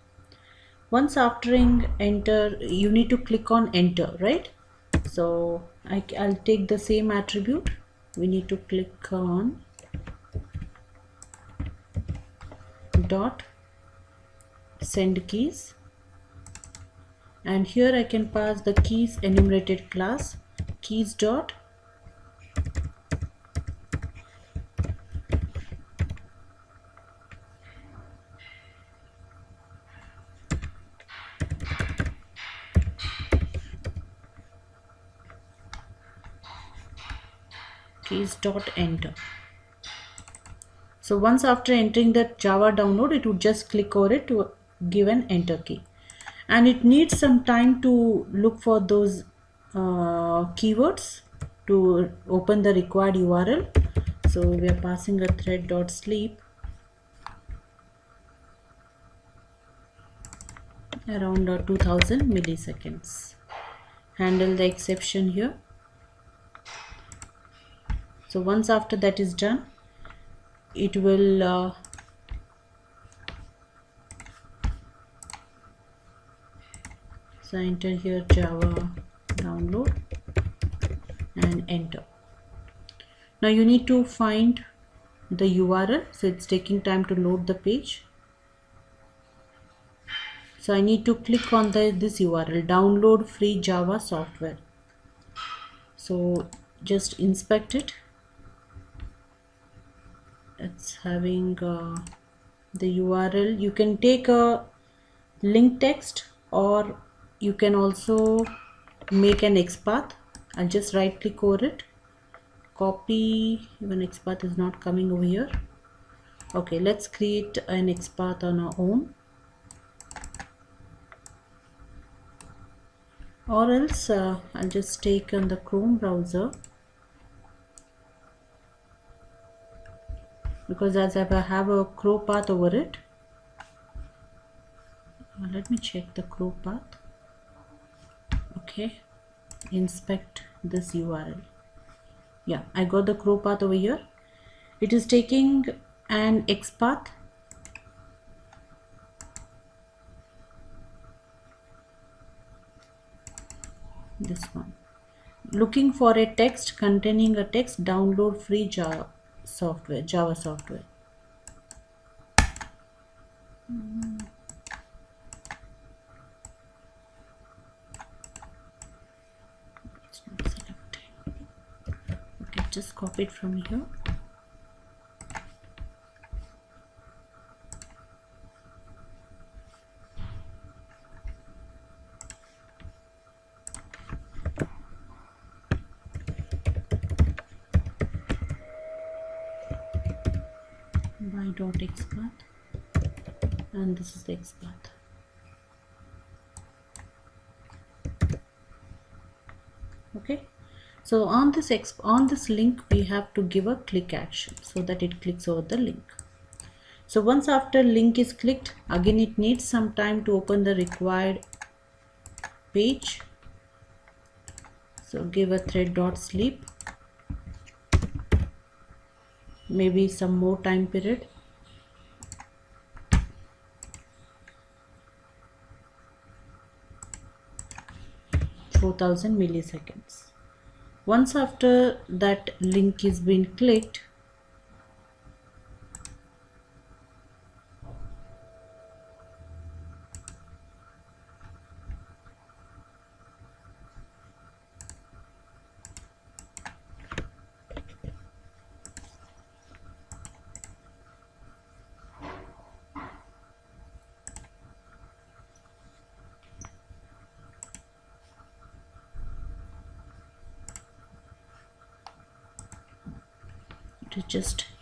Once after enter, you need to click on enter, right? So I'll take the same attribute. We need to click on dot send keys, and here I can pass the keys enumerated class keys dot keys dot enter. So once after entering the Java download, it would just click over it to give an enter key, and it needs some time to look for those keywords to open the required URL. So we are passing a thread.sleep around 2000 milliseconds. Handle the exception here. So once after that is done, it will so enter here Java download and enter. Now you need to find the URL, so it's taking time to load the page. So I need to click on this URL, download free Java software. So just inspect it. It's having the URL. You can take a link text, or you can also make an XPath. I'll just right click over it, copy. Even XPath is not coming over here. Okay, let's create an XPath on our own, or else I'll just take on the Chrome browser because as I have a crow path over it. Let me check the crow path. Okay, inspect this URL. Yeah, I got the crow path over here. It is taking an XPath. This one. Looking for a text containing a text, download free Java software. It's not selecting. Okay, just copy it from here. By.xpath, and this is the XPath. Okay, so on this link we have to give a click action so that it clicks over the link. So once after link is clicked, again it needs some time to open the required page. So give a thread.sleep, maybe some more time period. (4,000 milliseconds). Once after that link is been clicked,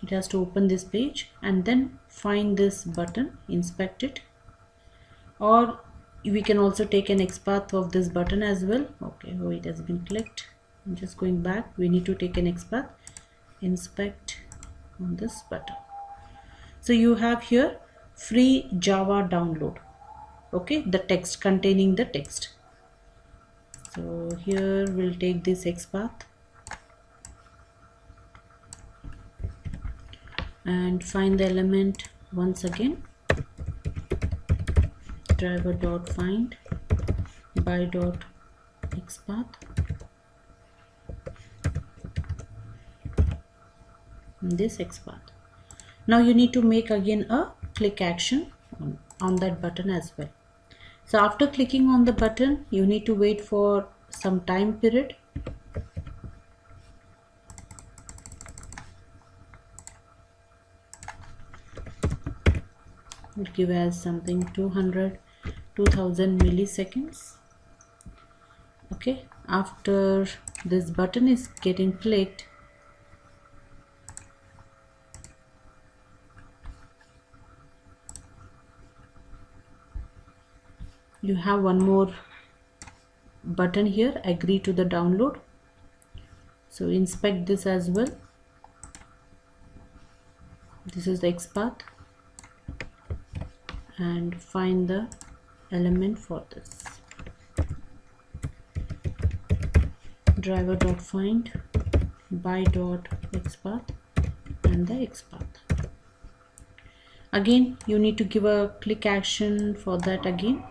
it has to open this page and then find this button, inspect it, or we can also take an XPath of this button as well. Okay, oh, it has been clicked. I'm just going back. We need to take an XPath, inspect on this button. So you have here free Java download. Okay, the text containing the text. So here we'll take this XPath and find the element once again. Driver.find by.xpath, this XPath. Now you need to make again a click action on that button as well. So after clicking on the button, you need to wait for some time period. We'll give as something 200, 2000 milliseconds. Okay, after this button is getting clicked, you have one more button here, agree to the download. So inspect this as well. This is the XPath, and find the element for this. Driver.find by.xpath and the XPath. Again you need to give a click action for that again.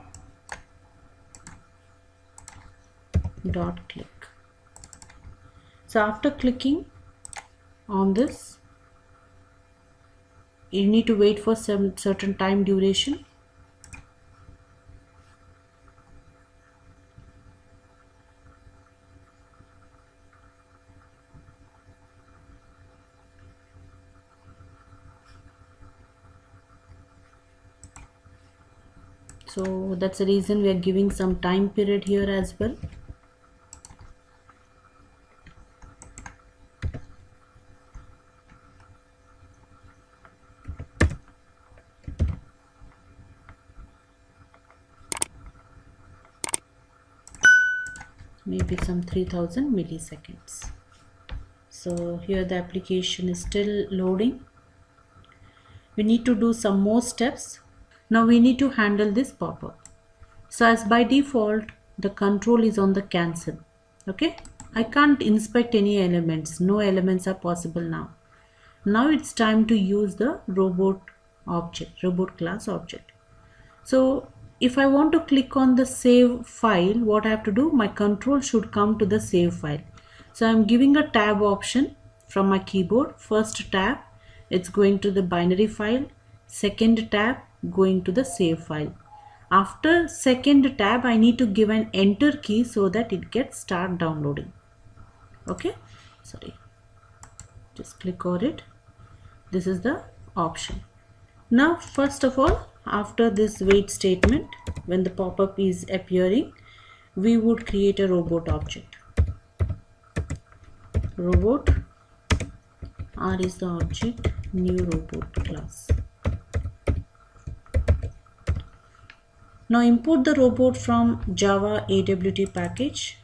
.click. So after clicking on this, you need to wait for some certain time duration. So that's the reason we are giving some time period here as well. Maybe some 3000 milliseconds. So here the application is still loading. We need to do some more steps. Now we need to handle this pop-up. So as by default, the control is on the cancel. Okay, I can't inspect any elements. No elements are possible now. Now it's time to use the robot object, robot class object. So if I want to click on the save file, what I have to do, my control should come to the save file. So I'm giving a tab option from my keyboard. First tab, it's going to the binary file. Second tab, going to the save file. After second tab, I need to give an enter key so that it gets start downloading. Okay, sorry, just click on it. This is the option. Now first of all, after this wait statement, when the pop-up is appearing, we would create a robot object. Robot, R is the object, new robot class. Now import the robot from Java AWT package.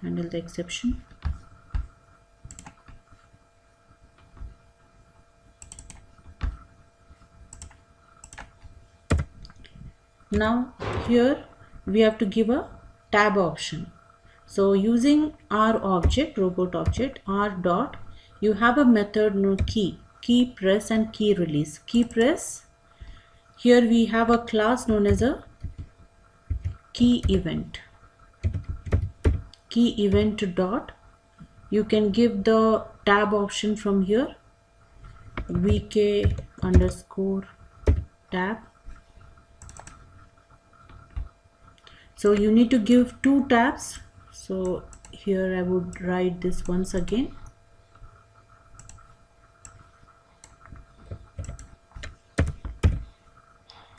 Handle the exception. Now here we have to give a tab option. So using R object, robot object, R dot, you have a method no key press and key release. Key press, here we have a class known as a key event. Key event dot, you can give the tab option from here, vk underscore tab. So you need to give two tabs. So here I would write this once again.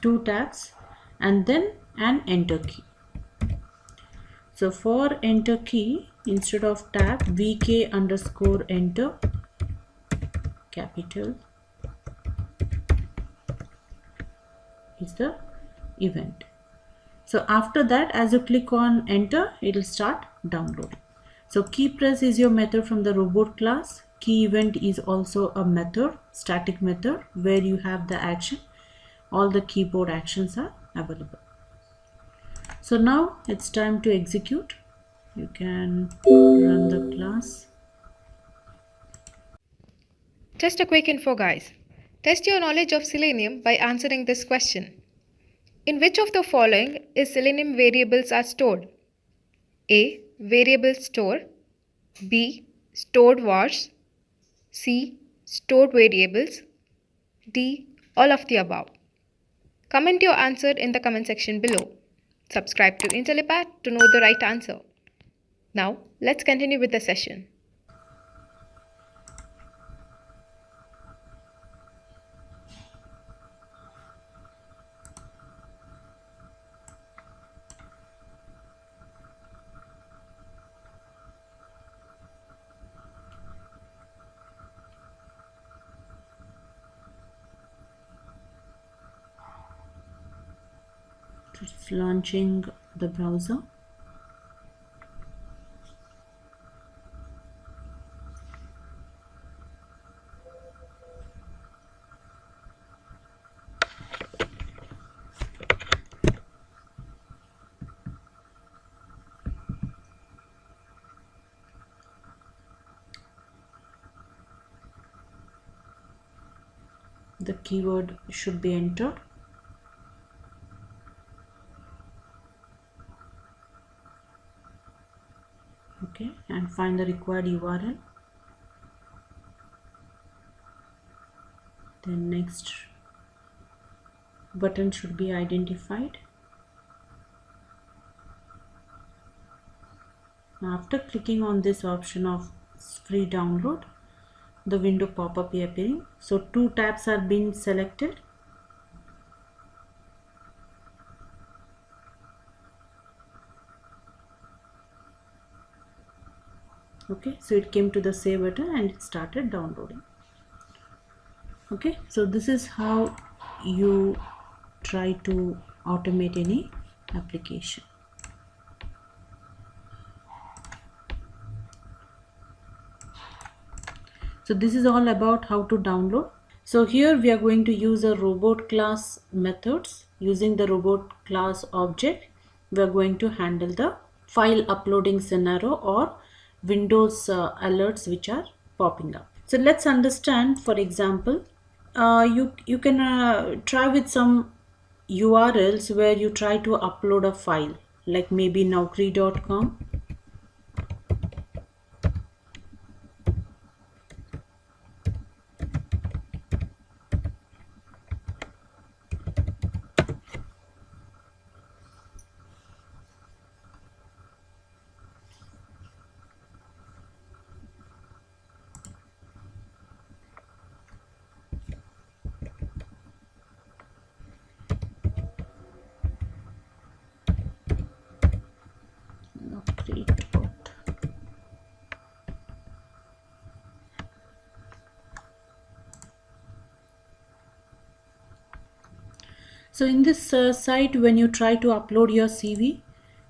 Two tabs and then an enter key. So for enter key, instead of tab, vk underscore enter, capital, is the event. So after that, as you click on enter, it will start downloading. So key press is your method from the robot class. Key event is also a method, static method, where you have the action. All the keyboard actions are available. So now it's time to execute. You can run the class. Just a quick info, guys. Test your knowledge of Selenium by answering this question. In which of the following is Selenium variables are stored? A. Variable store. B. Stored vars. C. Stored variables. D. All of the above. Comment your answer in the comment section below. Subscribe to Intellipaat to know the right answer. Now, let's continue with the session. Just launching the browser. The keyword should be entered. Okay, and find the required URL. Then next button should be identified. After clicking on this option of free download, the window pop-up appearing. So two tabs are being selected. Okay, so it came to the save button and it started downloading. Okay, so this is how you try to automate any application. So this is all about how to download. So here we are going to use a robot class methods. Using the robot class object, we are going to handle the file uploading scenario or Windows alerts which are popping up. So let's understand. For example, you can try with some URLs where you try to upload a file, like maybe naukri.com. So in this site, when you try to upload your CV,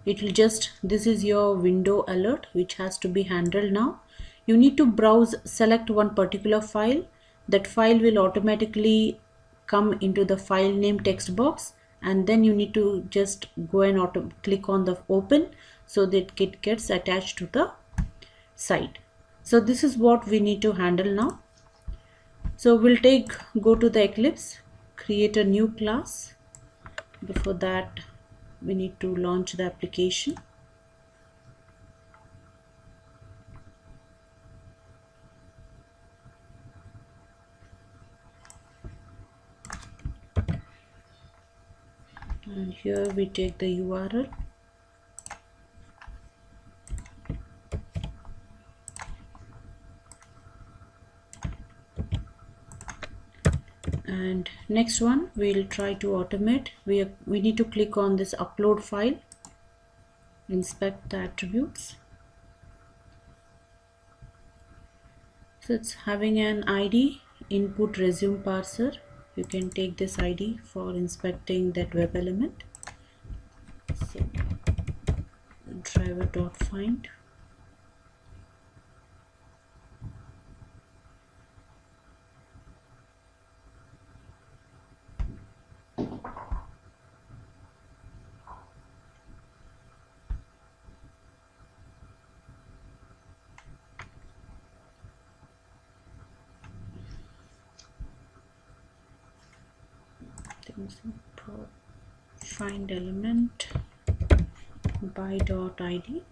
it will just, this is your window alert which has to be handled now. You need to browse, select one particular file. That file will automatically come into the file name text box, and then you need to just go and click on the open so that it gets attached to the site. So this is what we need to handle now. So we'll go to the Eclipse, create a new class. Before that, we need to launch the application. And here we take the URL. And next one, we'll try to automate. We need to click on this upload file, inspect the attributes. So it's having an ID, input resume parser. You can take this ID for inspecting that web element. So driver.find. Find element by .id.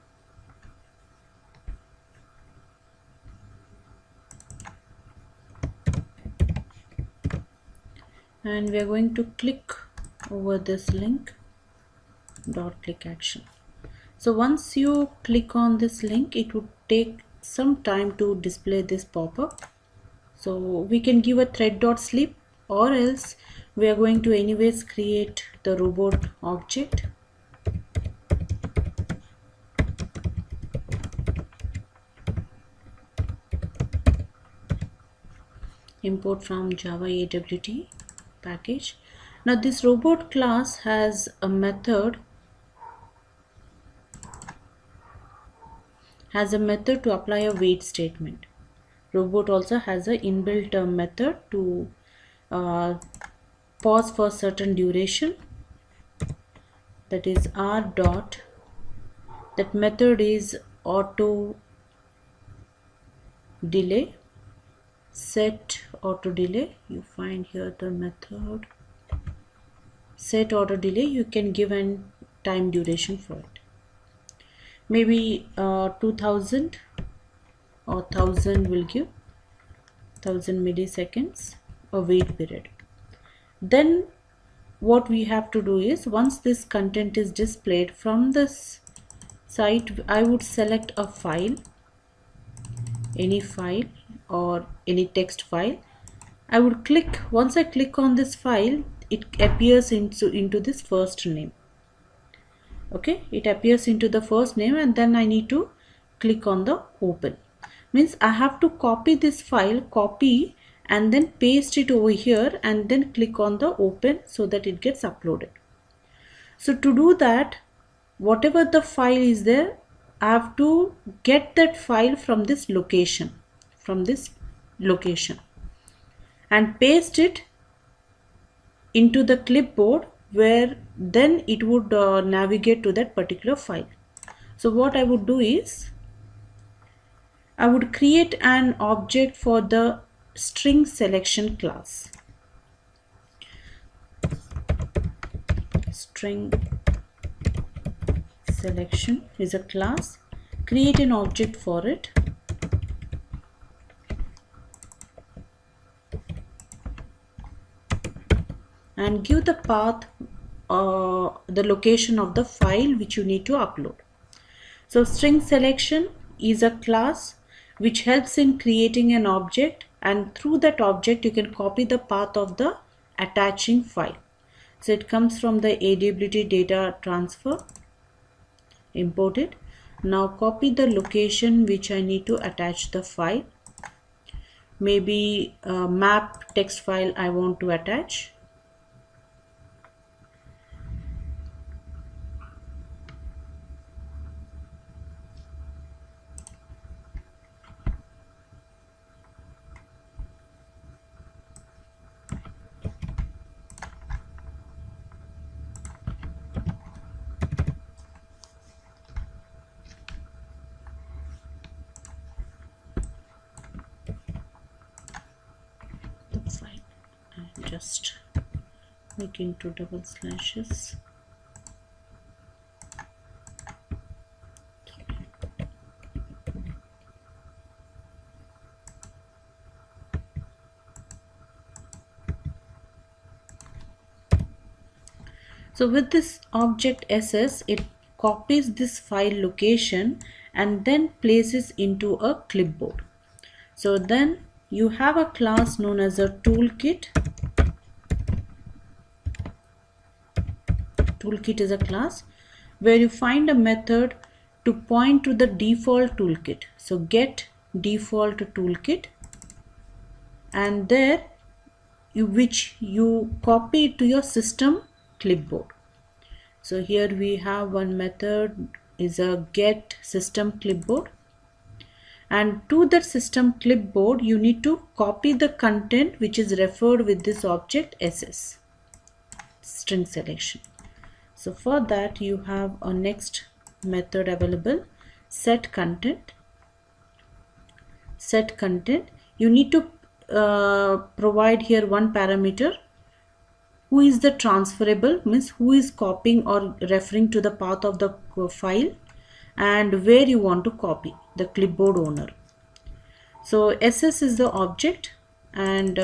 And we are going to click over this link, click action. So once you click on this link, it would take some time to display this pop-up. So we can give a thread.sleep, or else we are going to anyways create the robot object. Import from Java AWT package. Now this robot class has a method to apply a wait statement. Robot also has an inbuilt method to pause for certain duration, that is r dot. That method is auto delay, set auto delay. You find here the method set auto delay. You can give a time duration for it, maybe 2000 or 1000 will give 1000 milliseconds a wait period. Then what we have to do is, once this content is displayed from this site, I would select a file, any file or any text file. I would click, once I click on this file, it appears into this first name. Okay, it appears into the first name, and then I need to click on the open. Means I have to copy this file, and then paste it over here, and then click on the open so that it gets uploaded. So to do that, whatever the file is there, I have to get that file from this location, from this location and paste it into the clipboard, where then it would navigate to that particular file. So what I would do is I would create an object for the string selection class. String selection is a class. Create an object for it. And give the path, the location of the file which you need to upload. So string selection is a class which helps in creating an object, and through that object you can copy the path of the attaching file. So it comes from the AWT data transfer. Import it. Now copy the location which I need to attach the file. Maybe a map text file I want to attach. Just make into double slashes. So with this object SS, it copies this file location and then places into a clipboard. So then you have a class known as a toolkit. Toolkit is a class where you find a method to point to the default toolkit. So get default toolkit, and there which you copy it to your system clipboard. So here we have one method is a get system clipboard, and to that system clipboard you need to copy the content which is referred with this object SS, string selection. So for that you have a next method available, set content. Set content, you need to provide here one parameter, who is the transferable, means who is copying or referring to the path of the file, and where you want to copy, the clipboard owner. So SS is the object, and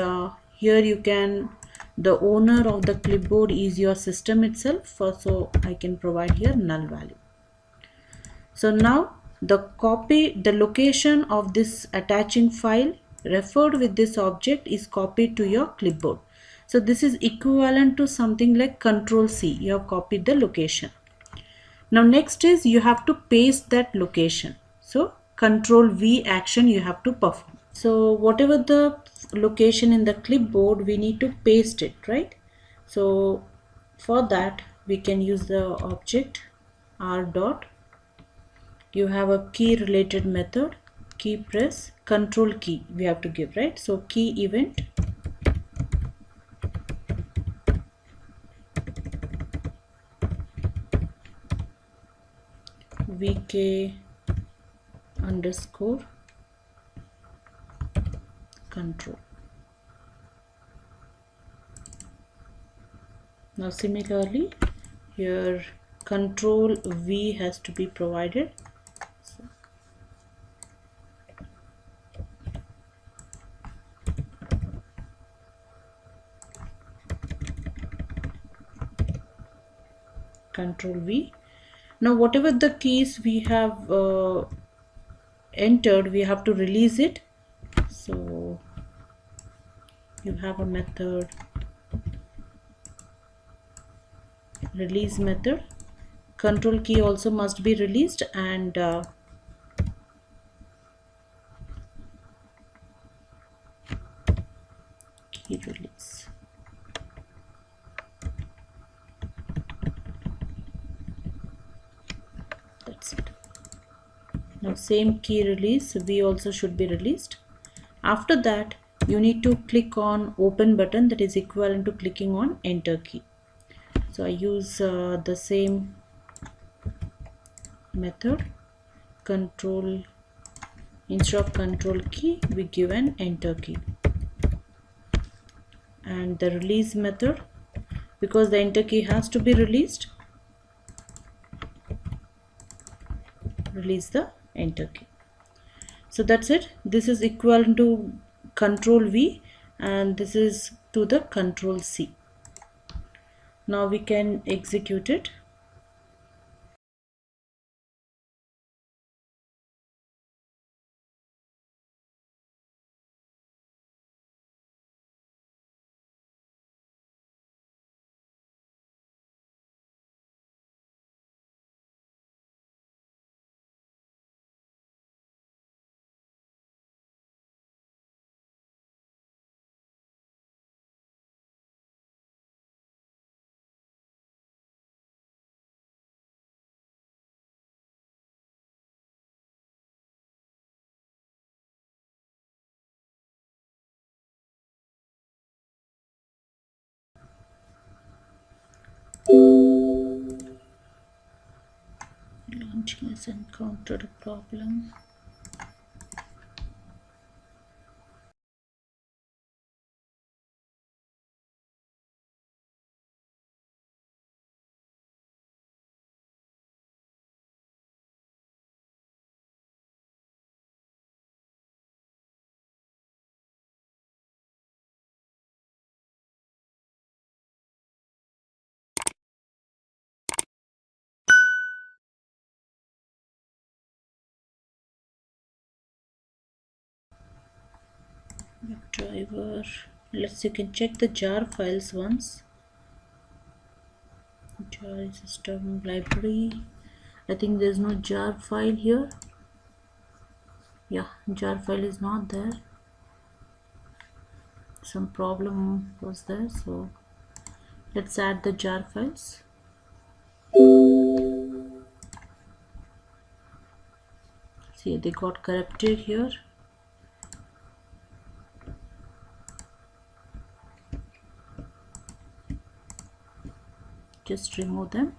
here you can, the owner of the clipboard is your system itself, so I can provide here null value. So now the location of this attaching file referred with this object is copied to your clipboard. So this is equivalent to something like Control C. You have copied the location. Now next is you have to paste that location. So Control V action you have to perform. So whatever the location in the clipboard, we need to paste it, right? So for that we can use the object r dot. You have a key related method, key press, control key we have to give, right? So key event, vk underscore control. Now similarly here control V has to be provided. Control V. Now whatever the keys we have entered, we have to release it. So you have a method, release method. Control key also must be released, and key release. That's it. Now same key release, V also should be released. After that, you need to click on open button, that is equivalent to clicking on enter key. So I use the same method. Control, instead of control key we give an enter key, and the release method, because the enter key has to be released, release the enter key. So that's it. This is equivalent to control V, and this is to the control C. Now we can execute it. Launching has encountered a problem. WebDriver. You can check the jar files once. Jar system library. I think there's no jar file here. Yeah, jar file is not there. Some problem was there, so let's add the jar files. See, they got corrupted here. Just remove them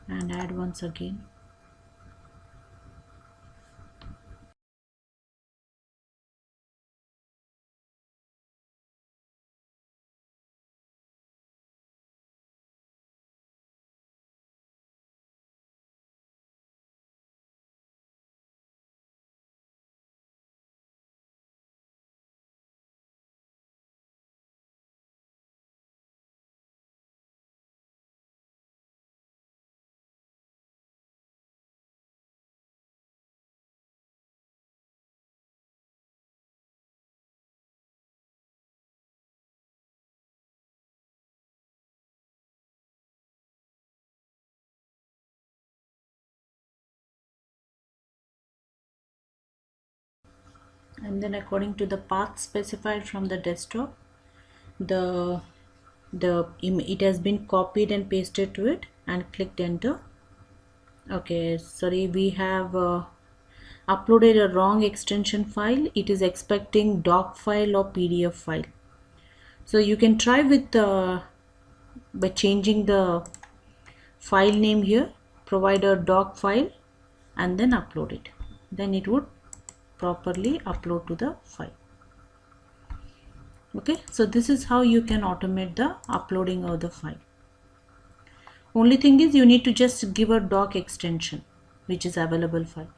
and add once again. And then according to the path specified from the desktop, it has been copied and pasted to it and clicked enter. Okay, sorry, we have uploaded a wrong extension file. It is expecting doc file or PDF file. So you can try with by changing the file name here, provide a doc file and then upload it. Then it would properly upload to the file. Okay, so this is how you can automate the uploading of the file. Only thing is you need to just give a doc extension which is available file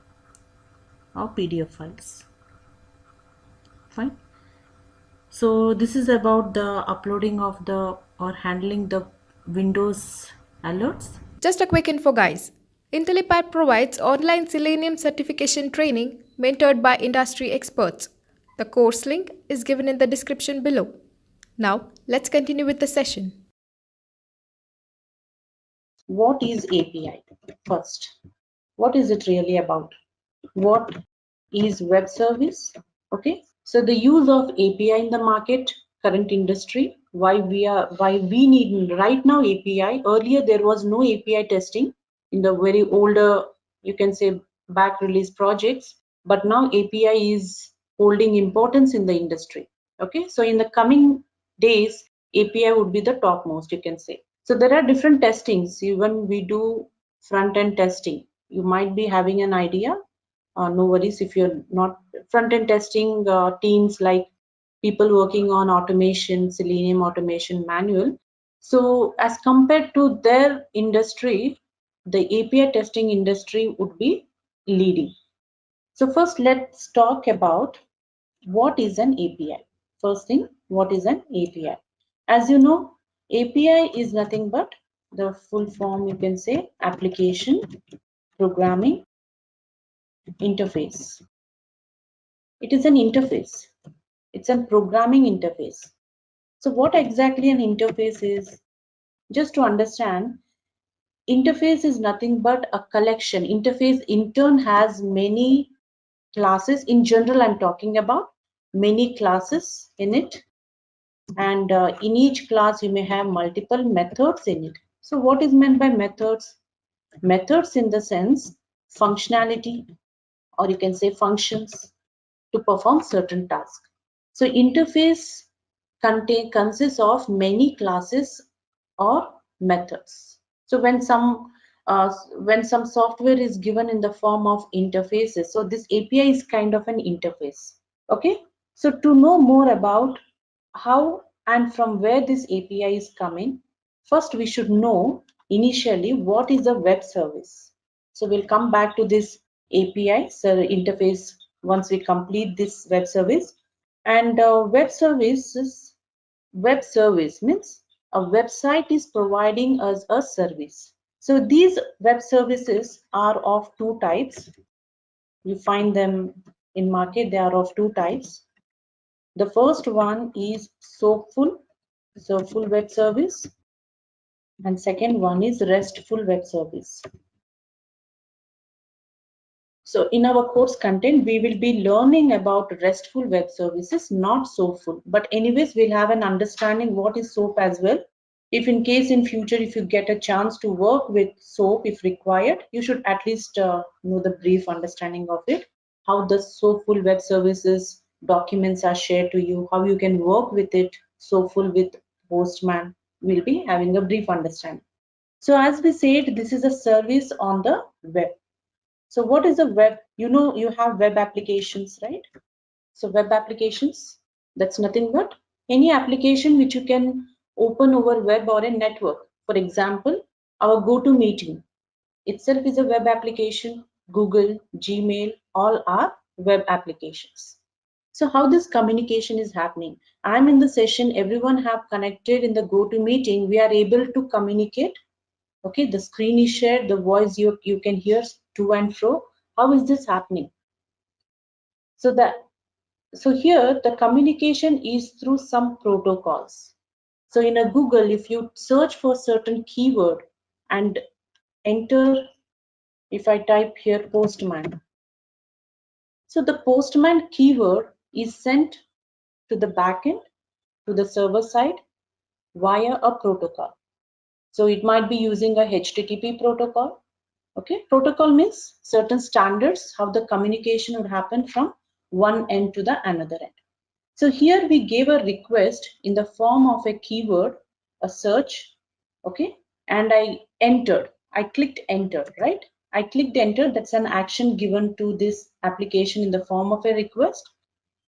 or PDF files. Fine. So this is about the uploading of the or handling the Windows alerts. Just a quick info, guys. Intellipaat provides online Selenium certification training mentored by industry experts. The course link is given in the description below. Now, let's continue with the session. What is API? First, what is it really about? What is web service? Okay, so the use of API in the market, current industry, why we need right now API. Earlier there was no API testing in the very older, you can say, back release projects, but now API is holding importance in the industry. Okay, so in the coming days, API would be the topmost, you can say. So there are different testings. Even we do front-end testing. You might be having an idea. No worries if you're not. Front-end testing teams like people working on automation, Selenium automation manual. So as compared to their industry, the API testing industry would be leading. So first let's talk about what is an API. First thing, what is an API? As you know, API is nothing but the full form, you can say, application programming interface. It is an interface. It's a programming interface. So what exactly an interface is? Just to understand, interface is nothing but a collection. Interface in turn has many classes. In general, I'm talking about many classes in it, and in each class you may have multiple methods in it. So what is meant by methods? Methods in the sense functionality, or you can say functions to perform certain tasks. So interface consists of many classes or methods. So when some software is given in the form of interfaces, so this API is kind of an interface. Okay, so to know more about how and from where this API is coming, first we should know initially what is a web service. So we'll come back to this API so interface once we complete this web service. And web service means a website is providing us a service. So these web services are of two types. You find them in market. They are of two types. The first one is SOAPful web service, and second one is RESTful web service. So in our course content, we will be learning about RESTful web services, not SOAPful. But anyways, we'll have an understanding what is SOAP as well. If in case in future, if you get a chance to work with SOAP, if required, you should at least know the brief understanding of it, how the SOAPful web services documents are shared to you, how you can work with it, SOAPful with Postman. We'll be having a brief understanding. So as we said, this is a service on the web. So what is a web? You know, you have web applications, right? So web applications, that's nothing but any application which you can open over web or a network. For example, our GoToMeeting itself is a web application. Google, Gmail, all are web applications. So how this communication is happening? I'm in the session, everyone have connected in the GoToMeeting. We are able to communicate. Okay, the screen is shared, the voice you can hear to and fro. How is this happening? So here the communication is through some protocols. So in a Google, if you search for certain keyword and enter, if I type here postman, so the postman keyword is sent to the backend, to the server side via a protocol. So it might be using a HTTP protocol. Okay, protocol means certain standards how the communication would happen from one end to the another end. So here we gave a request in the form of a keyword, a search, okay, and I entered. I clicked enter, right? I clicked enter. That's an action given to this application in the form of a request.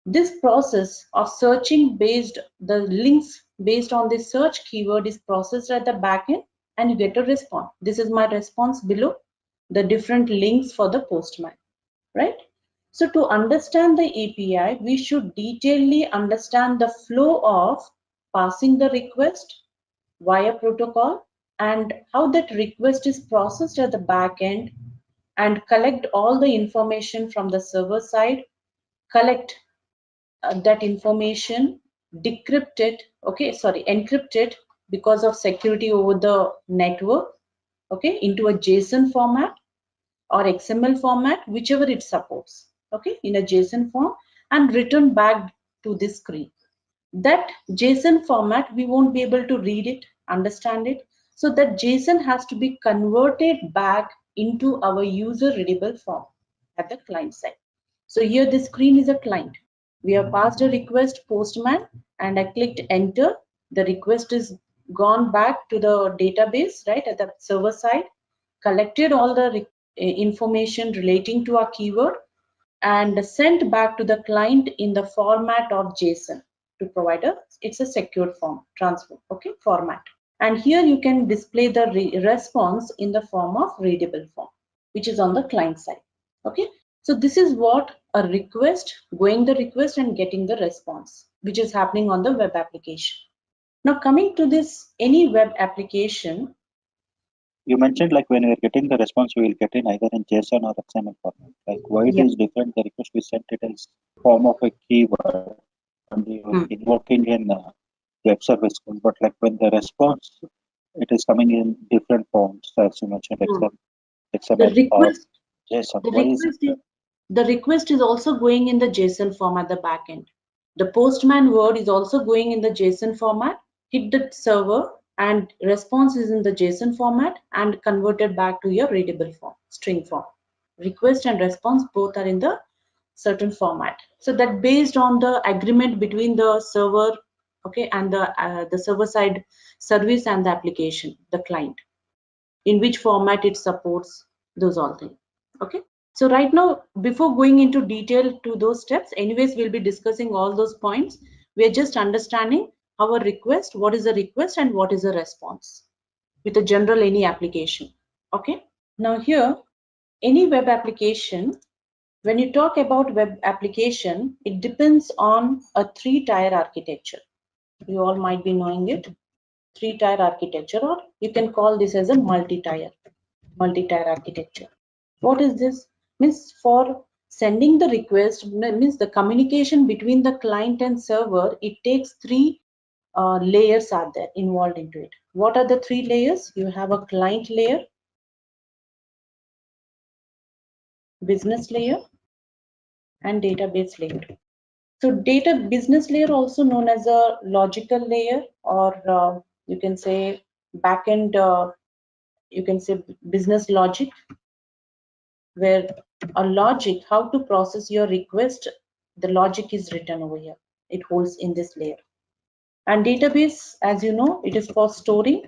This process of searching based the links based on this search keyword is processed at the backend, and you get a response. This is my response below the different links for the postman, right? So to understand the API, we should detailedly understand the flow of passing the request via protocol and how that request is processed at the back end, and collect all the information from the server side, collect that information, decrypt it, encrypt it because of security over the network, okay, into a JSON format or XML format, whichever it supports, okay, in a JSON form, and return back to this screen. That JSON format, we won't be able to read it, understand it. So that JSON has to be converted back into our user readable form at the client side. So here the screen is a client. We have passed a request postman and I clicked enter. The request is gone back to the database, right, at the server side, collected all the information relating to our keyword and sent back to the client in the format of JSON to provide it's a secured form transfer, okay, format. And here you can display the response in the form of readable form, which is on the client side. Okay, so this is what a request, going the request and getting the response, which is happening on the web application. Now coming to this, any web application. You mentioned like when we are getting the response, we will get in either in JSON or XML format. Like why it is different? The request we sent it as form of a keyword and we were invoking in web service code. But like when the response, it is coming in different forms, as you mentioned, The XML or request, JSON. the Why is request it? is the request is also going in the JSON form at the back end. The postman word is also going in the JSON format, hit the server, and response is in the JSON format and converted back to your readable form, string form. Request and response both are in the certain format. So that based on the agreement between the server, okay, and the server side service and the application, the client, in which format it supports, those all things. Okay, so right now, before going into detail to those steps, anyways we'll be discussing all those points. We are just understanding our request, what is a request and what is a response with a general any application. Okay, now here any web application, when you talk about web application, it depends on a 3-tier architecture. You all might be knowing it, 3-tier architecture, or you can call this as a multi-tier architecture. What is this? Means for sending the request, means the communication between the client and server, it takes 3 layers are there involved into it. What are the 3 layers? You have a client layer, business layer, and database layer. So business layer, also known as a logical layer, or you can say backend, you can say business logic, where a logic, how to process your request, the logic is written over here. It holds in this layer. And database, as you know, it is for storing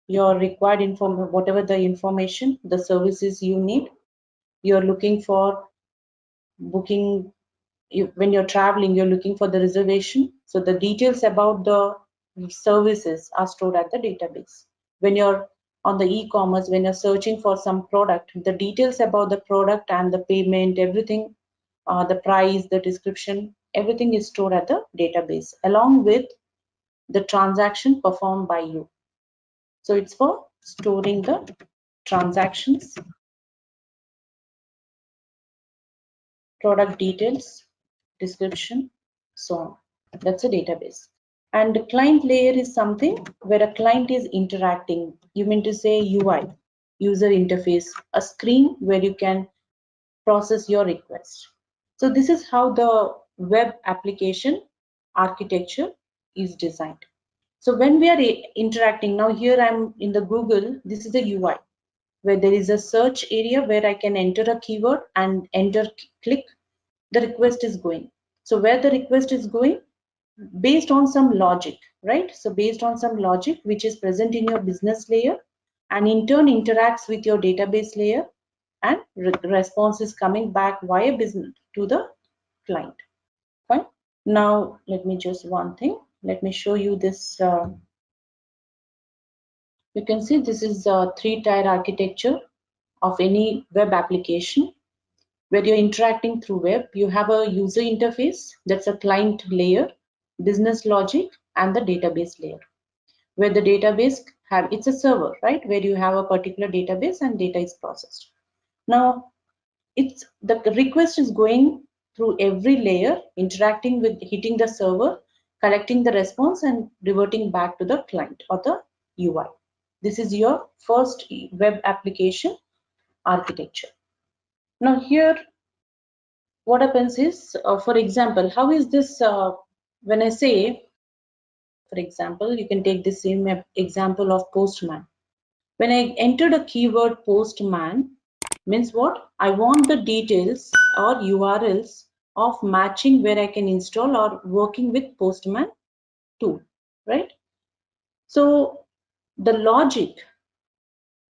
your required information, whatever the information, the services you need. You're looking for booking, when you're traveling, you're looking for the reservation. So the details about the services are stored at the database. When you're on the e-commerce, when you're searching for some product, the details about the product and the payment, everything, the price, the description, everything is stored at the database along with the transaction performed by you. So it's for storing the transactions, product details, description, so on. That's a database. And the client layer is something where a client is interacting. You mean to say UI, user interface, a screen where you can process your request. So this is how the web application architecture is designed. So when we are interacting, now here I'm in the Google, this is the UI, where there is a search area where I can enter a keyword and click, the request is going. So where the request is going, based on some logic, right? So based on some logic which is present in your business layer and in turn interacts with your database layer, and response is coming back via business to the client. Fine. Now let me just one thing. Let me show you this. You can see this is a 3-tier architecture of any web application. Where you're interacting through web, you have a user interface, that's a client layer, business logic, and the database layer. Where the database it's a server, right? Where you have a particular database and data is processed. Now, it's the request is going through every layer, interacting with, hitting the server, collecting the response, and reverting back to the client or the UI. This is your first web application architecture. Now here, what happens is, for example, how is this, when I say, for example, you can take the same example of postman. When I entered a keyword postman, means what? I want the details or URLs of matching where I can install or working with Postman tool, right? So the logic,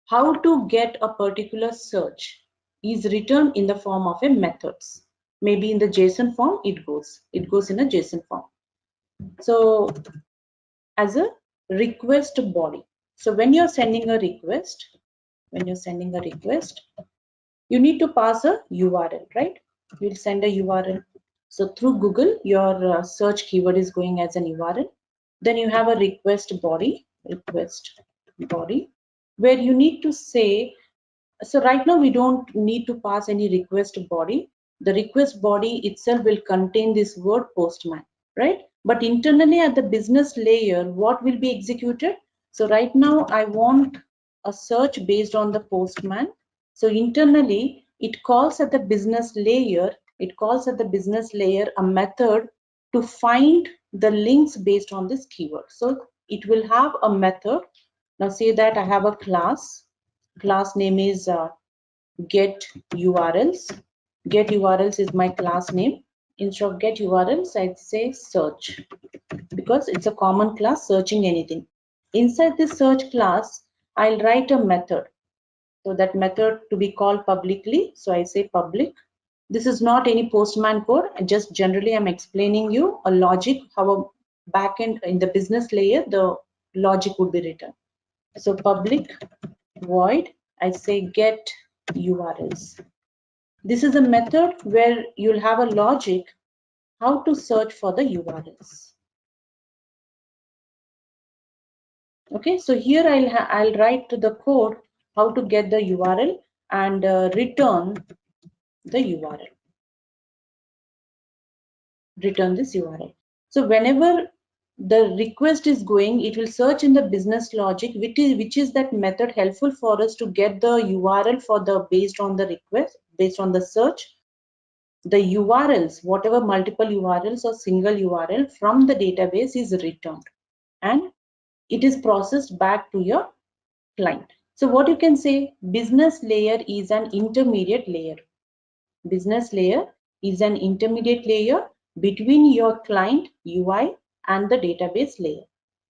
how to get a particular search is written in the form of a methods. Maybe in the JSON form it goes in a JSON form. So as a request body. So when you're sending a request, you need to pass a URL, right? You'll send a URL. So through Google, your search keyword is going as an URL. Then you have a request body, where you need to say, so right now we don't need to pass any request body. The request body itself will contain this word Postman, right? But internally at the business layer, what will be executed? So right now I want a search based on the Postman. So internally it calls at the business layer, a method to find the links based on this keyword. So it will have a method. Now say that I have a class name is get URLs. Get URLs is my class name. Instead of get URLs, I'd say search, because it's a common class searching anything. Inside this search class, I'll write a method. So that method to be called publicly. So I say public. This is not any Postman code. Just generally, I'm explaining you a logic, how a backend in the business layer, the logic would be written. So public void, I say get URLs. This is a method where you'll have a logic how to search for the URLs. Okay, so here I'll write to the code how to get the URL and return the URL. Return this URL. So whenever the request is going, it will search in the business logic, which is that method helpful for us to get the URL for the based on the request, based on the search. The URLs, whatever multiple URLs or single URL from the database is returned and it is processed back to your client. So what you can say, business layer is an intermediate layer. Business layer is an intermediate layer between your client UI and the database layer.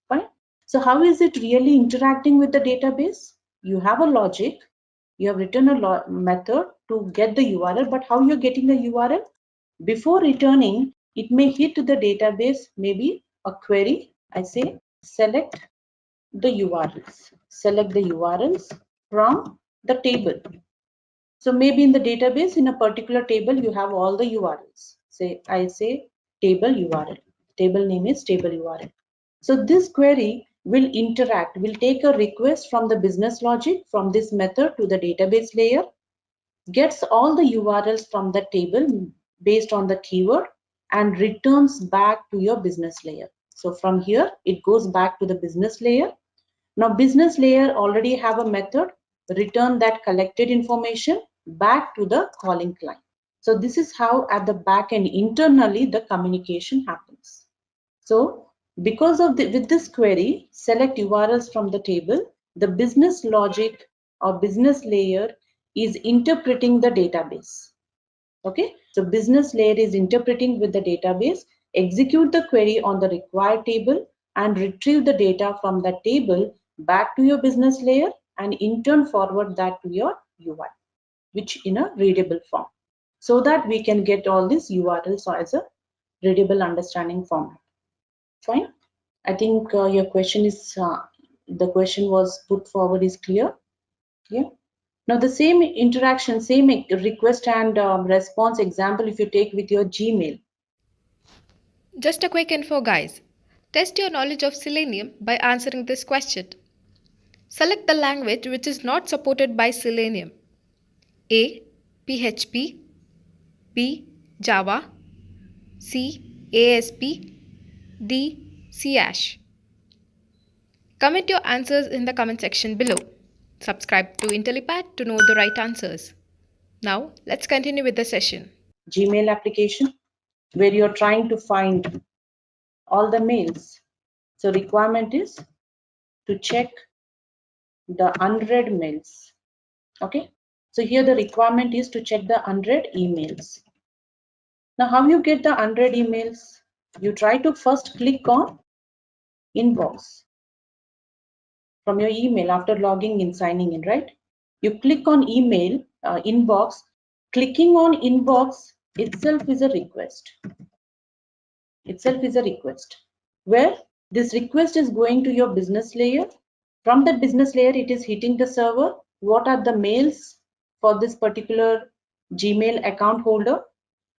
Fine. So how is it really interacting with the database? You have a logic, you have written a method to get the URL, but how you're getting the URL? Before returning, it may hit the database, maybe a query. I say select the URLs. Select the URLs from the table. So maybe in the database, in a particular table, you have all the URLs. I say table URL. Table name is table URL. So this query will interact, will take a request from the business logic from this method to the database layer, gets all the URLs from the table based on the keyword and returns back to your business layer. So from here, it goes back to the business layer. Now business layer already have a method, return that collected information back to the calling client. So this is how at the back end internally the communication happens. So because of with this query, select URLs from the table, the business logic or business layer is interpreting the database. Okay, so business layer is interpreting with the database, execute the query on the required table and retrieve the data from that table back to your business layer and in turn forward that to your UI, which in a readable form, so that we can get all these URLs as a readable understanding format. Fine. I think your question is, the question was put forward is clear. Yeah. Now the same interaction, same request and response example, if you take with your Gmail. Just a quick info, guys. Test your knowledge of Selenium by answering this question. Select the language which is not supported by Selenium. A. PHP, B. Java, C. ASP, D. C#. Comment your answers in the comment section below. Subscribe to Intellipaat to know the right answers. Now, let's continue with the session. Gmail application where you're trying to find all the mails. So requirement is to check the unread mails. Okay. So here the requirement is to check the unread emails. Now, how you get the unread emails? You try to first click on inbox from your email after logging in, signing in, right? You click on email inbox. Clicking on inbox itself is a request. Itself is a request where this request is going to your business layer. From that business layer, it is hitting the server. What are the mails for this particular Gmail account holder?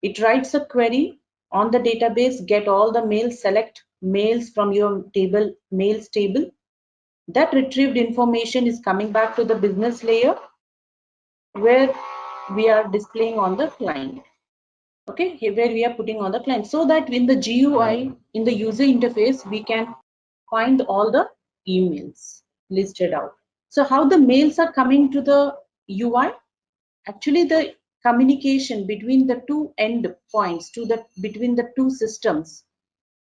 It writes a query on the database, get all the mails, select mails from your table, mails table. That retrieved information is coming back to the business layer where we are displaying on the client. Okay, here where we are putting on the client, so that in the GUI, in the user interface, we can find all the emails listed out. So how the mails are coming to the UI? Actually, the communication between the two end points between the two systems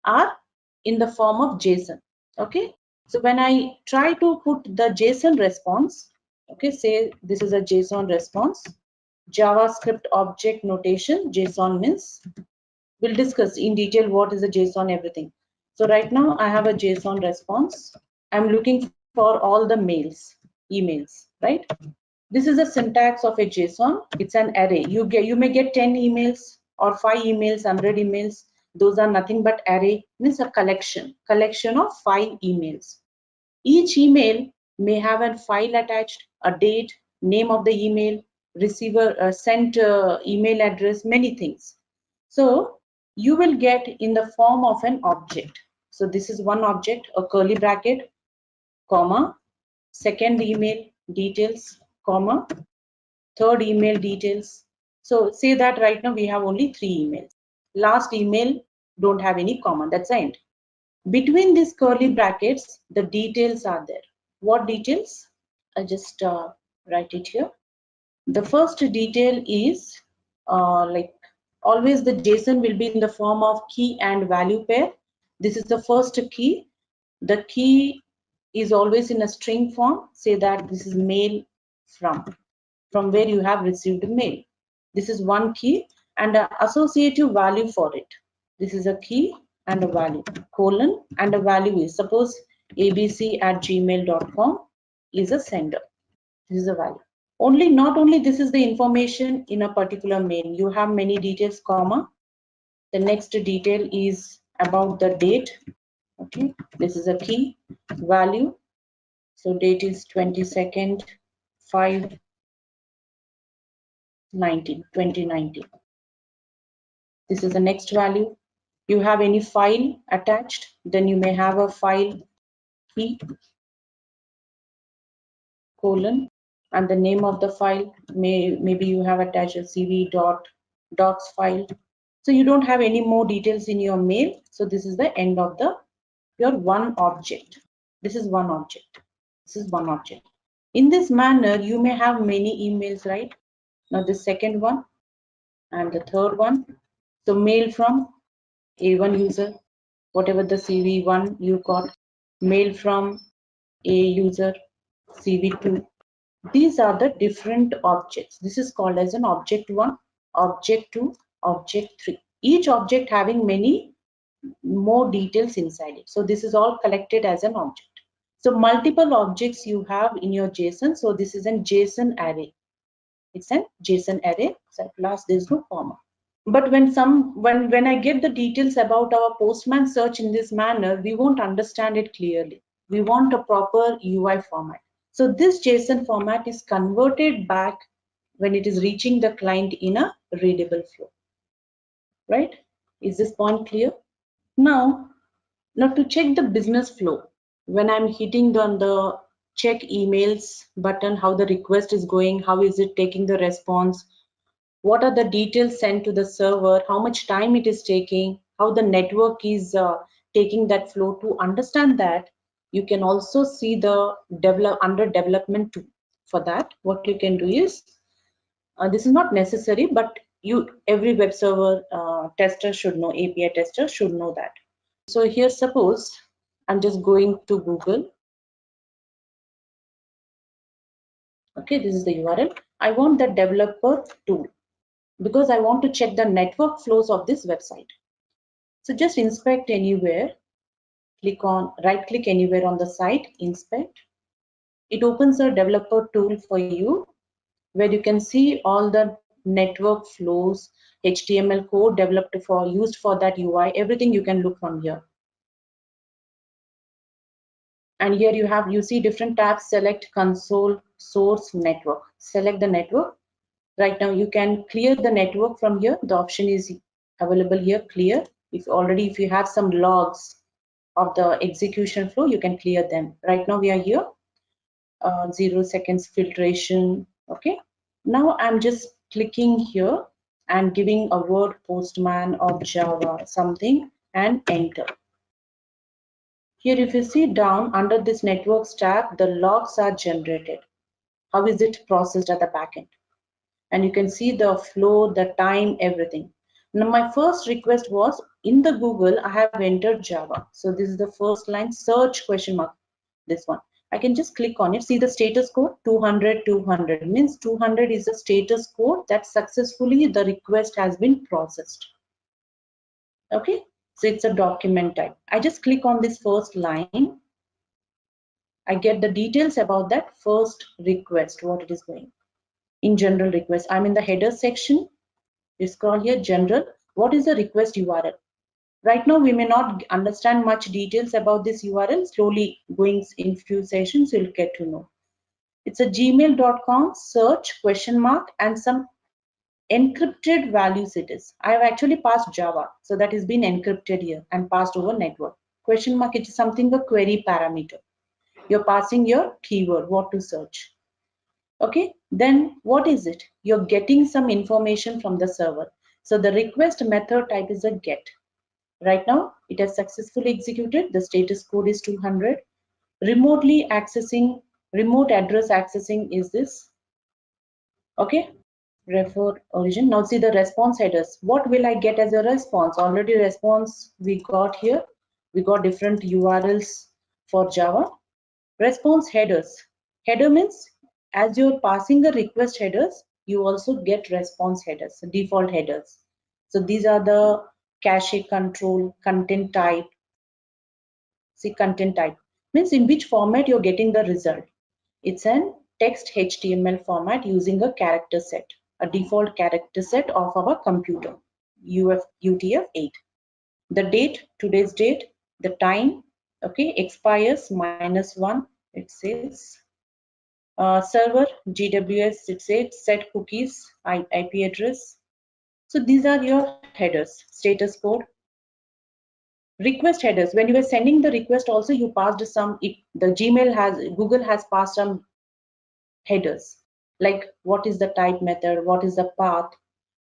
are in the form of JSON. Okay, so when I try to put the JSON response, okay, say this is a JSON response, JavaScript object notation, JSON means, we'll discuss in detail what is a JSON, everything. So right now I have a JSON response. I'm looking for all the emails, right? This is a syntax of a JSON. It's an array. You may get 10 emails or 5 emails, 100 emails. Those are nothing but array, means a collection of 5 emails. Each email may have a file attached, a date, name of the email, receiver, sent email address, many things. So you will get in the form of an object. So this is one object, a curly bracket, comma, second email details, comma, third email details. So say that right now we have only 3 emails. Last email don't have any comma, that's the end. Between these curly brackets, the details are there. What details? I'll just write it here. The first detail is like always the JSON will be in the form of key and value pair. This is the first key. The key is always in a string form. Say that this is mail from where you have received mail. This is one key and an associative value for it. This is a key and a value, colon, and a value is, suppose abc@gmail.com is a sender. This is a value. Not only this is the information in a particular mail, you have many details, comma. The next detail is about the date. Okay, this is a key value. So date is 22nd 5/19/2019. This is the next value. You have any file attached, then you may have a file key, colon, and the name of the file. Maybe you have attached a cv.docs file. So you don't have any more details in your mail. So this is the end of your one object. This is one object. This is one object. In this manner, you may have many emails, right? Now the second one and the third one. So mail from A1 user, whatever the CV1 you got, mail from A user, CV2. These are the different objects. This is called as an object 1, object 2, object 3. Each object having many more details inside it. So this is all collected as an object. So multiple objects you have in your JSON. So this is a JSON array. It's a JSON array. So at last there is no comma. But when I get the details about our Postman search in this manner, we won't understand it clearly. We want a proper UI format. So this JSON format is converted back when it is reaching the client in a readable flow. Right? Is this point clear? Now to check the business flow, when I'm hitting on the check emails button, how the request is going, how is it taking the response, what are the details sent to the server, how much time it is taking, how the network is taking that flow. To understand that, you can also see the under development tool. For that, what you can do is, this is not necessary, but every web server tester should know, API tester should know that. So here, suppose I'm just going to Google. Okay, this is the URL. I want the developer tool. because I want to check the network flows of this website. So just inspect anywhere, right click anywhere on the site, inspect. It opens a developer tool for you where you can see all the network flows, HTML code developed for, used for that UI, everything you can look from here. And here you see different tabs. Select console, source, network. Select the network. Right now you can clear the network from here. The option is available here, clear. If you have some logs of the execution flow, you can clear them. Right now we are here, 0 seconds filtration. Okay, now I'm just clicking here and giving a word, postman or Java something, and enter. Here if you see down under this networks tab, the logs are generated. How is it processed at the backend? And you can see the flow, the time, everything. Now my first request was in the Google, I have entered Java. So this is the first line, search question mark, this one. I can just click on it. See the status code 200, 200 means 200 is the status code that successfully the request has been processed. Okay, so it's a document type. I just click on this first line. I get the details about that first request, what it is going. In general request, I'm in the header section. You scroll here, general. What is the request URL? Right now, we may not understand much details about this URL. Slowly going in few sessions, you'll get to know. It's a gmail.com search question mark and some encrypted values it is. I have actually passed Java, so that has been encrypted here and passed over network. Question mark is something a query parameter. You're passing your keyword, what to search. Okay, then what is it? You're getting some information from the server. So the request method type is a get. Right now, it has successfully executed. The status code is 200. Remotely accessing, remote address accessing is this. Okay, refer origin. Now see the response headers. What will I get as a response? Already response we got here. We got different URLs for Java. Response headers. Header means as you're passing the request headers, you also get response headers, default headers. So these are the cache control, content type. See content type means in which format you're getting the result. It's an text HTML format using a character set, a default character set of our computer, UTF-8. The date, today's date, the time, okay, expires -1, it says. Server, GWS, it says set cookies, IP address. So these are your headers, status code. Request headers, when you were sending the request also you passed some, Google has passed some headers, like what is the type method, what is the path,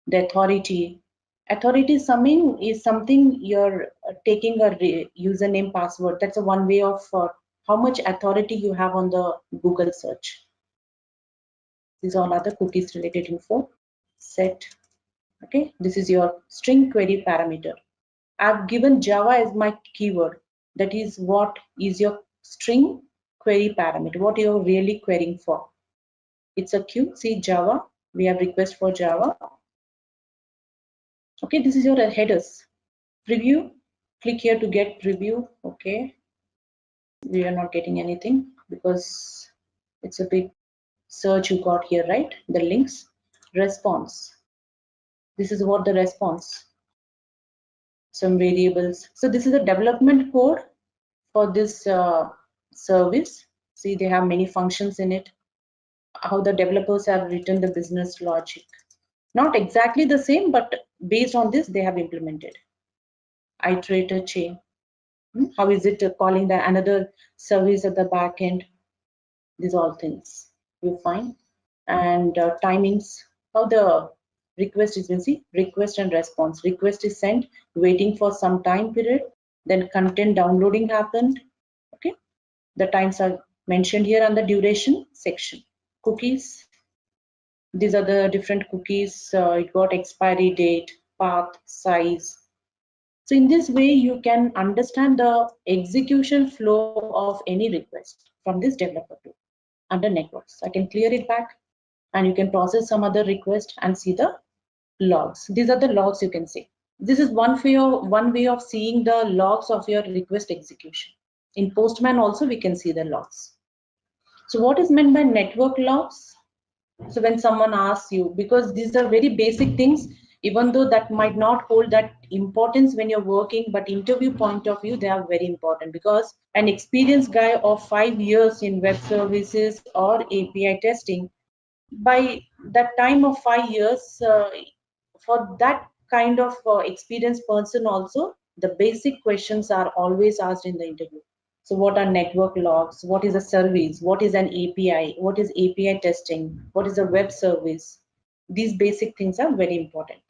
the authority. Authority summing is something you're taking a username password. That's a one way of how much authority you have on the Google search. These are all other cookies related info. Set. Okay, this is your string query parameter. I've given Java as my keyword. That is what is your string query parameter, what you're really querying for. It's a queue. See Java, we have request for Java. Okay, this is your headers. Preview, click here to get preview. Okay, we are not getting anything because it's a big search you got here, right? The links. Response. This is what the response. Some variables. So this is the development code for this service. See, they have many functions in it. How the developers have written the business logic. Not exactly the same, but based on this, they have implemented. Iterator chain. How is it calling the another service at the back end? These all things you find. And timings, how the request is been, see, request and response. Request is sent, waiting for some time period, then content downloading happened. Okay, the times are mentioned here on the duration section. Cookies, these are the different cookies. It got expiry date, path, size. So in this way you can understand the execution flow of any request from this developer tool under networks. I can clear it back and you can process some other request and see the logs. These are the logs you can see. This is one way of seeing the logs of your request execution. In Postman also we can see the logs. So what is meant by network logs? So when someone asks you, because these are very basic things, even though that might not hold that importance when you're working, but interview point of view, they are very important, because an experienced guy of 5 years in web services or API testing, by that time of 5 years, for that kind of experienced person also, the basic questions are always asked in the interview. So what are network logs? What is a service? What is an API? What is API testing? What is a web service? These basic things are very important.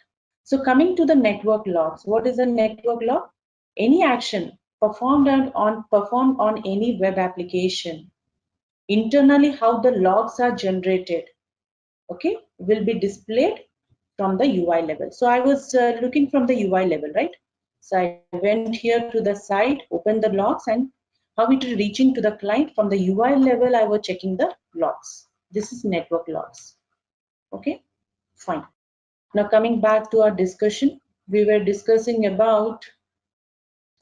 So coming to the network logs, what is a network log? Any action performed on any web application. Internally, how the logs are generated, okay, will be displayed from the UI level. So I was looking from the UI level, right? So I went here to the site, opened the logs, and how it is reaching to the client. From the UI level, I was checking the logs. This is network logs. Okay, fine. Now coming back to our discussion, we were discussing about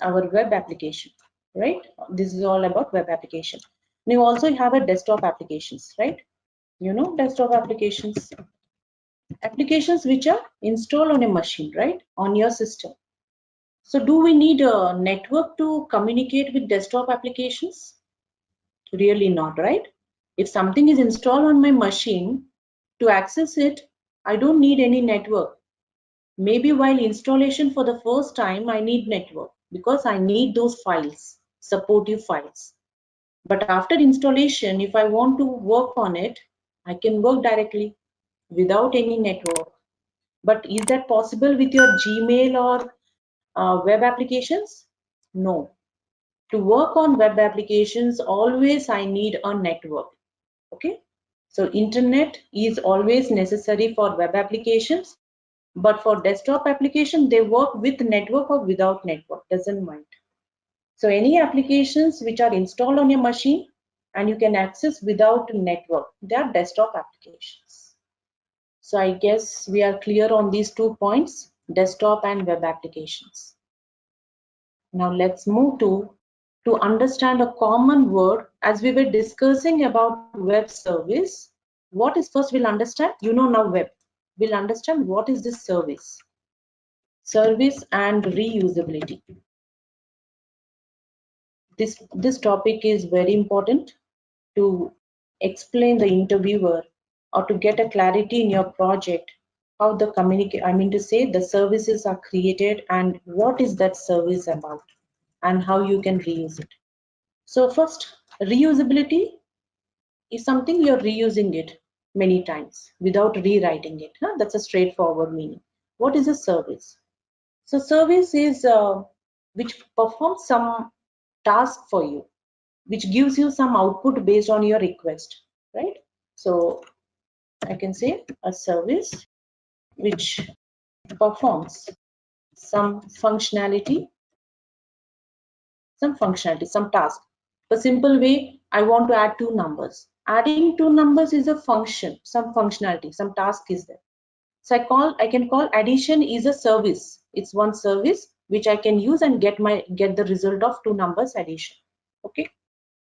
our web application, right? This is all about web application. You also have a desktop applications, right? You know, desktop applications which are installed on a machine, right, on your system. So do we need a network to communicate with desktop applications? Really not, right? If something is installed on my machine, to access it, I don't need any network. Maybe while installation for the first time, I need network because I need those files, supportive files. But after installation, if I want to work on it, I can work directly without any network. But is that possible with your Gmail or web applications? No. To work on web applications, always I need a network. Okay. So internet is always necessary for web applications, but for desktop application, they work with network or without network, doesn't mind. So any applications which are installed on your machine and you can access without network, they are desktop applications. So I guess we are clear on these 2 points, desktop and web applications. Now let's move to understand a common word. As we were discussing about web service, what is first we'll understand, you know, now web. We'll understand what is this service. Service and reusability. This topic is very important to explain the interviewer or to get a clarity in your project how the the services are created and what is that service about and how you can reuse it. So first, reusability is something you're reusing it many times without rewriting it. Huh? That's a straightforward meaning. What is a service? So service is which performs some task for you, which gives you some output based on your request, right? So I can say a service which performs some functionality, some task. A simple way, I want to add two numbers. Adding two numbers is a function, some functionality, some task is there. So I can call addition is a service. It's one service which I can use and get the result of two numbers addition. Okay.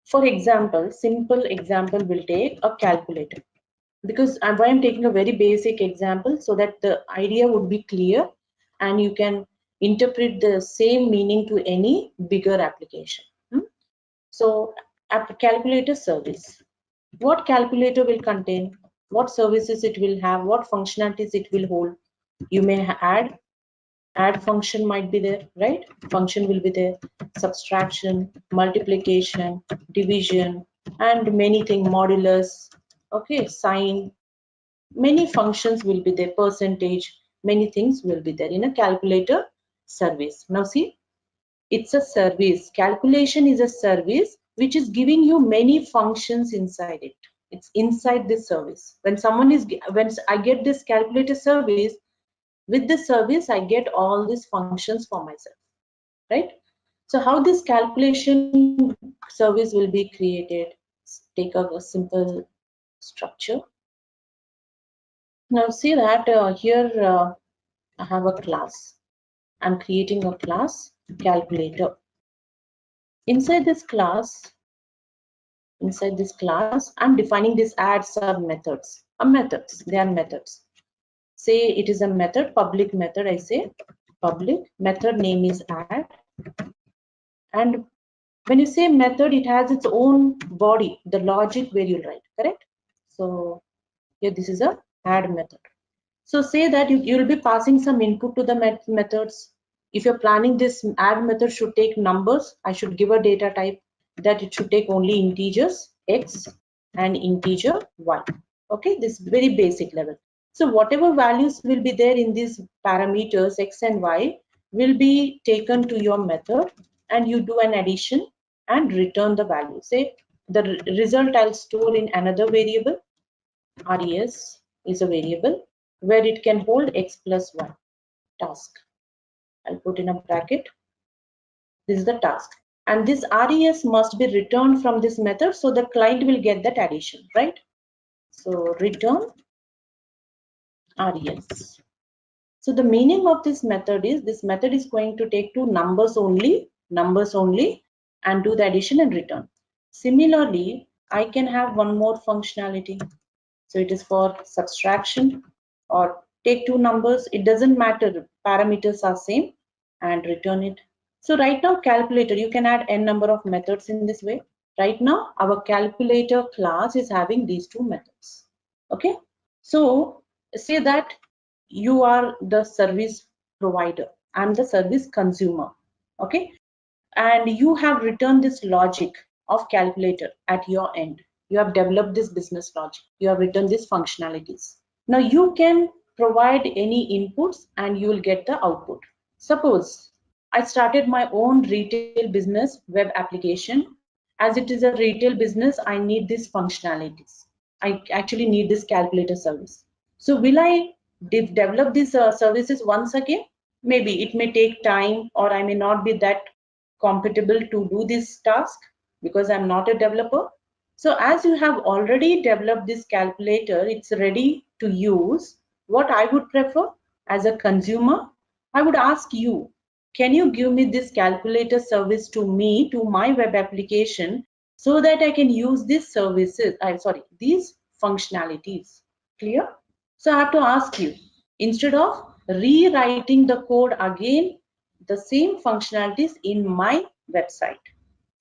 For example, simple example will take a calculator, because why I'm taking a very basic example so that the idea would be clear and you can interpret the same meaning to any bigger application. So calculator service. What calculator will contain? What services it will have? What functionalities it will hold? You may add function might be there, right? Function will be there, subtraction, multiplication, division, and many things, modulus, okay, sign, many functions will be there, percentage, many things will be there in a calculator service. Now see, it's a service. Calculation is a service which is giving you many functions inside it. It's inside this service. When I get this calculator service, with this service, I get all these functions for myself, right? So how this calculation service will be created? Take a simple structure. Now see that here I have a class. I'm creating a class calculator. Inside this class, I'm defining this add sub methods. They are methods. Say it is a method, public method. I say public method name is add. And when you say method, it has its own body, the logic where you write, correct? So here this is a add method. So say that you will be passing some input to the methods. If you're planning this add method should take numbers, I should give a data type that it should take only integers x and integer y. Okay, this very basic level. So whatever values will be there in these parameters x and y will be taken to your method, and you do an addition and return the value. Say the result I'll store in another variable. Res is a variable where it can hold x plus 1 task. I'll put in a bracket. This is the task, and this res must be returned from this method, so the client will get that addition, right? So return res. So the meaning of this method is going to take two numbers only, and do the addition and return. Similarly, I can have one more functionality. So it is for subtraction, or take two numbers, it doesn't matter, parameters are same, and return it. So right now calculator, you can add n number of methods in this way. Right now our calculator class is having these two methods. Okay, so say that you are the service provider, I'm the service consumer. Okay, and you have written this logic of calculator at your end. You have developed this business logic, you have written these functionalities. Now you can provide any inputs and you will get the output. Suppose I started my own retail business web application. As it is a retail business, I need these functionalities. I actually need this calculator service. So will I develop these services once again? Maybe it may take time, or I may not be that compatible to do this task because I'm not a developer. So as you have already developed this calculator, it's ready to use. What I would prefer as a consumer, I would ask you, can you give me this calculator service to me, to my web application, so that I can use these services, these functionalities. Clear? So I have to ask you, instead of rewriting the code again, the same functionalities in my website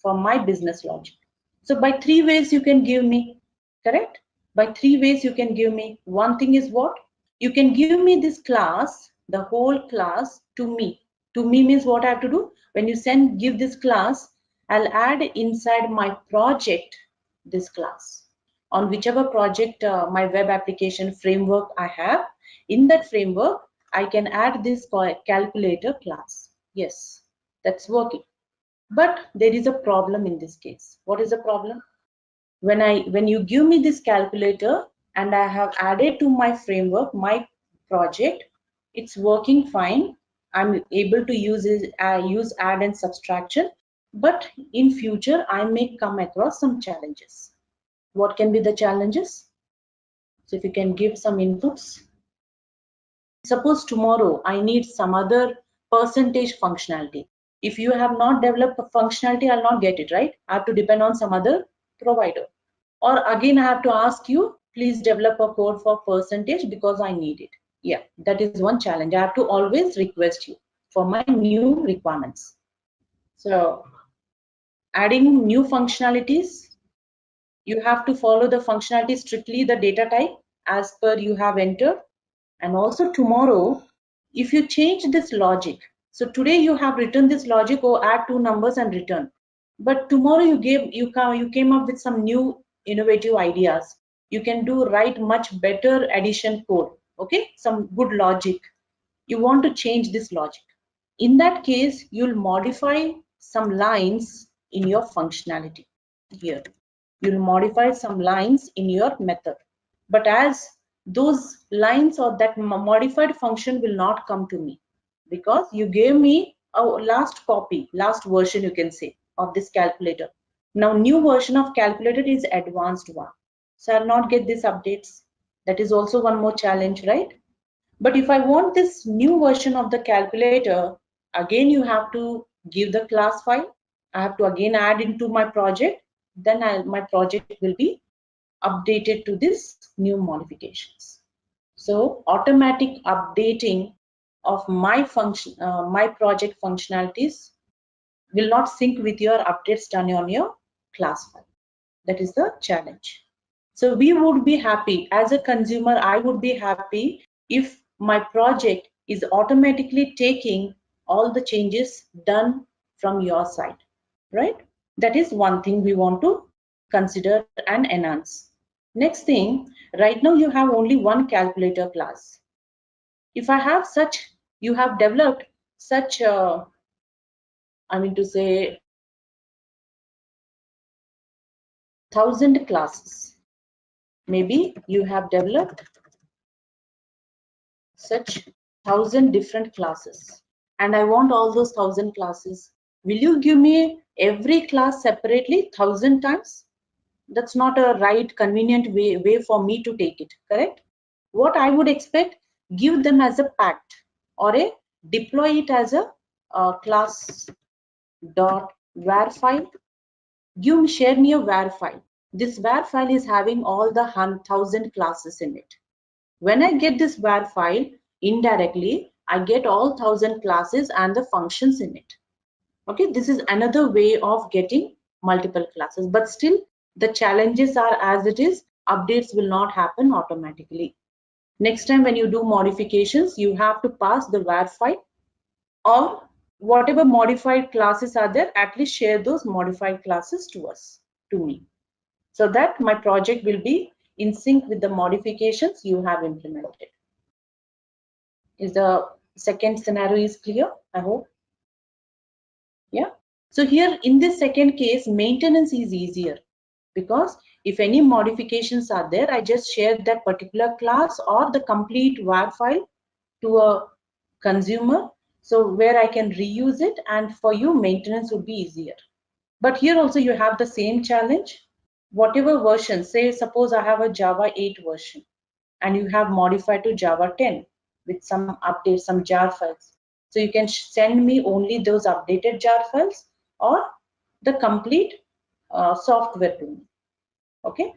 for my business logic. So by three ways you can give me, correct? By three ways you can give me. One thing is what? You can give me this class, the whole class to me. To me means what I have to do? When you give this class, I'll add inside my project this class. On whichever project, my web application framework I have, in that framework, I can add this calculator class. Yes, that's working. But there is a problem in this case. What is the problem? When you give me this calculator and I have added to my framework, my project, it's working fine. I'm able to use add and subtraction, but in future I may come across some challenges. What can be the challenges? So if you can give some inputs. Suppose tomorrow I need some other percentage functionality. If you have not developed a functionality, I'll not get it, right? I have to depend on some other provider. Or again, I have to ask you, please develop a code for percentage because I need it. Yeah, that is one challenge. I have to always request you for my new requirements. So adding new functionalities, you have to follow the functionality strictly, the data type as per you have entered. And also tomorrow, if you change this logic, so today you have written this logic, or add two numbers and return, but tomorrow you came up with some new innovative ideas. You can write much better addition code, okay, some good logic. You want to change this logic. In that case, you'll modify some lines in your functionality here. You'll modify some lines in your method. But as those lines or that modified function will not come to me, because you gave me a last copy, last version you can say, of this calculator. Now new version of calculator is advanced one. So I'll not get these updates. That is also one more challenge, right? But if I want this new version of the calculator, again you have to give the class file. I have to again add into my project. Then my project will be updated to this new modifications. So automatic updating of my function, my project functionalities will not sync with your updates done on your class file. That is the challenge. So we would be happy as a consumer. I would be happy if my project is automatically taking all the changes done from your side, right? That is one thing we want to consider and enhance. Next thing, right now you have only one calculator class. If I have such, you have developed such, I mean to say, 1,000 classes. Maybe you have developed such 1,000 different classes, and I want all those 1,000 classes. Will you give me every class separately 1,000 times? That's not a right convenient way for me to take it, correct? What I would expect, give them as a pact or a deploy it as a class dot var file. Share me a var file. This var file is having all the 1,000 classes in it. When I get this var file, indirectly, I get all 1,000 classes and the functions in it. Okay, this is another way of getting multiple classes, but still the challenges are as it is, updates will not happen automatically. Next time when you do modifications, you have to pass the var file, or whatever modified classes are there, at least share those modified classes to us, to me, so that my project will be in sync with the modifications you have implemented. Is the second scenario is clear? I hope. Yeah. So here in this second case, maintenance is easier, because if any modifications are there, I just share that particular class or the complete var file to a consumer, so where I can reuse it, and for you maintenance would be easier. But here also you have the same challenge. Whatever version, say suppose I have a Java 8 version and you have modified to Java 10 with some updates, some jar files. So you can send me only those updated jar files or the complete software to me. Okay.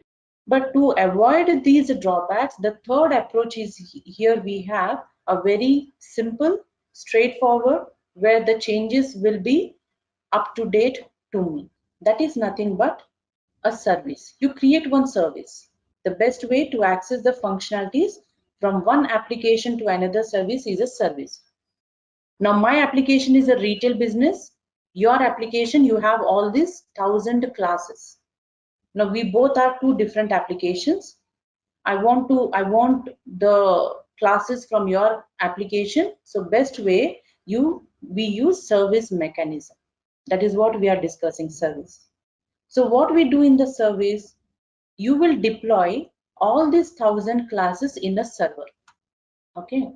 But to avoid these drawbacks, the third approach is here we have a very simple, straightforward, where the changes will be up to date to me. That is nothing but a service. You create one service. The best way to access the functionalities from one application to another service is a service. Now my application is a retail business. Your application, you have all these 1,000 classes. Now we both are two different applications. I want the classes from your application. So best way, we use service mechanism. That is what we are discussing, service. So what we do in the service, you will deploy all these 1,000 classes in a server. Okay.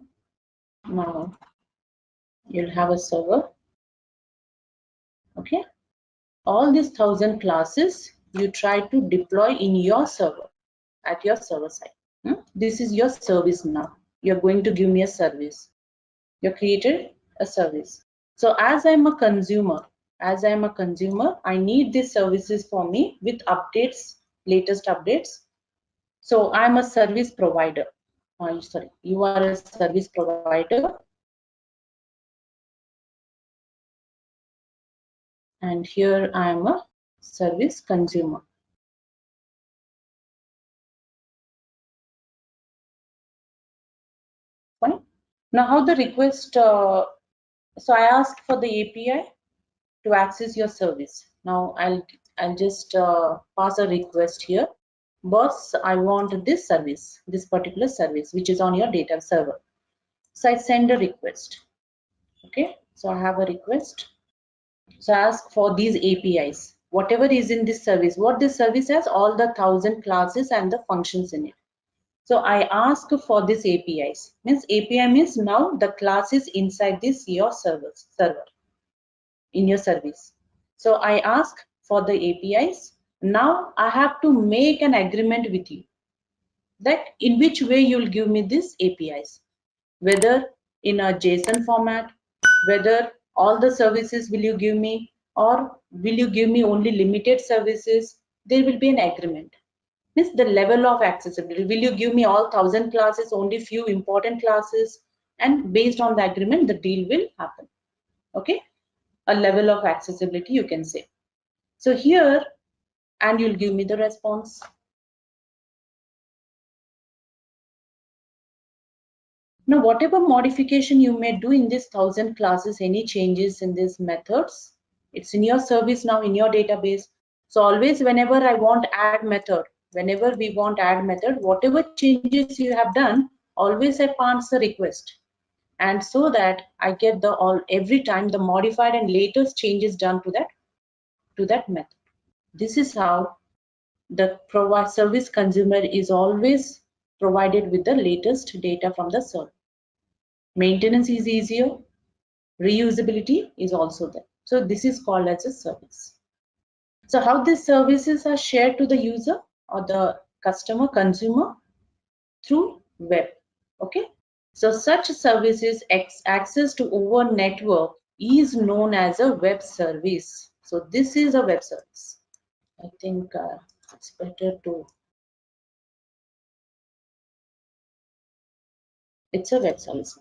Now you'll have a server. Okay. All these 1,000 classes you try to deploy in your server, at your server side. This is your service now. You're going to give me a service. You created a service. So as I'm a consumer, I need these services for me with updates, latest updates. So I'm a service provider. Sorry, you are a service provider. And here I am a service consumer. Fine. Now how the request, so I asked for the API to access your service. Now I'll just pass a request here. Boss, I want this service, this particular service, which is on your data server. So I send a request. Okay, so I have a request. So ask for these APIs, whatever is in this service. What this service has, all the 1,000 classes and the functions in it. So I ask for this APIs. Means API means now the class is inside this your server in your service. So I ask for the APIs. Now I have to make an agreement with you that in which way you'll give me these APIs. whether in a JSON format, whether all the services will you give me, or will you give me only limited services. There will be an agreement. Means the level of accessibility. Will you give me all 1,000 classes, only few important classes, and based on the agreement, the deal will happen. Okay, a level of accessibility you can say. So here, and you'll give me the response. Now, whatever modification you may do in this 1,000 classes, any changes in these methods, it's in your service now, in your database. So always whenever I want add method, whenever we want add method, whatever changes you have done, always I pass the request. And so that I get the every time the modified and latest changes done to that method. This is how the service consumer is always provided with the latest data from the server. Maintenance is easier, reusability is also there. So this is called as a service. So how these services are shared to the user or the customer, consumer? Through web. Okay, so such services access to over network is known as a web service. So this is a web service. I think it's better to, it's a web service.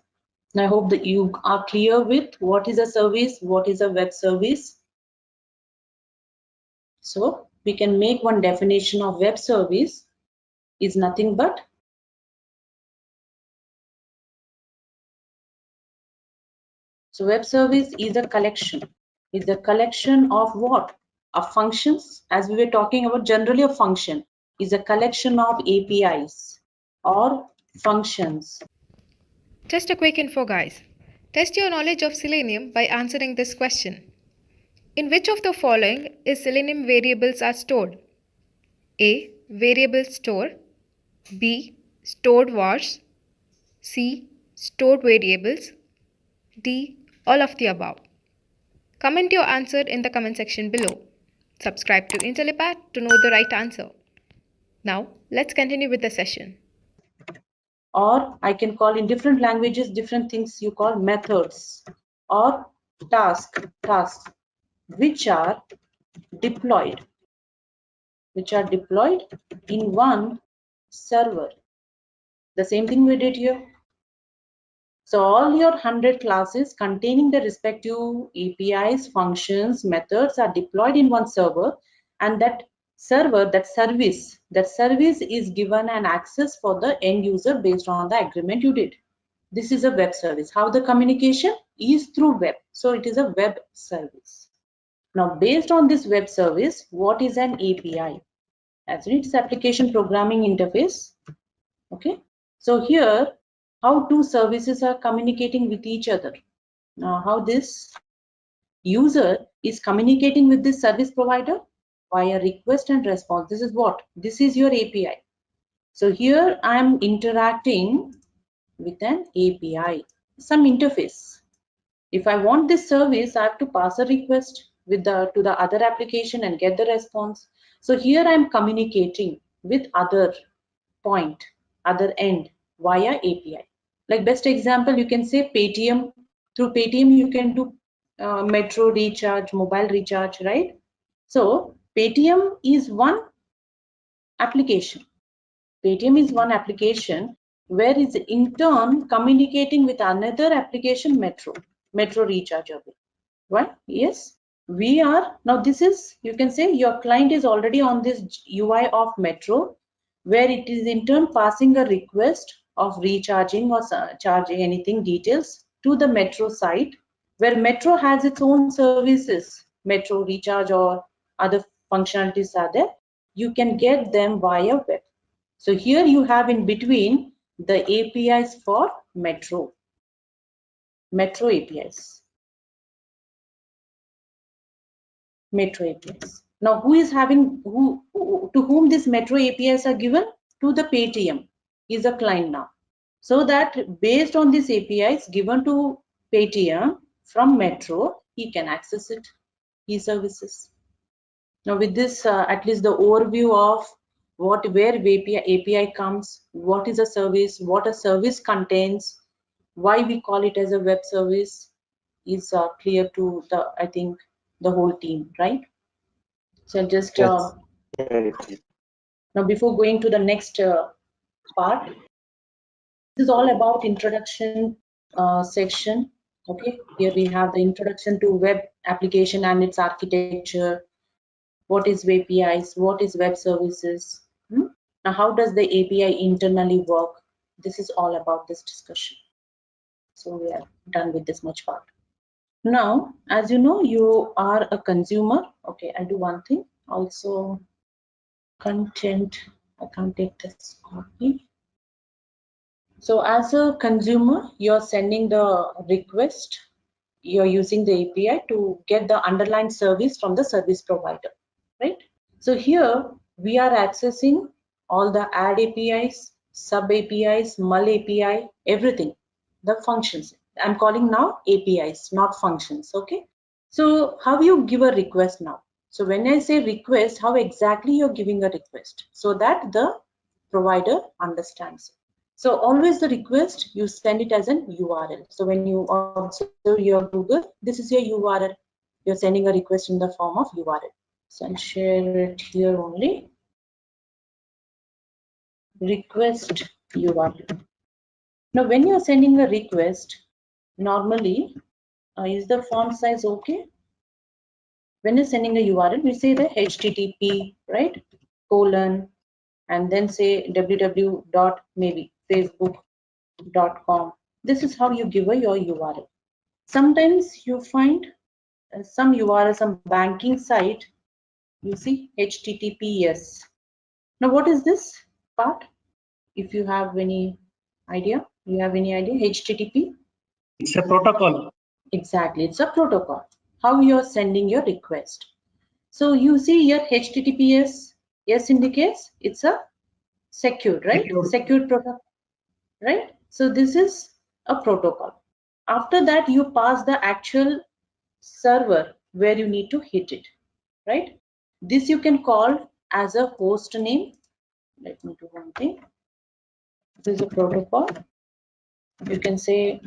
I hope that you are clear with what is a service, what is a web service. So we can make one definition of web service is nothing but so web service is a collection. Is a collection of what? Of functions. As we were talking about, generally a function is a collection of APIs or functions. Just a quick info, guys. Test your knowledge of Selenium by answering this question. In which of the following is Selenium variables are stored? A. Variable store. B. Stored vars. C. Stored variables. D. All of the above. Comment your answer in the comment section below. Subscribe to Intellipaat to know the right answer. Now, let's continue with the session. Or I can call in different languages, different things you call methods or tasks, which are deployed in one server. The same thing we did here. So all your 100 classes containing the respective APIs, functions, methods are deployed in one server, and that server, that service is given an access for the end user based on the agreement you did. This is a web service. How the communication is through web. So it is a web service. Now based on this web service, what is an API? As it's application programming interface. Okay. So here, how two services are communicating with each other. Now, how this user is communicating with this service provider via request and response. This is what? This is your API. So here I am interacting with an API, some interface. If I want this service, I have to pass a request with to the other application and get the response. So here I am communicating with other point, other end via API. Like best example, you can say Paytm. Through Paytm, you can do metro recharge, mobile recharge, right? So Paytm is one application. Paytm is one application where is in turn communicating with another application, metro recharge. Right? Yes, we are now. This is, you can say your client is already on this UI of metro, where it is in turn passing a request of recharging or charging anything details to the metro site, where metro has its own services, metro recharge or other functionalities are there. You can get them via web. So here you have in between the APIs for metro APIs. Metro APIs. Now, who is having to whom these Metro APIs are given? To the Paytm is a client now. So that based on these APIs given to Paytm from Metro, he can access it, his services. Now, with this, at least the overview of where API comes, what is a service, what a service contains, why we call it as a web service is clear to the, I think, the whole team, right? So I'll just now before going to the next part, this is all about introduction section. Okay, here we have the introduction to web application and its architecture. What is APIs? What is web services? Now, how does the API internally work? This is all about this discussion. So we are done with this much part. Now, as you know, you are a consumer. Okay, I do one thing. Also, content. I can't take this copy. So as a consumer, you're sending the request. You're using the API to get the underlying service from the service provider, right? So here we are accessing all the add APIs, sub APIs, mul API, everything, the functions. I'm calling now APIs, not functions, okay? So how you give a request now? So when I say request, how exactly you're giving a request so that the provider understands. So always the request, you send it as an URL. So when you observe your Google, this is your URL. You're sending a request in the form of URL. So I'll share it here only. Request URL. Now when you're sending a request, normally, is the font size okay? When you're sending a URL, we say the HTTP, right? Colon, and then say www dot maybe facebook.com. This is how you give your URL. Sometimes you find some URL, some banking site, you see HTTPS. Now what is this part? If you have any idea, you have any idea? HTTP? It's a protocol. Exactly, it's a protocol. How you're sending your request. So you see here HTTPS, yes indicates it's a secure, right? Secure protocol, right? So this is a protocol. After that, you pass the actual server where you need to hit it, right? This you can call as a host name. Let me do one thing. This is a protocol. You can say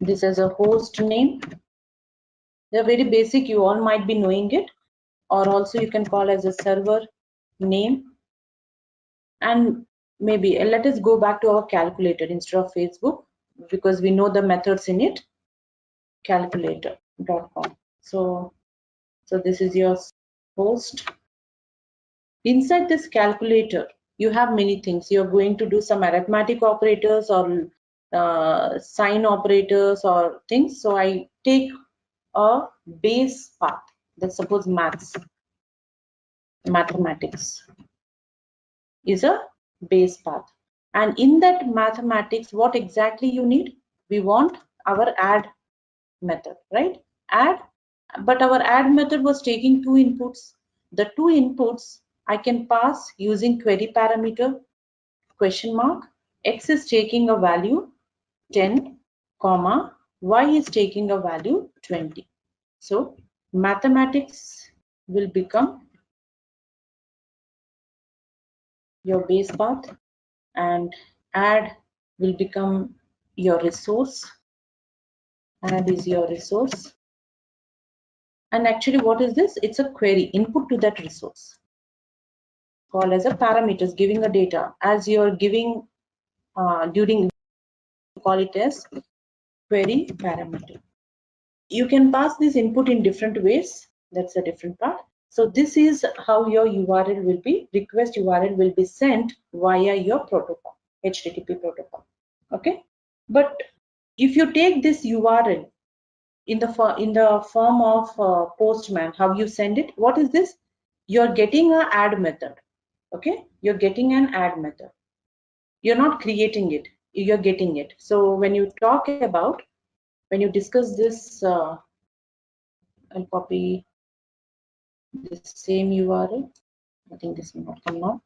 this as a host name. They're very basic, you all might be knowing it, or also you can call as a server name. And maybe let us go back to our calculator instead of Facebook, because we know the methods in it. Calculator.com. So this is your host. Inside this calculator, you have many things. You're going to do some arithmetic operators or sign operators or things. So I take a base path. Let's suppose mathematics is a base path. And in that mathematics, what exactly you need? We want our add method, right? Add, but our add method was taking two inputs. The two inputs I can pass using query parameter question mark. X is taking a value 10, comma, Y is taking a value 20. So mathematics will become your base path and add will become your resource. Add is your resource. And actually what is this? It's a query input to that resource. Called as a parameters, giving a data as you're giving during, call it as query parameter. You can pass this input in different ways. That's a different part. So this is how your URL will be, request URL will be sent via your protocol, HTTP protocol. Okay. But if you take this URL in the form of Postman, how you send it? What is this? You're getting an add method. Okay. You're getting an add method. You're not creating it. You're getting it. So when you talk about, when you discuss this, I'll copy the same URL. I think this will not come now.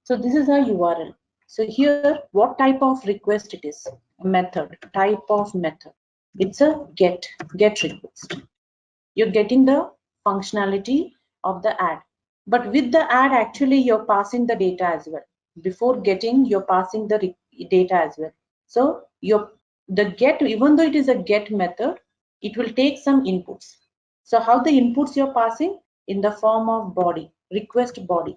So this is a URL. So here, what type of request it is? A method, type of method. It's a get request. You're getting the functionality of the add. But with the add, actually you're passing the data as well. Before getting, you're passing the data as well. So the get, even though it is a get method, it will take some inputs. So how the inputs you're passing? In the form of body, request body.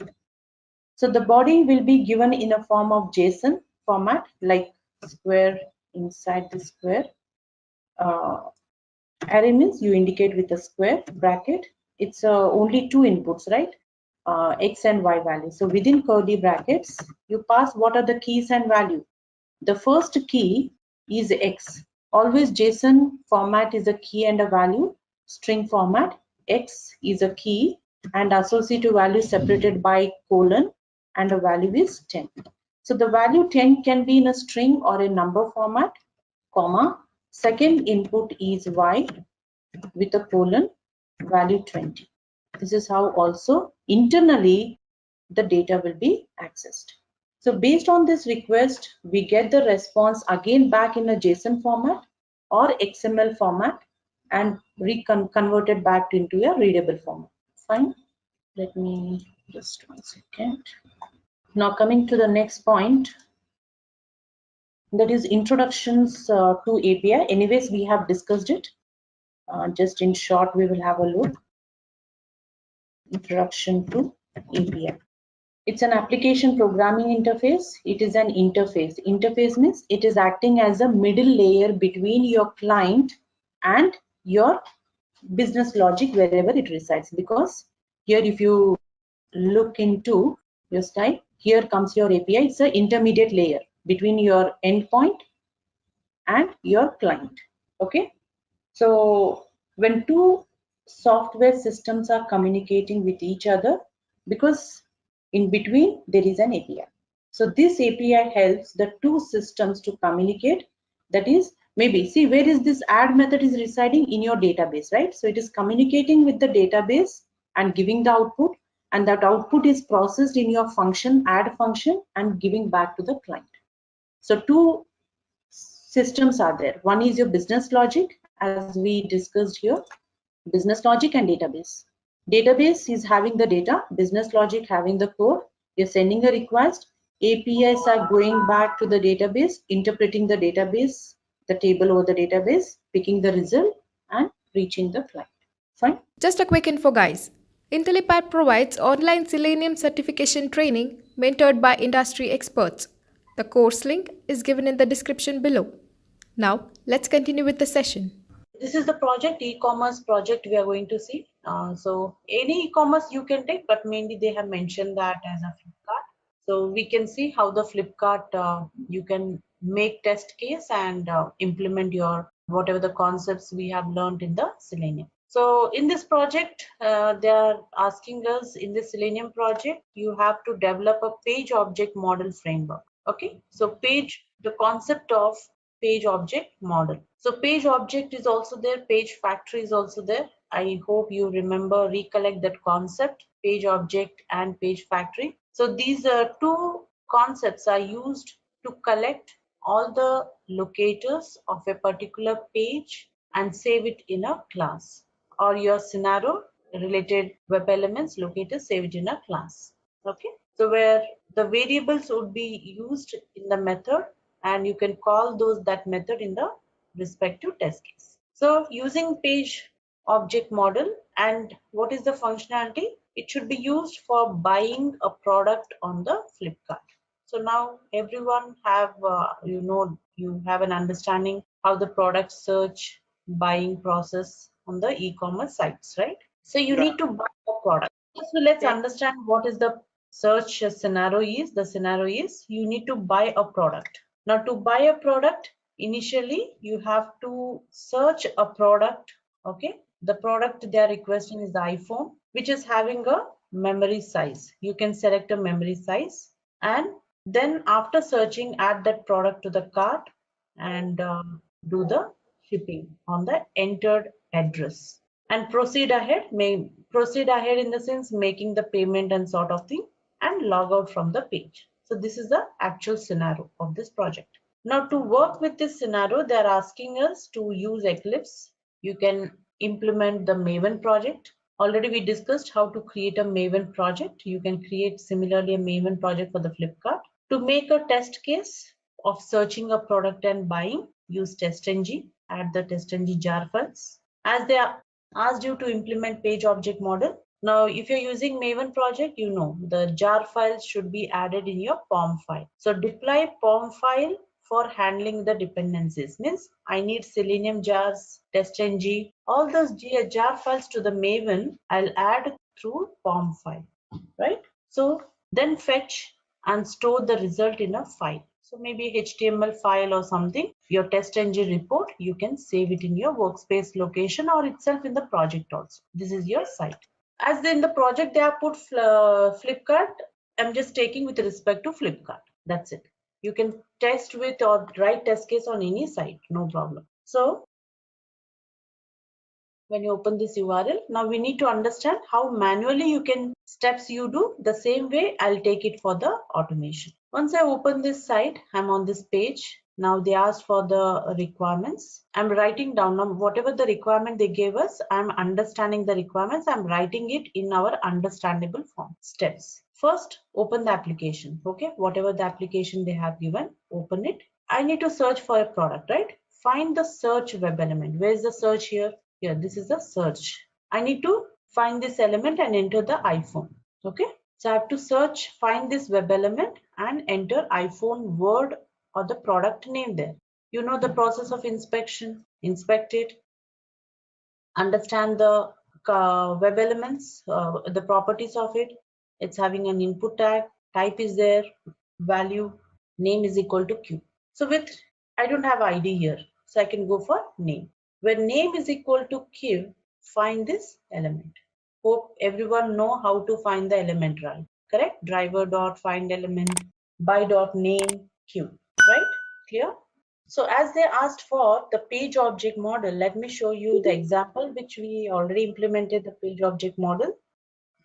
So the body will be given in a form of JSON format, like square inside the square. Array means you indicate with a square bracket. It's only two inputs, right? X and Y value. So within curly brackets, you pass what are the keys and value. The first key is X. Always JSON format is a key and a value. String format, X is a key and associative value separated by colon, and the value is 10. So the value 10 can be in a string or a number format, comma. Second input is Y with a colon, value 20. This is how also internally the data will be accessed. So based on this request, we get the response again back in a JSON format or XML format and converted back into a readable format. Fine. Let me just 1 second. Now coming to the next point, that is introductions to API. Anyways, we have discussed it. Just in short, we will have a look. Introduction to API. It's an application programming interface. It is an interface. Interface means it is acting as a middle layer between your client and your business logic wherever it resides. Because here, if you look into your style, here comes your API. It's an intermediate layer between your endpoint and your client. Okay. So when two software systems are communicating with each other, because in between there is an API. So this API helps the two systems to communicate. That is, maybe see where is this add method is residing in your database, right? So it is communicating with the database and giving the output, and that output is processed in your function, add function, and giving back to the client. So two systems are there. One is your business logic, as we discussed here, business logic and database. Database is having the data, business logic having the code. You're sending a request, APIs are going back to the database, interpreting the database, the table over the database, picking the result and reaching the client. Fine. Just a quick info, guys. Intellipaat provides online Selenium certification training mentored by industry experts. The course link is given in the description below. Now, let's continue with the session. This is the project, e-commerce project we are going to see. So any e-commerce you can take, but mainly they have mentioned that as a Flipkart. So we can see how the Flipkart, you can make test case and implement your whatever the concepts we have learned in the Selenium. So in this project, they are asking us in the Selenium project, you have to develop a page object model framework. Okay, so the concept of page object model. So page object is also there, page factory is also there. I hope you recollect that concept, page object and page factory. So these two concepts are used to collect all the locators of a particular page and save it in a class, or your scenario related web elements locators, save it in a class. Okay, so where the variables would be used in the method and you can call that method in the respective test case. So using page object model, and what is the functionality? It should be used for buying a product on the Flipkart. So now everyone have, you have an understanding how the product search buying process on the e-commerce sites, right? So you need to buy a product. So let's understand what is the search scenario is. The scenario is you need to buy a product. Now to buy a product, initially you have to search a product. Okay, the product they are requesting is the iPhone, which is having a memory size. You can select a memory size, and then after searching, add that product to the cart and do the shipping on the entered address and proceed ahead. Proceed ahead in the sense making the payment and sort of thing, and log out from the page. So this is the actual scenario of this project. Now to work with this scenario, they are asking us to use Eclipse. You can implement the Maven project, Already we discussed how to create a Maven project. You can create similarly a Maven project for the Flipkart. To make a test case of searching a product and buying, use testng, add the testng jar files. As they are asked you to implement page object model. Now, if you're using Maven project, you know the jar files should be added in your POM file. So deploy POM file for handling the dependencies. Means I need Selenium jars, testng, all those jar files to the Maven, I'll add through POM file, right? So then fetch and store the result in a file. So maybe HTML file or something, your testng report, you can save it in your workspace location or itself in the project also. This is your site. As in the project they have put Flipkart, I'm just taking with respect to Flipkart. That's it. You can test with or write test case on any site, no problem. So when you open this URL, now we need to understand how manually you can steps you do the same way. I'll take it for the automation. Once I open this site, I'm on this page. Now they asked for the requirements. I'm writing down whatever the requirement they gave us. I'm understanding the requirements. I'm writing it in our understandable form. Steps. First, open the application. Okay, whatever the application they have given, open it. I need to search for a product, right? Find the search web element. Where is the search here? Here, this is the search. I need to find this element and enter the iPhone. Okay, so I have to search, find this web element and enter iPhone word or the product name there. You know the process of inspection. Inspect it, understand the web elements, the properties of it. It's having an input tag, type is there, value, name is equal to Q. So with, I don't have ID here, so I can go for name. When name is equal to Q, find this element. Hope everyone know how to find the element, right? Correct? Driver dot find element by dot name Q, right? Clear? So as they asked for the page object model, let me show you the example which we already implemented the page object model.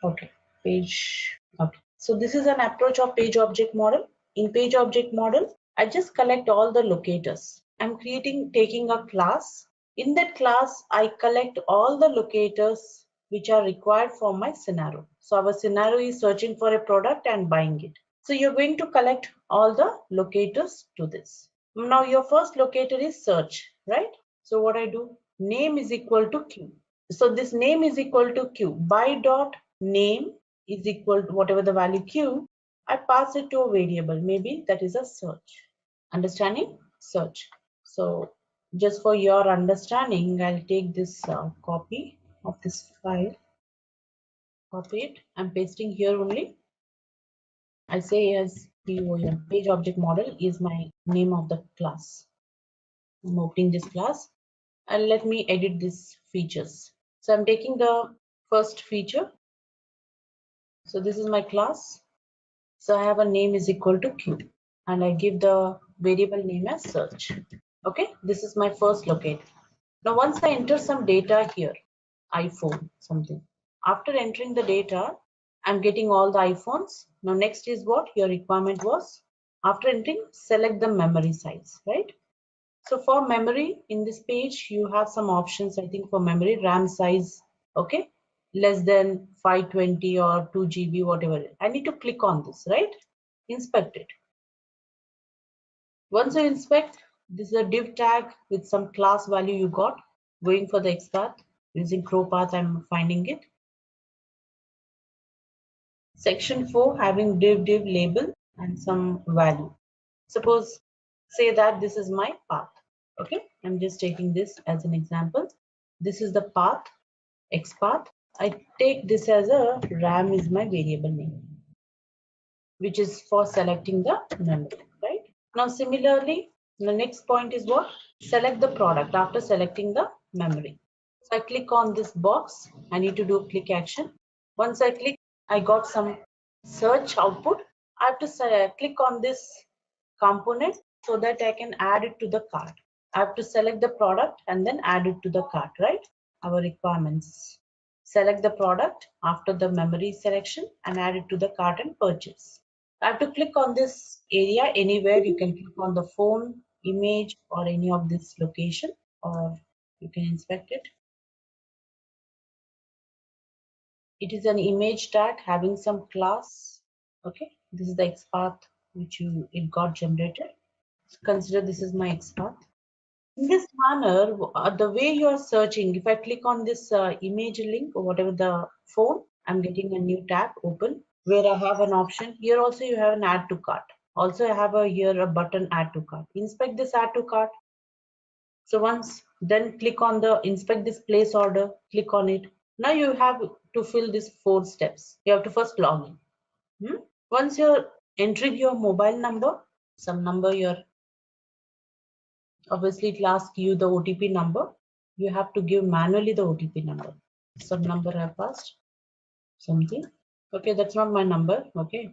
Okay, page. Okay. So this is an approach of page object model. In page object model, I just collect all the locators. I'm taking a class. In that class, I collect all the locators which are required for my scenario. So our scenario is searching for a product and buying it. So you're going to collect all the locators to this. Now your first locator is search, right? So what I do, name is equal to Q. So this name is equal to Q. By dot name is equal to whatever the value Q, I pass it to a variable. Maybe that is a search. Understanding? Search. So just for your understanding, I'll take this copy of this file. Copy it. I'm pasting here only. I say as POM, page object model is my name of the class. I'm opening this class and let me edit these features. So I'm taking the first feature. So this is my class. So I have a name is equal to Q and I give the variable name as search. Okay, this is my first locator. Now once I enter some data here, iPhone something. After entering the data, I'm getting all the iPhones. Now next is what your requirement was. After entering, select the memory size, right? So for memory in this page, you have some options. I think for memory, RAM size, okay, less than 520 or 2 GB, whatever. I need to click on this, right? Inspect it. Once you inspect, this is a div tag with some class value you got. Going for the XPath, using crow path, I'm finding it. Section 4 having div label and some value. Suppose say that this is my path. Okay, I'm just taking this as an example. This is the path, XPath. I take this as a RAM is my variable name, which is for selecting the memory, right? Now similarly, the next point is what? Select the product after selecting the memory. So I click on this box. I need to do click action. Once I click, I got some search output. I have to click on this component so that I can add it to the cart. I have to select the product and then add it to the cart, right? Our requirements. Select the product after the memory selection and add it to the cart and purchase. I have to click on this area anywhere. You can click on the phone, image, or any of this location, or you can inspect it. it is an image tag having some class. Okay, this is the XPath which it got generated. So consider this is my XPath. In this manner, the way you are searching, if I click on this image link or whatever the phone, I'm getting a new tab open where I have an option. Here also you have an add to cart. Also I have here a button add to cart. Inspect this add to cart. So once then click on the inspect this place order, click on it. Now you have to fill these 4 steps. You have to first log in. Once you're entering your mobile number, some number you're obviously it will ask you the OTP number. You have to give manually the OTP number. Some number I passed, something. Okay, that's not my number. Okay,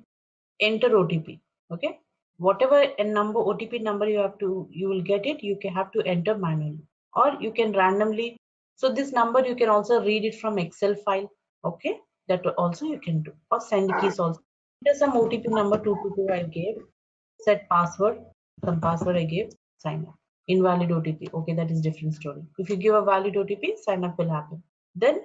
enter OTP. Okay, whatever a number OTP number you will get it. You can have to enter manually, or you can randomly. So this number you can also read it from Excel file. Okay, that also you can do, or send keys also. There's some OTP number 222 I gave. Set password, some password I gave, sign up. Invalid OTP, okay, that is different story. If you give a valid OTP, sign up will happen. Then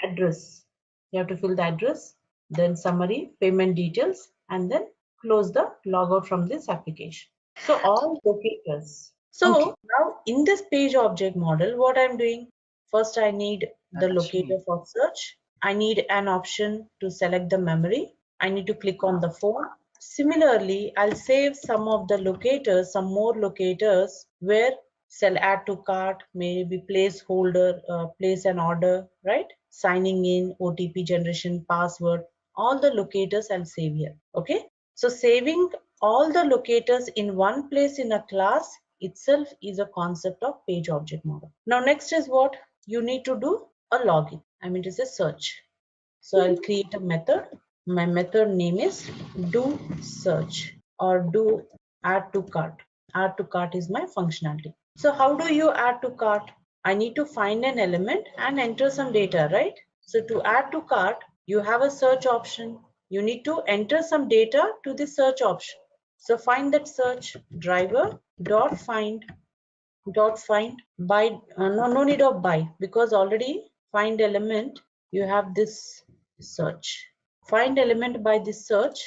address, you have to fill the address, then summary, payment details, and then close the logout from this application. So all locators. So Okay. now in this page object model, what I'm doing, first I need the locator for search. I need an option to select the memory. I need to click on the phone. Similarly, I'll save some of the locators, some more locators where sell add to cart, maybe placeholder, place an order, right? Signing in, OTP generation, password, all the locators I'll save here. Okay. So saving all the locators in one place in a class itself is a concept of page object model. Now next is what you need to do, a login. I mean, it is a search. So I'll create a method. My method name is do search or do add to cart. Add to cart is my functionality. So how do you add to cart? I need to find an element and enter some data, right? So to add to cart, you have a search option. You need to enter some data to the search option. So find that search driver dot find by no need of by, because already find element you have this search. Find element by this search.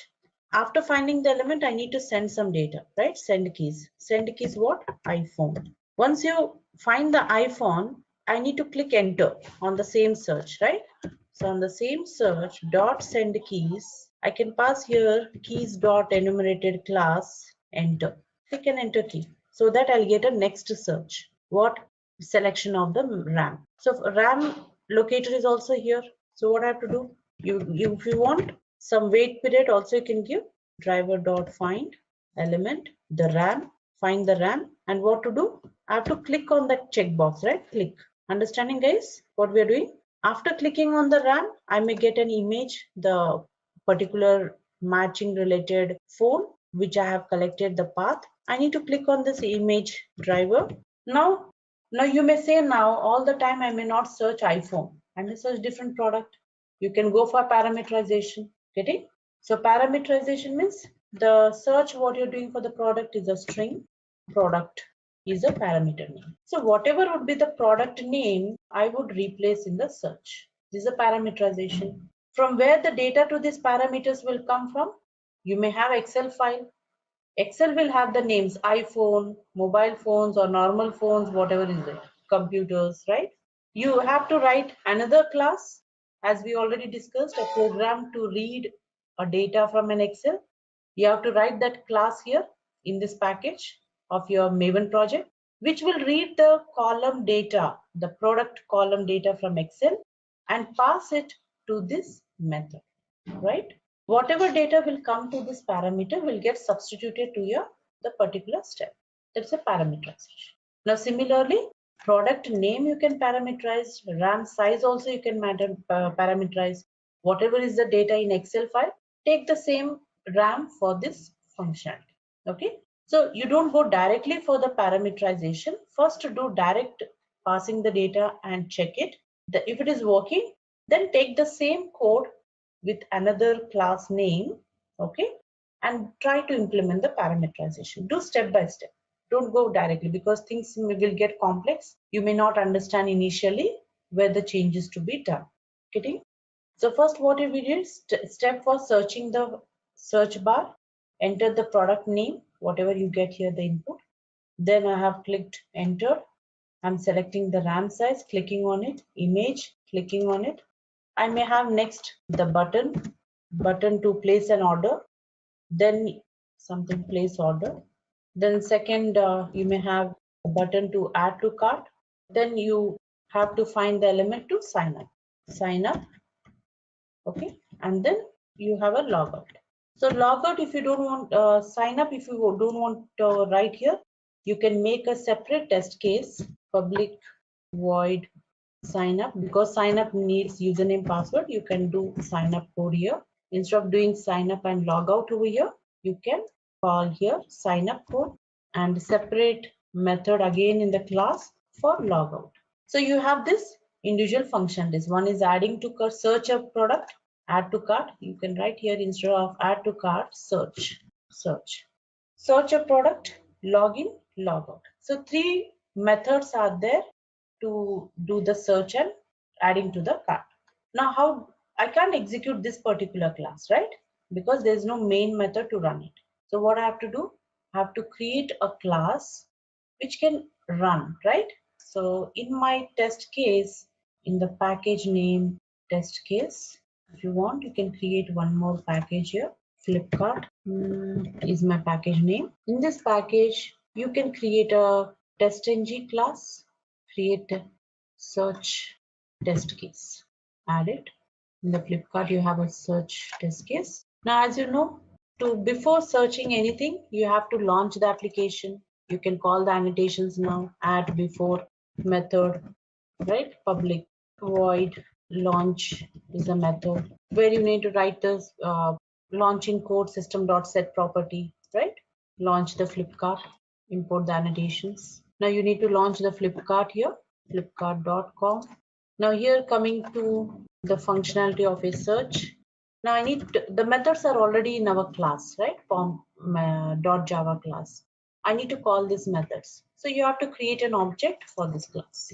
After finding the element, I need to send some data, right? Send keys. Send keys what? iPhone. Once you find the iPhone, I need to click enter on the same search, right? So on the same search dot send keys, I can pass here keys dot enumerated class, enter. Click an enter key so that I'll get a next search. What? Selection of the RAM. So RAM locator is also here. So what I have to do? If you want some wait period, also you can give driver dot find element the RAM, find the RAM, and what to do? I have to click on that checkbox, right? Click. Understanding, guys, what we are doing? After clicking on the RAM, I may get an image, the particular matching related phone which I have collected the path. I need to click on this image driver. Now you may say, now all the time I may not search iPhone. I may search different product. You can go for parameterization. Getting? So parameterization means the search what you're doing for the product is a string, product is a parameter name. So whatever would be the product name, I would replace in the search. This is a parameterization. From where the data to these parameters will come from? You may have Excel file. Excel will have the names iPhone, mobile phones or normal phones, whatever is it, computers, right? You have to write another class, as we already discussed, a program to read a data from an Excel. You have to write that class here in this package of your Maven project, which will read the column data, the product column data from Excel, and pass it to this method, right? Whatever data will come to this parameter will get substituted to your the particular step. That's a parameterization. Now similarly, product name you can parameterize, RAM size also you can parameterize. Whatever is the data in Excel file, take the same RAM for this functionality. Okay, so you don't go directly for the parameterization. First do direct passing the data and check it. If it is working, then take the same code with another class name, okay, and try to implement the parameterization. Do step by step. Don't go directly, because things will get complex. You may not understand initially where the changes to be done. Getting? So first what we did, step for searching the search bar, enter the product name, whatever you get here, the input. Then I have clicked enter. I'm selecting the RAM size, clicking on it, image, clicking on it. I may have next the button to place an order, then something place order. Then second, you may have a button to add to cart. Then you have to find the element to sign up. Sign up, okay, and then you have a logout. So logout, if you don't want sign up, if you don't want write here, you can make a separate test case, public void sign up, because sign up needs username password. You can do sign up code here. Instead of doing sign up and log out over here, you can call here sign up code and separate method again in the class for logout. So you have this individual function list. One is adding to search a product, add to cart. You can write here instead of add to cart, search a product, login, logout. So three methods are there to do the search and adding to the cart. Now how I can't execute this particular class, right? Because there's no main method to run it. So what I have to do, I have to create a class which can run, right? So in my test case, in the package name test case, if you want, you can create one more package here. Flipkart is my package name. In this package, you can create a testng class, create a search test case, add it. In the Flipkart, you have a search test case. Now, as you know, before searching anything, you have to launch the application. You can call the annotations now, add before method, right? Public void launch is a method where you need to write this launching code system.set property, right? Launch the Flipkart, import the annotations. Now you need to launch the Flipkart here, flipkart.com. Now here coming to the functionality of a search. Now I need the methods are already in our class, right? .java class. I need to call these methods. So you have to create an object for this class.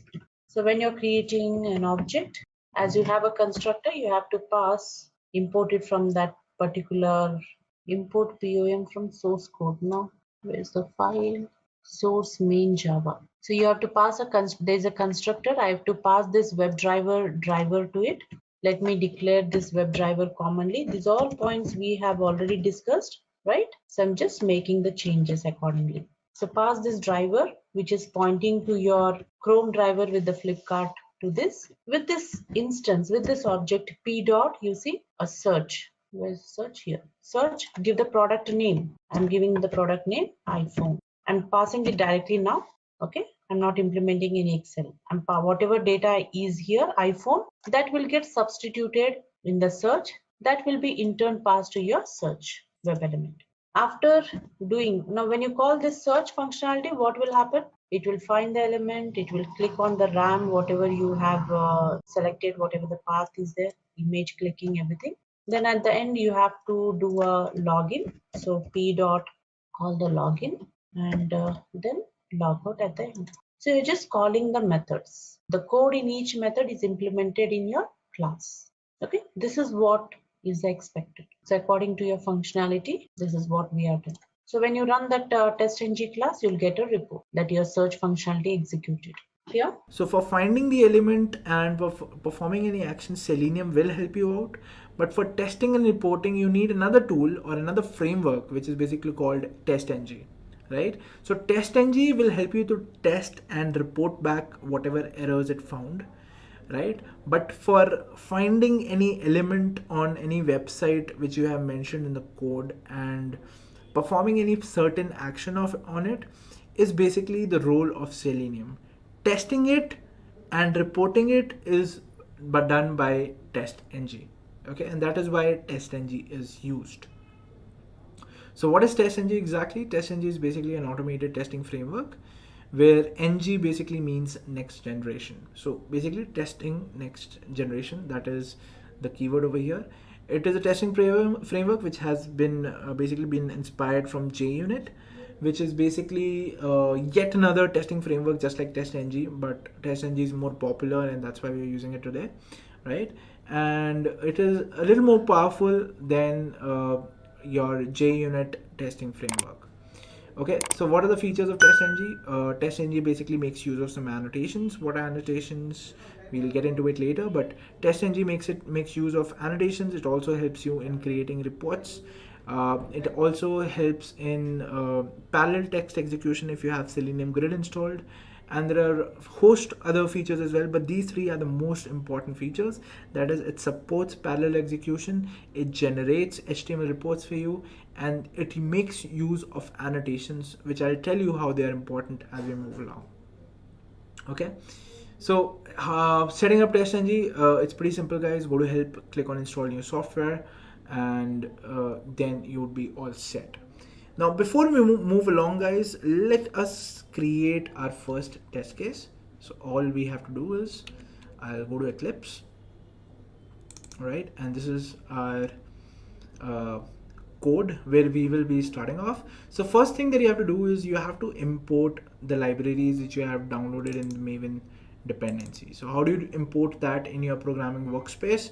So when you're creating an object, as you have a constructor, you have to pass, import it from that particular import POM from source code. Now, where's the file? Source main Java. So you have to pass there's a constructor. I have to pass this driver to it. Let me declare this web driver commonly. These all points we have already discussed, right? So I'm just making the changes accordingly. So pass this driver, which is pointing to your Chrome driver with the Flipkart to this. With this instance, with this object p dot, you see a search. Where's search here? Search, give the product name. I'm giving the product name iPhone. I'm passing it directly now. Okay, I'm not implementing any Excel. And whatever data is here, iPhone, that will get substituted in the search. That will be in turn passed to your search web element. After doing, now when you call this search functionality, what will happen? It will find the element, it will click on the RAM, whatever you have selected, whatever the path is there, image clicking, everything. Then at the end, you have to do a login. So p dot call the login and then log out at the end. So you're just calling the methods. The code in each method is implemented in your class. Okay, this is what is expected. So according to your functionality, this is what we are doing. So when you run that testng class, you'll get a report that your search functionality executed. Here. So for finding the element and for performing any action, Selenium will help you out. But for testing and reporting, you need another tool or another framework, which is basically called testng, right? So testng will help you to test and report back whatever errors it found, right? But for finding any element on any website which you have mentioned in the code and performing any certain action on it is basically the role of Selenium. Testing it and reporting it is done by testng. Okay, and that is why testng is used. So what is testng exactly? Testng is basically an automated testing framework where ng basically means next generation. So basically testing next generation, that is the keyword over here. It is a testing framework which has been basically been inspired from JUnit, which is basically yet another testing framework just like testng, but testng is more popular and that's why we're using it today, right? and it is a little more powerful than your JUnit testing framework. Okay, so what are the features of TestNG? TestNG basically makes use of some annotations. What are annotations? We'll get into it later, but TestNG makes use of annotations. It also helps you in creating reports. It also helps in parallel text execution if you have Selenium Grid installed, and there are a host other features as well, but these three are the most important features. That is, it supports parallel execution, it generates HTML reports for you, and it makes use of annotations, which I'll tell you how they are important as we move along. Okay, so setting up TestNG, it's pretty simple, guys. Go to help, click on install new software, and then you would be all set. Now, before we move along, guys, let us create our first test case. So all we have to do is, I'll go to Eclipse, right? And this is our code where we will be starting off. So first thing that you have to do is you have to import the libraries which you have downloaded in the Maven dependency. So how do you import that in your programming workspace?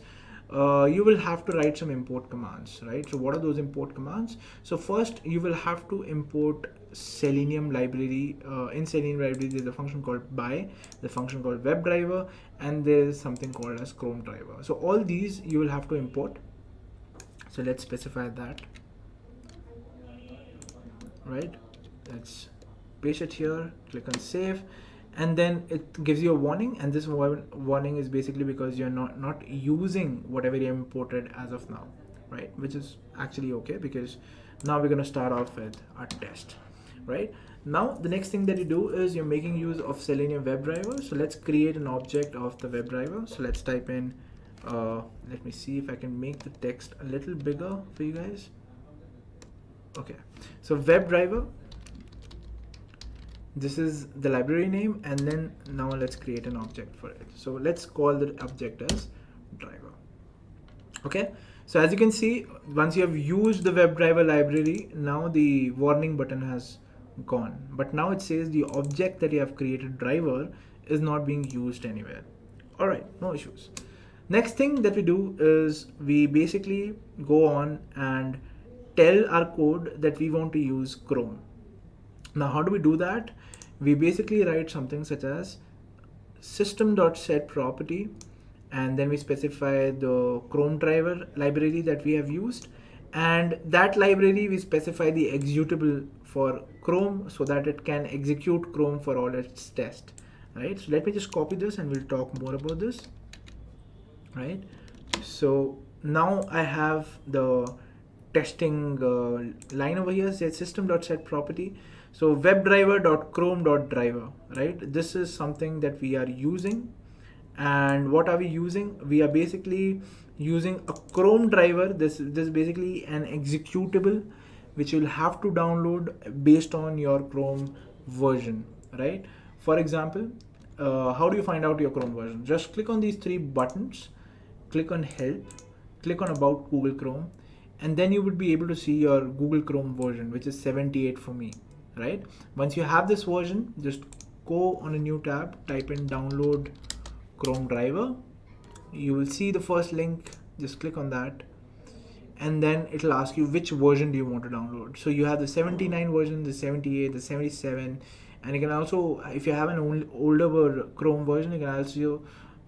You will have to write some import commands, right? So what are those import commands? So first you will have to import Selenium library. In Selenium library there's a function called by, the function called WebDriver, and there's something called as Chrome driver. So all these you will have to import. So let's specify that, right? Let's paste it here, click on save, and then it gives you a warning, and this warning is basically because you're not using whatever you imported as of now, right? Which is actually okay, because now we're going to start off with our test, right? Now the next thing that you do is you're making use of Selenium WebDriver. So let's create an object of the WebDriver. So let's type in let me see if I can make the text a little bigger for you guys. Okay, so WebDriver, this is the library name, and then now let's create an object for it. So let's call the object as driver. Okay, so as you can see, once you have used the WebDriver library, now the warning button has gone, but now it says the object that you have created, driver, is not being used anywhere. All right, no issues. Next thing that we do is we basically go on and tell our code that we want to use Chrome. Now how do we do that? We basically write something such as system.setProperty, and then we specify the Chrome driver library that we have used, and that library we specify the executable for Chrome so that it can execute Chrome for all its tests, right? So let me just copy this and we'll talk more about this, right? So now I have the testing line over here, says system.setProperty. So webdriver.chrome.driver, right? This is something that we are using. And what are we using? We are basically using a Chrome driver. This is basically an executable which you'll have to download based on your Chrome version, right? For example, how do you find out your Chrome version? Just click on these three buttons, click on help, click on about Google Chrome, and then you would be able to see your Google Chrome version, which is 78 for me, right? Once you have this version, just go on a new tab, type in download Chrome driver. You will see the first link, just click on that, and then it'll ask you which version do you want to download. So you have the 79 version, the 78, the 77, and you can also, if you have an older Chrome version, you can also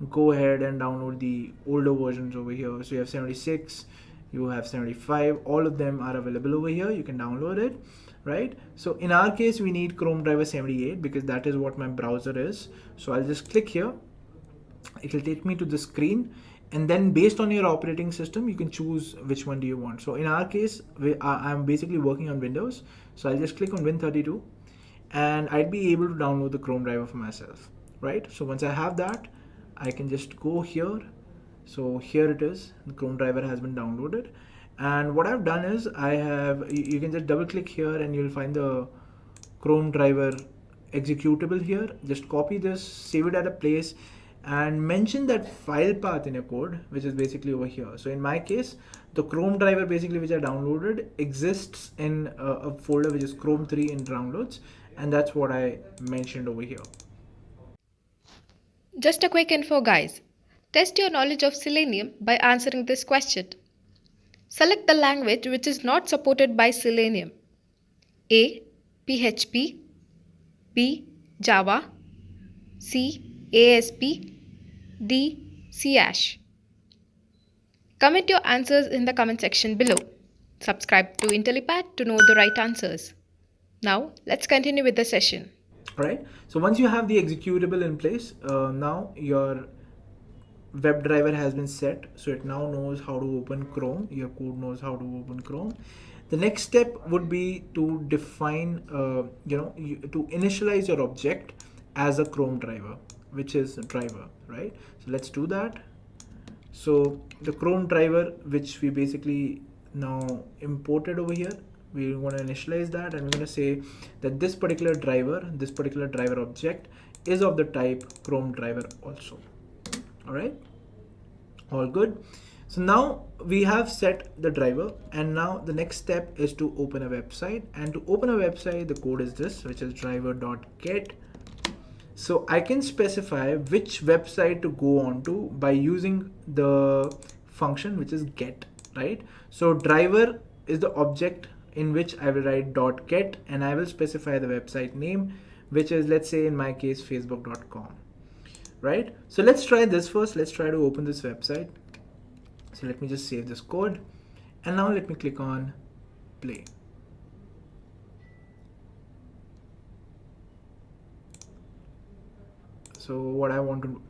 go ahead and download the older versions over here. So you have 76, you have 75, all of them are available over here. You can download it, right? So in our case, we need Chrome driver 78 because that is what my browser is. So I'll just click here. It will take me to the screen, and then based on your operating system, you can choose which one do you want. So in our case, I'm basically working on Windows. So I'll just click on Win32 and I'd be able to download the Chrome driver for myself, right? So once I have that, I can just go here. So here it is, the Chrome driver has been downloaded. And what I've done is you can just double click here and you'll find the Chrome driver executable here. Just copy this, save it at a place, and mention that file path in your code, which is basically over here. So in my case, the Chrome driver basically which I downloaded exists in a folder which is Chrome 3 in downloads, and that's what I mentioned over here. Just a quick info, guys. Test your knowledge of Selenium by answering this question. Select the language which is not supported by Selenium. A. PHP, B. Java, C. ASP, D. C#. Comment your answers in the comment section below. Subscribe to Intellipaat to know the right answers. Now, let's continue with the session. Right. So once you have the executable in place, now your WebDriver has been set, so it now knows how to open Chrome. Your code knows how to open Chrome. The next step would be to define, to initialize your object as a Chrome driver, which is a driver, right? So let's do that. So the Chrome driver, which we basically now imported over here, we want to initialize that, and we're going to say that this particular driver object is of the type Chrome driver also. All right, all good. So now we have set the driver, and now the next step is to open a website. And to open a website, the code is this, which is driver.get. So I can specify which website to go on to by using the function which is get, right? So driver is the object in which I will write .get, and I will specify the website name, which is, let's say in my case, facebook.com. Right? So let's try this first. Let's try to open this website. So let me just save this code, and now let me click on play. So what I want to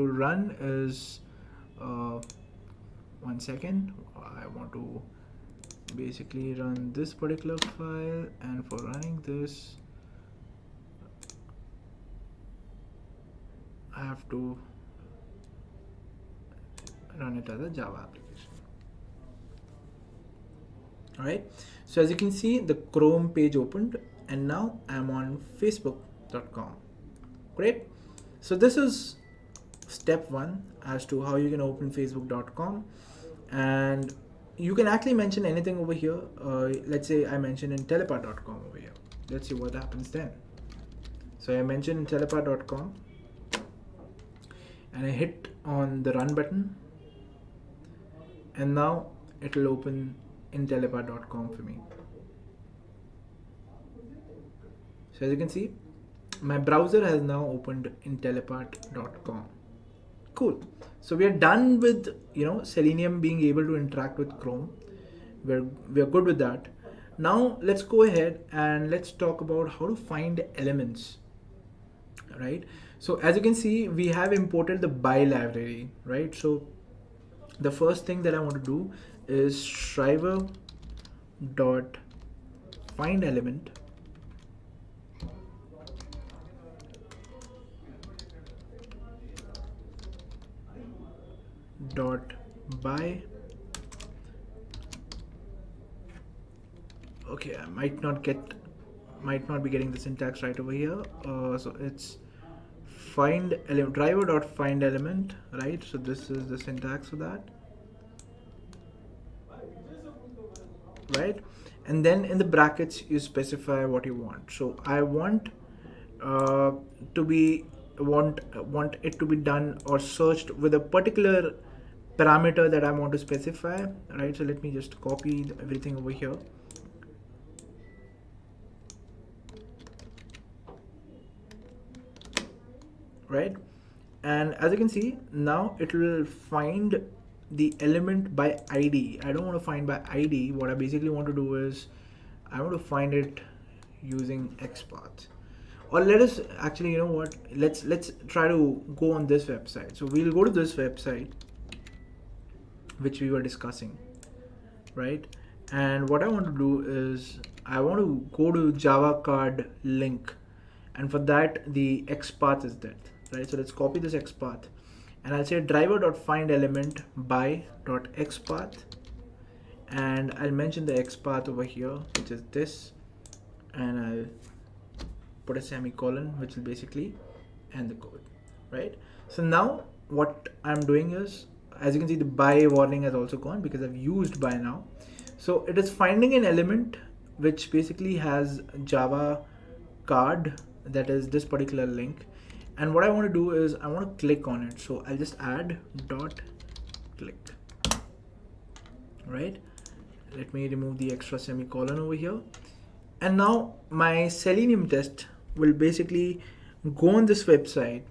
run is 1 second. I want to basically run this particular file, and for running this I have to run it as a Java application. Alright, so as you can see, the Chrome page opened, and now I'm on facebook.com. Great. So this is step 1 as to how you can open facebook.com, and you can actually mention anything over here. Let's say I mention Intellipaat.com over here. Let's see what happens then. So I mentioned Intellipaat.com, and I hit on the run button, and now it will open Intellipaat.com for me. So as you can see, my browser has now opened Intellipaat.com. Cool. So we are done with Selenium being able to interact with Chrome. We're good with that. Now let's go ahead and let's talk about how to find elements. Right. So as you can see, we have imported the by library, right? So the first thing that I want to do is driver dot find element dot by. Okay, I might not be getting the syntax right over here. So it's find element, driver dot find element, right? So this is the syntax for that, right? And then in the brackets you specify what you want. So I want it to be done or searched with a particular parameter that I want to specify, right? So let me just copy everything over here. Right, and as you can see, now it will find the element by ID. I don't want to find by ID. What I basically want to do is I want to find it using XPath. Or let us actually, let's try to go on this website. So we'll go to this website which we were discussing, right? And what I want to do is I want to go to Java card link, and for that the XPath is that. Right, so let's copy this XPath, and I'll say driver.find element by.xpath, and I'll mention the XPath over here, which is this, and I'll put a semicolon, which will basically end the code, right? So now what I'm doing is, as you can see, the by warning has also gone because I've used by now. So it is finding an element which basically has Java card, that is this particular link, And what I want to do is I want to click on it. So I'll just add dot click, right? Let me remove the extra semicolon over here. And now my Selenium test will basically go on this website.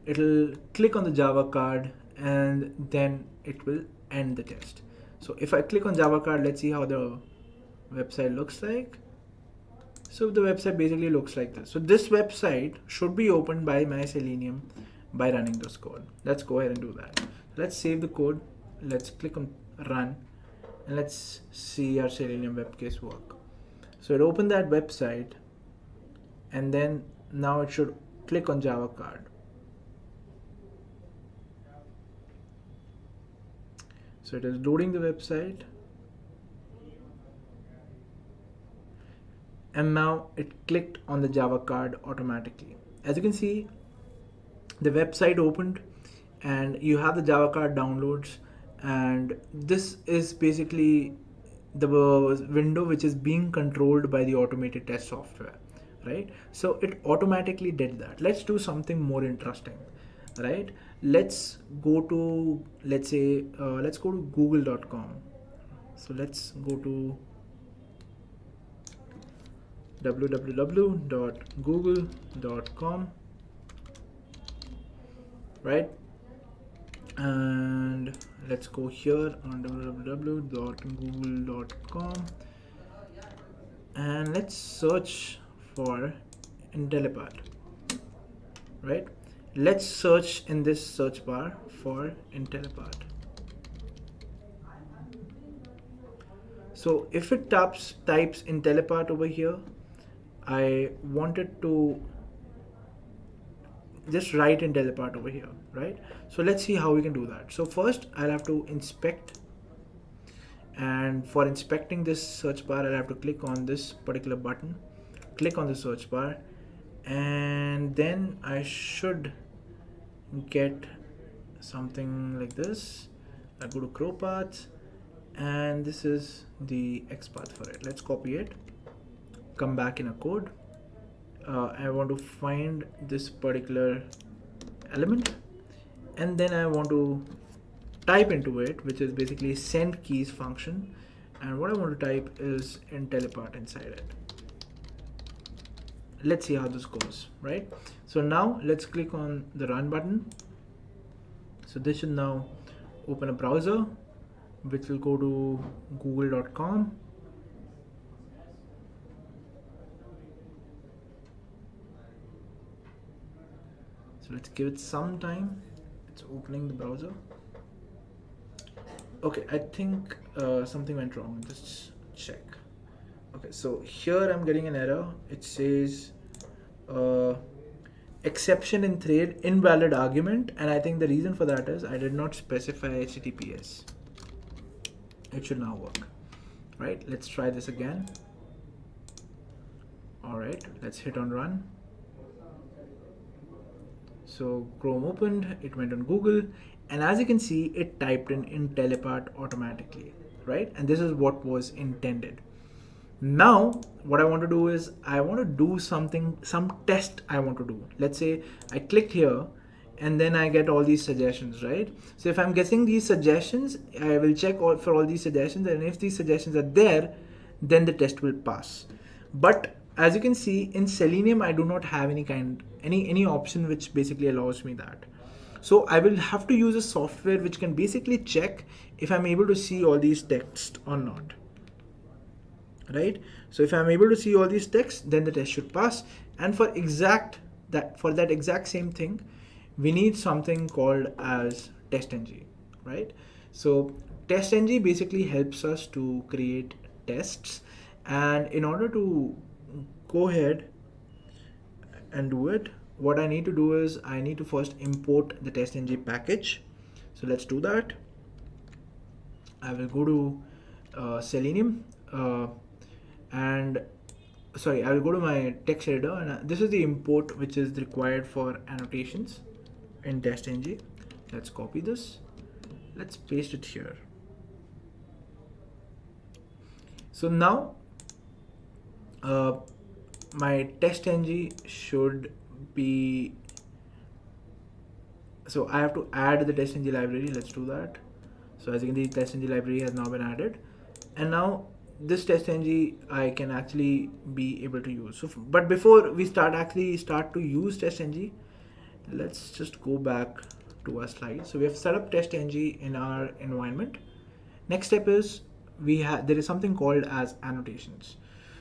It'll click on the Java card and then it will end the test. So if I click on Java card, let's see how the website looks like. So the website basically looks like this. So this website should be opened by my Selenium by running this code. Let's go ahead and do that. Let's save the code. Let's click on run and let's see our Selenium web case work. So it opened that website and then now it should click on Java card. So it is loading the website. And now it clicked on the Java card automatically. As you can see, the website opened and you have the Java card downloads, and this is basically the window which is being controlled by the automated test software, right? So it automatically did that. Let's do something more interesting, right? Let's go to, let's go to google.com. So let's go to www.google.com, right? And let's go here on www.google.com and let's search for Intellipaat, right? Let's search in this search bar for Intellipaat. So if it types Intellipaat over here, I wanted to just write Intellipaat over here, right? So let's see how we can do that. So first I'll have to inspect, and for inspecting this search bar I'll have to click on this particular button, click on the search bar, and then I should get something like this. I go to crow paths and this is the X path for it. Let's copy it, come back in a code. I want to find this particular element and then I want to type into it, which is basically send keys function, and what I want to type is Intellipaat inside it. Let's see how this goes, right? So now let's click on the run button. So this should now open a browser which will go to google.com. So let's give it some time. It's opening the browser. Okay, I think something went wrong. Just check. Okay, so here I'm getting an error. It says exception in thread, invalid argument, and I think the reason for that is I did not specify HTTPS. It should now work, right? Let's try this again. All right, let's hit on run. So Chrome opened, it went on Google, and as you can see, it typed in Intellipaat automatically, right? And this is what was intended. Now, what I want to do is I want to do something, some test I want to do. Let's say I click here and then I get all these suggestions, right? So if I'm getting these suggestions, I will check for all these suggestions, and if these suggestions are there, then the test will pass. But as you can see in Selenium, I do not have any option which basically allows me that. So I will have to use a software which can basically check if I'm able to see all these texts or not, right? So if I'm able to see all these texts, then the test should pass. And for that exact same thing, we need something called as TestNG, right? So TestNG basically helps us to create tests, and in order to go ahead and do it, what I need to do is I need to first import the TestNG package. So let's do that. I will go to Selenium and I will go to my text editor, and this is the import which is required for annotations in TestNG. Let's copy this, let's paste it here. So now my TestNG should be So I have to add the test ng library. Let's do that. So as you can see, test ng library has now been added, and now this test ng I can actually be able to use. So, but before we start to use test ng, let's just go back to our slide. So we have set up test ng in our environment. Next step is there is something called as annotations.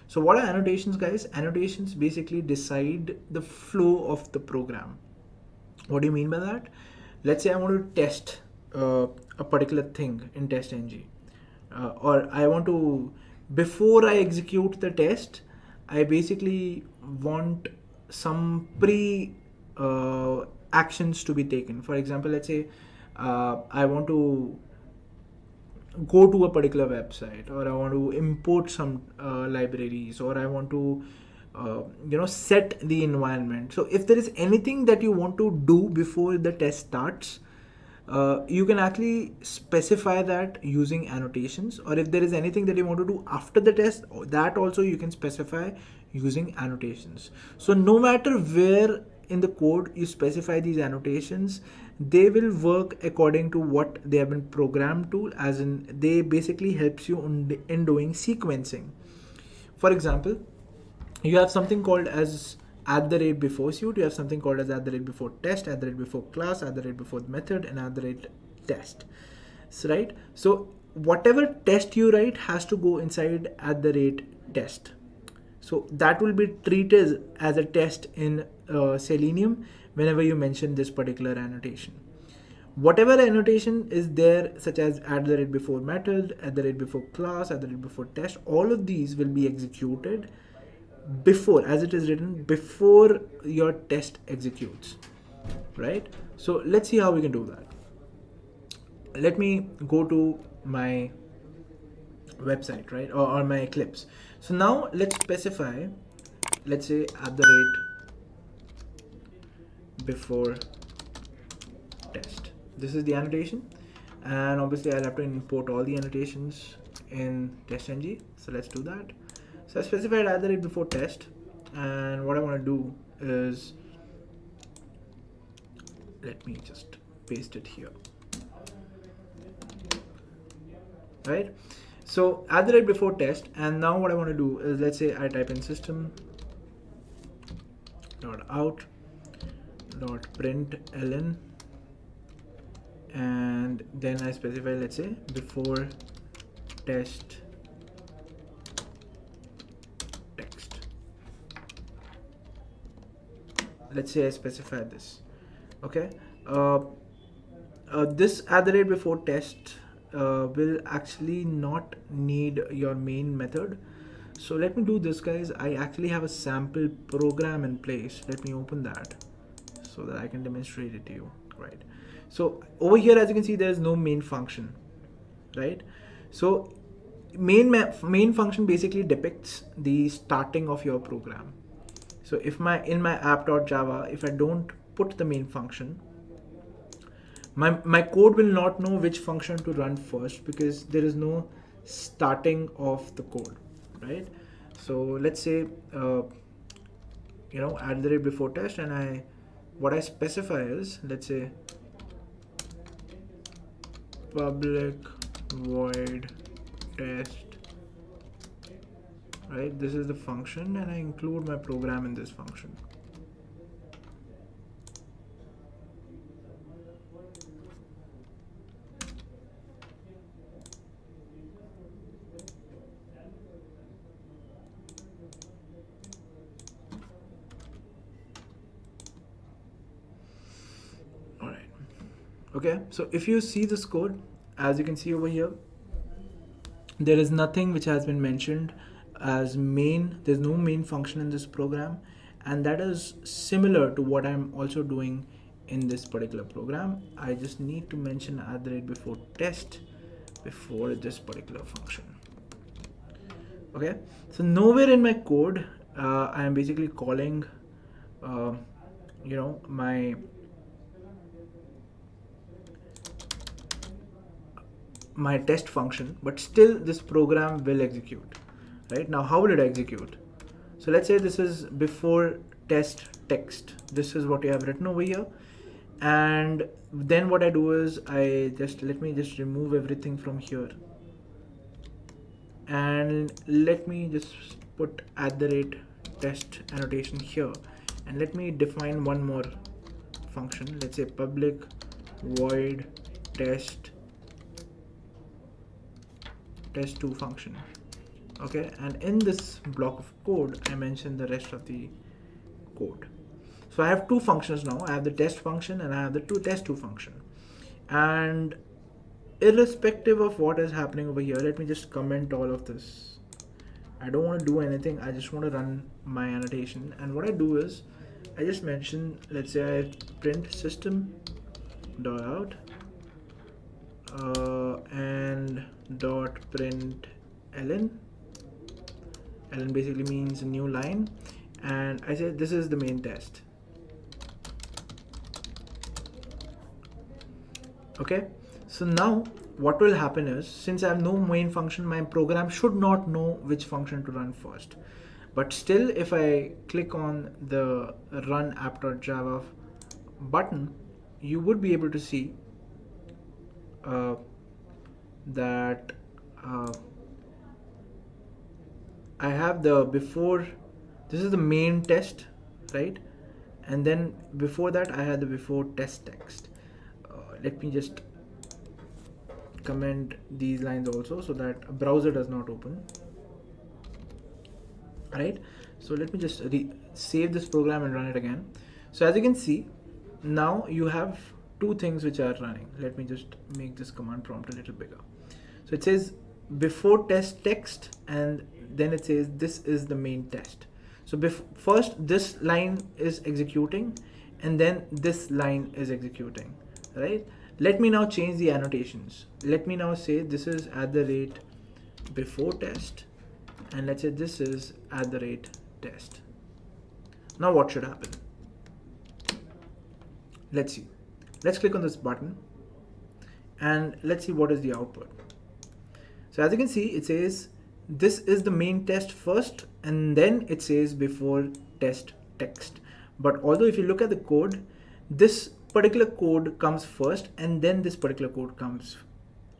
So what are annotations, guys? Annotations basically decide the flow of the program. What do you mean by that? Let's say I want to test a particular thing in test ng, or I want to, before I execute the test, I basically want some pre actions to be taken. For example, let's say I want to go to a particular website, or I want to import some libraries, or I want to set the environment. So if there is anything that you want to do before the test starts, you can actually specify that using annotations, or if there is anything that you want to do after the test, that also you can specify using annotations. So no matter where in the code you specify these annotations, they will work according to what they have been programmed to, as in they basically helps you in doing sequencing. For example, you have something called as @ before suit, you have something called as @ before test, @ before class, @ before method, and @test. So, right? So whatever test you write has to go inside @test. So that will be treated as a test in Selenium whenever you mention this particular annotation. Whatever annotation is there, such as @ before method, @ before class, @ before test, all of these will be executed before, as it is written, before your test executes, right? So let's see how we can do that. Let me go to my website, right, or my Eclipse. So now let's specify, let's say @ before test. This is the annotation, and obviously I'll have to import all the annotations in test ng. So let's do that. So I specified @ before test, and what I want to do is, let me just paste it here, right? So @ before test, and now what I want to do is, let's say I type in system.out.println, and then I specify, let's say, before test text. Let's say I specify this. Okay. This @ before test will actually not need your main method. So let me do this, guys. I actually have a sample program in place. Let me open that so that I can demonstrate it to you, right? So over here, as you can see, there is no main function, right? So main function basically depicts the starting of your program. So if in my app.java, if I don't put the main function, my code will not know which function to run first, because there is no starting of the code, right? So let's say @ before test, and what I specify is, let's say public void test, right? This is the function, and I include my program in this function. Okay, so if you see this code, as you can see over here, there is nothing which has been mentioned as main. There's no main function in this program, and that is similar to what I'm also doing in this particular program. I just need to mention @ before test before this particular function. Okay, so nowhere in my code I am basically calling my test function, but still this program will execute. Right now, how will it execute? So let's say this is before test text. This is what you have written over here, And then what I do is let me just remove everything from here, and let me just put @test annotation here, and let me define one more function. Let's say public void test2 function. Okay, and in this block of code I mentioned the rest of the code. So I have two functions now. I have the test function and I have the test2 function. And irrespective of what is happening over here, let me just comment all of this. I don't want to do anything, I just want to run my annotation. And what I do is I just mention, let's say I print system.out and .println. ln basically means a new line, and I say this is the main test. Okay, so now what will happen is, since I have no main function, my program should not know which function to run first. But still, if I click on the run app.java button, you would be able to see that I have the before, this is the main test, right? And then before that I had the before test text. Let me just comment these lines also so that a browser does not open. Right, so let me just save this program and run it again. So as you can see, now you have two things which are running. Let me just make this command prompt a little bigger. So it says before test text, and then it says this is the main test. So first this line is executing, and then this line is executing, right? Let me now change the annotations. Let me now say this is @before test, and let's say this is @test. Now what should happen? Let's see. Let's click on this button and let's see what is the output. So as you can see, it says this is the main test first, and then it says before test text. But although if you look at the code, this particular code comes first and then this particular code comes,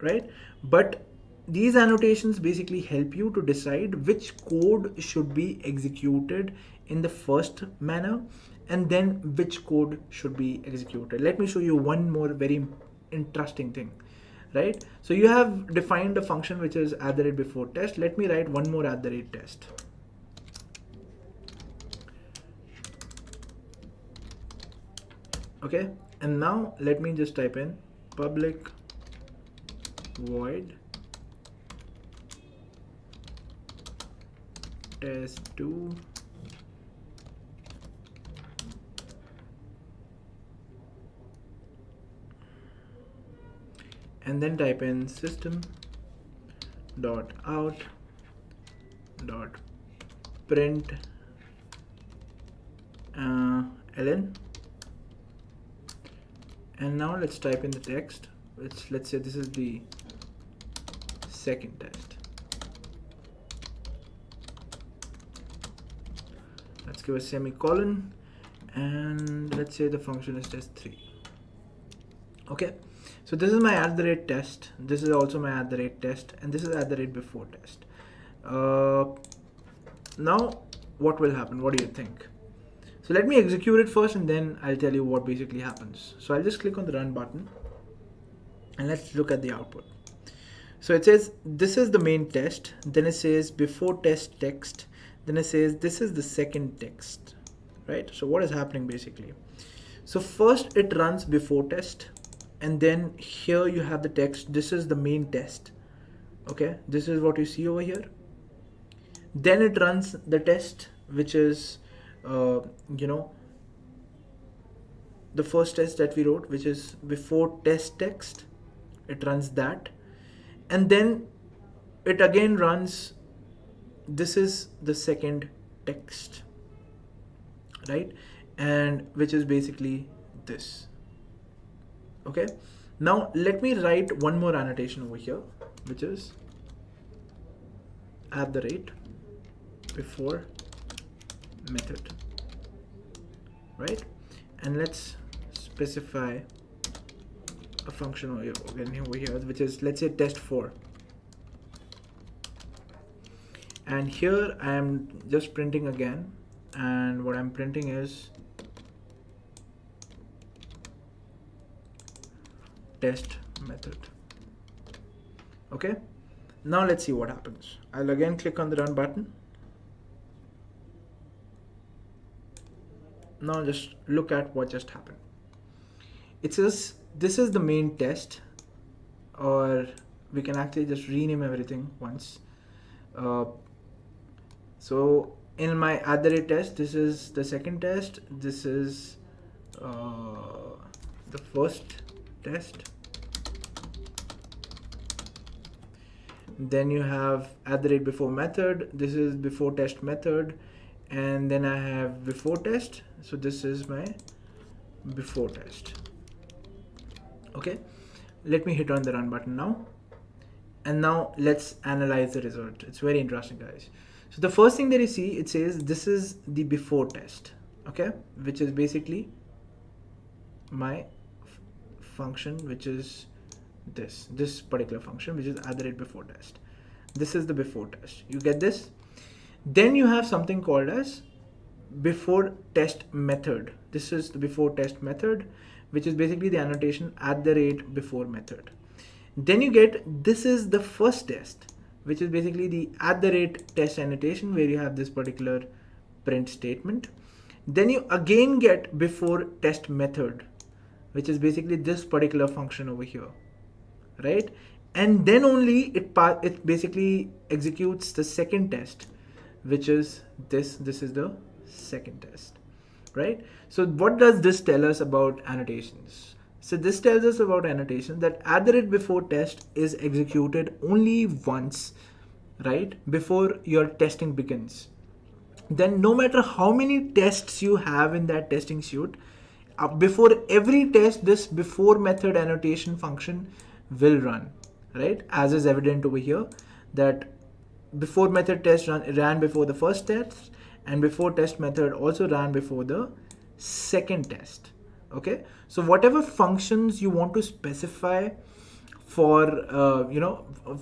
right? But these annotations basically help you to decide which code should be executed in the first manner and then which code should be executed. Let me show you one more very interesting thing, right? So you have defined a function which is @before test. Let me write one more @test. Okay, and now let me just type in public void test2 and then type in system.out.println and now let's type in the text. Let's say this is the second test. Let's give a semicolon and let's say the function is test3. Okay, so this is my @test, this is also my @test, and this is @before test. Now what will happen? What do you think? So let me execute it first and then I'll tell you what basically happens. So I'll just click on the run button and let's look at the output. So it says this is the main test, then it says before test text, then it says this is the second text, right? So what is happening basically? So first it runs before test, and then here you have the text, this is the main test. Okay, this is what you see over here. Then it runs the test, which is the first test that we wrote, which is before test text. It runs that, and then it again runs, this is the second text, right? And which is basically this. Okay, now let me write one more annotation over here, which is @before method, right? And let's specify a function over here, which is, let's say, test 4. And here I am just printing again, and what I'm printing is test method. Okay, now let's see what happens. I'll again click on the run button. Now just look at what just happened. It says this is the main test, or we can actually just rename everything once. So in my @test, this is the second test, this is the first test, then you have @before method, this is before test method, and then I have before test, so this is my before test. Okay, let me hit on the run button now, and now let's analyze the result. It's very interesting, guys. So the first thing that you see, it says this is the before test, okay, which is basically my function, which is this particular function, which is @before test. This is the before test. You get this? Then you have something called as before test method. This is the before test method, which is basically the annotation @before method. Then you get, this is the first test, which is basically the @test annotation, where you have this particular print statement. Then you again get before test method, which is basically this particular function over here, right? And then only it basically executes the second test, which is this is the second test, right? So what does this tell us about annotations? So this tells us about annotations that @before test is executed only once, right, before your testing begins. Then no matter how many tests you have in that testing suite, before every test, this before method annotation function will run, right? As is evident over here, that before method test ran before the first test, and before test method also ran before the second test. Okay, so whatever functions you want to specify for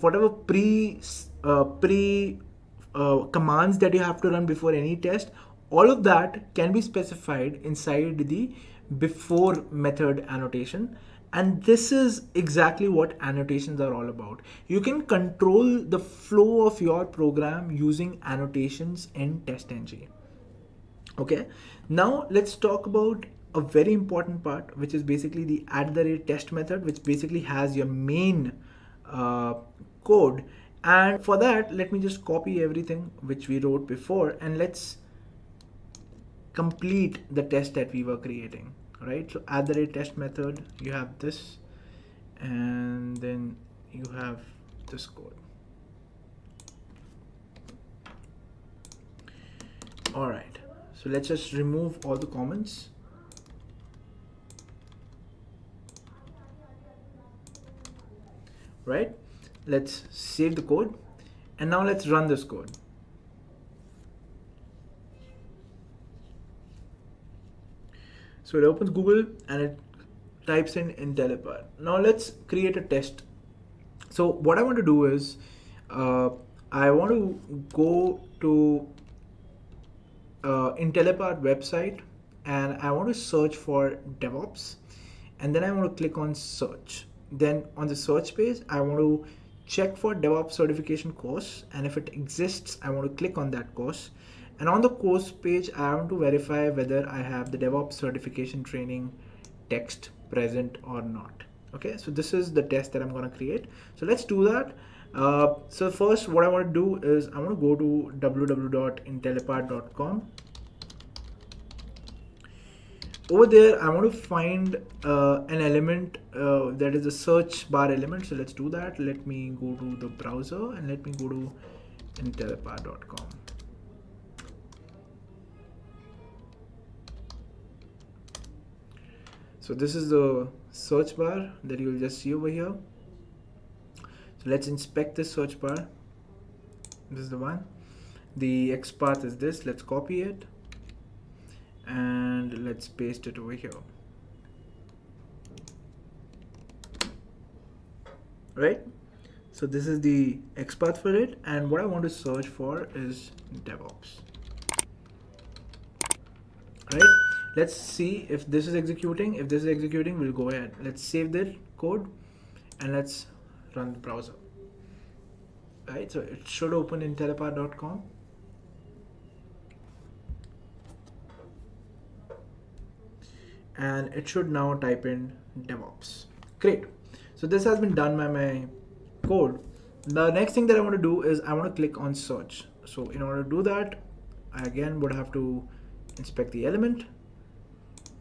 whatever commands that you have to run before any test, all of that can be specified inside the before method annotation. And this is exactly what annotations are all about. You can control the flow of your program using annotations in TestNG. Okay, now let's talk about a very important part, which is basically the @test method, which basically has your main code. And for that, let me just copy everything which we wrote before, and let's complete the test that we were creating, right? So @test method, you have this, and then you have this code. All right, so let's just remove all the comments. Right, let's save the code, and now let's run this code. So it opens Google and it types in Intellipaat. Now let's create a test. So what I want to do is I want to go to Intellipaat website, and I want to search for DevOps, and then I want to click on search. Then on the search page, I want to check for DevOps certification course, and if it exists, I want to click on that course. And on the course page, I want to verify whether I have the DevOps certification training text present or not. Okay, so this is the test that I'm going to create. So let's do that. So first, what I want to do is I want to go to www.intellipaat.com. Over there, I want to find an element that is a search bar element. So let's do that. Let me go to the browser and let me go to intellipaat.com. So this is the search bar that you will just see over here. So let's inspect this search bar. This is the one. The XPath is this. Let's copy it and let's paste it over here. right? So this is the XPath for it, and what I want to search for is DevOps, right? Let's see if this is executing. If this is executing, we'll go ahead. Let's save the code and let's run the browser, right? So it should open intellipaat.com. And it should now type in DevOps. Great. So this has been done by my code. The next thing that I want to do is I want to click on search. So in order to do that, I again would have to inspect the element,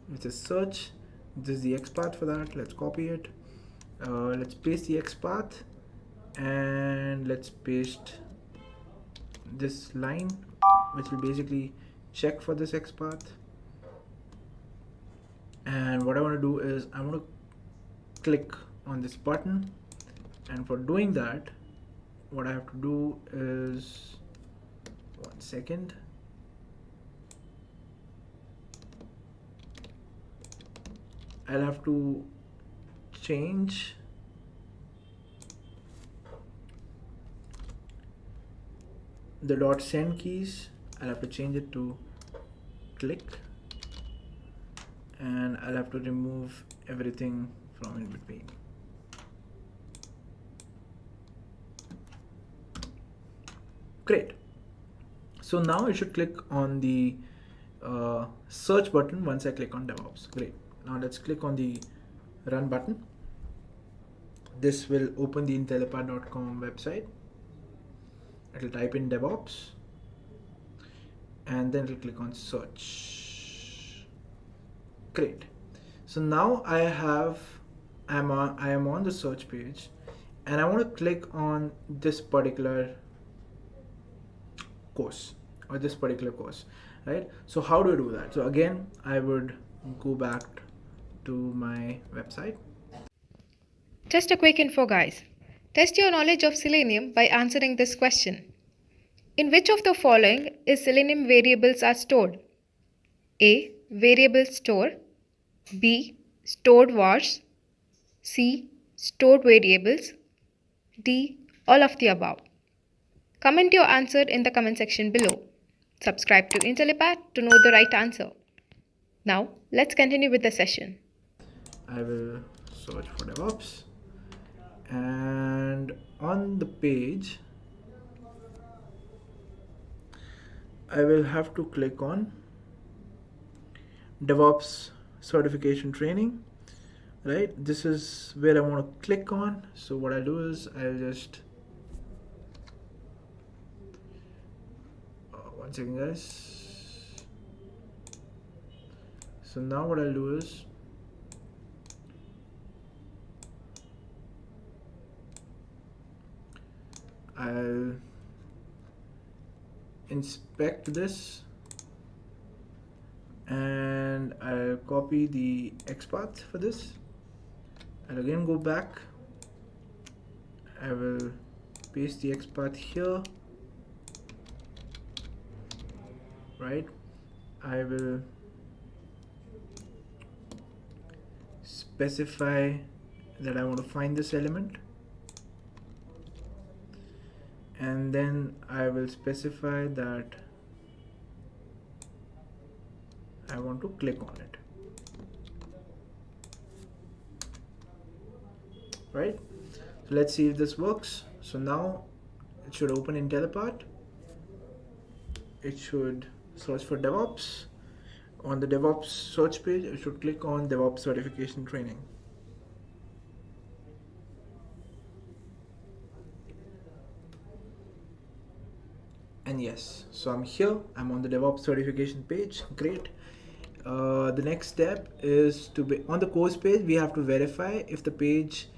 which is search. This is the XPath for that. Let's copy it. Let's paste the XPath and let's paste this line, which will basically check for this XPath. And what I want to do is I want to click on this button, and for doing that, what I have to do is, one second, I'll have to change the .send keys. I'll have to change it to click, and I'll have to remove everything from in between. Great. So now I should click on the search button once I click on DevOps. Great. Now let's click on the run button. This will open the Intellipaat.com website. It'll type in DevOps and then it'll click on search. Great. So now I am on the search page, and I want to click on this particular course or this particular course, right? So how do I do that? So again, I would go back to my website. Just a quick info, guys. Test your knowledge of Selenium by answering this question. In which of the following is Selenium variables are stored? A. Variable store. B. Stored vars. C. Stored variables. D. All of the above. Comment your answer in the comment section below. Subscribe to Intellipaat to know the right answer. Now, let's continue with the session. I will search for DevOps, and on the page I will have to click on DevOps certification training, right? This is where I want to click on. So what I'll do is I'll just one second, guys. So now what I'll do is I'll inspect this and I'll copy the XPath for this. I'll again go back. I will paste the XPath here, right? I will specify that I want to find this element, and then I will specify that I want to click on it, right? So let's see if this works. So now it should open Intellipaat. It should search for DevOps. On the DevOps search page, I should click on DevOps certification training. And yes, so I'm here, I'm on the DevOps certification page. Great. The next step is to be on the course page. We have to verify if the page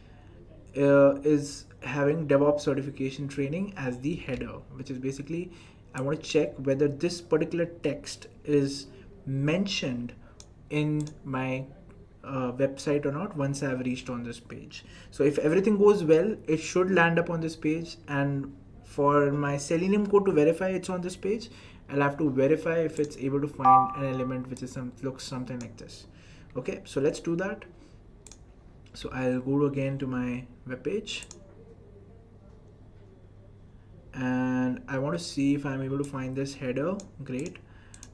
is having DevOps certification training as the header, which is basically I want to check whether this particular text is mentioned in my website or not once I have reached on this page. So if everything goes well, it should land up on this page, and for my Selenium code to verify it's on this page, I'll have to verify if it's able to find an element which is looks something like this. Okay, so let's do that. So I'll go again to my web page and I want to see if I'm able to find this header. Great.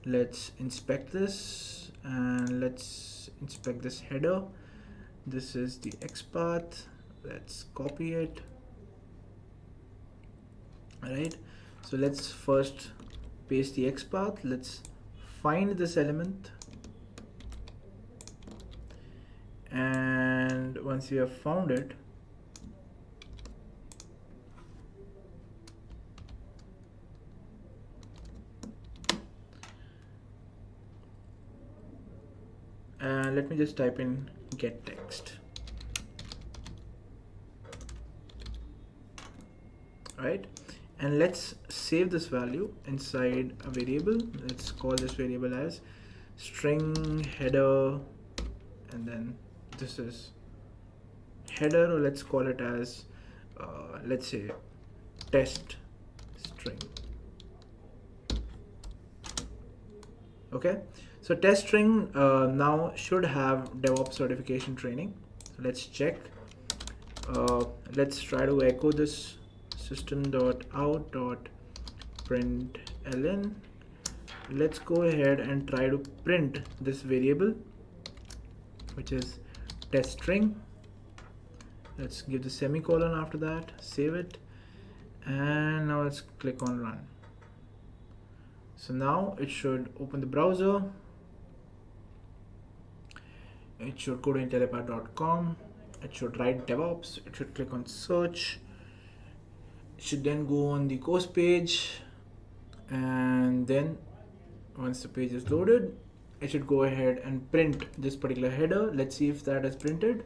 Let's inspect this, and let's inspect this header. This is the XPath. Let's copy it. All right, so let's first paste the XPath. Let's find this element, and once you have found it, and let me just type in get text. Right, and let's save this value inside a variable. Let's call this variable as string header, and then this is header, or let's call it as let's say test string. Okay, so test string now should have DevOps certification training. So let's check. Let's try to echo this system.out.println. Let's go ahead and try to print this variable, which is test string. Let's give the semicolon after that, save it, and now let's click on run. So now it should open the browser. It should go to intellipaat.com. It should write DevOps. It should click on search. It should then go on the course page, and then once the page is loaded, it should go ahead and print this particular header. Let's see if that is printed.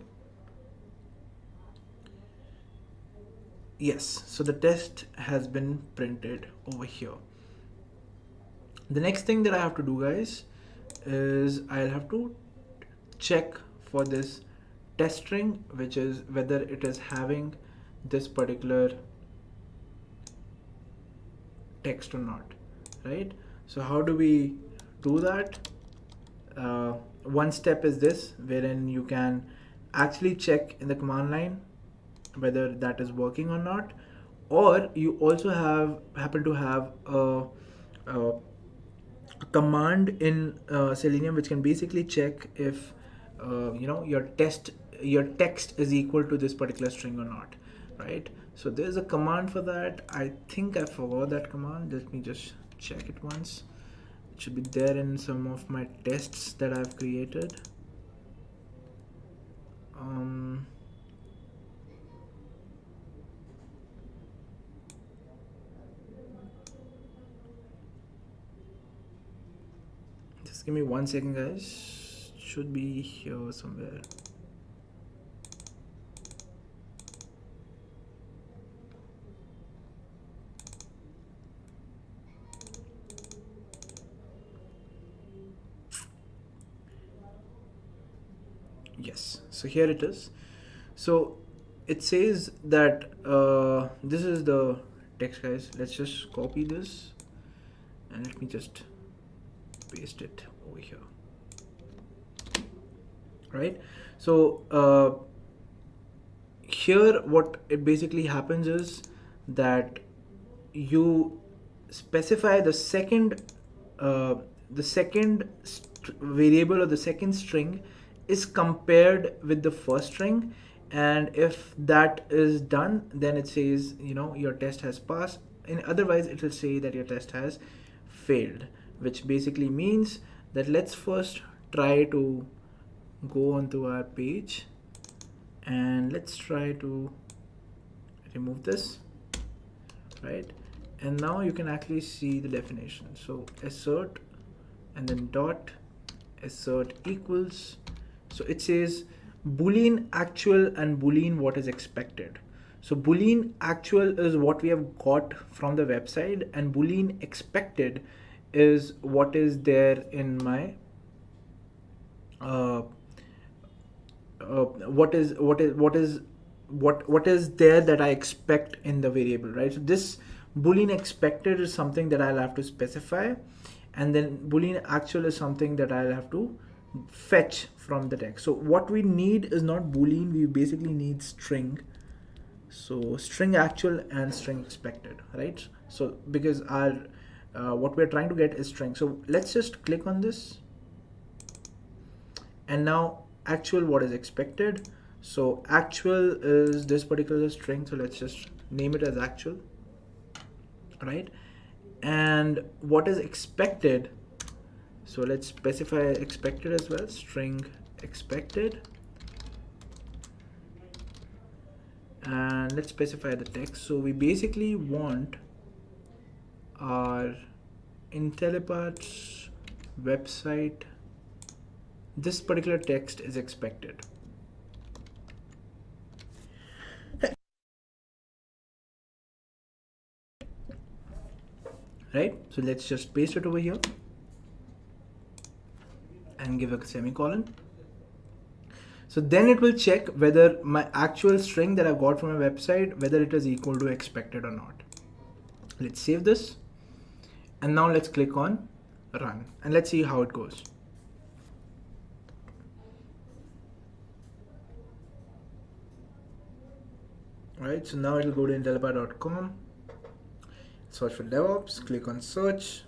Yes, so the test has been printed over here. The next thing that I have to do, guys, is I'll have to check for this test string, which is whether it is having this particular text or not, right? So how do we do that? One step is this, wherein you can actually check in the command line whether that is working or not, or you also happen to have a command in Selenium which can basically check if your text is equal to this particular string or not, right? So there's a command for that. I think I forgot that command. Let me just check it once. It should be there in some of my tests that I've created. Just give me 1 second, guys. It should be here somewhere. Yes, so here it is. So it says that this is the text, guys. Let's just copy this and let me just paste it over here, right? So here what it basically happens is that you specify the second variable or the second string is compared with the first string, and if that is done, then it says your test has passed, and otherwise it will say that your test has failed, which basically means that let's first try to go onto our page and let's try to remove this, right? And now you can actually see the definition. So assert and then dot assert equals. So it says Boolean actual and Boolean what is expected. So Boolean actual is what we have got from the website, and Boolean expected is what is there in my what is there that I expect in the variable, right? So this Boolean expected is something that I'll have to specify, and then Boolean actual is something that I'll have to fetch from the text. So what we need is not Boolean, we basically need string. So string actual and string expected, right? So because our what we're trying to get is string. So let's just click on this, and now actual what is expected. So actual is this particular string, so let's just name it as actual, right? And what is expected, so let's specify expected as well, string expected, and let's specify the text. So we basically want our Intellipaat website, this particular text is expected. Right, so let's just paste it over here and give a semicolon. So then it will check whether my actual string that I got from my website, whether it is equal to expected or not. Let's save this, and now let's click on run, and let's see how it goes. Right, so now it'll go to intellipaat.com, search for DevOps, click on search,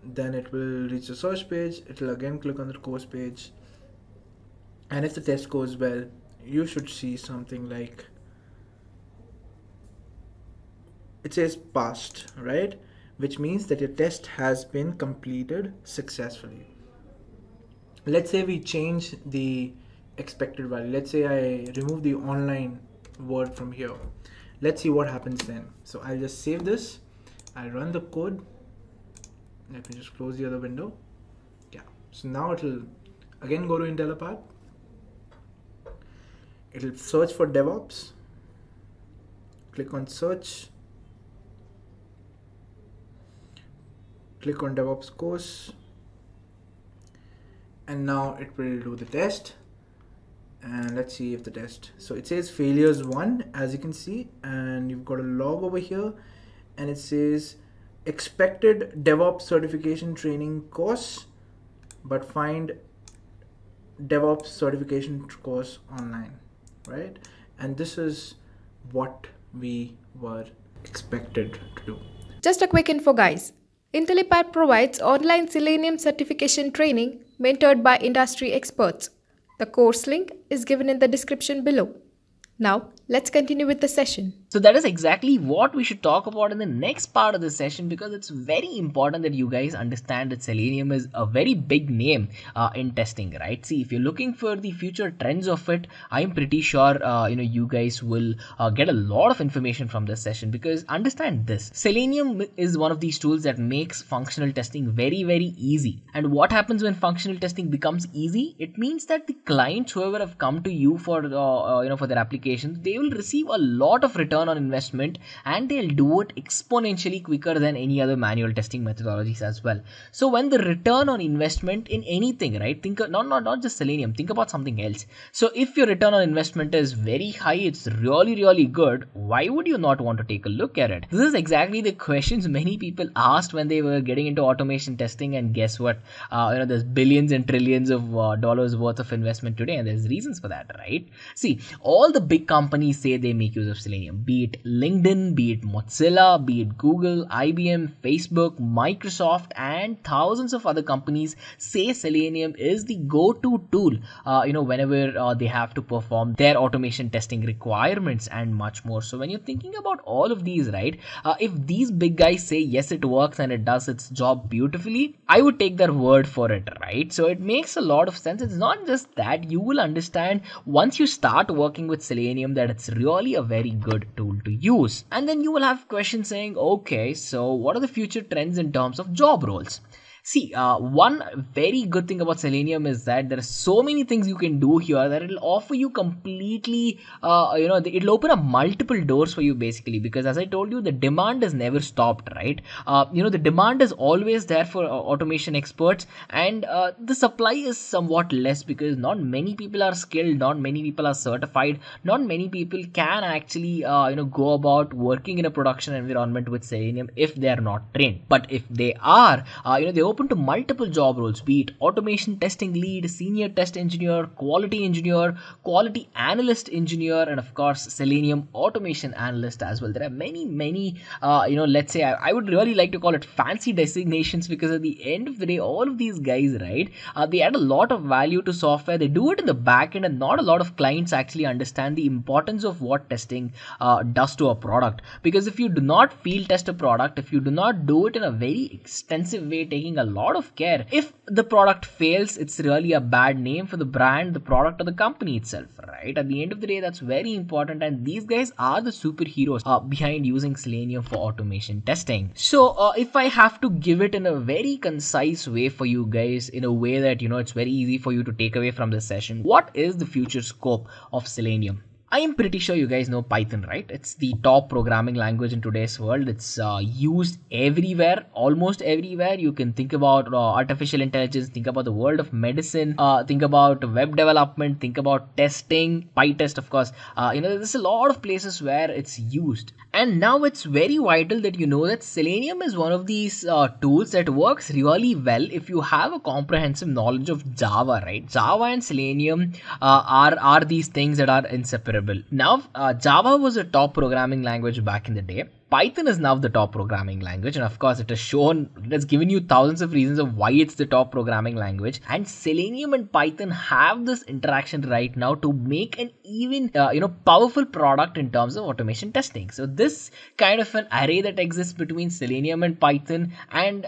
then it will reach the search page, it will again click on the course page, and if the test goes well, you should see something like, it says passed, right? Which means that your test has been completed successfully. Let's say we change the expected value. Let's say I remove the online word from here. Let's see what happens then. So I'll just save this, I'll run the code. Let me just close the other window. Yeah, so now it'll again go to Intellipaat. It'll search for DevOps, click on search, click on DevOps course, and now it will do the test. And let's see if the test, so it says failures 1, as you can see, and you've got a log over here, and it says expected DevOps certification training course, but find DevOps certification course online, right? And this is what we were expected to do. Just a quick info, guys. Intellipaat provides online Selenium certification training mentored by industry experts. The course link is given in the description below. Now, let's continue with the session. So that is exactly what we should talk about in the next part of the session, because it's very important that you guys understand that Selenium is a very big name in testing, right? See, if you're looking for the future trends of it, I'm pretty sure you guys will get a lot of information from this session, because understand this, Selenium is one of these tools that makes functional testing very, very easy. And what happens when functional testing becomes easy? It means that the clients, whoever have come to you for for their application, they will receive a lot of return on investment, and they'll do it exponentially quicker than any other manual testing methodologies as well. So when the return on investment in anything, right, think not just Selenium, think about something else. So if your return on investment is very high, it's really good, why would you not want to take a look at it? This is exactly the questions many people asked when they were getting into automation testing, and guess what, there's billions and trillions of dollars worth of investment today, and there's reasons for that, right? See, all the big companies say they make use of Selenium, be it LinkedIn, be it Mozilla, be it Google, IBM, Facebook, Microsoft, and thousands of other companies say Selenium is the go-to tool, whenever they have to perform their automation testing requirements and much more. So when you're thinking about all of these, right, if these big guys say yes, it works and it does its job beautifully, I would take their word for it, right? So it makes a lot of sense. It's not just that, you will understand once you start working with Selenium that it's really a very good tool to use. And then you will have questions saying, okay, so what are the future trends in terms of job roles? See, one very good thing about Selenium is that there are so many things you can do here that it'll offer you completely, it'll open up multiple doors for you basically, because as I told you, the demand has never stopped, right? The demand is always there for automation experts, and the supply is somewhat less because not many people are skilled, not many people are certified, not many people can actually, go about working in a production environment with Selenium if they are not trained. But if they are, they open open to multiple job roles, be it automation testing lead, senior test engineer, quality analyst engineer, and of course Selenium automation analyst as well. There are many let's say I would really like to call it fancy designations, because at the end of the day, all of these guys, right, they add a lot of value to software. They do it in the back end, and not a lot of clients actually understand the importance of what testing does to a product. Because if you do not field test a product, if you do not do it in a very extensive way, taking a lot of care, if the product fails, it's really a bad name for the brand, the product, or the company itself, right? At the end of the day, that's very important, and these guys are the superheroes behind using Selenium for automation testing. So if I have to give it in a very concise way for you guys, in a way that it's very easy for you to take away from this session, what is the future scope of Selenium? I am pretty sure you guys know Python, right? It's the top programming language in today's world. It's used everywhere, almost everywhere. You can think about artificial intelligence, think about the world of medicine, think about web development, think about testing, PyTest, of course. There's a lot of places where it's used. And now it's very vital that you know that Selenium is one of these tools that works really well if you have a comprehensive knowledge of Java, right? Java and Selenium are these things that are inseparable. Now, Java was a top programming language back in the day. Python is now the top programming language, and of course it has given you thousands of reasons of why it's the top programming language. And Selenium and Python have this interaction right now to make an even powerful product in terms of automation testing. So this kind of an array that exists between Selenium and Python, and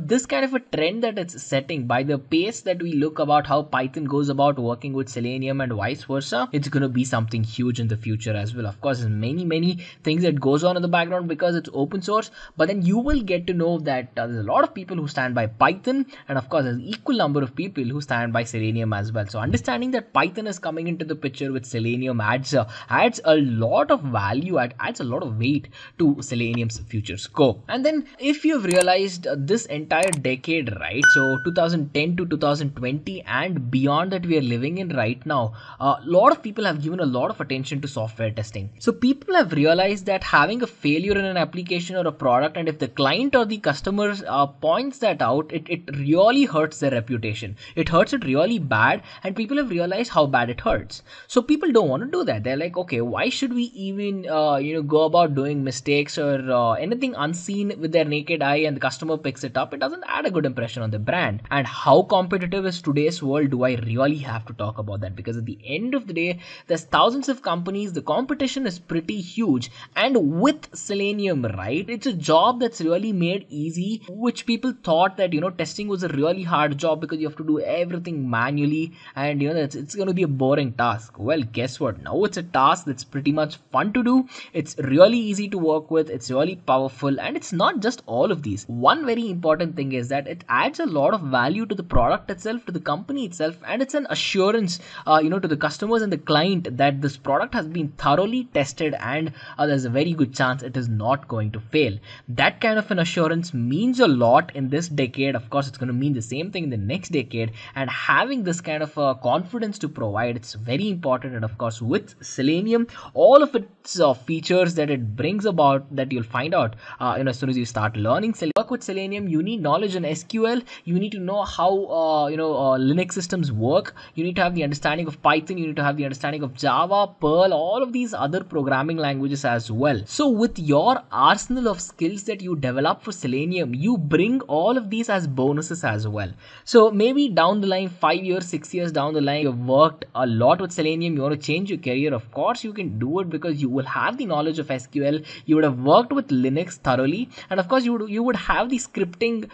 this kind of a trend that it's setting by the pace that we look about how Python goes about working with Selenium and vice versa, it's going to be something huge in the future as well. Of course, there's many things that goes on in the background because it's open source, but then you will get to know that there's a lot of people who stand by Python, and of course there's equal number of people who stand by Selenium as well. So understanding that Python is coming into the picture with Selenium adds a lot of value, adds a lot of weight to Selenium's future scope. And then if you've realized this entire decade, right, so 2010 to 2020 and beyond that we are living in right now, a lot of people have given a lot of attention to software testing. So people have realized that having a failure in an application or a product, and if the client or the customer points that out, it really hurts their reputation. It hurts it really bad, and people have realized how bad it hurts. So people don't want to do that. They're like, okay, why should we even go about doing mistakes or anything unseen with their naked eye, and the customer picks it up? It doesn't add a good impression on the brand. And how competitive is today's world? Do I really have to talk about that? Because at the end of the day, there's thousands of companies, the competition is pretty huge, and with Selenium, right, it's a job that's really made easy, which people thought that testing was a really hard job because you have to do everything manually, and it's going to be a boring task. Well, guess what? Now it's a task that's pretty much fun to do. It's really easy to work with, it's really powerful, and it's not just all of these. One very important thing is that it adds a lot of value to the product itself, to the company itself, and it's an assurance to the customers and the client that this product has been thoroughly tested, and there's a very good chance it is not going to fail. That kind of an assurance means a lot in this decade. Of course, it's going to mean the same thing in the next decade, and having this kind of confidence to provide, it's very important. And of course, with Selenium, all of its features that it brings about, that you'll find out as soon as you start learning work with Selenium, you need knowledge in SQL, you need to know how Linux systems work, you need to have the understanding of Python, you need to have the understanding of Java, Perl, all of these other programming languages as well. So with your arsenal of skills that you develop for Selenium, you bring all of these as bonuses as well. So maybe down the line, 5 years, 6 years down the line, you've worked a lot with Selenium, you want to change your career, of course you can do it, because you will have the knowledge of SQL, you would have worked with Linux thoroughly, and of course you would have the scripting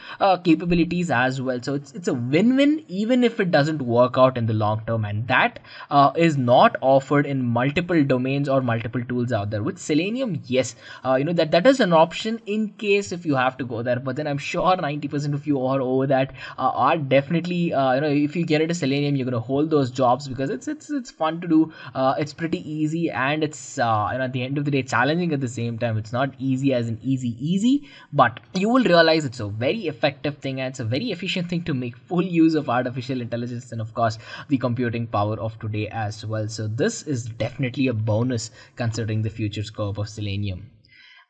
capabilities as well. So it's a win-win, even if it doesn't work out in the long term, and that is not offered in multiple domains or multiple tools out there. With Selenium, yes, that is an option in case if you have to go there, but then I'm sure 90% of you are over that are definitely if you get into Selenium, you're going to hold those jobs because it's fun to do, it's pretty easy, and it's at the end of the day challenging at the same time. It's not easy as in easy, but you will realize it's a very effective thing, and it's a very efficient thing to make full use of artificial intelligence and of course the computing power of today as well. So this is definitely a bonus considering the future scope of Selenium.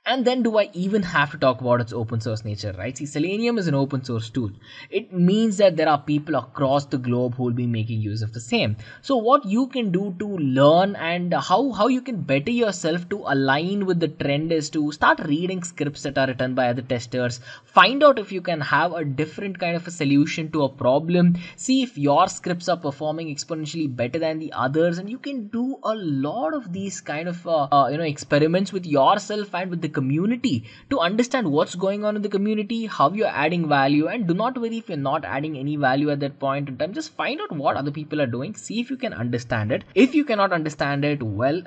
And then do I even have to talk about its open source nature, right? See, Selenium is an open source tool. It means that there are people across the globe who will be making use of the same. So what you can do to learn and how you can better yourself to align with the trend is to start reading scripts that are written by other testers. Find out if you can have a different kind of a solution to a problem. See if your scripts are performing exponentially better than the others, and you can do a lot of these kind of experiments with yourself and with the community to understand what's going on in the community, how you're adding value. And do not worry if you're not adding any value at that point in time. Just find out what other people are doing, see if you can understand it. If you cannot understand it, well,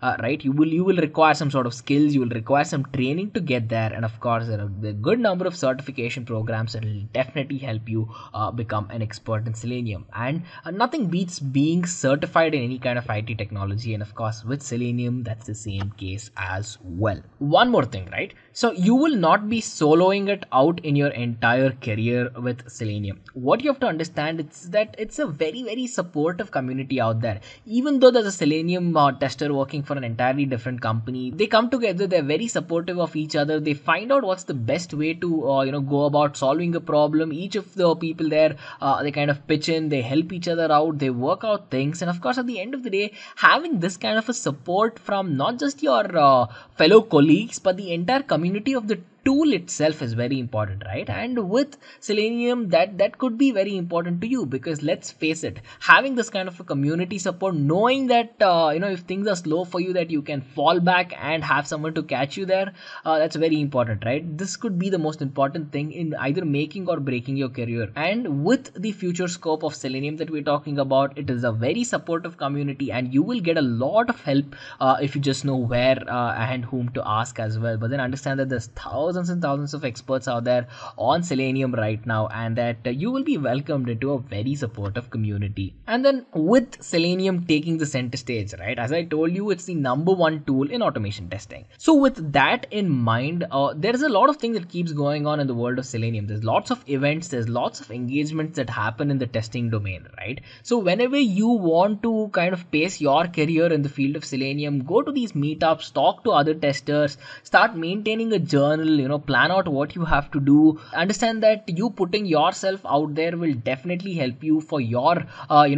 right, you will require some sort of skills, you will require some training to get there. And of course, there are a good number of certification programs that will definitely help you become an expert in Selenium. And nothing beats being certified in any kind of IT technology, and of course with Selenium that's the same case as well. One more thing, right? So you will not be soloing it out in your entire career with Selenium. What you have to understand is that it's a very supportive community out there. Even though there's a Selenium tester working for an entirely different company, they come together, they're very supportive of each other, they find out what's the best way to go about solving a problem. Each of the people there, they kind of pitch in, they help each other out, they work out things. And of course at the end of the day, having this kind of a support from not just your fellow colleagues but the entire community of the tool itself is very important, right? And with Selenium, that could be very important to you, because let's face it, having this kind of a community support, knowing that if things are slow for you, that you can fall back and have someone to catch you there, that's very important, right? This could be the most important thing in either making or breaking your career. And with the future scope of Selenium that we're talking about, it is a very supportive community, and you will get a lot of help if you just know where and whom to ask as well. But then understand that there's thousands and thousands of experts out there on Selenium right now, and that you will be welcomed into a very supportive community. And then with Selenium taking the center stage, right, as I told you, it's the #1 tool in automation testing. So with that in mind, there is a lot of things that keeps going on in the world of Selenium. There's lots of events, there's lots of engagements that happen in the testing domain, right? So whenever you want to kind of pace your career in the field of Selenium, go to these meetups, talk to other testers, start maintaining a journal, plan out what you have to do. Understand that you putting yourself out there will definitely help you for your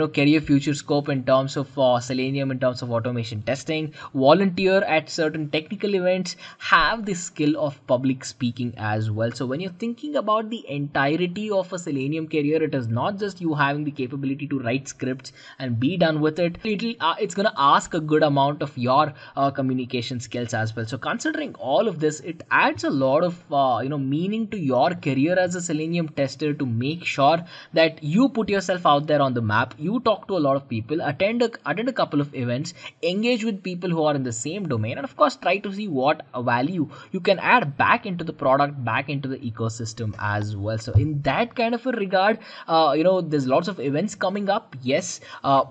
career future scope in terms of Selenium, in terms of automation testing. Volunteer at certain technical events, have the skill of public speaking as well. So when you're thinking about the entirety of a Selenium career, it is not just you having the capability to write scripts and be done with it. It's gonna ask a good amount of your communication skills as well. So considering all of this, it adds a lot of meaning to your career as a Selenium tester, to make sure that you put yourself out there on the map, you talk to a lot of people, attend a couple of events, engage with people who are in the same domain, and of course try to see what value you can add back into the product, back into the ecosystem as well. So in that kind of a regard, there's lots of events coming up. Yes,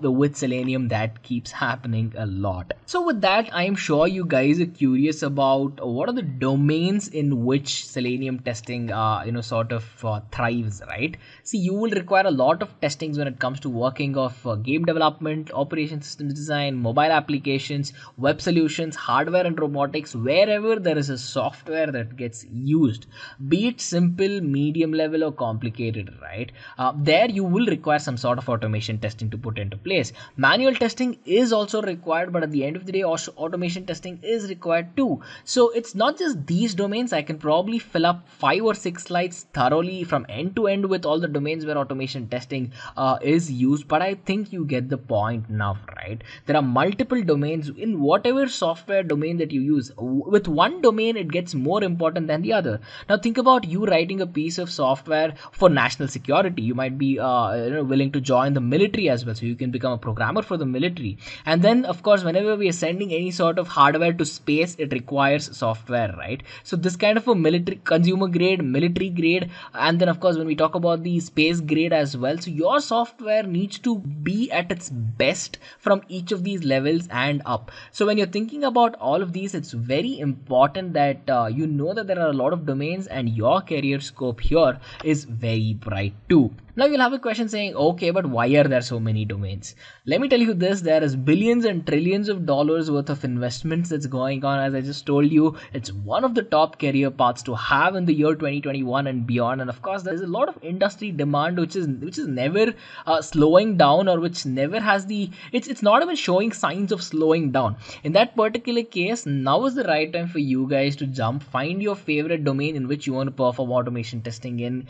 with Selenium that keeps happening a lot. So with that, I am sure you guys are curious about what are the domains in which Selenium testing thrives, right? See, you will require a lot of testings when it comes to working of game development, operation systems design, mobile applications, web solutions, hardware and robotics. Wherever there is a software that gets used, be it simple, medium level or complicated, right, there you will require some sort of automation testing to put into place. Manual testing is also required, but at the end of the day, automation testing is required too. So it's not just these domains. I can probably fill up 5 or 6 slides thoroughly from end to end with all the domains where automation testing is used, but I think you get the point now, right? There are multiple domains in whatever software domain that you use. With one domain, it gets more important than the other. Now think about you writing a piece of software for national security. You might be willing to join the military as well, so you can become a programmer for the military. And then of course, whenever we are sending any sort of hardware to space, it requires software, right? So this kind of a military consumer grade, military grade, and then of course when we talk about the space grade as well, so your software needs to be at its best from each of these levels and up. So when you're thinking about all of these, it's very important that you know that there are a lot of domains, and your career scope here is very bright too. Now you'll have a question saying, okay, but why are there so many domains? Let me tell you this, there is billions and trillions of dollars worth of investments that's going on. As I just told you, it's one of the top career paths to have in the year 2021 and beyond. And of course, there's a lot of industry demand which is never slowing down, or which never has it's not even showing signs of slowing down. In that particular case, now is the right time for you guys to jump, find your favorite domain in which you want to perform automation testing in,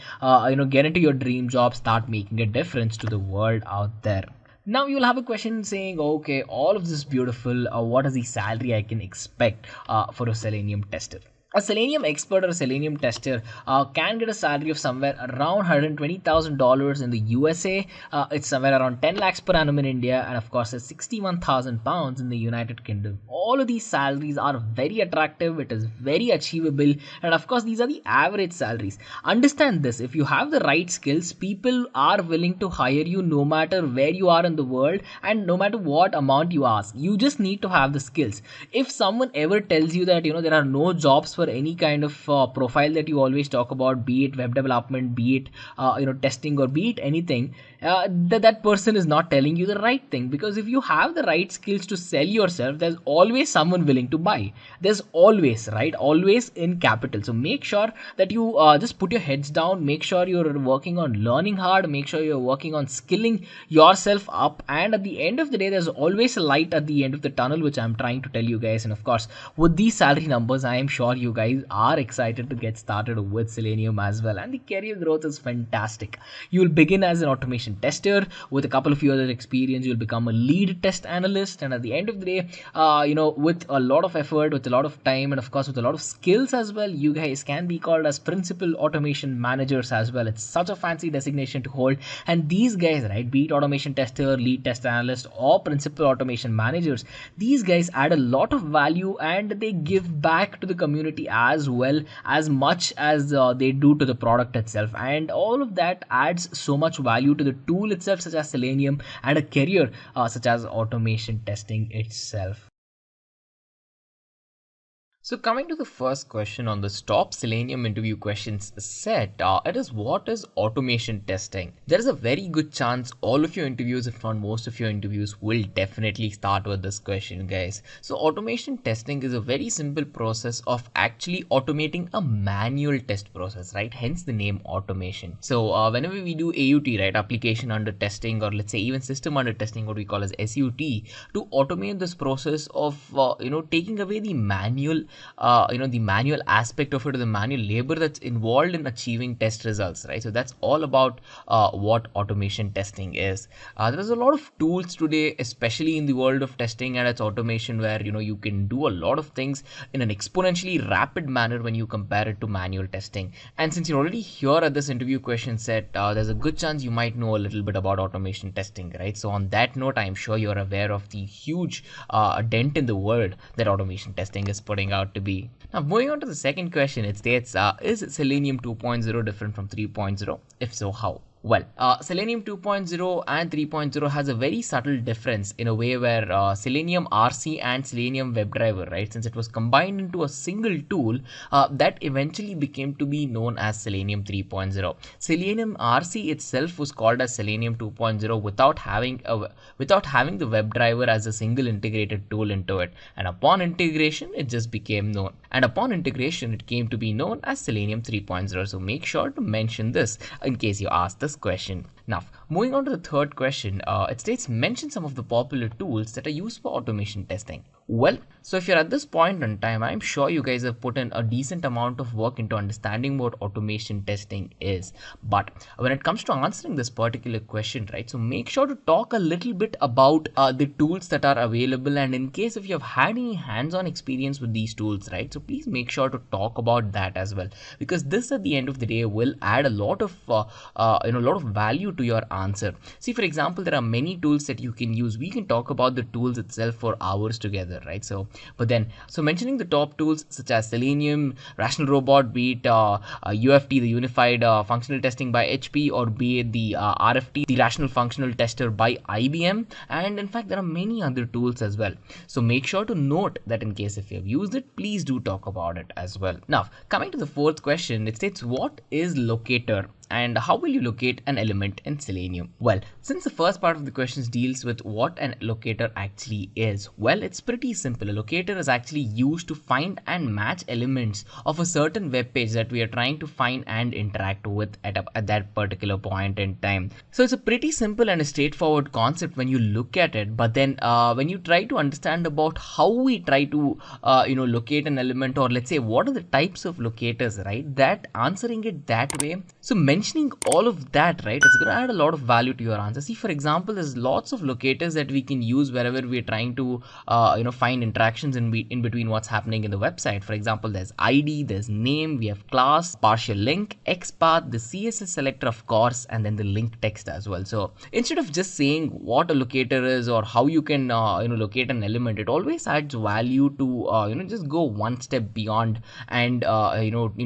get into your dream job, start making a difference to the world out there. Now you'll have a question saying, okay, all of this is beautiful. What is the salary I can expect for a Selenium tester? A Selenium expert or a Selenium tester can get a salary of somewhere around $120,000 in the USA. It's somewhere around 10 lakhs per annum in India, and of course, it's 61,000 pounds in the United Kingdom. All of these salaries are very attractive. It is very achievable, and of course, these are the average salaries. Understand this: if you have the right skills, people are willing to hire you no matter where you are in the world and no matter what amount you ask. You just need to have the skills. If someone ever tells you that there are no jobs for any kind of profile that you always talk about, be it web development, be it testing, or be it anything, that person is not telling you the right thing. Because if you have the right skills to sell yourself, there's always someone willing to buy. There's always, right, always in capital. So make sure that you just put your heads down, make sure you're working on learning hard, make sure you're working on skilling yourself up, and at the end of the day, there's always a light at the end of the tunnel, which I'm trying to tell you guys. And of course, with these salary numbers, I am sure you guys are excited to get started with Selenium as well, and the career growth is fantastic. You will begin as an automation tester. With a couple of years of experience, you'll become a lead test analyst, and at the end of the day, with a lot of effort, with a lot of time, and of course with a lot of skills as well, you guys can be called as principal automation managers as well. It's such a fancy designation to hold, and these guys, right, be it automation tester, lead test analyst, or principal automation managers, these guys add a lot of value, and they give back to the community as well, as much as they do to the product itself. And all of that adds so much value to the tool itself, such as Selenium, and a career such as automation testing itself. So coming to the first question on the top Selenium interview questions set, it is, what is automation testing? There is a very good chance all of your interviews, if not most of your interviews, will definitely start with this question, guys. So automation testing is a very simple process of actually automating a manual test process, right? Hence the name automation. So whenever we do AUT, right, application under testing, or let's say even system under testing, what we call as SUT, to automate this process of taking away the manual the manual aspect of it, or the manual labor that's involved in achieving test results, right? So that's all about what automation testing is. There's a lot of tools today, especially in the world of testing and its automation, where you can do a lot of things in an exponentially rapid manner when you compare it to manual testing. And since you're already here at this interview question set, there's a good chance you might know a little bit about automation testing, right? So on that note, I'm sure you're aware of the huge dent in the world that automation testing is putting out to be. Now, moving on to the second question, it states, is Selenium 2.0 different from 3.0? If so, how? Well, Selenium 2.0 and 3.0 has a very subtle difference in a way where Selenium RC and Selenium WebDriver, right, since it was combined into a single tool, that eventually became to be known as Selenium 3.0. Selenium RC itself was called as Selenium 2.0 without having the WebDriver as a single integrated tool into it. And upon integration, it just became known. And upon integration, it came to be known as Selenium 3.0. So make sure to mention this in case you ask this question. Now, moving on to the third question, it states, mention some of the popular tools that are used for automation testing. Well, so if you're at this point in time, I'm sure you guys have put in a decent amount of work into understanding what automation testing is. But when it comes to answering this particular question, right, so make sure to talk a little bit about the tools that are available, and in case if you've had any hands-on experience with these tools, right, so please make sure to talk about that as well, because this at the end of the day will add a lot of value to your answer. See, for example, there are many tools that you can use. We can talk about the tools itself for hours together, right? So mentioning the top tools such as Selenium, Rational Robot, be it UFT, the Unified Functional Testing by HP, or be it the RFT, the Rational Functional Tester by IBM, and in fact there are many other tools as well. So make sure to note that in case if you have used it, please do talk about it as well. Now, coming to the fourth question, it states, what is Locator? And how will you locate an element in Selenium? Well, since the first part of the questions deals with what an locator actually is, well, it's pretty simple. A locator is actually used to find and match elements of a certain web page that we are trying to find and interact with at that particular point in time. So it's a pretty simple and a straightforward concept when you look at it, but then when you try to understand about how we try to locate an element, or let's say what are the types of locators, right, that answering it that way, so mentioning all of that, right, it's going to add a lot of value to your answer. See, for example, there's lots of locators that we can use wherever we're trying to find interactions in between what's happening in the website. For example, there's ID, there's name, we have class, partial link, XPath, the CSS selector, of course, and then the link text as well. So instead of just saying what a locator is or how you can locate an element, it always adds value to just go one step beyond and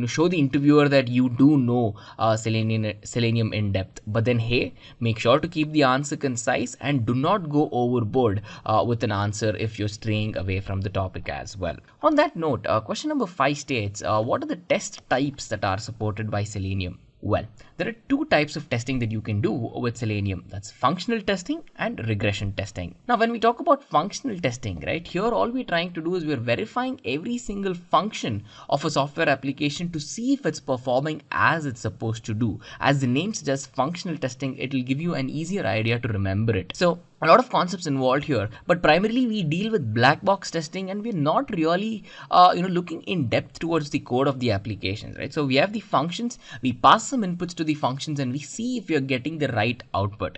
show the interviewer that you do know Selenium in depth. But then hey, make sure to keep the answer concise and do not go overboard with an answer if you're straying away from the topic as well. On that note, question number 5 states, what are the test types that are supported by Selenium? Well, there are two types of testing that you can do with Selenium. That's functional testing and regression testing. Now, when we talk about functional testing, right, here all we're trying to do is we're verifying every single function of a software application to see if it's performing as it's supposed to do. As the name suggests, functional testing, it will give you an easier idea to remember it. So a lot of concepts involved here, but primarily we deal with black box testing, and we're not really looking in depth towards the code of the applications, right? So we have the functions, we pass some inputs to the functions, and we see if you're getting the right output.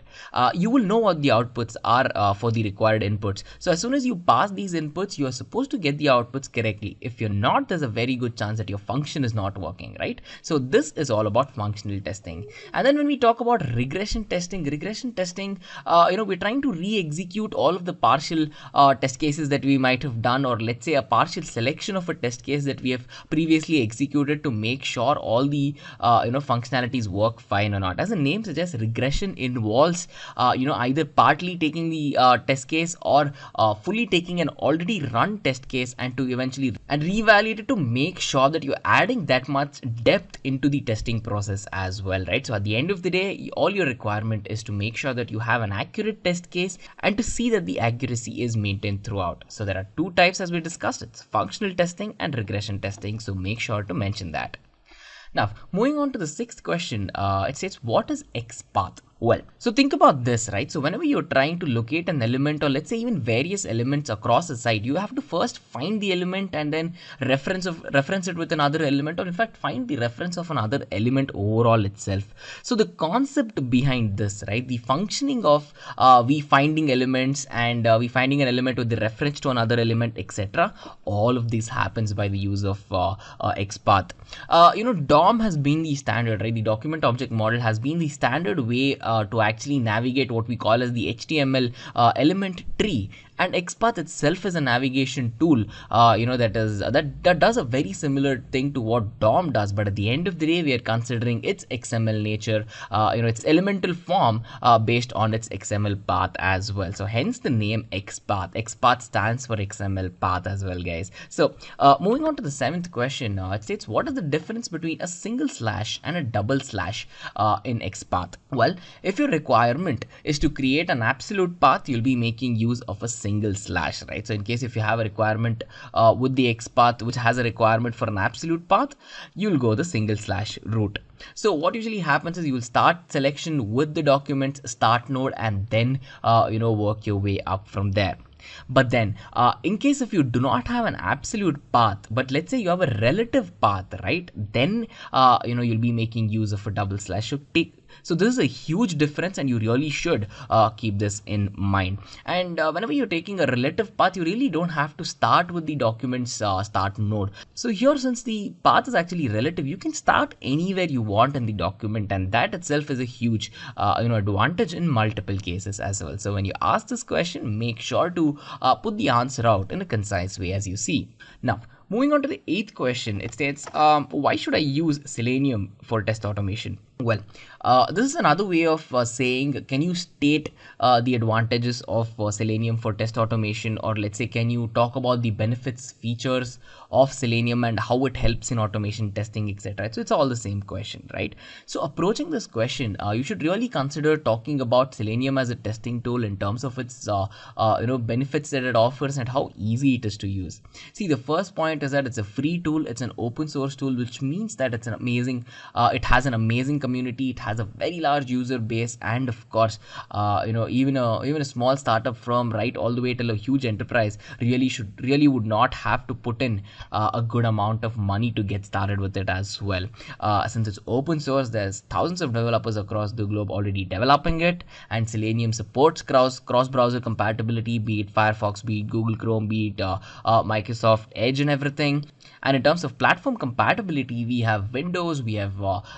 You will know what the outputs are for the required inputs. So as soon as you pass these inputs, you are supposed to get the outputs correctly. If you're not, there's a very good chance that your function is not working, right? So this is all about functional testing. And then when we talk about regression testing, we're trying to re-execute all of the partial test cases that we might have done, or let's say a partial selection of a test case that we have previously executed, to make sure all the functionalities work fine or not. As the name suggests, regression involves either partly taking the test case or fully taking an already run test case and to eventually reevaluate it to make sure that you're adding that much depth into the testing process as well, right? So at the end of the day, all your requirement is to make sure that you have an accurate test case and to see that the accuracy is maintained throughout. So there are two types, as we discussed. It's functional testing and regression testing, so make sure to mention that. Now, moving on to the 6th question, it says, what is XPath? Well, so think about this, right? So whenever you're trying to locate an element, or let's say even various elements across a site, you have to first find the element and then reference it with another element, or in fact find the reference of another element overall itself. So the concept behind this, right, the functioning of we finding elements and we finding an element with the reference to another element, etc., all of this happens by the use of XPath. DOM has been the standard, right? The document object model has been the standard way to actually navigate what we call as the HTML element tree. And XPath itself is a navigation tool, that does a very similar thing to what DOM does. But at the end of the day, we are considering its XML nature, its elemental form based on its XML path as well. So hence the name XPath. XPath stands for XML path as well, guys. So moving on to the 7th question, it states, what is the difference between a single slash and a double slash in XPath? Well, if your requirement is to create an absolute path, you'll be making use of a single slash, right? So in case if you have a requirement with the XPath which has a requirement for an absolute path, you'll go the single slash route. So what usually happens is you will start selection with the document's start node and then work your way up from there. But then in case if you do not have an absolute path, but let's say you have a relative path, right, then you'll be making use of a double slash. So this is a huge difference, and you really should keep this in mind. And whenever you're taking a relative path, you really don't have to start with the document's start node. So here, since the path is actually relative, you can start anywhere you want in the document, and that itself is a huge advantage in multiple cases as well. So when you ask this question, make sure to put the answer out in a concise way, as you see. Now, Moving on to the 8th question, it states, why should I use Selenium for test automation? Well, this is another way of saying, can you state the advantages of Selenium for test automation, or let's say, can you talk about the benefits, features of Selenium and how it helps in automation testing, etc. So it's all the same question, right? So approaching this question, you should really consider talking about Selenium as a testing tool in terms of its benefits that it offers and how easy it is to use. See, the first point is that it's a free tool, it's an open source tool, which means that it's an amazing, it has an amazing community, it has a very large user base, and of course, even a small startup firm, right, all the way till a huge enterprise really would not have to put in a good amount of money to get started with it as well. Since it's open source, there's thousands of developers across the globe already developing it, and Selenium supports cross-browser compatibility, be it Firefox, be it Google Chrome, be it Microsoft Edge and everything. And in terms of platform compatibility, we have Windows, we have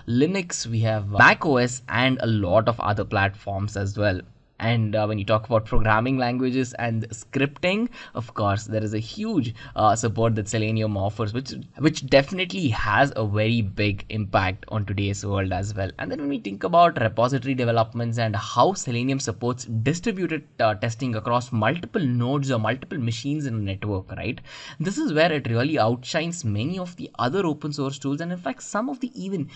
Linux, we have Mac OS, and a lot of other platforms as well. And when you talk about programming languages and scripting, of course, there is a huge support that Selenium offers, which definitely has a very big impact on today's world as well. And then when we think about repository developments and how Selenium supports distributed testing across multiple nodes or multiple machines in a network, right? This is where it really outshines many of the other open source tools, and in fact, some of the even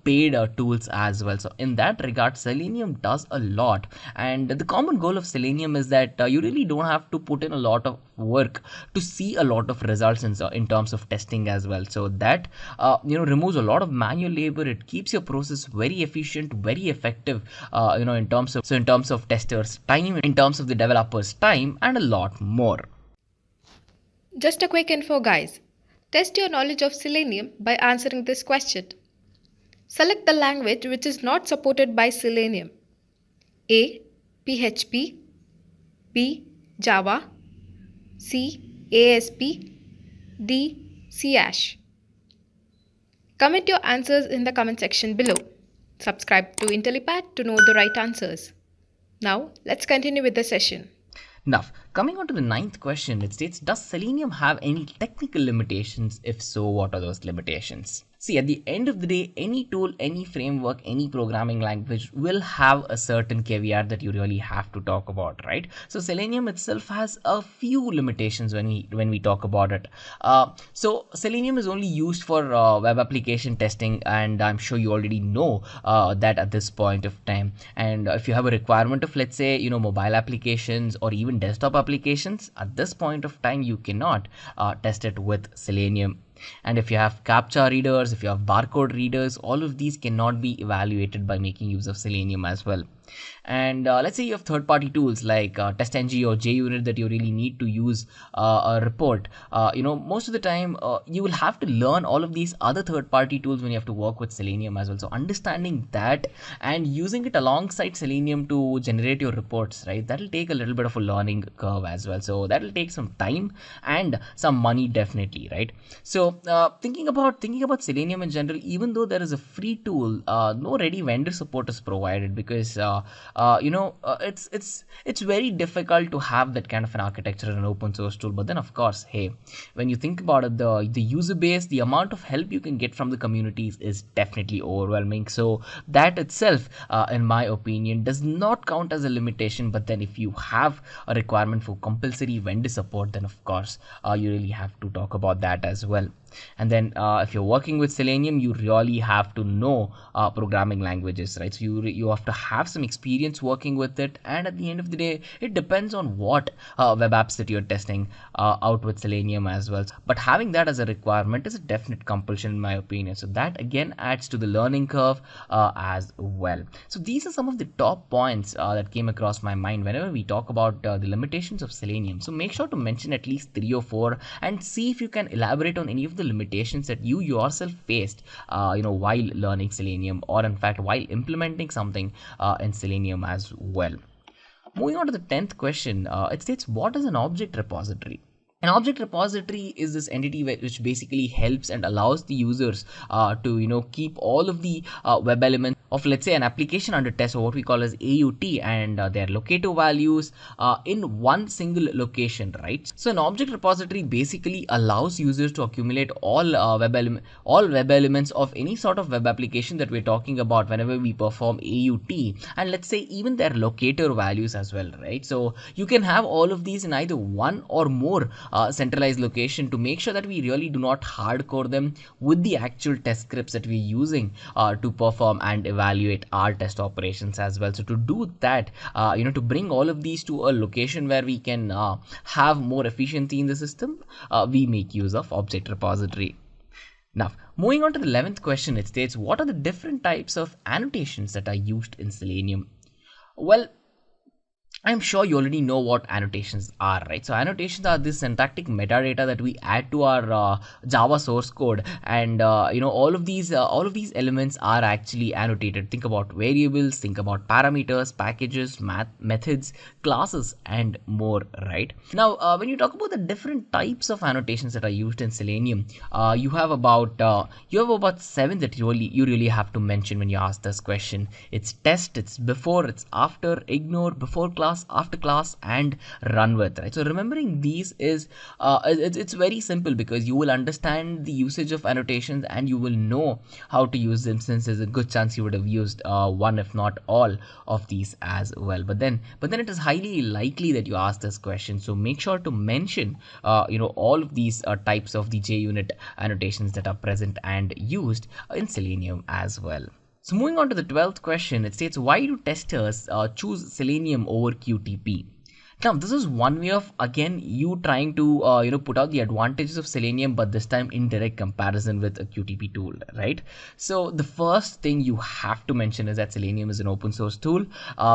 paid tools as well. So in that regard, Selenium does a lot. And the common goal of Selenium is that you really don't have to put in a lot of work to see a lot of results in terms of testing as well. So that removes a lot of manual labor. It keeps your process very efficient, very effective. In terms of testers' time, in terms of the developers' time, and a lot more. Just a quick info, guys. Test your knowledge of Selenium by answering this question. Select the language which is not supported by Selenium. A. PHP, B. Java, C. ASP, D. C#. Comment your answers in the comment section below. Subscribe to Intellipaat to know the right answers. Now, let's continue with the session. Now, coming on to the 9th question, it states, does Selenium have any technical limitations? If so, what are those limitations? See, at the end of the day, any tool, any framework, any programming language will have a certain caveat that you really have to talk about, right? So Selenium itself has a few limitations when we talk about it. So Selenium is only used for web application testing, and I'm sure you already know that at this point of time. And if you have a requirement of, let's say, mobile applications or even desktop applications, at this point of time, you cannot test it with Selenium. And if you have CAPTCHA readers, if you have barcode readers, all of these cannot be evaluated by making use of Selenium as well. And let's say you have third-party tools like TestNG or JUnit that you really need to use a report. Most of the time you will have to learn all of these other third-party tools when you have to work with Selenium as well. So understanding that and using it alongside Selenium to generate your reports, right, that will take a little bit of a learning curve as well. So that will take some time and some money, definitely, right? So thinking about Selenium in general, even though there is a free tool, no ready vendor support is provided, because it's very difficult to have that kind of an architecture in an open source tool. But then, of course, hey, when you think about it, the user base, the amount of help you can get from the communities is definitely overwhelming. So that itself, in my opinion, does not count as a limitation. But then if you have a requirement for compulsory vendor support, then of course you really have to talk about that as well. And then if you're working with Selenium, you really have to know programming languages, right? So you have to have some experience working with it. And at the end of the day, it depends on what web apps that you're testing out with Selenium as well. But having that as a requirement is a definite compulsion, in my opinion. So that again adds to the learning curve as well. So these are some of the top points that came across my mind whenever we talk about the limitations of Selenium. So make sure to mention at least 3 or 4 and see if you can elaborate on any of the limitations that you yourself faced while learning Selenium, or in fact while implementing something in Selenium as well. Moving on to the 10th question, it states, what is an object repository? An object repository is this entity which basically helps and allows the users to keep all of the web elements of let's say an application under test, or what we call as AUT, and their locator values in one single location, right? So an object repository basically allows users to accumulate all all web elements of any sort of web application that we're talking about whenever we perform AUT, and let's say even their locator values as well, right? So you can have all of these in either one or more centralized location to make sure that we really do not hardcode them with the actual test scripts that we're using to perform and evaluate our test operations as well. So to do that, to bring all of these to a location where we can have more efficiency in the system, we make use of object repository. Now, moving on to the 11th question, it states, what are the different types of annotations that are used in Selenium? Well, I'm sure you already know what annotations are, right? So annotations are this syntactic metadata that we add to our Java source code, and all of these elements are actually annotated. Think about variables, think about parameters, packages, methods, classes, and more, right? Now, when you talk about the different types of annotations that are used in Selenium, you have about 7 that you really have to mention when you ask this question. It's test, it's before, it's after, ignore, before class, after class, and run with, right? So remembering these is it's very simple, because you will understand the usage of annotations and you will know how to use them, since there's a good chance you would have used one if not all of these as well. But then it is highly likely that you ask this question, so make sure to mention all of these types of the JUnit annotations that are present and used in Selenium as well. So moving on to the 12th question, it states, why do testers choose Selenium over QTP? Now, this is one way of, again, you trying to put out the advantages of Selenium, but this time in direct comparison with a QTP tool, right? So the first thing you have to mention is that Selenium is an open source tool,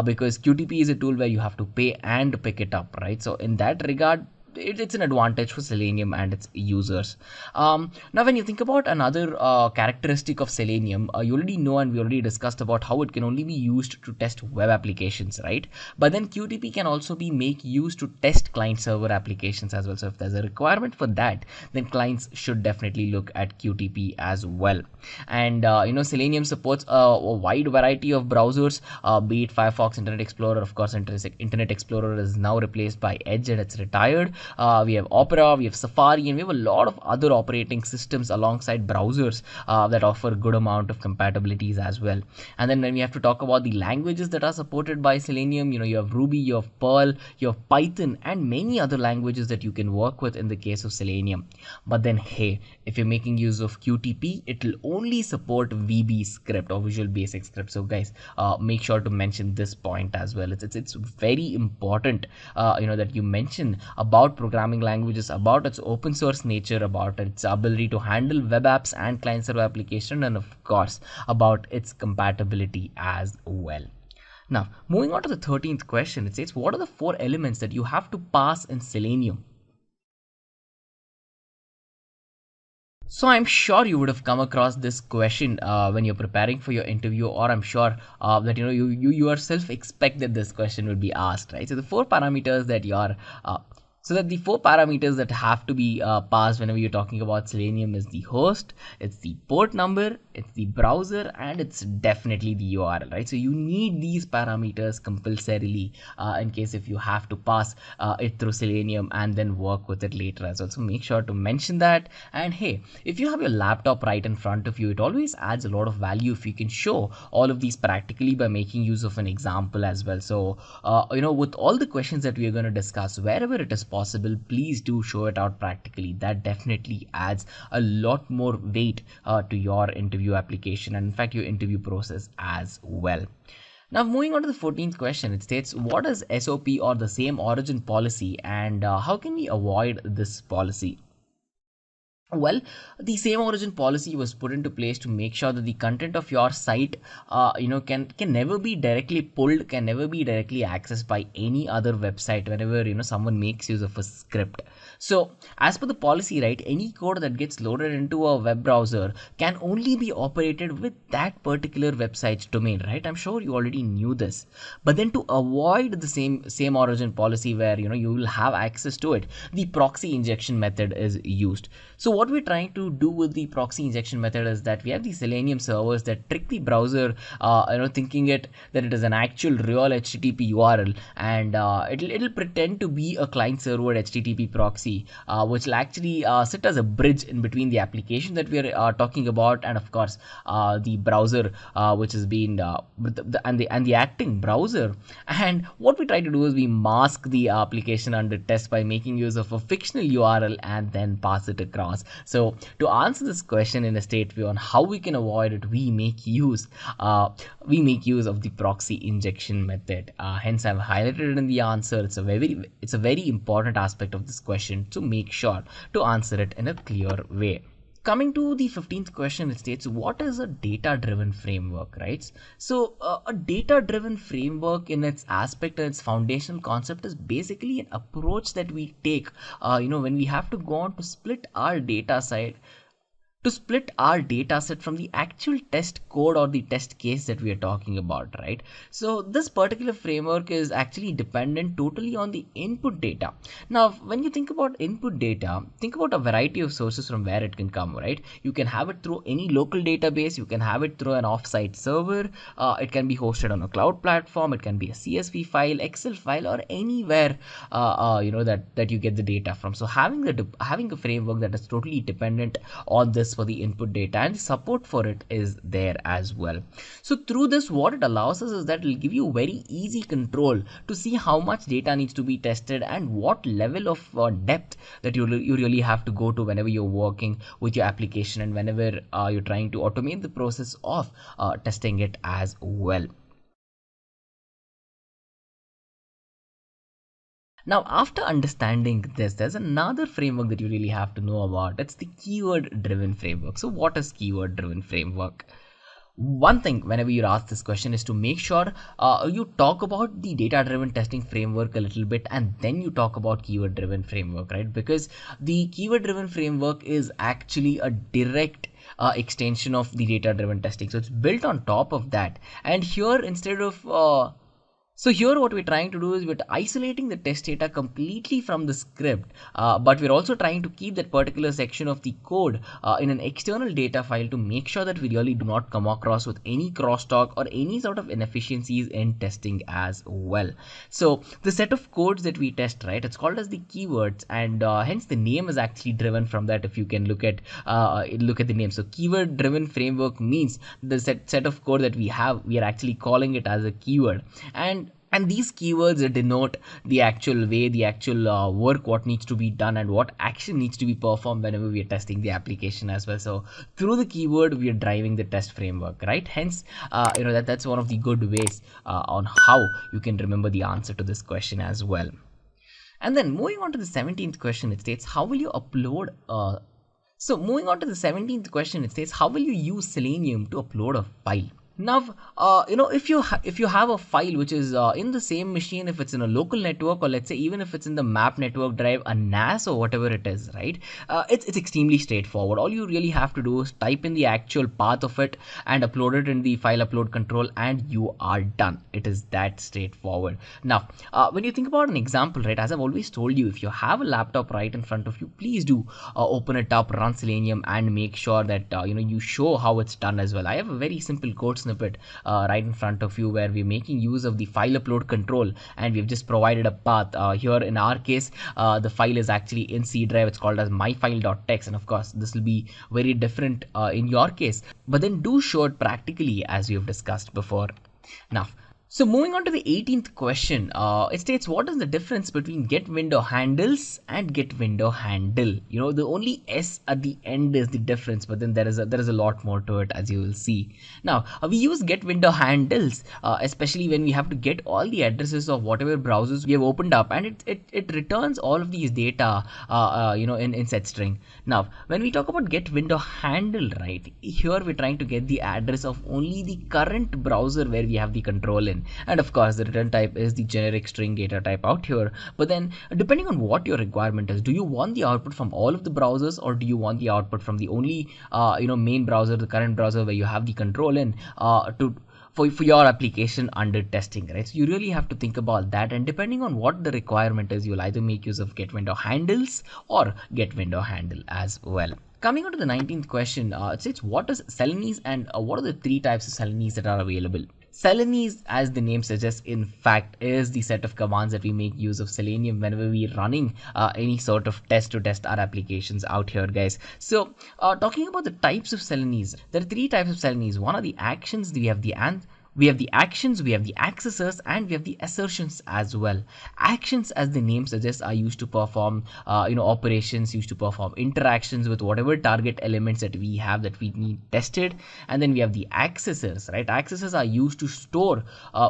because QTP is a tool where you have to pay and pick it up, right? So in that regard, it's an advantage for Selenium and its users. Now, when you think about another characteristic of Selenium, you already know, and we already discussed about how it can only be used to test web applications, right? But then QTP can also be used to test client server applications as well. So if there's a requirement for that, then clients should definitely look at QTP as well. And Selenium supports a wide variety of browsers, be it Firefox, Internet Explorer. Of course, Internet Explorer is now replaced by Edge and it's retired. We have Opera, we have Safari, and we have a lot of other operating systems alongside browsers that offer a good amount of compatibilities as well. And then when we have to talk about the languages that are supported by Selenium, you have Ruby, you have Perl, you have Python, and many other languages that you can work with in the case of Selenium. But then, hey, if you're making use of QTP, it will only support VB script or Visual Basic script. So guys, make sure to mention this point as well. It's very important that you mention about programming languages, about its open source nature, about its ability to handle web apps and client server application, and of course about its compatibility as well. Now, moving on to the 13th question, it says, what are the 4 elements that you have to pass in Selenium? So I'm sure you would have come across this question when you're preparing for your interview, or I'm sure that you yourself expect that this question will be asked, right? So the 4 parameters that the 4 parameters that have to be passed whenever you're talking about Selenium is the host, it's the port number, it's the browser, and it's definitely the URL, right? So you need these parameters compulsorily in case if you have to pass it through Selenium and then work with it later as well. So make sure to mention that. And hey, if you have your laptop right in front of you, it always adds a lot of value if you can show all of these practically by making use of an example as well. So with all the questions that we are going to discuss, wherever it is possible, please do show it out practically. That definitely adds a lot more weight to your interview application, and in fact your interview process as well. Now, moving on to the 14th question, it states, what is SOP, or the same origin policy, and how can we avoid this policy? Well, the same origin policy was put into place to make sure that the content of your site can never be directly pulled, can never be directly accessed by any other website whenever someone makes use of a script. So as per the policy, right, any code that gets loaded into a web browser can only be operated with that particular website's domain, right? I'm sure you already knew this. But then to avoid the same origin policy where you will have access to it, the proxy injection method is used. So what we're trying to do with the proxy injection method is that we have these Selenium servers that trick the browser, thinking that it is an actual real HTTP URL, and it'll pretend to be a client server HTTP proxy, which will actually sit as a bridge in between the application that we are talking about, and of course the browser, which has been and the acting browser. And what we try to do is we mask the application under test by making use of a fictional URL and then pass it across. So to answer this question in a state view on how we can avoid it, we make use of the proxy injection method. Hence I've highlighted it in the answer. It's a very important aspect of this question to make sure to answer it in a clear way. Coming to the 15th question, it states, what is a data-driven framework, right? So a data-driven framework in its aspect and its foundational concept is basically an approach that we take, when we have to go on to split our data set from the actual test code or the test case that we are talking about, right? So this particular framework is actually dependent totally on the input data. Now, when you think about input data, think about a variety of sources from where it can come, right? You can have it through any local database, you can have it through an offsite server, it can be hosted on a cloud platform, it can be a CSV file, Excel file, or anywhere that you get the data from. So having a framework that is totally dependent on this for the input data, and the support for it is there as well. So through this, what it allows us is that it will give you very easy control to see how much data needs to be tested and what level of depth that you really have to go to whenever you're working with your application and whenever you're trying to automate the process of testing it as well. Now, after understanding this, there's another framework that you really have to know about. It's the keyword-driven framework. So what is keyword-driven framework? One thing whenever you're asked this question is to make sure you talk about the data-driven testing framework a little bit, and then you talk about keyword-driven framework, right? Because the keyword-driven framework is actually a direct extension of the data-driven testing. So it's built on top of that. And here, So here what we're trying to do is we're isolating the test data completely from the script, but we're also trying to keep that particular section of the code in an external data file to make sure that we really do not come across with any crosstalk or any sort of inefficiencies in testing as well. So the set of codes that we test, right, it's called as the keywords, and hence the name is actually driven from that. If you can look at the name, so keyword driven framework means the set of code that we are actually calling it as a keyword, and these keywords denote the actual work, what needs to be done and what action needs to be performed whenever we are testing the application as well. So through the keyword, we are driving the test framework, right? Hence, that's one of the good ways on how you can remember the answer to this question as well. And then moving on to the 17th question, it states, how will you upload So moving on to the 17th question, it says, how will you use Selenium to upload a file? Now, if you have a file which is in the same machine, if it's in a local network, or let's say even if it's in the map network drive, a NAS or whatever it is, right? It's extremely straightforward. All you really have to do is type in the actual path of it and upload it in the file upload control, and you are done. It is that straightforward. Now, when you think about an example, right, as I've always told you, if you have a laptop right in front of you, please do open it up, run Selenium, and make sure that you show how it's done as well. I have a very simple code snippet right in front of you where we're making use of the file upload control, and we've just provided a path. Here in our case, the file is actually in C drive. It's called as myfile.txt, and of course this will be very different in your case, but then do show it practically as we have discussed before. Now, so moving on to the 18th question, it states, what is the difference between get window handles and get window handle? The only S at the end is the difference, but then there is a lot more to it, as you will see. Now, we use get window handles, especially when we have to get all the addresses of whatever browsers we have opened up, and it returns all of these data, in set string. Now, when we talk about get window handle, right, here we're trying to get the address of only the current browser where we have the control in. boolean, and of course the return type is the generic string data type out here. But then depending on what your requirement is, do you want the output from all of the browsers, or do you want the output from the only main browser, the current browser where you have the control in for your application under testing, right? So you really have to think about that, and depending on what the requirement is, you'll either make use of get window handles or get window handle as well. Coming on to the 19th question, it says what is Selenium, and what are the 3 types of Selenium that are available? Selenium, as the name suggests, in fact is the set of commands that we make use of Selenium whenever we're running any sort of test to test our applications out here, guys. So talking about the types of Selenium, there are 3 types of Selenium. One are the actions, we have the actions, we have the accessors, and we have the assertions as well. Actions, as the name suggests, are used to perform operations, used to perform interactions with whatever target elements that we have that we need tested. And then we have the accessors, right? Accessors are used to store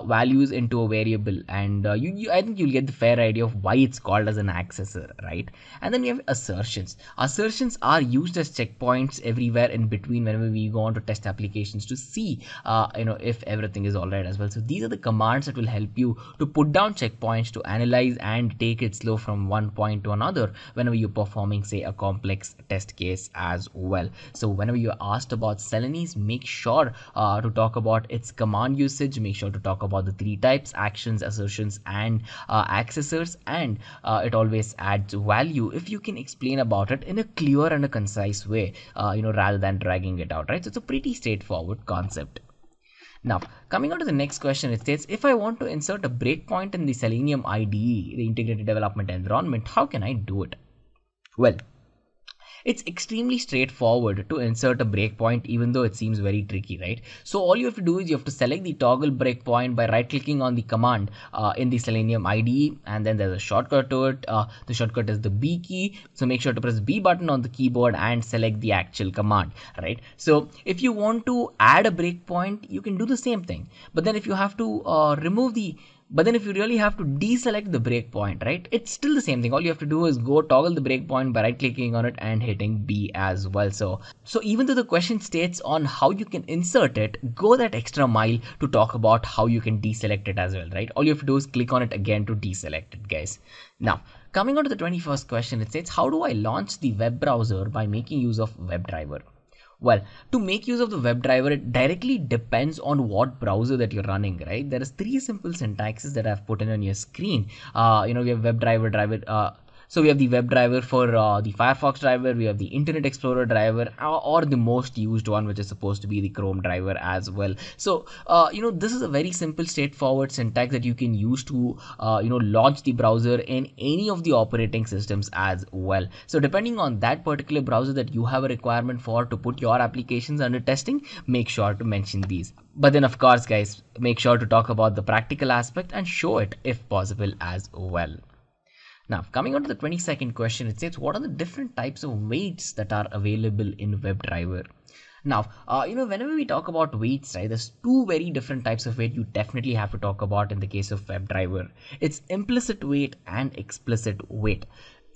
values into a variable, and I think you'll get the fair idea of why it's called as an accessor, right? And then we have assertions. Assertions are used as checkpoints everywhere in between whenever we go on to test applications to see if everything is all right as well. So these are the commands that will help you to put down checkpoints, to analyze and take it slow from one point to another whenever you're performing, say, a complex test case as well. So whenever you're asked about Selenium, make sure to talk about its command usage, make sure to talk about the 3 types: actions, assertions, and accessors, and it always adds value if you can explain about it in a clear and a concise way, rather than dragging it out, right? So it's a pretty straightforward concept. Now, coming on to the next question, it states, if I want to insert a breakpoint in the Selenium IDE, the integrated development environment, how can I do it? Well, it's extremely straightforward to insert a breakpoint, even though it seems very tricky, right? So all you have to do is you have to select the toggle breakpoint by right clicking on the command in the Selenium IDE, and then there's a shortcut to it. The shortcut is the B key. So make sure to press B button on the keyboard and select the actual command, right? So if you want to add a breakpoint, you can do the same thing. But then if you have to if you really have to deselect the breakpoint, right, it's still the same thing. All you have to do is go toggle the breakpoint by right clicking on it and hitting B as well. So even though the question states on how you can insert it, go that extra mile to talk about how you can deselect it as well, right? All you have to do is click on it again to deselect it, guys. Now, coming on to the 21st question, it says, how do I launch the web browser by making use of WebDriver? Well, to make use of the WebDriver, it directly depends on what browser that you're running, right? There is 3 simple syntaxes that I've put in on your screen. We have WebDriver driver. So we have the WebDriver for the Firefox driver, we have the Internet Explorer driver, or the most used one, which is supposed to be the Chrome driver as well. So, this is a very simple, straightforward syntax that you can use to, launch the browser in any of the operating systems as well. So depending on that particular browser that you have a requirement for to put your applications under testing, make sure to mention these. But then, of course, guys, make sure to talk about the practical aspect and show it if possible as well. Now, coming on to the 22nd question, it says, what are the different types of weights that are available in WebDriver? Now, whenever we talk about weights, right, there's 2 very different types of weight you definitely have to talk about in the case of WebDriver. It's implicit weight and explicit weight.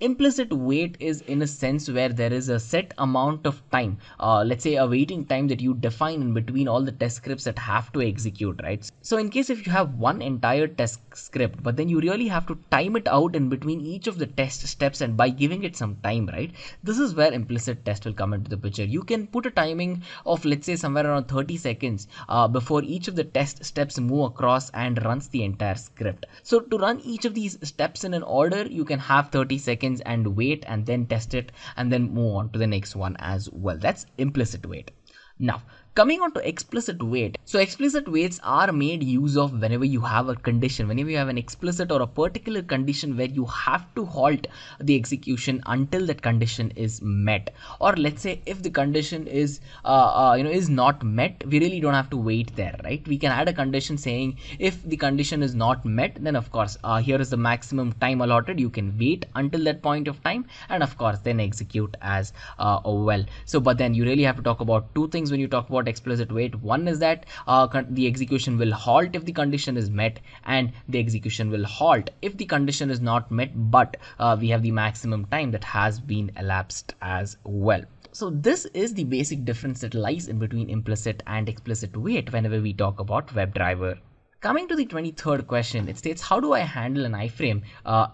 Implicit wait is in a sense where there is a set amount of time, let's say a waiting time that you define in between all the test scripts that have to execute, right? So in case if you have one entire test script, but then you really have to time it out in between each of the test steps and by giving it some time, right? This is where implicit test will come into the picture. You can put a timing of, let's say, somewhere around 30 seconds before each of the test steps move across and runs the entire script. So to run each of these steps in an order, you can have 30 seconds and wait and then test it and then move on to the next one as well. That's implicit wait. Now, coming on to explicit wait. So explicit waits are made use of whenever you have a condition, whenever you have an explicit or a particular condition where you have to halt the execution until that condition is met. Or let's say if the condition is not met, we really don't have to wait there, right? We can add a condition saying if the condition is not met, then of course here is the maximum time allotted. You can wait until that point of time and of course then execute as well. So but then you really have to talk about 2 things when you talk about explicit wait. One is that the execution will halt if the condition is met, and the execution will halt if the condition is not met, but we have the maximum time that has been elapsed as well. So this is the basic difference that lies in between implicit and explicit wait whenever we talk about WebDriver. Coming to the 23rd question, it states, how do I handle an iframe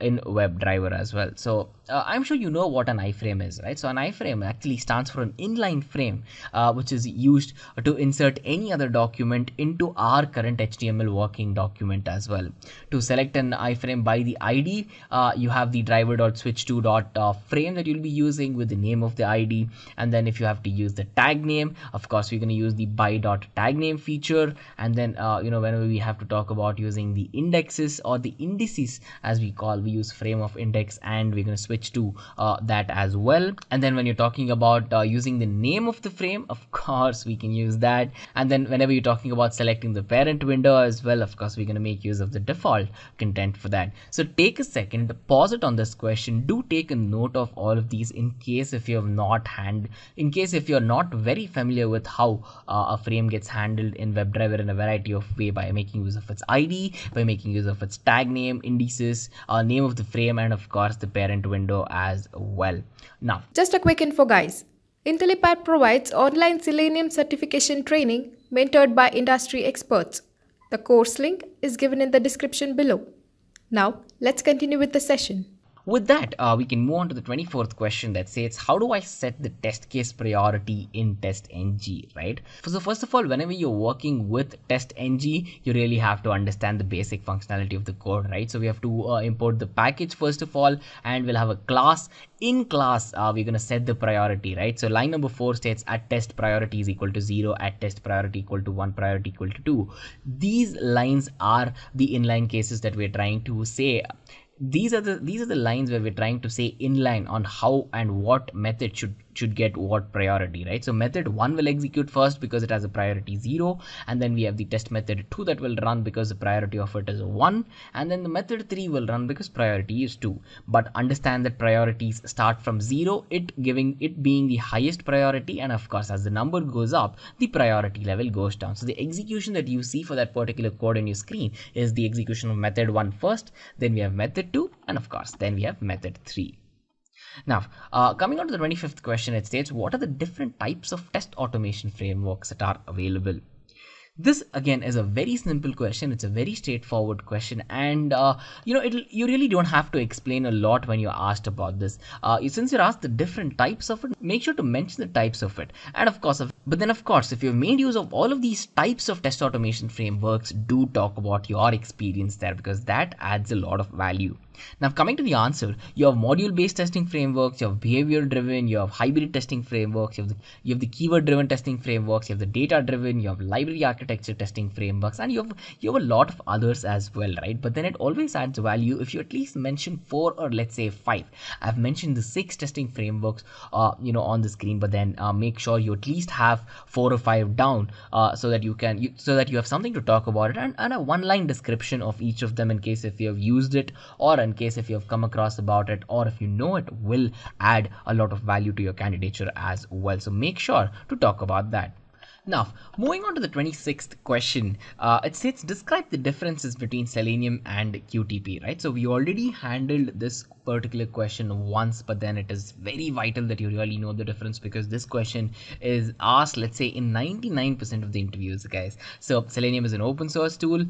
in WebDriver as well? So I'm sure you know what an iframe is, right? So an iframe actually stands for an inline frame, which is used to insert any other document into our current HTML working document as well. To select an iframe by the ID, you have the driver.switch2.frame that you'll be using with the name of the ID. And then if you have to use the tag name, of course, we're going to use the by.tagname feature. And then, whenever we have to talk about using the indexes or the indices, as we use frame of index, and we're going to switch to that as well. And then when you're talking about using the name of the frame, of course, we can use that. And then whenever you're talking about selecting the parent window as well, of course, we're going to make use of the default content for that. So take a second, pause it on this question. Do take a note of all of these in case if you're not very familiar with how a frame gets handled in WebDriver in a variety of way, by making use of its ID, by making use of its tag name, indices, name of the frame, and of course the parent window as well. Now, Just a quick info, guys. Intellipaat provides online Selenium certification training mentored by industry experts. The course link is given in the description below. Now, let's continue with the session. with that, we can move on to the 24th question that says, how do I set the test case priority in TestNG, right? So first of all, whenever you're working with TestNG, you really have to understand the basic functionality of the code, right? So we have to import the package first of all, and we'll have a class. In class, we're going to set the priority, right? So line number 4 states at test priority is equal to 0, at test priority equal to 1, priority equal to 2. These lines are the inline cases that we're trying to say. These are the lines where we're trying to say inline on how and what method should get what priority, right? So method 1 will execute first because it has a priority 0, and then we have the test method 2 that will run because the priority of it is 1, and then the method 3 will run because priority is 2. But understand that priorities start from 0, it being the highest priority, and of course as the number goes up, the priority level goes down. So the execution that you see for that particular code on your screen is the execution of method 1 first, then we have method 2, and of course then we have method 3. Now, coming on to the 25th question, it states, what are the different types of test automation frameworks that are available? This again is a very simple question. It's a very straightforward question, and you really don't have to explain a lot when you're asked about this. Since you're asked the different types of it, make sure to mention the types of it. And of course, if you've made use of all of these types of test automation frameworks, do talk about your experience there, because that adds a lot of value. Now, coming to the answer, you have module-based testing frameworks, you have behavior-driven, you have hybrid testing frameworks, you have the keyword-driven testing frameworks, you have the data-driven, you have library architecture testing frameworks, and you have a lot of others as well, right? But then it always adds value if you at least mention 4 or let's say 5. I've mentioned the 6 testing frameworks, on the screen, but then make sure you at least have 4 or 5 down, so that you have something to talk about it, and a one-line description of each of them in case if you have used it, or in case if you have come across about it, or if you know it, will add a lot of value to your candidature as well. So make sure to talk about that. Now, moving on to the 26th question, it states, describe the differences between Selenium and QTP, right? So we already handled this particular question once, but then it is very vital that you really know the difference, because this question is asked, let's say, in 99% of the interviews, guys. So Selenium is an open source tool.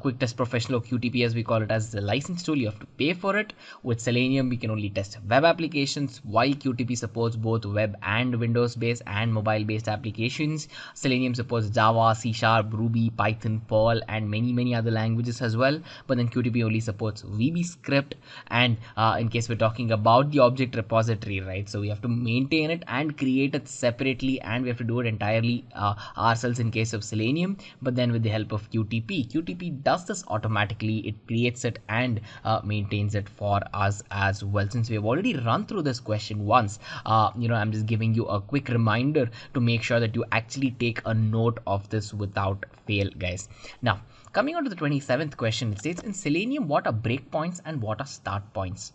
Quick Test Professional, QTP as we call it, as a license tool. You have to pay for it. With Selenium, we can only test web applications, while QTP supports both web and Windows based and mobile based applications. Selenium supports Java, C#, Ruby, Python, Perl, and many other languages as well. But then QTP only supports VB and in case we're talking about the object repository, right? So we have to maintain it and create it separately, and we have to do it entirely ourselves in case of Selenium. But then with the help of QTP does this automatically. It creates it and maintains it for us as well. Since we have already run through this question once, I'm just giving you a quick reminder to make sure that you actually take a note of this without fail, guys. Now, coming on to the 27th question, it states, in Selenium, what are breakpoints and what are start points?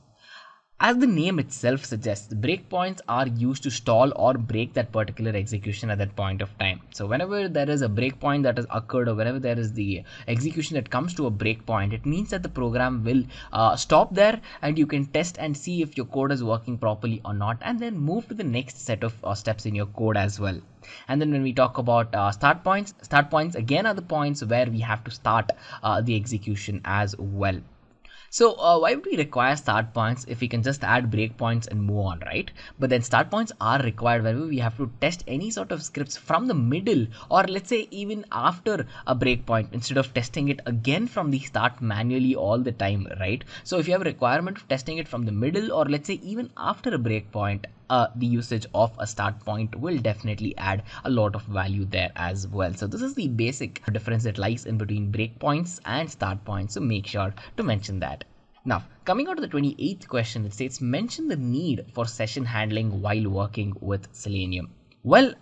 As the name itself suggests, breakpoints are used to stall or break that particular execution at that point of time. So whenever there is a breakpoint that has occurred, or whenever there is the execution that comes to a breakpoint, it means that the program will stop there, and you can test and see if your code is working properly or not, and then move to the next set of steps in your code as well. And then when we talk about start points again are the points where we have to start the execution as well. So why would we require start points if we can just add breakpoints and move on, right? But then start points are required whenever we have to test any sort of scripts from the middle, or let's say even after a breakpoint, instead of testing it again from the start manually all the time, right? So if you have a requirement of testing it from the middle, or let's say even after a breakpoint, the usage of a start point will definitely add a lot of value there as well. So this is the basic difference that lies in between breakpoints and start points. So make sure to mention that. Now, coming on to the 28th question, it states mention the need for session handling while working with Selenium. Well,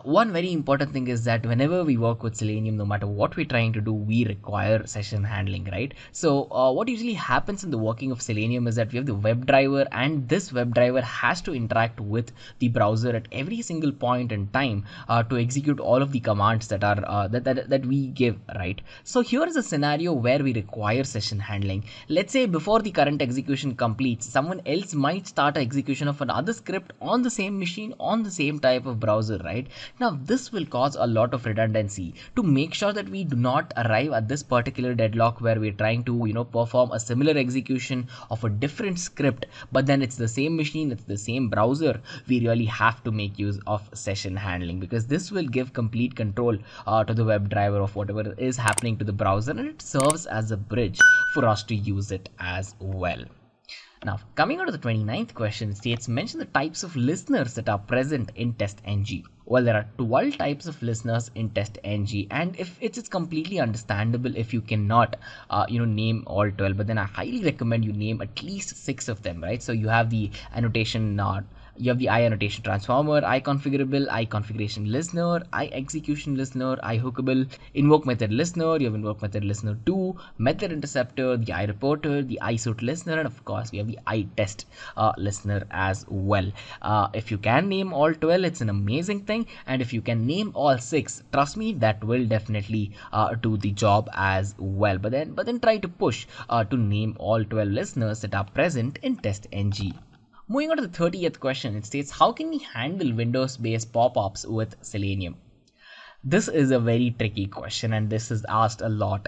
one very important thing is that whenever we work with Selenium, no matter what we're trying to do, we require session handling, right? So what usually happens in the working of Selenium is that we have the WebDriver, and this WebDriver has to interact with the browser at every single point in time to execute all of the commands that are that we give, right? So here is a scenario where we require session handling. Let's say before the current execution completes, someone else might start an execution of another script on the same machine on the same type of browser, right? Now this will cause a lot of redundancy. To make sure that we do not arrive at this particular deadlock where we're trying to perform a similar execution of a different script, but then it's the same machine, it's the same browser, we really have to make use of session handling, because this will give complete control to the WebDriver of whatever is happening to the browser, and it serves as a bridge for us to use it as well. Now, coming on to the 29th question, it states mention the types of listeners that are present in TestNG. Well, there are 12 types of listeners in TestNG, and if it's completely understandable if you cannot name all 12, but then I highly recommend you name at least 6 of them, right? So you have the annotation you have the I annotation transformer, I configurable, I configuration listener, I execution listener, I hookable, invoke method listener, you have invoke method listener 2, method interceptor, the I reporter, the I suit listener, and of course we have the I test listener as well. If you can name all 12, it's an amazing thing, and if you can name all 6, trust me, that will definitely do the job as well. But then try to push to name all 12 listeners that are present in TestNG. Moving on to the 30th question, it states how can we handle Windows-based pop-ups with Selenium? This is a very tricky question, and this is asked a lot.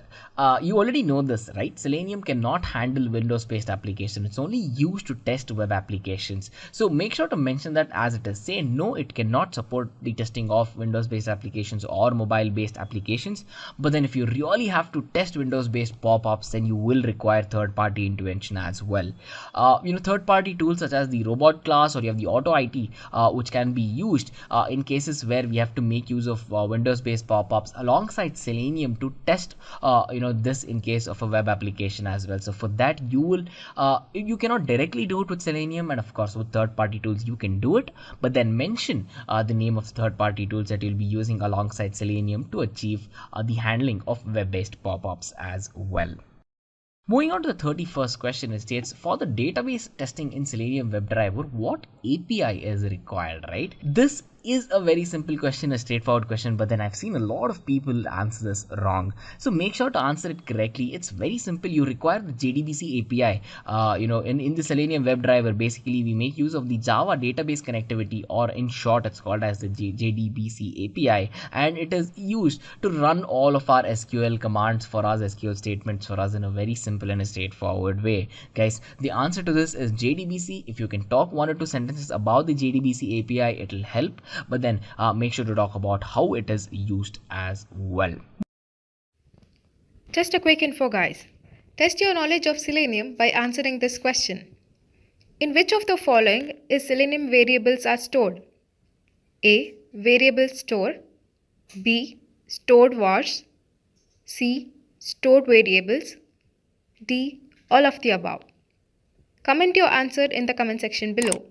You already know this, right? Selenium cannot handle Windows-based applications. It's only used to test web applications. So make sure to mention that as it is. Say no, it cannot support the testing of Windows-based applications or mobile-based applications. But then if you really have to test Windows-based pop-ups, then you will require third-party intervention as well. Third-party tools such as the robot class, or you have the auto IT, which can be used in cases where we have to make use of Windows-based pop-ups alongside Selenium to test this in case of a web application as well. So for that you cannot directly do it with Selenium, and of course with third-party tools you can do it, but then mention the name of third-party tools that you'll be using alongside Selenium to achieve the handling of web-based pop-ups as well. Moving on to the 31st question, it states for the database testing in Selenium WebDriver, what API is required, right? This is a very simple question, a straightforward question, but then I've seen a lot of people answer this wrong. So make sure to answer it correctly. It's very simple. You require the JDBC API. In the Selenium WebDriver, basically we make use of the Java database connectivity, or in short, it's called as the JDBC API, and it is used to run all of our SQL commands for us, SQL statements for us in a very simple and a straightforward way. Guys, the answer to this is JDBC. If you can talk 1 or 2 sentences about the JDBC API, it'll help. But then make sure to talk about how it is used as well. Just a quick info, guys. Test your knowledge of Selenium by answering this question. In which of the following is Selenium variables are stored? A. Variable store. B. Stored vars. C. Stored variables. D. All of the above. Comment your answer in the comment section below.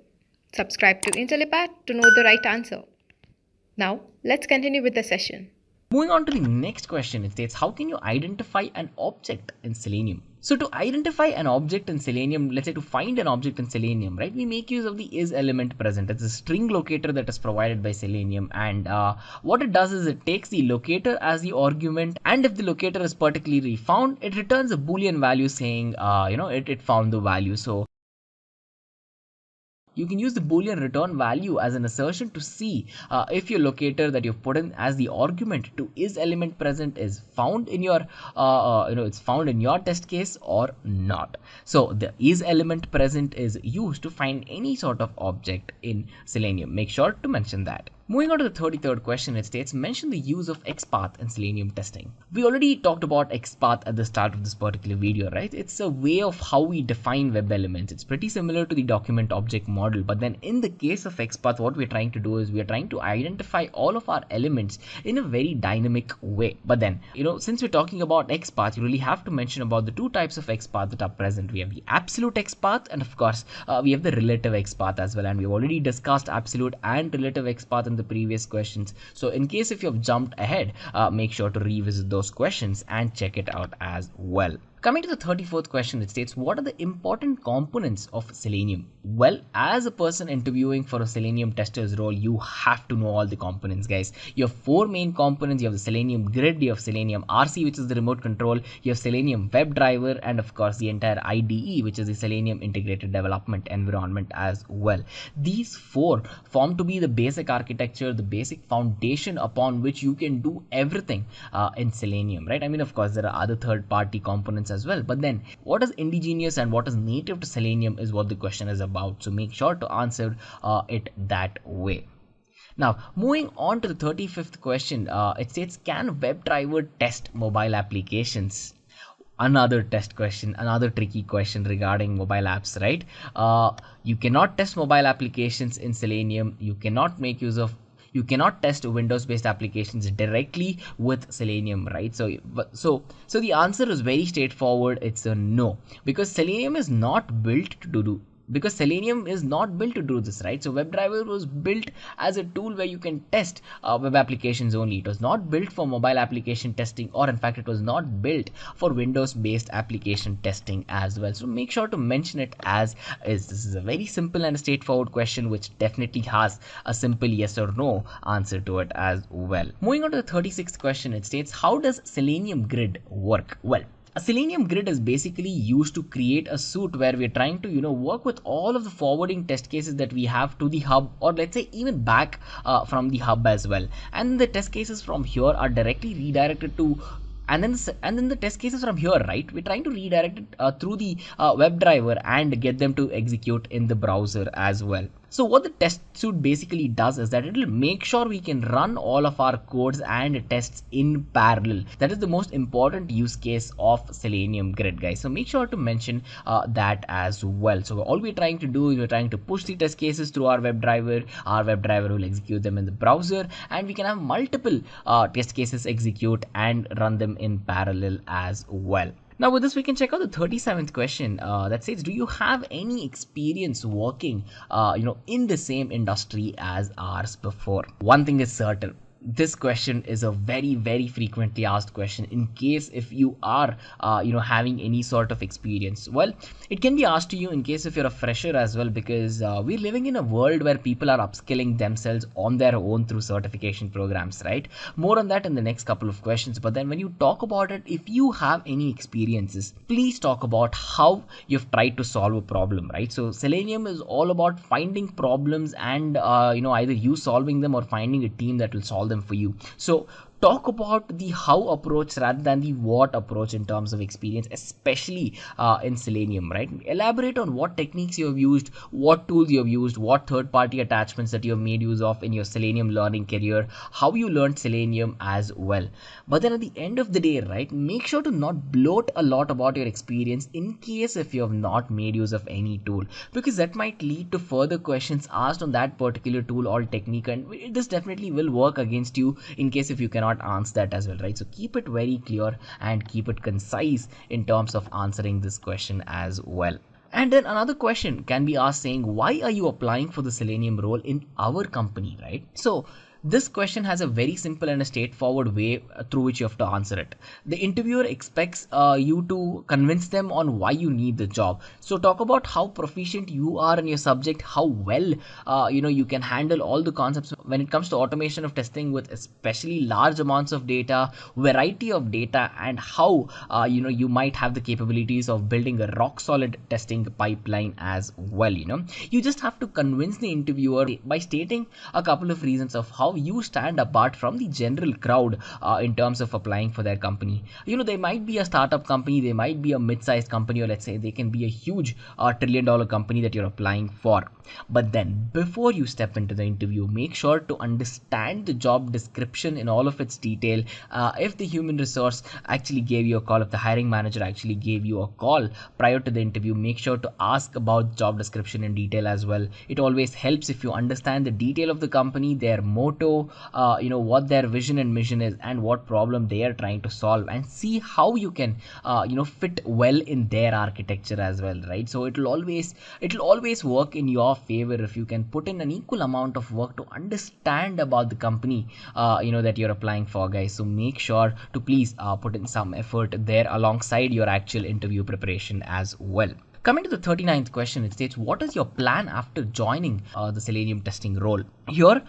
Subscribe to Intellipaat to know the right answer. Now, let's continue with the session. Moving on to the next question, it states, how can you identify an object in Selenium? So to identify an object in Selenium, let's say to find an object in Selenium, right, we make use of the is element present. It's a string locator that is provided by Selenium, and what it does is it takes the locator as the argument, and if the locator is particularly found, it returns a boolean value saying, it found the value. So you can use the boolean return value as an assertion to see if your locator that you've put in as the argument to is element present is found in your it's found in your test case or not. So the is element present is used to find any sort of object in Selenium. Make sure to mention that. Moving on to the 33rd question, it states, mention the use of XPath in Selenium testing. We already talked about XPath at the start of this particular video, right? It's a way of how we define web elements. It's pretty similar to the document object model, but then in the case of XPath, what we're trying to do is we're trying to identify all of our elements in a very dynamic way. But then, since we're talking about XPath, you really have to mention about the two types of XPath that are present. We have the absolute XPath, and of course, we have the relative XPath as well. And we've already discussed absolute and relative XPath in the previous questions. So in case if you've jumped ahead, make sure to revisit those questions and check it out as well. Coming to the 34th question, it states, what are the important components of Selenium? Well, as a person interviewing for a Selenium tester's role, you have to know all the components, guys. You have four main components. You have the Selenium Grid, you have Selenium RC, which is the remote control, you have Selenium WebDriver, and of course the entire IDE, which is the Selenium Integrated Development Environment as well. These four form to be the basic architecture, the basic foundation upon which you can do everything in Selenium, right? I mean, of course, there are other third-party components as well, but then what is indigenous and what is native to Selenium is what the question is about. So make sure to answer it that way. Now, moving on to the 35th question, it states, can WebDriver test mobile applications? Another test question, another tricky question regarding mobile apps, right? You cannot test mobile applications in Selenium. You cannot test Windows-based applications directly with Selenium, right? So the answer is very straightforward. It's a no, because Selenium is not built to do this, right? So WebDriver was built as a tool where you can test web applications only. It was not built for mobile application testing, or in fact, it was not built for Windows-based application testing as well. So make sure to mention it as is. This is a very simple and straightforward question, which definitely has a simple yes or no answer to it as well. Moving on to the 36th question, it states, how does Selenium Grid work? Well, a Selenium Grid is basically used to create a suite where we're trying to, work with all of the forwarding test cases that we have to the hub, or let's say even back from the hub as well. And the test cases from here are directly redirected to, and then the test cases from here, right, we're trying to redirect it through the WebDriver and get them to execute in the browser as well. So what the test suite basically does is that it will make sure we can run all of our codes and tests in parallel. That is the most important use case of Selenium Grid, guys. So make sure to mention that as well. So all we're trying to do is we're trying to push the test cases through our WebDriver. Our WebDriver will execute them in the browser, and we can have multiple test cases execute and run them in parallel as well. Now with this, we can check out the 37th question that says, do you have any experience working in the same industry as ours before? One thing is certain. This question is a very, very frequently asked question in case if you are, having any sort of experience. Well, it can be asked to you in case if you're a fresher as well, because we're living in a world where people are upskilling themselves on their own through certification programs, right? More on that in the next couple of questions. But then when you talk about it, if you have any experiences, please talk about how you've tried to solve a problem, right? So Selenium is all about finding problems and, either you solving them or finding a team that will solve them for you. So talk about the how approach rather than the what approach in terms of experience, especially in Selenium, right? Elaborate on what techniques you have used, what tools you have used, what third-party attachments that you have made use of in your Selenium learning career, how you learned Selenium as well. But then at the end of the day, right, make sure to not bloat a lot about your experience in case if you have not made use of any tool, because that might lead to further questions asked on that particular tool or technique, and this definitely will work against you in case if you cannot answer that as well, right? So keep it very clear and keep it concise in terms of answering this question as well. And then another question can be asked saying, why are you applying for the Selenium role in our company, right? So This question has a very simple and a straightforward way through which you have to answer it. The interviewer expects you to convince them on why you need the job. So talk about how proficient you are in your subject, how well you can handle all the concepts when it comes to automation of testing with especially large amounts of data, variety of data, and how you might have the capabilities of building a rock solid testing pipeline as well. You just have to convince the interviewer by stating a couple of reasons of how you stand apart from the general crowd in terms of applying for their company. They might be a startup company, they might be a mid-sized company, or let's say they can be a huge trillion-dollar company that you're applying for. But then before you step into the interview, make sure to understand the job description in all of its detail. If the human resource actually gave you a call, if the hiring manager actually gave you a call prior to the interview, make sure to ask about job description in detail as well. It always helps if you understand the detail of the company, their motto, what their vision and mission is, and what problem they are trying to solve, and see how you can fit well in their architecture as well, right? So it'll always work in your favor if you can put in an equal amount of work to understand about the company that you're applying for, guys. So make sure to please put in some effort there alongside your actual interview preparation as well. Coming to the 39th question, it states, what is your plan after joining the Selenium testing role? Here,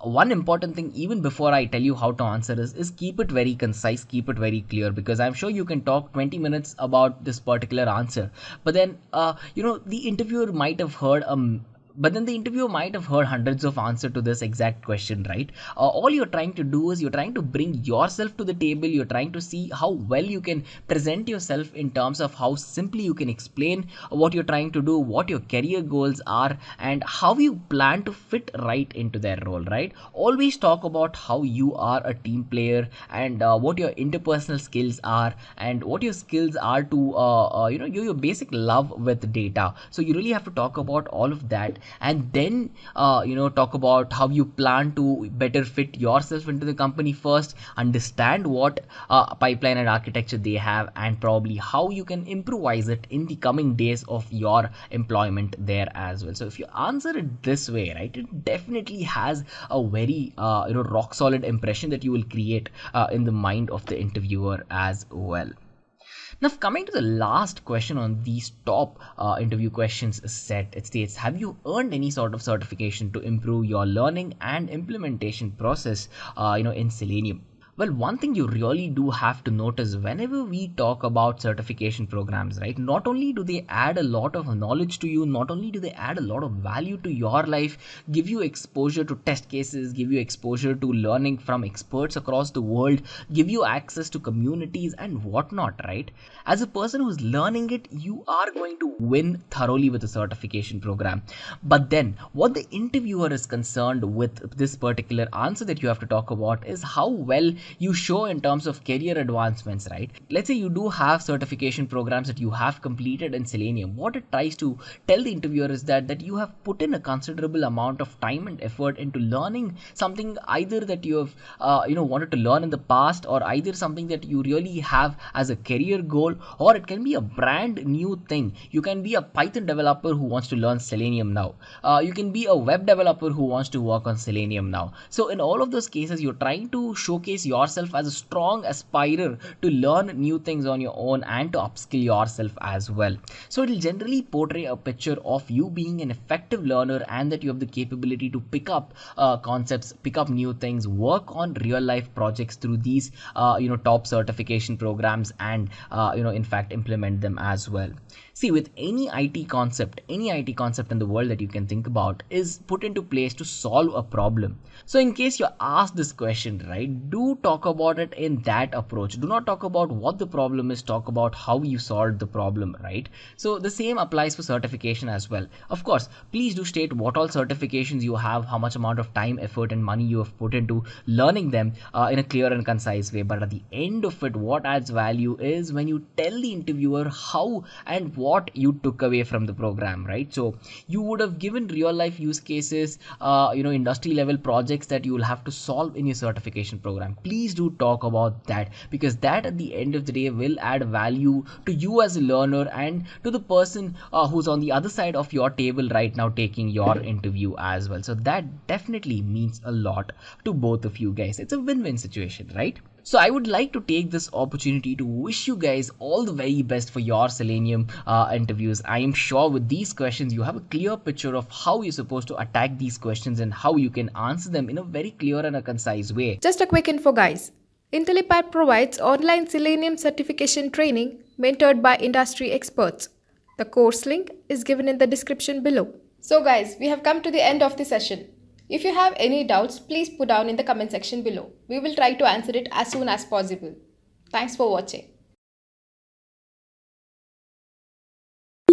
one important thing, even before I tell you how to answer is keep it very concise, keep it very clear, because I'm sure you can talk 20 minutes about this particular answer. But then, the interviewer might have heard hundreds of answers to this exact question, right? All you're trying to do is you're trying to bring yourself to the table. You're trying to see how well you can present yourself in terms of how simply you can explain what you're trying to do, what your career goals are, and how you plan to fit right into their role, right? Always talk about how you are a team player, and what your interpersonal skills are, and what your skills are to your basic love with data. So you really have to talk about all of that, and then talk about how you plan to better fit yourself into the company first, understand what pipeline and architecture they have, and probably how you can improvise it in the coming days of your employment there as well. So if you answer it this way, right, it definitely has a very rock solid impression that you will create in the mind of the interviewer as well. Now, coming to the last question on these top interview questions set, it states, have you earned any sort of certification to improve your learning and implementation process in Selenium? Well, one thing you really do have to notice whenever we talk about certification programs, right? Not only do they add a lot of knowledge to you, not only do they add a lot of value to your life, give you exposure to test cases, give you exposure to learning from experts across the world, give you access to communities and whatnot, right? As a person who's learning it, you are going to win thoroughly with a certification program. But then what the interviewer is concerned with this particular answer that you have to talk about is how well you show in terms of career advancements, right? Let's say you do have certification programs that you have completed in Selenium. What it tries to tell the interviewer is that you have put in a considerable amount of time and effort into learning something either that you have wanted to learn in the past, or either something that you really have as a career goal, or it can be a brand new thing. You can be a Python developer who wants to learn Selenium now. You can be a web developer who wants to work on Selenium now. So in all of those cases, you're trying to showcase yourself as a strong aspirer to learn new things on your own and to upskill yourself as well. So it'll generally portray a picture of you being an effective learner, and that you have the capability to pick up concepts, pick up new things, work on real life projects through these top certification programs, and in fact implement them as well. See, with any IT concept in the world that you can think about is put into place to solve a problem. So in case you're asked this question, right, do talk about it in that approach. Do not talk about what the problem is, talk about how you solved the problem, right? So the same applies for certification as well. Of course, please do state what all certifications you have, how much amount of time, effort and money you have put into learning them in a clear and concise way. But at the end of it, what adds value is when you tell the interviewer how and what you took away from the program, right? So you would have given real life use cases, industry level projects that you will have to solve in your certification program. please do talk about that, because that at the end of the day will add value to you as a learner and to the person who's on the other side of your table right now taking your interview as well. So that definitely means a lot to both of you guys. It's a win-win situation, right? So I would like to take this opportunity to wish you guys all the very best for your Selenium interviews. I am sure with these questions you have a clear picture of how you're supposed to attack these questions and how you can answer them in a very clear and a concise way. Just a quick info, guys. Intellipaat provides online Selenium certification training mentored by industry experts. The course link is given in the description below. So guys, we have come to the end of the session. If you have any doubts, please put down in the comment section below. We will try to answer it as soon as possible. Thanks for watching.